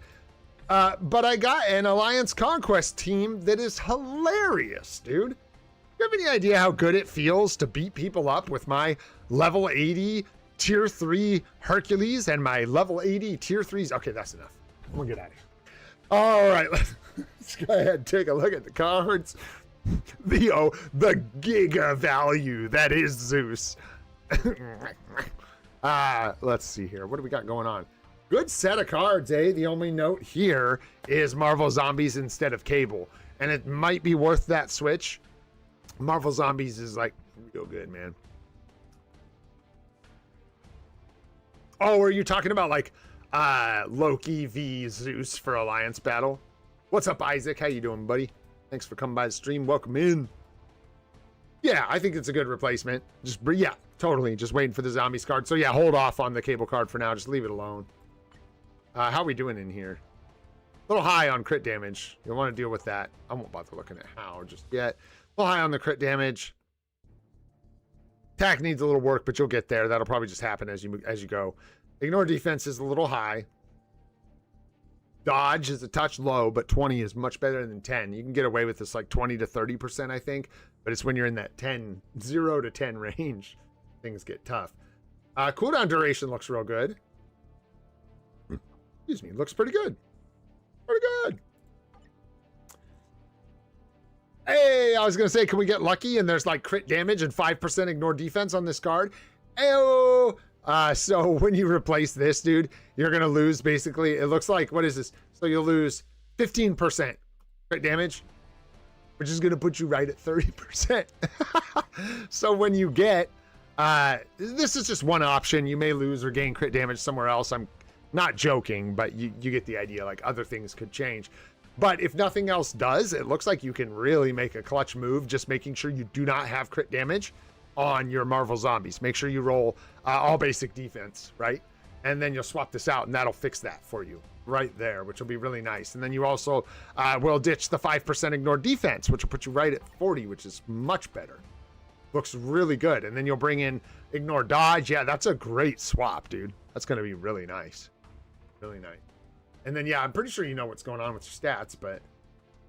but I got an Alliance Conquest team that is hilarious, dude. You have any idea how good it feels to beat people up with my level 80 tier 3 Hercules and my level 80 tier 3s? Okay, that's enough. I'm gonna get out of here. All right, let's go ahead and take a look at the cards. The giga value that is Zeus. Let's see here. What do we got going on? Good set of cards, eh? The only note here is Marvel Zombies instead of Cable. And it might be worth that switch. Marvel Zombies is like real good, man. Oh, are you talking about like Loki v Zeus for Alliance Battle? What's up, Isaac? How you doing, buddy? Thanks for coming by the stream. Welcome in. Yeah, I think it's a good replacement. Yeah, totally. Just waiting for the Zombies card. So yeah, hold off on the Cable card for now. Just leave it alone. How are we doing in here? A little high on crit damage. You'll want to deal with that. I won't bother looking at how just yet. A little high on the crit damage. Attack needs a little work, but you'll get there. That'll probably just happen as you go. Ignore defense is a little high. Dodge is a touch low, but 20 is much better than 10. You can get away with this like 20 to 30%, I think. But it's when you're in that 0 to 10 range, things get tough. Cooldown duration looks real good. Excuse me, looks pretty good. Pretty good. Hey, I was gonna say, can we get lucky and there's like crit damage and 5% ignore defense on this card? Ayo! So when you replace this, dude, you're gonna lose basically, it looks like, what is this? So you'll lose 15% crit damage, which is gonna put you right at 30%. So when you get, this is just one option. You may lose or gain crit damage somewhere else. I'm not joking, but you get the idea, like other things could change. But if nothing else does, it looks like you can really make a clutch move, just making sure you do not have crit damage on your Marvel zombies. Make sure you roll all basic defense, right? And then you'll swap this out and that'll fix that for you right there, which will be really nice. And then you also will ditch the 5% ignore defense, which will put you right at 40, which is much better. Looks really good. And then you'll bring in ignore dodge. Yeah, that's a great swap, dude. That's going to be really nice. Really nice. And then, yeah, I'm pretty sure you know what's going on with your stats, but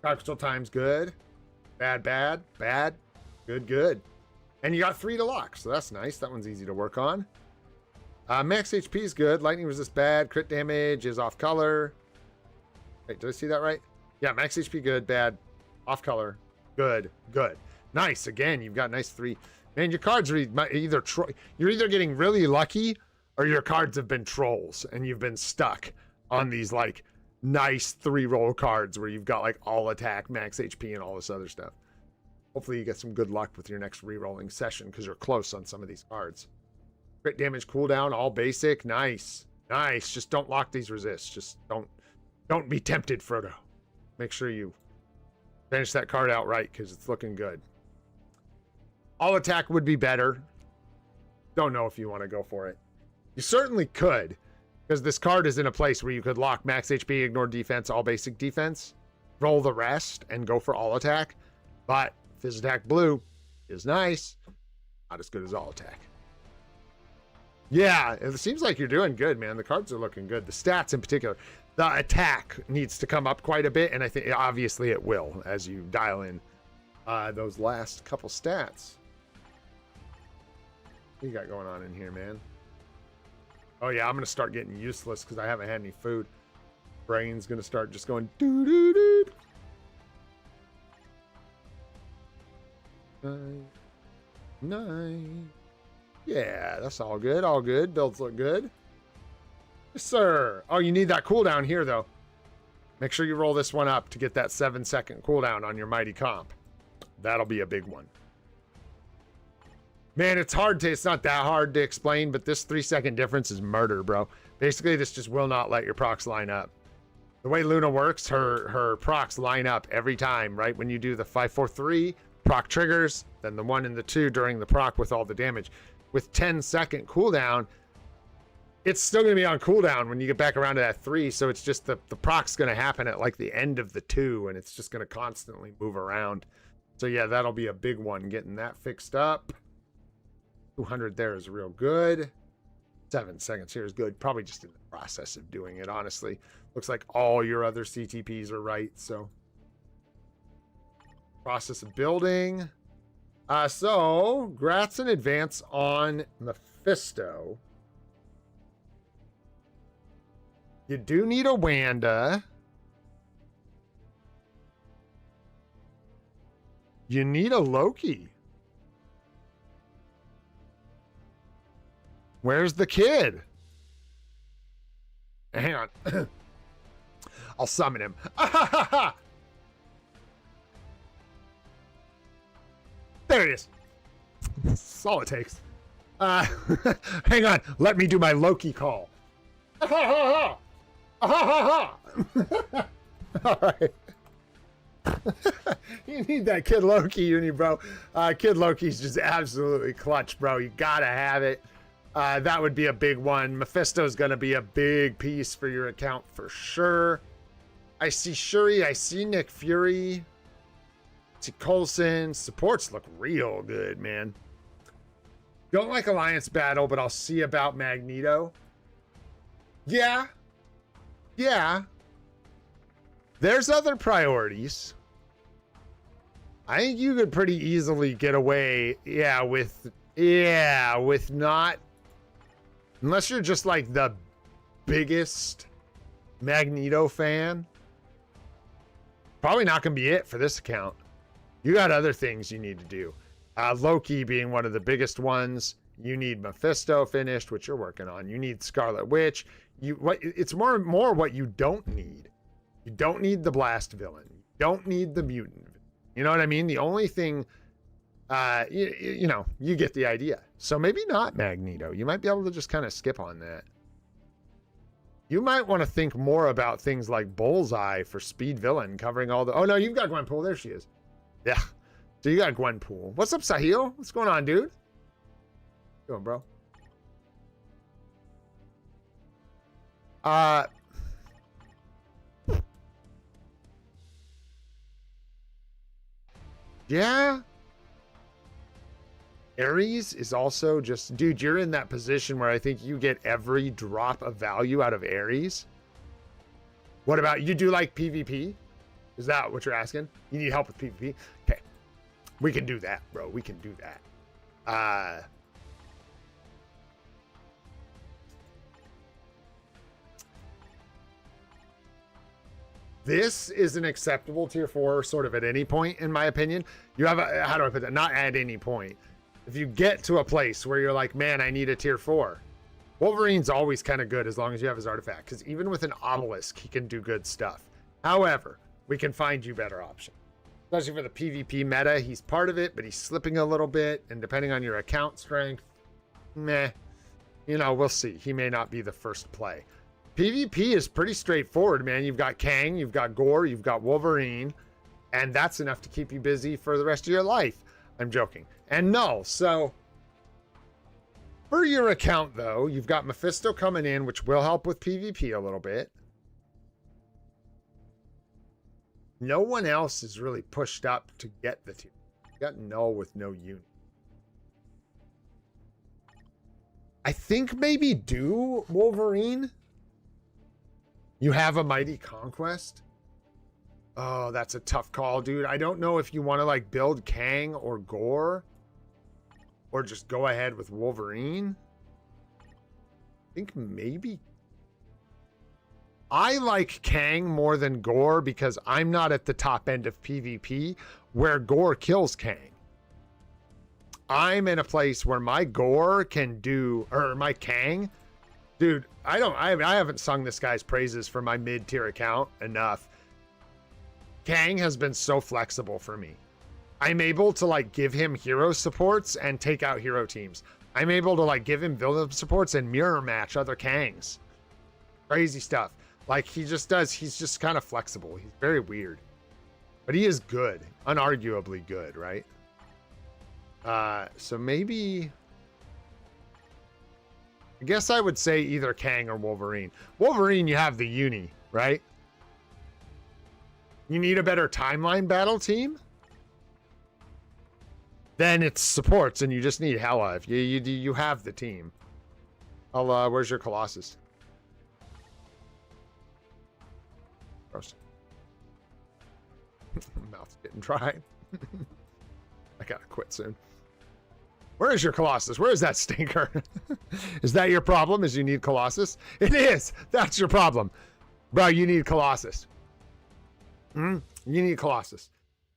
crowd control time's good. Bad, bad, bad. Good, good. And you got 3 to lock, so that's nice. That one's easy to work on. Max HP is good. Lightning resist bad. Crit damage is off color. Wait, did I see that right? Yeah, max HP good, bad, off color, good, good. Nice. Again, you've got nice 3. Man, your cards are either you're either getting really lucky or your cards have been trolls and you've been stuck on these like nice 3-roll cards where you've got like all attack, max HP, and all this other stuff. Hopefully you get some good luck with your next re-rolling session because you're close on some of these cards. Crit damage cooldown, all basic. Nice. Nice. Just don't lock these resists. Just don't be tempted, Frodo. Make sure you finish that card out right because it's looking good. All attack would be better. Don't know if you want to go for it. You certainly could, because this card is in a place where you could lock max HP, ignore defense, all basic defense, roll the rest, and go for all attack. But Fizz Attack Blue is nice. Not as good as all attack. Yeah, it seems like you're doing good, man. The cards are looking good. The stats in particular. The attack needs to come up quite a bit, and I think obviously it will as you dial in those last couple stats. What you got going on in here, man? Oh yeah, I'm gonna start getting useless because I haven't had any food. Brain's gonna start just going doo doo doo. Nice. Yeah, that's all good. All good. Builds look good. Yes, sir. Oh, you need that cooldown here though. Make sure you roll this one up to get that 7-second cooldown on your mighty comp. That'll be a big one. Man, it's not that hard to explain, but this 3-second difference is murder, bro. Basically, this just will not let your procs line up. The way Luna works, her procs line up every time, right? When you do the 5-4-3, proc triggers, then the 1 and the 2 during the proc with all the damage. With 10-second cooldown, it's still going to be on cooldown when you get back around to that 3, so it's just the proc's going to happen at like the end of the 2, and it's just going to constantly move around. So yeah, that'll be a big one, getting that fixed up. 200 there is real good. 7 seconds here is good. Probably just in the process of doing it, honestly. Looks like all your other CTPs are right, so. Process of building. So, grats in advance on Mephisto. You do need a Wanda. You need a Loki. Where's the kid? Hang on. I'll summon him. There it is. That's all it takes. Hang on. Let me do my Loki call. All right. You need that Kid Loki uni, bro. Kid Loki's just absolutely clutch, bro. You gotta have it. That would be a big one. Mephisto's gonna be a big piece for your account for sure. I see Shuri. I see Nick Fury. I see Coulson. Supports look real good, man. Don't like Alliance Battle, but I'll see about Magneto. Yeah. Yeah. There's other priorities. I think you could pretty easily get away, with not, unless you're just like the biggest Magneto fan. Probably not gonna be it for this account. You got other things you need to do. Loki being one of the biggest ones. You need Mephisto finished, which you're working on. You need Scarlet Witch. It's more what you don't need. You don't need the blast villain. You don't need the mutant. You know what I mean? The only thing, you know, you get the idea. So maybe not Magneto. You might be able to just kind of skip on that. You might want to think more about things like Bullseye for speed villain, covering all the... Oh, no, you've got Gwenpool. There she is. Yeah. So you got Gwenpool. What's up, Sahil? What's going on, dude? What's going, bro? Yeah. Ares is also just, dude, you're in that position where I think you get every drop of value out of Ares. What about, you do like PvP? Is that what you're asking? You need help with PvP? Okay. We can do that, bro. We can do that. This is an acceptable tier 4 sort of at any point, in my opinion. You have a, how do I put that? Not at any point. If you get to a place where you're like, man, I need a tier 4. Wolverine's always kind of good as long as you have his artifact, because even with an obelisk, he can do good stuff. However, we can find you better options. Especially for the PvP meta, he's part of it, but he's slipping a little bit, and depending on your account strength, meh. You know, we'll see. He may not be the first play. PvP is pretty straightforward, man. You've got Kang, you've got Gore, you've got Wolverine, and that's enough to keep you busy for the rest of your life. I'm joking. And no, so for your account, though, you've got Mephisto coming in, which will help with PvP a little bit. No one else is really pushed up to get the tier. You got Null with no unit. I think maybe do Wolverine. You have a Mighty Conquest. Oh, that's a tough call, dude. I don't know if you want to like build Kang or Gore or just go ahead with Wolverine. I think maybe I like Kang more than Gore because I'm not at the top end of PvP where Gore kills Kang. I'm in a place where my Gore can do, or my Kang, dude, I haven't sung this guy's praises for my mid-tier account enough. Kang has been so flexible for me. I'm able to like give him hero supports and take out hero teams. I'm able to like give him villain supports and mirror match other Kangs. Crazy stuff. Like he just does, he's just kind of flexible. He's very weird. But he is good. Unarguably good, right? So maybe I guess I would say either Kang or Wolverine. Wolverine, you have the uni, right? You need a better timeline battle team? Then it's supports and you just need Hela. If you have the team. I'll, where's your Colossus? Gross. Mouth's getting dry. I gotta quit soon. Where is your Colossus? Where is that stinker? Is that your problem? Is you need Colossus? It is. That's your problem. Bro, you need Colossus. You need Colossus.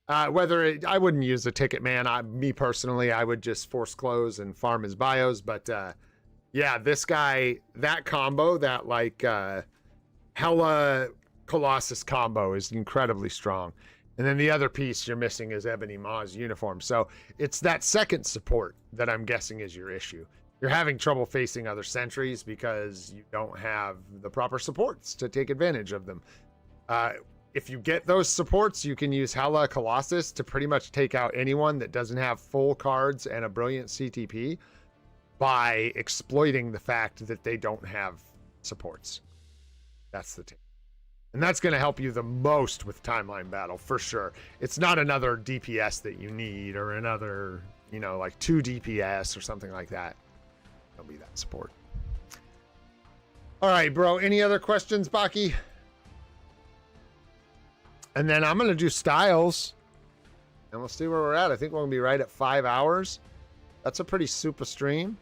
I wouldn't use a ticket, man. Me personally, I would just force close and farm his bios. But yeah, this guy, that combo, that like Hela Colossus combo is incredibly strong. And then the other piece you're missing is Ebony Maw's uniform. So it's that second support that I'm guessing is your issue. You're having trouble facing other sentries because you don't have the proper supports to take advantage of them. If you get those supports, you can use Hela Colossus to pretty much take out anyone that doesn't have full cards and a brilliant CTP by exploiting the fact that they don't have supports. That's the take. And that's going to help you the most with timeline battle, for sure. It's not another DPS that you need or another, you know, like 2 DPS or something like that. It'll be that support. All right, bro. Any other questions, Baki? And then I'm going to do styles. And we'll see where we're at. I think we're going to be right at 5 hours. That's a pretty super stream.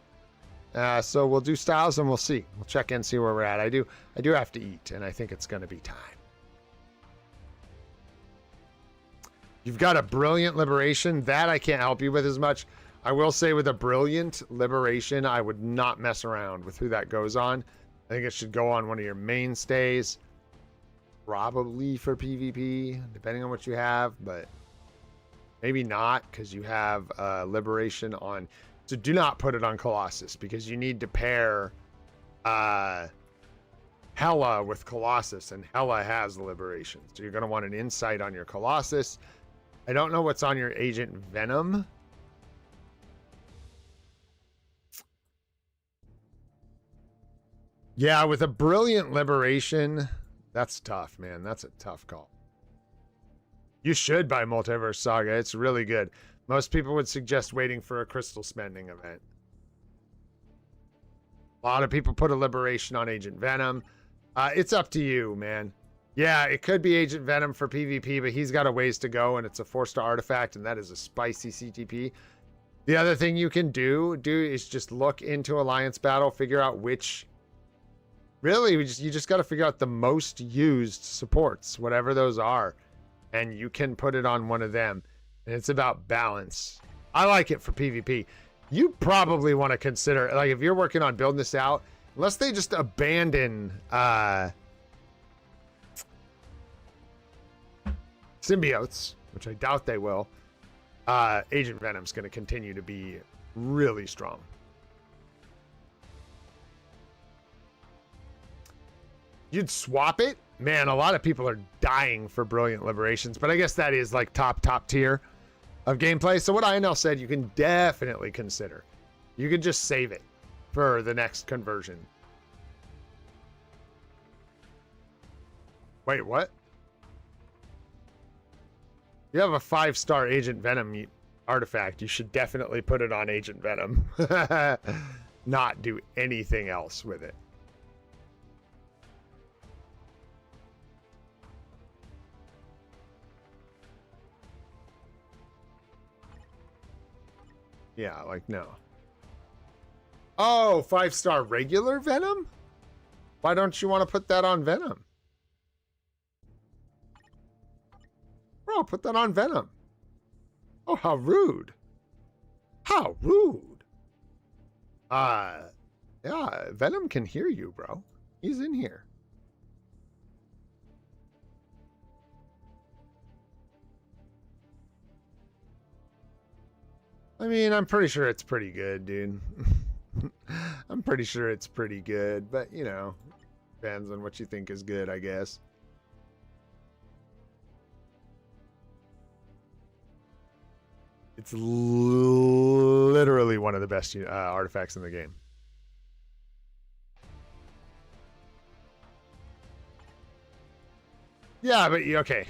So we'll do styles and we'll see. We'll check in, see where we're at. I do have to eat, and I think it's going to be time. You've got a brilliant liberation. That I can't help you with as much. I will say with a brilliant liberation, I would not mess around with who that goes on. I think it should go on one of your mainstays. Probably for PvP, depending on what you have, but maybe not, because you have liberation on. So do not put it on Colossus, because you need to pair Hela with Colossus, and Hela has liberation. So you're going to want an insight on your Colossus. I don't know what's on your Agent Venom. Yeah, with a brilliant liberation, that's tough, man. That's a tough call. You should buy Multiverse Saga. It's really good. Most people would suggest waiting for a crystal spending event. A lot of people put a liberation on Agent Venom. It's up to you, man. Yeah, it could be Agent Venom for PvP, but he's got a ways to go, and it's a 4-star artifact, and that is a spicy CTP. The other thing you can do is just look into Alliance Battle, figure out which... Really, you just got to figure out the most used supports, whatever those are, and you can put it on one of them. And it's about balance. I like it for PvP. You probably want to consider, like, if you're working on building this out, unless they just abandon symbiotes, which I doubt they will, Agent Venom's going to continue to be really strong. You'd swap it? Man, a lot of people are dying for Brilliant Liberations, but I guess that is like top tier of gameplay. So what INL said, you can definitely consider. You could just save it for the next conversion. Wait, what? You have a 5-star Agent Venom artifact. You should definitely put it on Agent Venom. Not do anything else with it. Yeah, like, no. Oh, 5-star regular Venom? Why don't you want to put that on Venom? Bro, put that on Venom. Oh, how rude. How rude. Yeah, Venom can hear you, bro. He's in here. I mean, I'm pretty sure it's pretty good, dude. I'm pretty sure it's pretty good, but, you know, depends on what you think is good, I guess. It's literally one of the best artifacts in the game. Yeah, but, okay.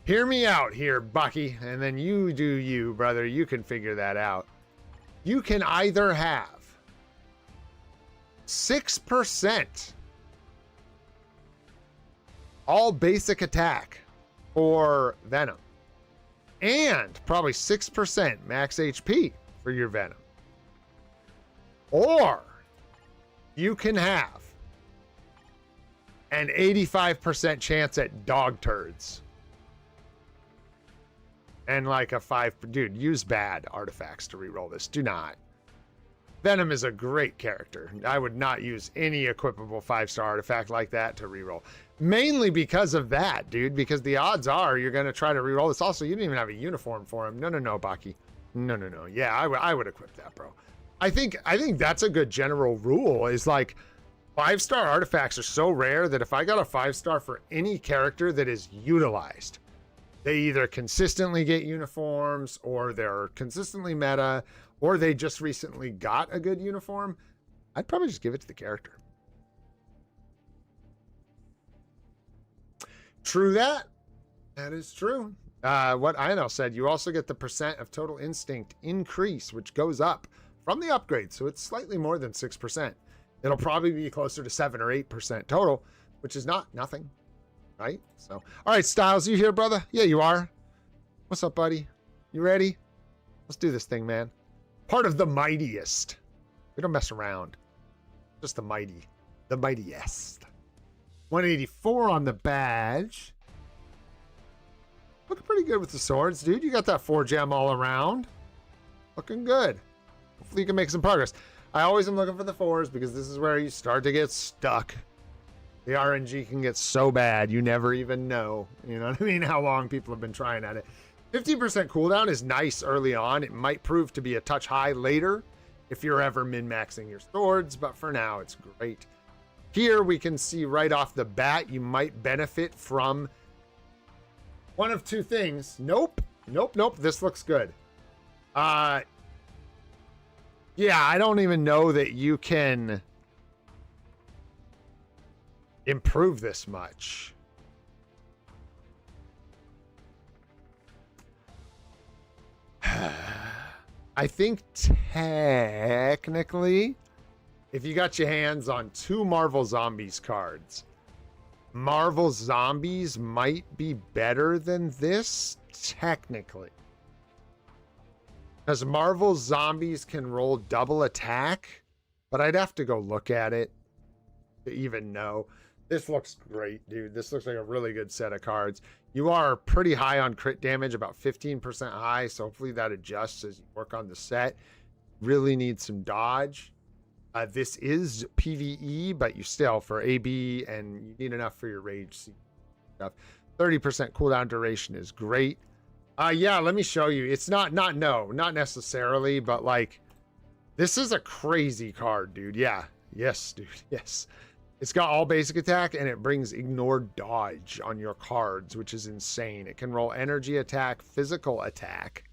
Hear me out here, Bucky, and then you do you, brother. You can figure that out. You can either have 6% all basic attack for Venom, and probably 6% max HP for your Venom. Or you can have an 85% chance at dog turds. And like a 5... Dude, use bad artifacts to reroll this. Do not. Venom is a great character. I would not use any equipable 5-star artifact like that to reroll. Mainly because of that, dude. Because the odds are you're going to try to reroll this. Also, you didn't even have a uniform for him. No, Baki. No. Yeah, I would equip that, bro. I think that's a good general rule, is like 5-star artifacts are so rare that if I got a 5-star for any character that is utilized, they either consistently get uniforms, or they're consistently meta, or they just recently got a good uniform, I'd probably just give it to the character. True that. That is true. What INL said, you also get the percent of total instinct increase, which goes up from the upgrade. So it's slightly more than 6%. It'll probably be closer to 7 or 8% total, which is not nothing. Right? So, all right, Styles, you here, brother? Yeah, you are. What's up, buddy? You ready? Let's do this thing, man. Part of the mightiest. We don't mess around. Just the mighty. The mightiest. 184 on the badge. Looking pretty good with the swords, dude. You got that 4-gem all around. Looking good. Hopefully you can make some progress. I always am looking for the 4s because this is where you start to get stuck. The RNG can get so bad, you never even know. You know what I mean? How long people have been trying at it. 15% cooldown is nice early on. It might prove to be a touch high later if you're ever min-maxing your swords, but for now, it's great. Here we can see right off the bat, you might benefit from one of two things. Nope. This looks good. Yeah, I don't even know that you can improve this much. I think technically, if you got your hands on 2 Marvel Zombies cards, Marvel Zombies might be better than this, technically. Because Marvel Zombies can roll double attack, but I'd have to go look at it to even know. This looks great, dude. This looks like a really good set of cards. You are pretty high on crit damage, about 15% high, so hopefully that adjusts as you work on the set. Really need some dodge. This is PvE, but you still, for AB, and you need enough for your rage stuff. 30% cooldown duration is great. Yeah, let me show you. It's not necessarily, but like, this is a crazy card, dude. Yeah, yes, dude, yes. It's got all basic attack, and it brings ignore dodge on your cards, which is insane. It can roll energy attack, physical attack.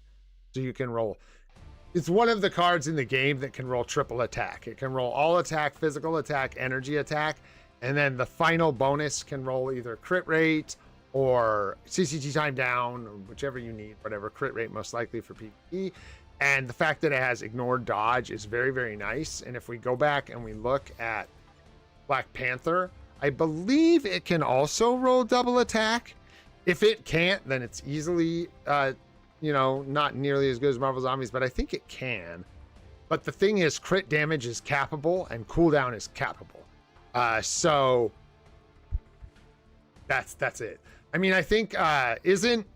So you can roll... It's one of the cards in the game that can roll triple attack. It can roll all attack, physical attack, energy attack, and then the final bonus can roll either crit rate or CCT time down, or whichever you need, whatever, crit rate most likely for PvE. And the fact that it has ignore dodge is very, very nice. And if we go back and we look at Black Panther, I believe it can also roll double attack. If it can't, then it's easily, you know, not nearly as good as Marvel Zombies, but I think it can. But the thing is, crit damage is cappable and cooldown is cappable. So that's it. I mean, I think isn't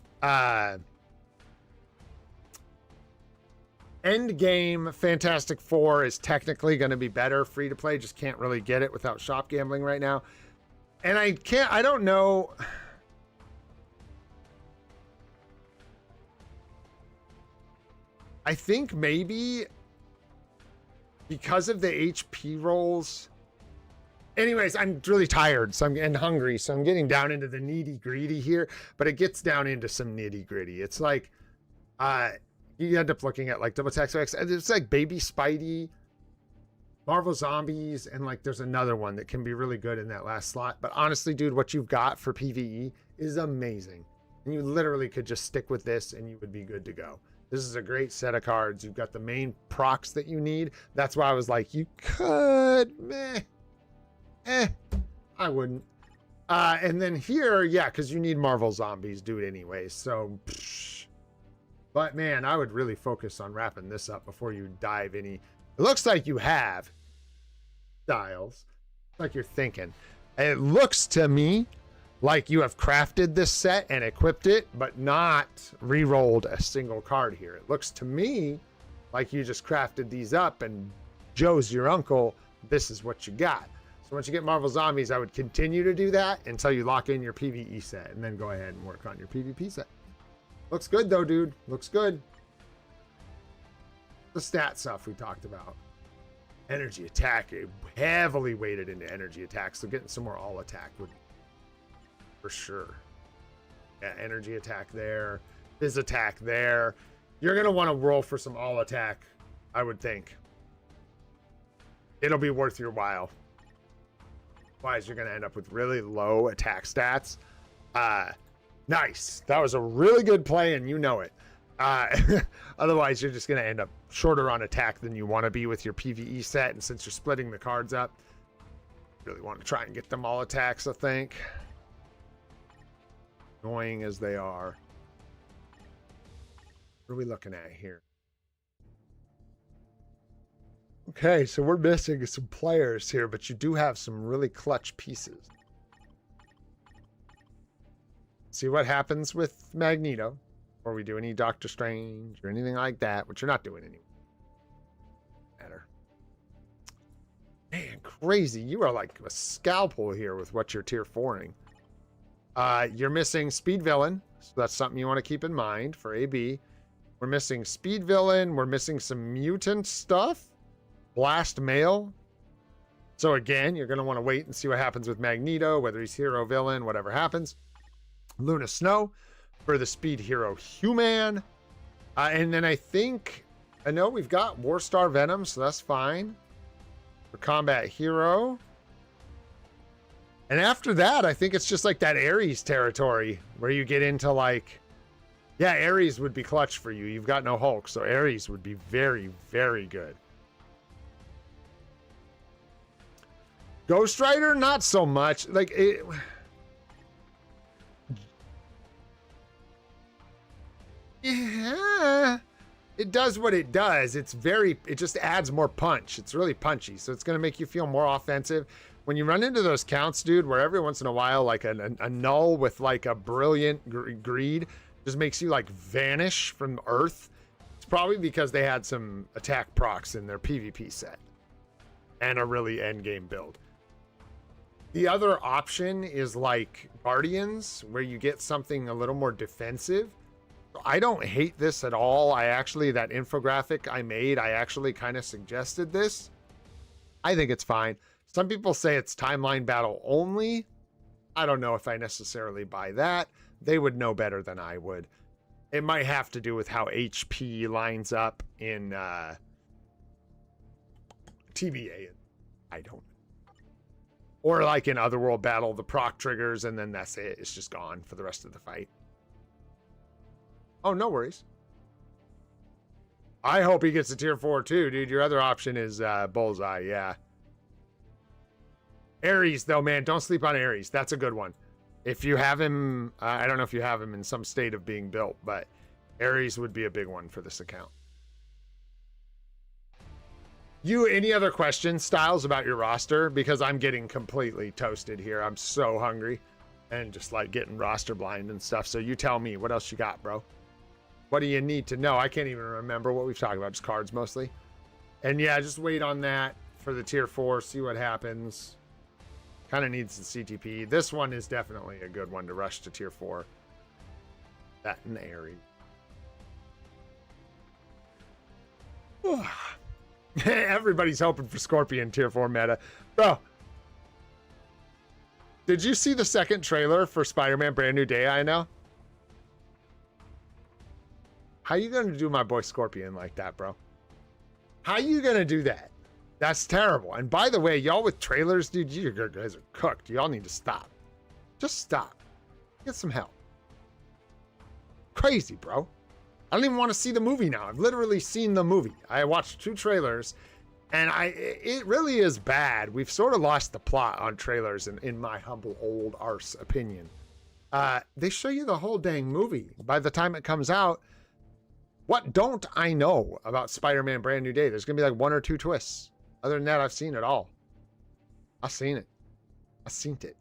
Endgame Fantastic Four is technically going to be better free to play, just can't really get it without shop gambling right now. And I don't know. I think maybe because of the HP rolls. Anyways, I'm really tired, so and hungry, so I'm getting down into the nitty-gritty here, but it gets down into some nitty-gritty. It's like you end up looking at like double attack X, and it's like Baby Spidey, Marvel Zombies, and like there's another one that can be really good in that last slot. But honestly, dude, what you've got for PvE is amazing. And you literally could just stick with this and you would be good to go. This is a great set of cards. You've got the main procs that you need. That's why I was like, you could, I wouldn't. And then here, yeah, because you need Marvel Zombies, do it anyway. So, but man, I would really focus on wrapping this up before you dive any. It looks like you have styles, like you're thinking. It looks to me like you have crafted this set and equipped it, but not re-rolled a single card here. It looks to me like you just crafted these up and Joe's your uncle. This is what you got. So once you get Marvel Zombies, I would continue to do that until you lock in your PvE set and then go ahead and work on your PvP set. Looks good though, dude. Looks good. The stat stuff we talked about. Energy attack, heavily weighted into energy attack. So getting some more all attack would for sure. Yeah, energy attack there. Phys attack there. You're going to want to roll for some all attack, I would think. It'll be worth your while. Otherwise, you're going to end up with really low attack stats. Nice. That was a really good play, and you know it. Otherwise, you're just going to end up shorter on attack than you want to be with your PvE set. And since you're splitting the cards up, really want to try and get them all attacks, I think. Annoying as they are. What are we looking at here? Okay, so we're missing some players here, but you do have some really clutch pieces. See what happens with Magneto. Before we do any Doctor Strange or anything like that, which you're not doing anymore. Matter. Man, crazy. You are like a scalpel here with what you're tier 4ing. You're missing Speed Villain, so that's something you want to keep in mind for AB. We're missing Speed Villain. We're missing some mutant stuff. Blast Male. So again, you're going to want to wait and see what happens with Magneto, whether he's hero, villain, whatever happens. Luna Snow for the Speed Hero Human. And then I know we've got Warstar Venom, so that's fine. For Combat Hero. And after that, I think it's just like that Ares territory where you get into like, yeah, Ares would be clutch for you. You've got no Hulk, so Ares would be very, very good. Ghost Rider, not so much. Like it. Yeah, it does what it does. It just adds more punch. It's really punchy, so it's going to make you feel more offensive. When you run into those counts, dude, where every once in a while, like a null with like a brilliant greed just makes you like vanish from Earth, it's probably because they had some attack procs in their PvP set and a really endgame build. The other option is like Guardians, where you get something a little more defensive. I don't hate this at all. That infographic I made, I actually kind of suggested this. I think it's fine. Some people say it's timeline battle only. I don't know if I necessarily buy that. They would know better than I would. It might have to do with how HP lines up in TBA. I don't. Or like in Otherworld Battle, the proc triggers, and then that's it. It's just gone for the rest of the fight. Oh, no worries. I hope he gets a tier 4 too, dude. Your other option is Bullseye, yeah. Ares, though, man, don't sleep on Ares. That's a good one. If you have him, I don't know if you have him in some state of being built, but Ares would be a big one for this account. Any other questions, Styles, about your roster? Because I'm getting completely toasted here. I'm so hungry and just like getting roster blind and stuff. So you tell me, what else you got, bro? What do you need to know? I can't even remember what we've talked about, just cards mostly. And yeah, just wait on that for the tier 4, see what happens. Kind of needs the CTP. This one is definitely a good one to rush to tier 4. That and Ares. Everybody's hoping for Scorpion tier 4 meta. Bro, did you see the second trailer for Spider-Man Brand New Day? I know. How you gonna do my boy Scorpion like that, bro? How you gonna do that? That's terrible. And by the way, y'all with trailers, dude, you guys are cooked. Y'all need to stop. Just stop. Get some help. Crazy, bro. I don't even want to see the movie now. I've literally seen the movie. I watched 2 trailers, and it really is bad. We've sort of lost the plot on trailers, in my humble old arse opinion. They show you the whole dang movie. By the time it comes out, what don't I know about Spider-Man Brand New Day? There's going to be like 1 or 2 twists. Other than that, I've seen it all. I've seen it. I've seen it.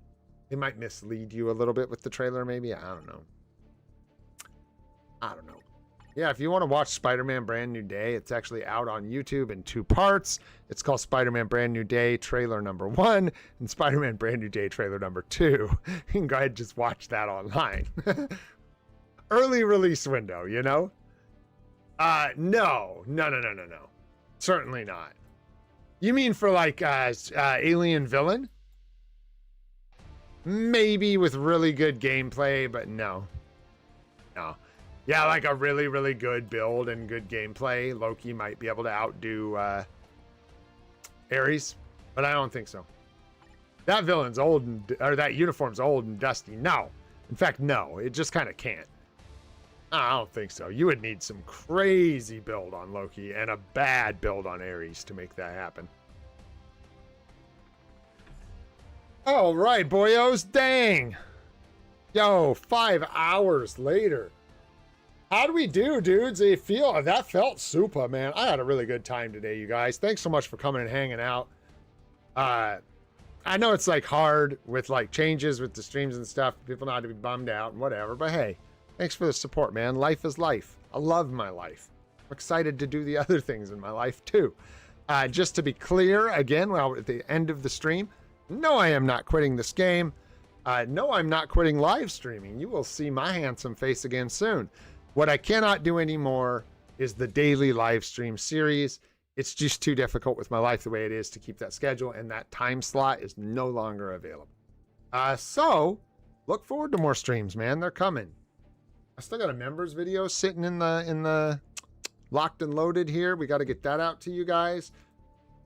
It might mislead you a little bit with the trailer, maybe. I don't know. Yeah, if you want to watch Spider-Man Brand New Day, it's actually out on YouTube in 2 parts. It's called Spider-Man Brand New Day trailer number 1 and Spider-Man Brand New Day trailer number 2. You can go ahead and just watch that online. Early release window, you know? No. Certainly not. You mean for like Alien Villain? Maybe with really good gameplay, but no. Yeah, like a really, really good build and good gameplay. Loki might be able to outdo Ares, but I don't think so. That villain's old, or that uniform's old and dusty. No. In fact, no. It just kind of can't. I don't think so. You would need some crazy build on Loki and a bad build on Ares to make that happen. All right, boyos. Dang. Yo, 5 hours later. How do we do, dudes? That felt super, man. I had a really good time today, you guys. Thanks so much for coming and hanging out. I know it's like hard with like changes with the streams and stuff. People know how to be bummed out and whatever, but hey, thanks for the support, man. Life is life. I love my life. I'm excited to do the other things in my life too. Just to be clear, again, well, at the end of the stream, no, I am not quitting this game. No, I'm not quitting live streaming. You will see my handsome face again soon. What I cannot do anymore is the daily live stream series. It's just too difficult with my life the way it is to keep that schedule, and that time slot is no longer available. So look forward to more streams, man. They're coming. I still got a members video sitting in the locked and loaded here. We got to get that out to you guys.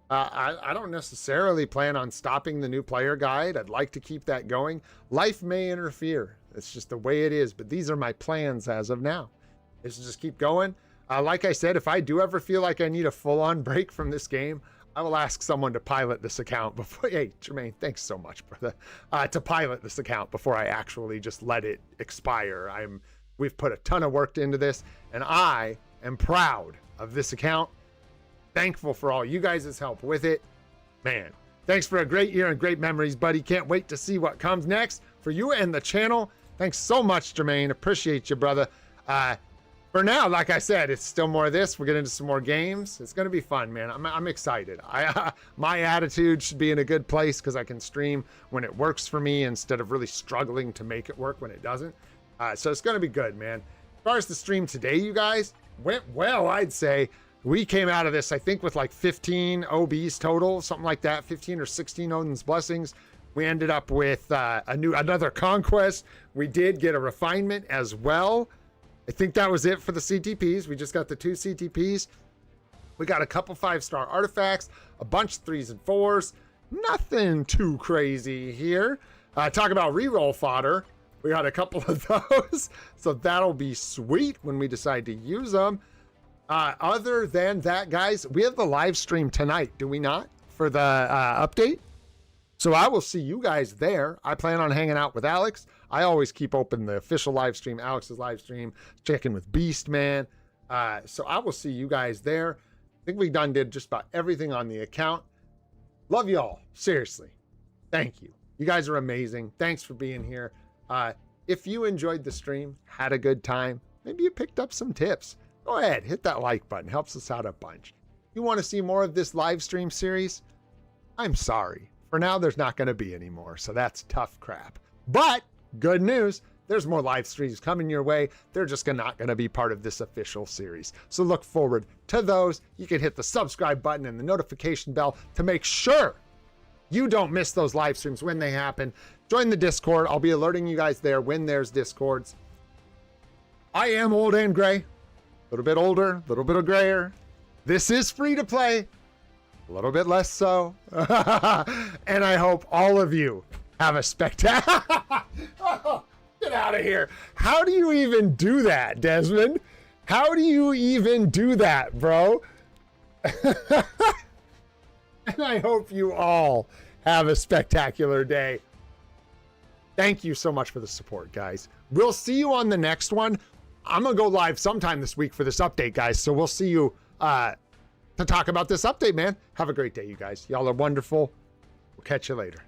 I don't necessarily plan on stopping the new player guide. I'd like to keep that going. Life may interfere. It's just the way it is, but these are my plans as of now. Is to just keep going. Like I said, if I do ever feel like I need a full-on break from this game, I will ask someone to pilot this account before. Hey, Jermaine, thanks so much, brother. To pilot this account before I actually just let it expire. We've put a ton of work into this, and I am proud of this account. Thankful for all you guys' help with it. Man, thanks for a great year and great memories, buddy. Can't wait to see what comes next for you and the channel. Thanks so much, Jermaine. Appreciate you, brother. For now, like I said, it's still more of this. We'll get into some more games. It's going to be fun, man. I'm excited. My attitude should be in a good place because I can stream when it works for me instead of really struggling to make it work when it doesn't. So it's going to be good, man. As far as the stream today, you guys, went well, I'd say. We came out of this, I think, with like 15 OBs total, something like that, 15 or 16 Odin's Blessings. We ended up with another conquest. We did get a refinement as well. I think that was it for the CTPs. We just got the 2 CTPs. We got a couple 5-star artifacts, a bunch of 3s and 4s. Nothing too crazy here. Talk about reroll fodder. We got a couple of those. So that'll be sweet when we decide to use them. Other than that, guys, we have the live stream tonight, do we not? For the update. So I will see you guys there. I plan on hanging out with Alex. I always keep open the official live stream, Alex's live stream, checking with Beast Man. So I will see you guys there. I think we did just about everything on the account. Love y'all. Seriously. Thank you. You guys are amazing. Thanks for being here. If you enjoyed the stream, had a good time, maybe you picked up some tips, go ahead, hit that like button. Helps us out a bunch. You want to see more of this live stream series? I'm sorry. For now, there's not going to be any more, so that's tough crap. But good news, there's more live streams coming your way. They're just not going to be part of this official series. So look forward to those. You can hit the subscribe button and the notification bell to make sure you don't miss those live streams when they happen. Join the Discord. I'll be alerting you guys there when there's Discords. I am old and gray. A little bit older, a little bit of grayer. This is free to play. A little bit less so. And I hope all of you have a spectacular... Oh, get out of here. How do you even do that, Desmond? How do you even do that, bro? And I hope you all have a spectacular day. Thank you so much for the support, guys. We'll see you on the next one. I'm going to go live sometime this week for this update, guys. So we'll see you to talk about this update, man. Have a great day, you guys. Y'all are wonderful. We'll catch you later.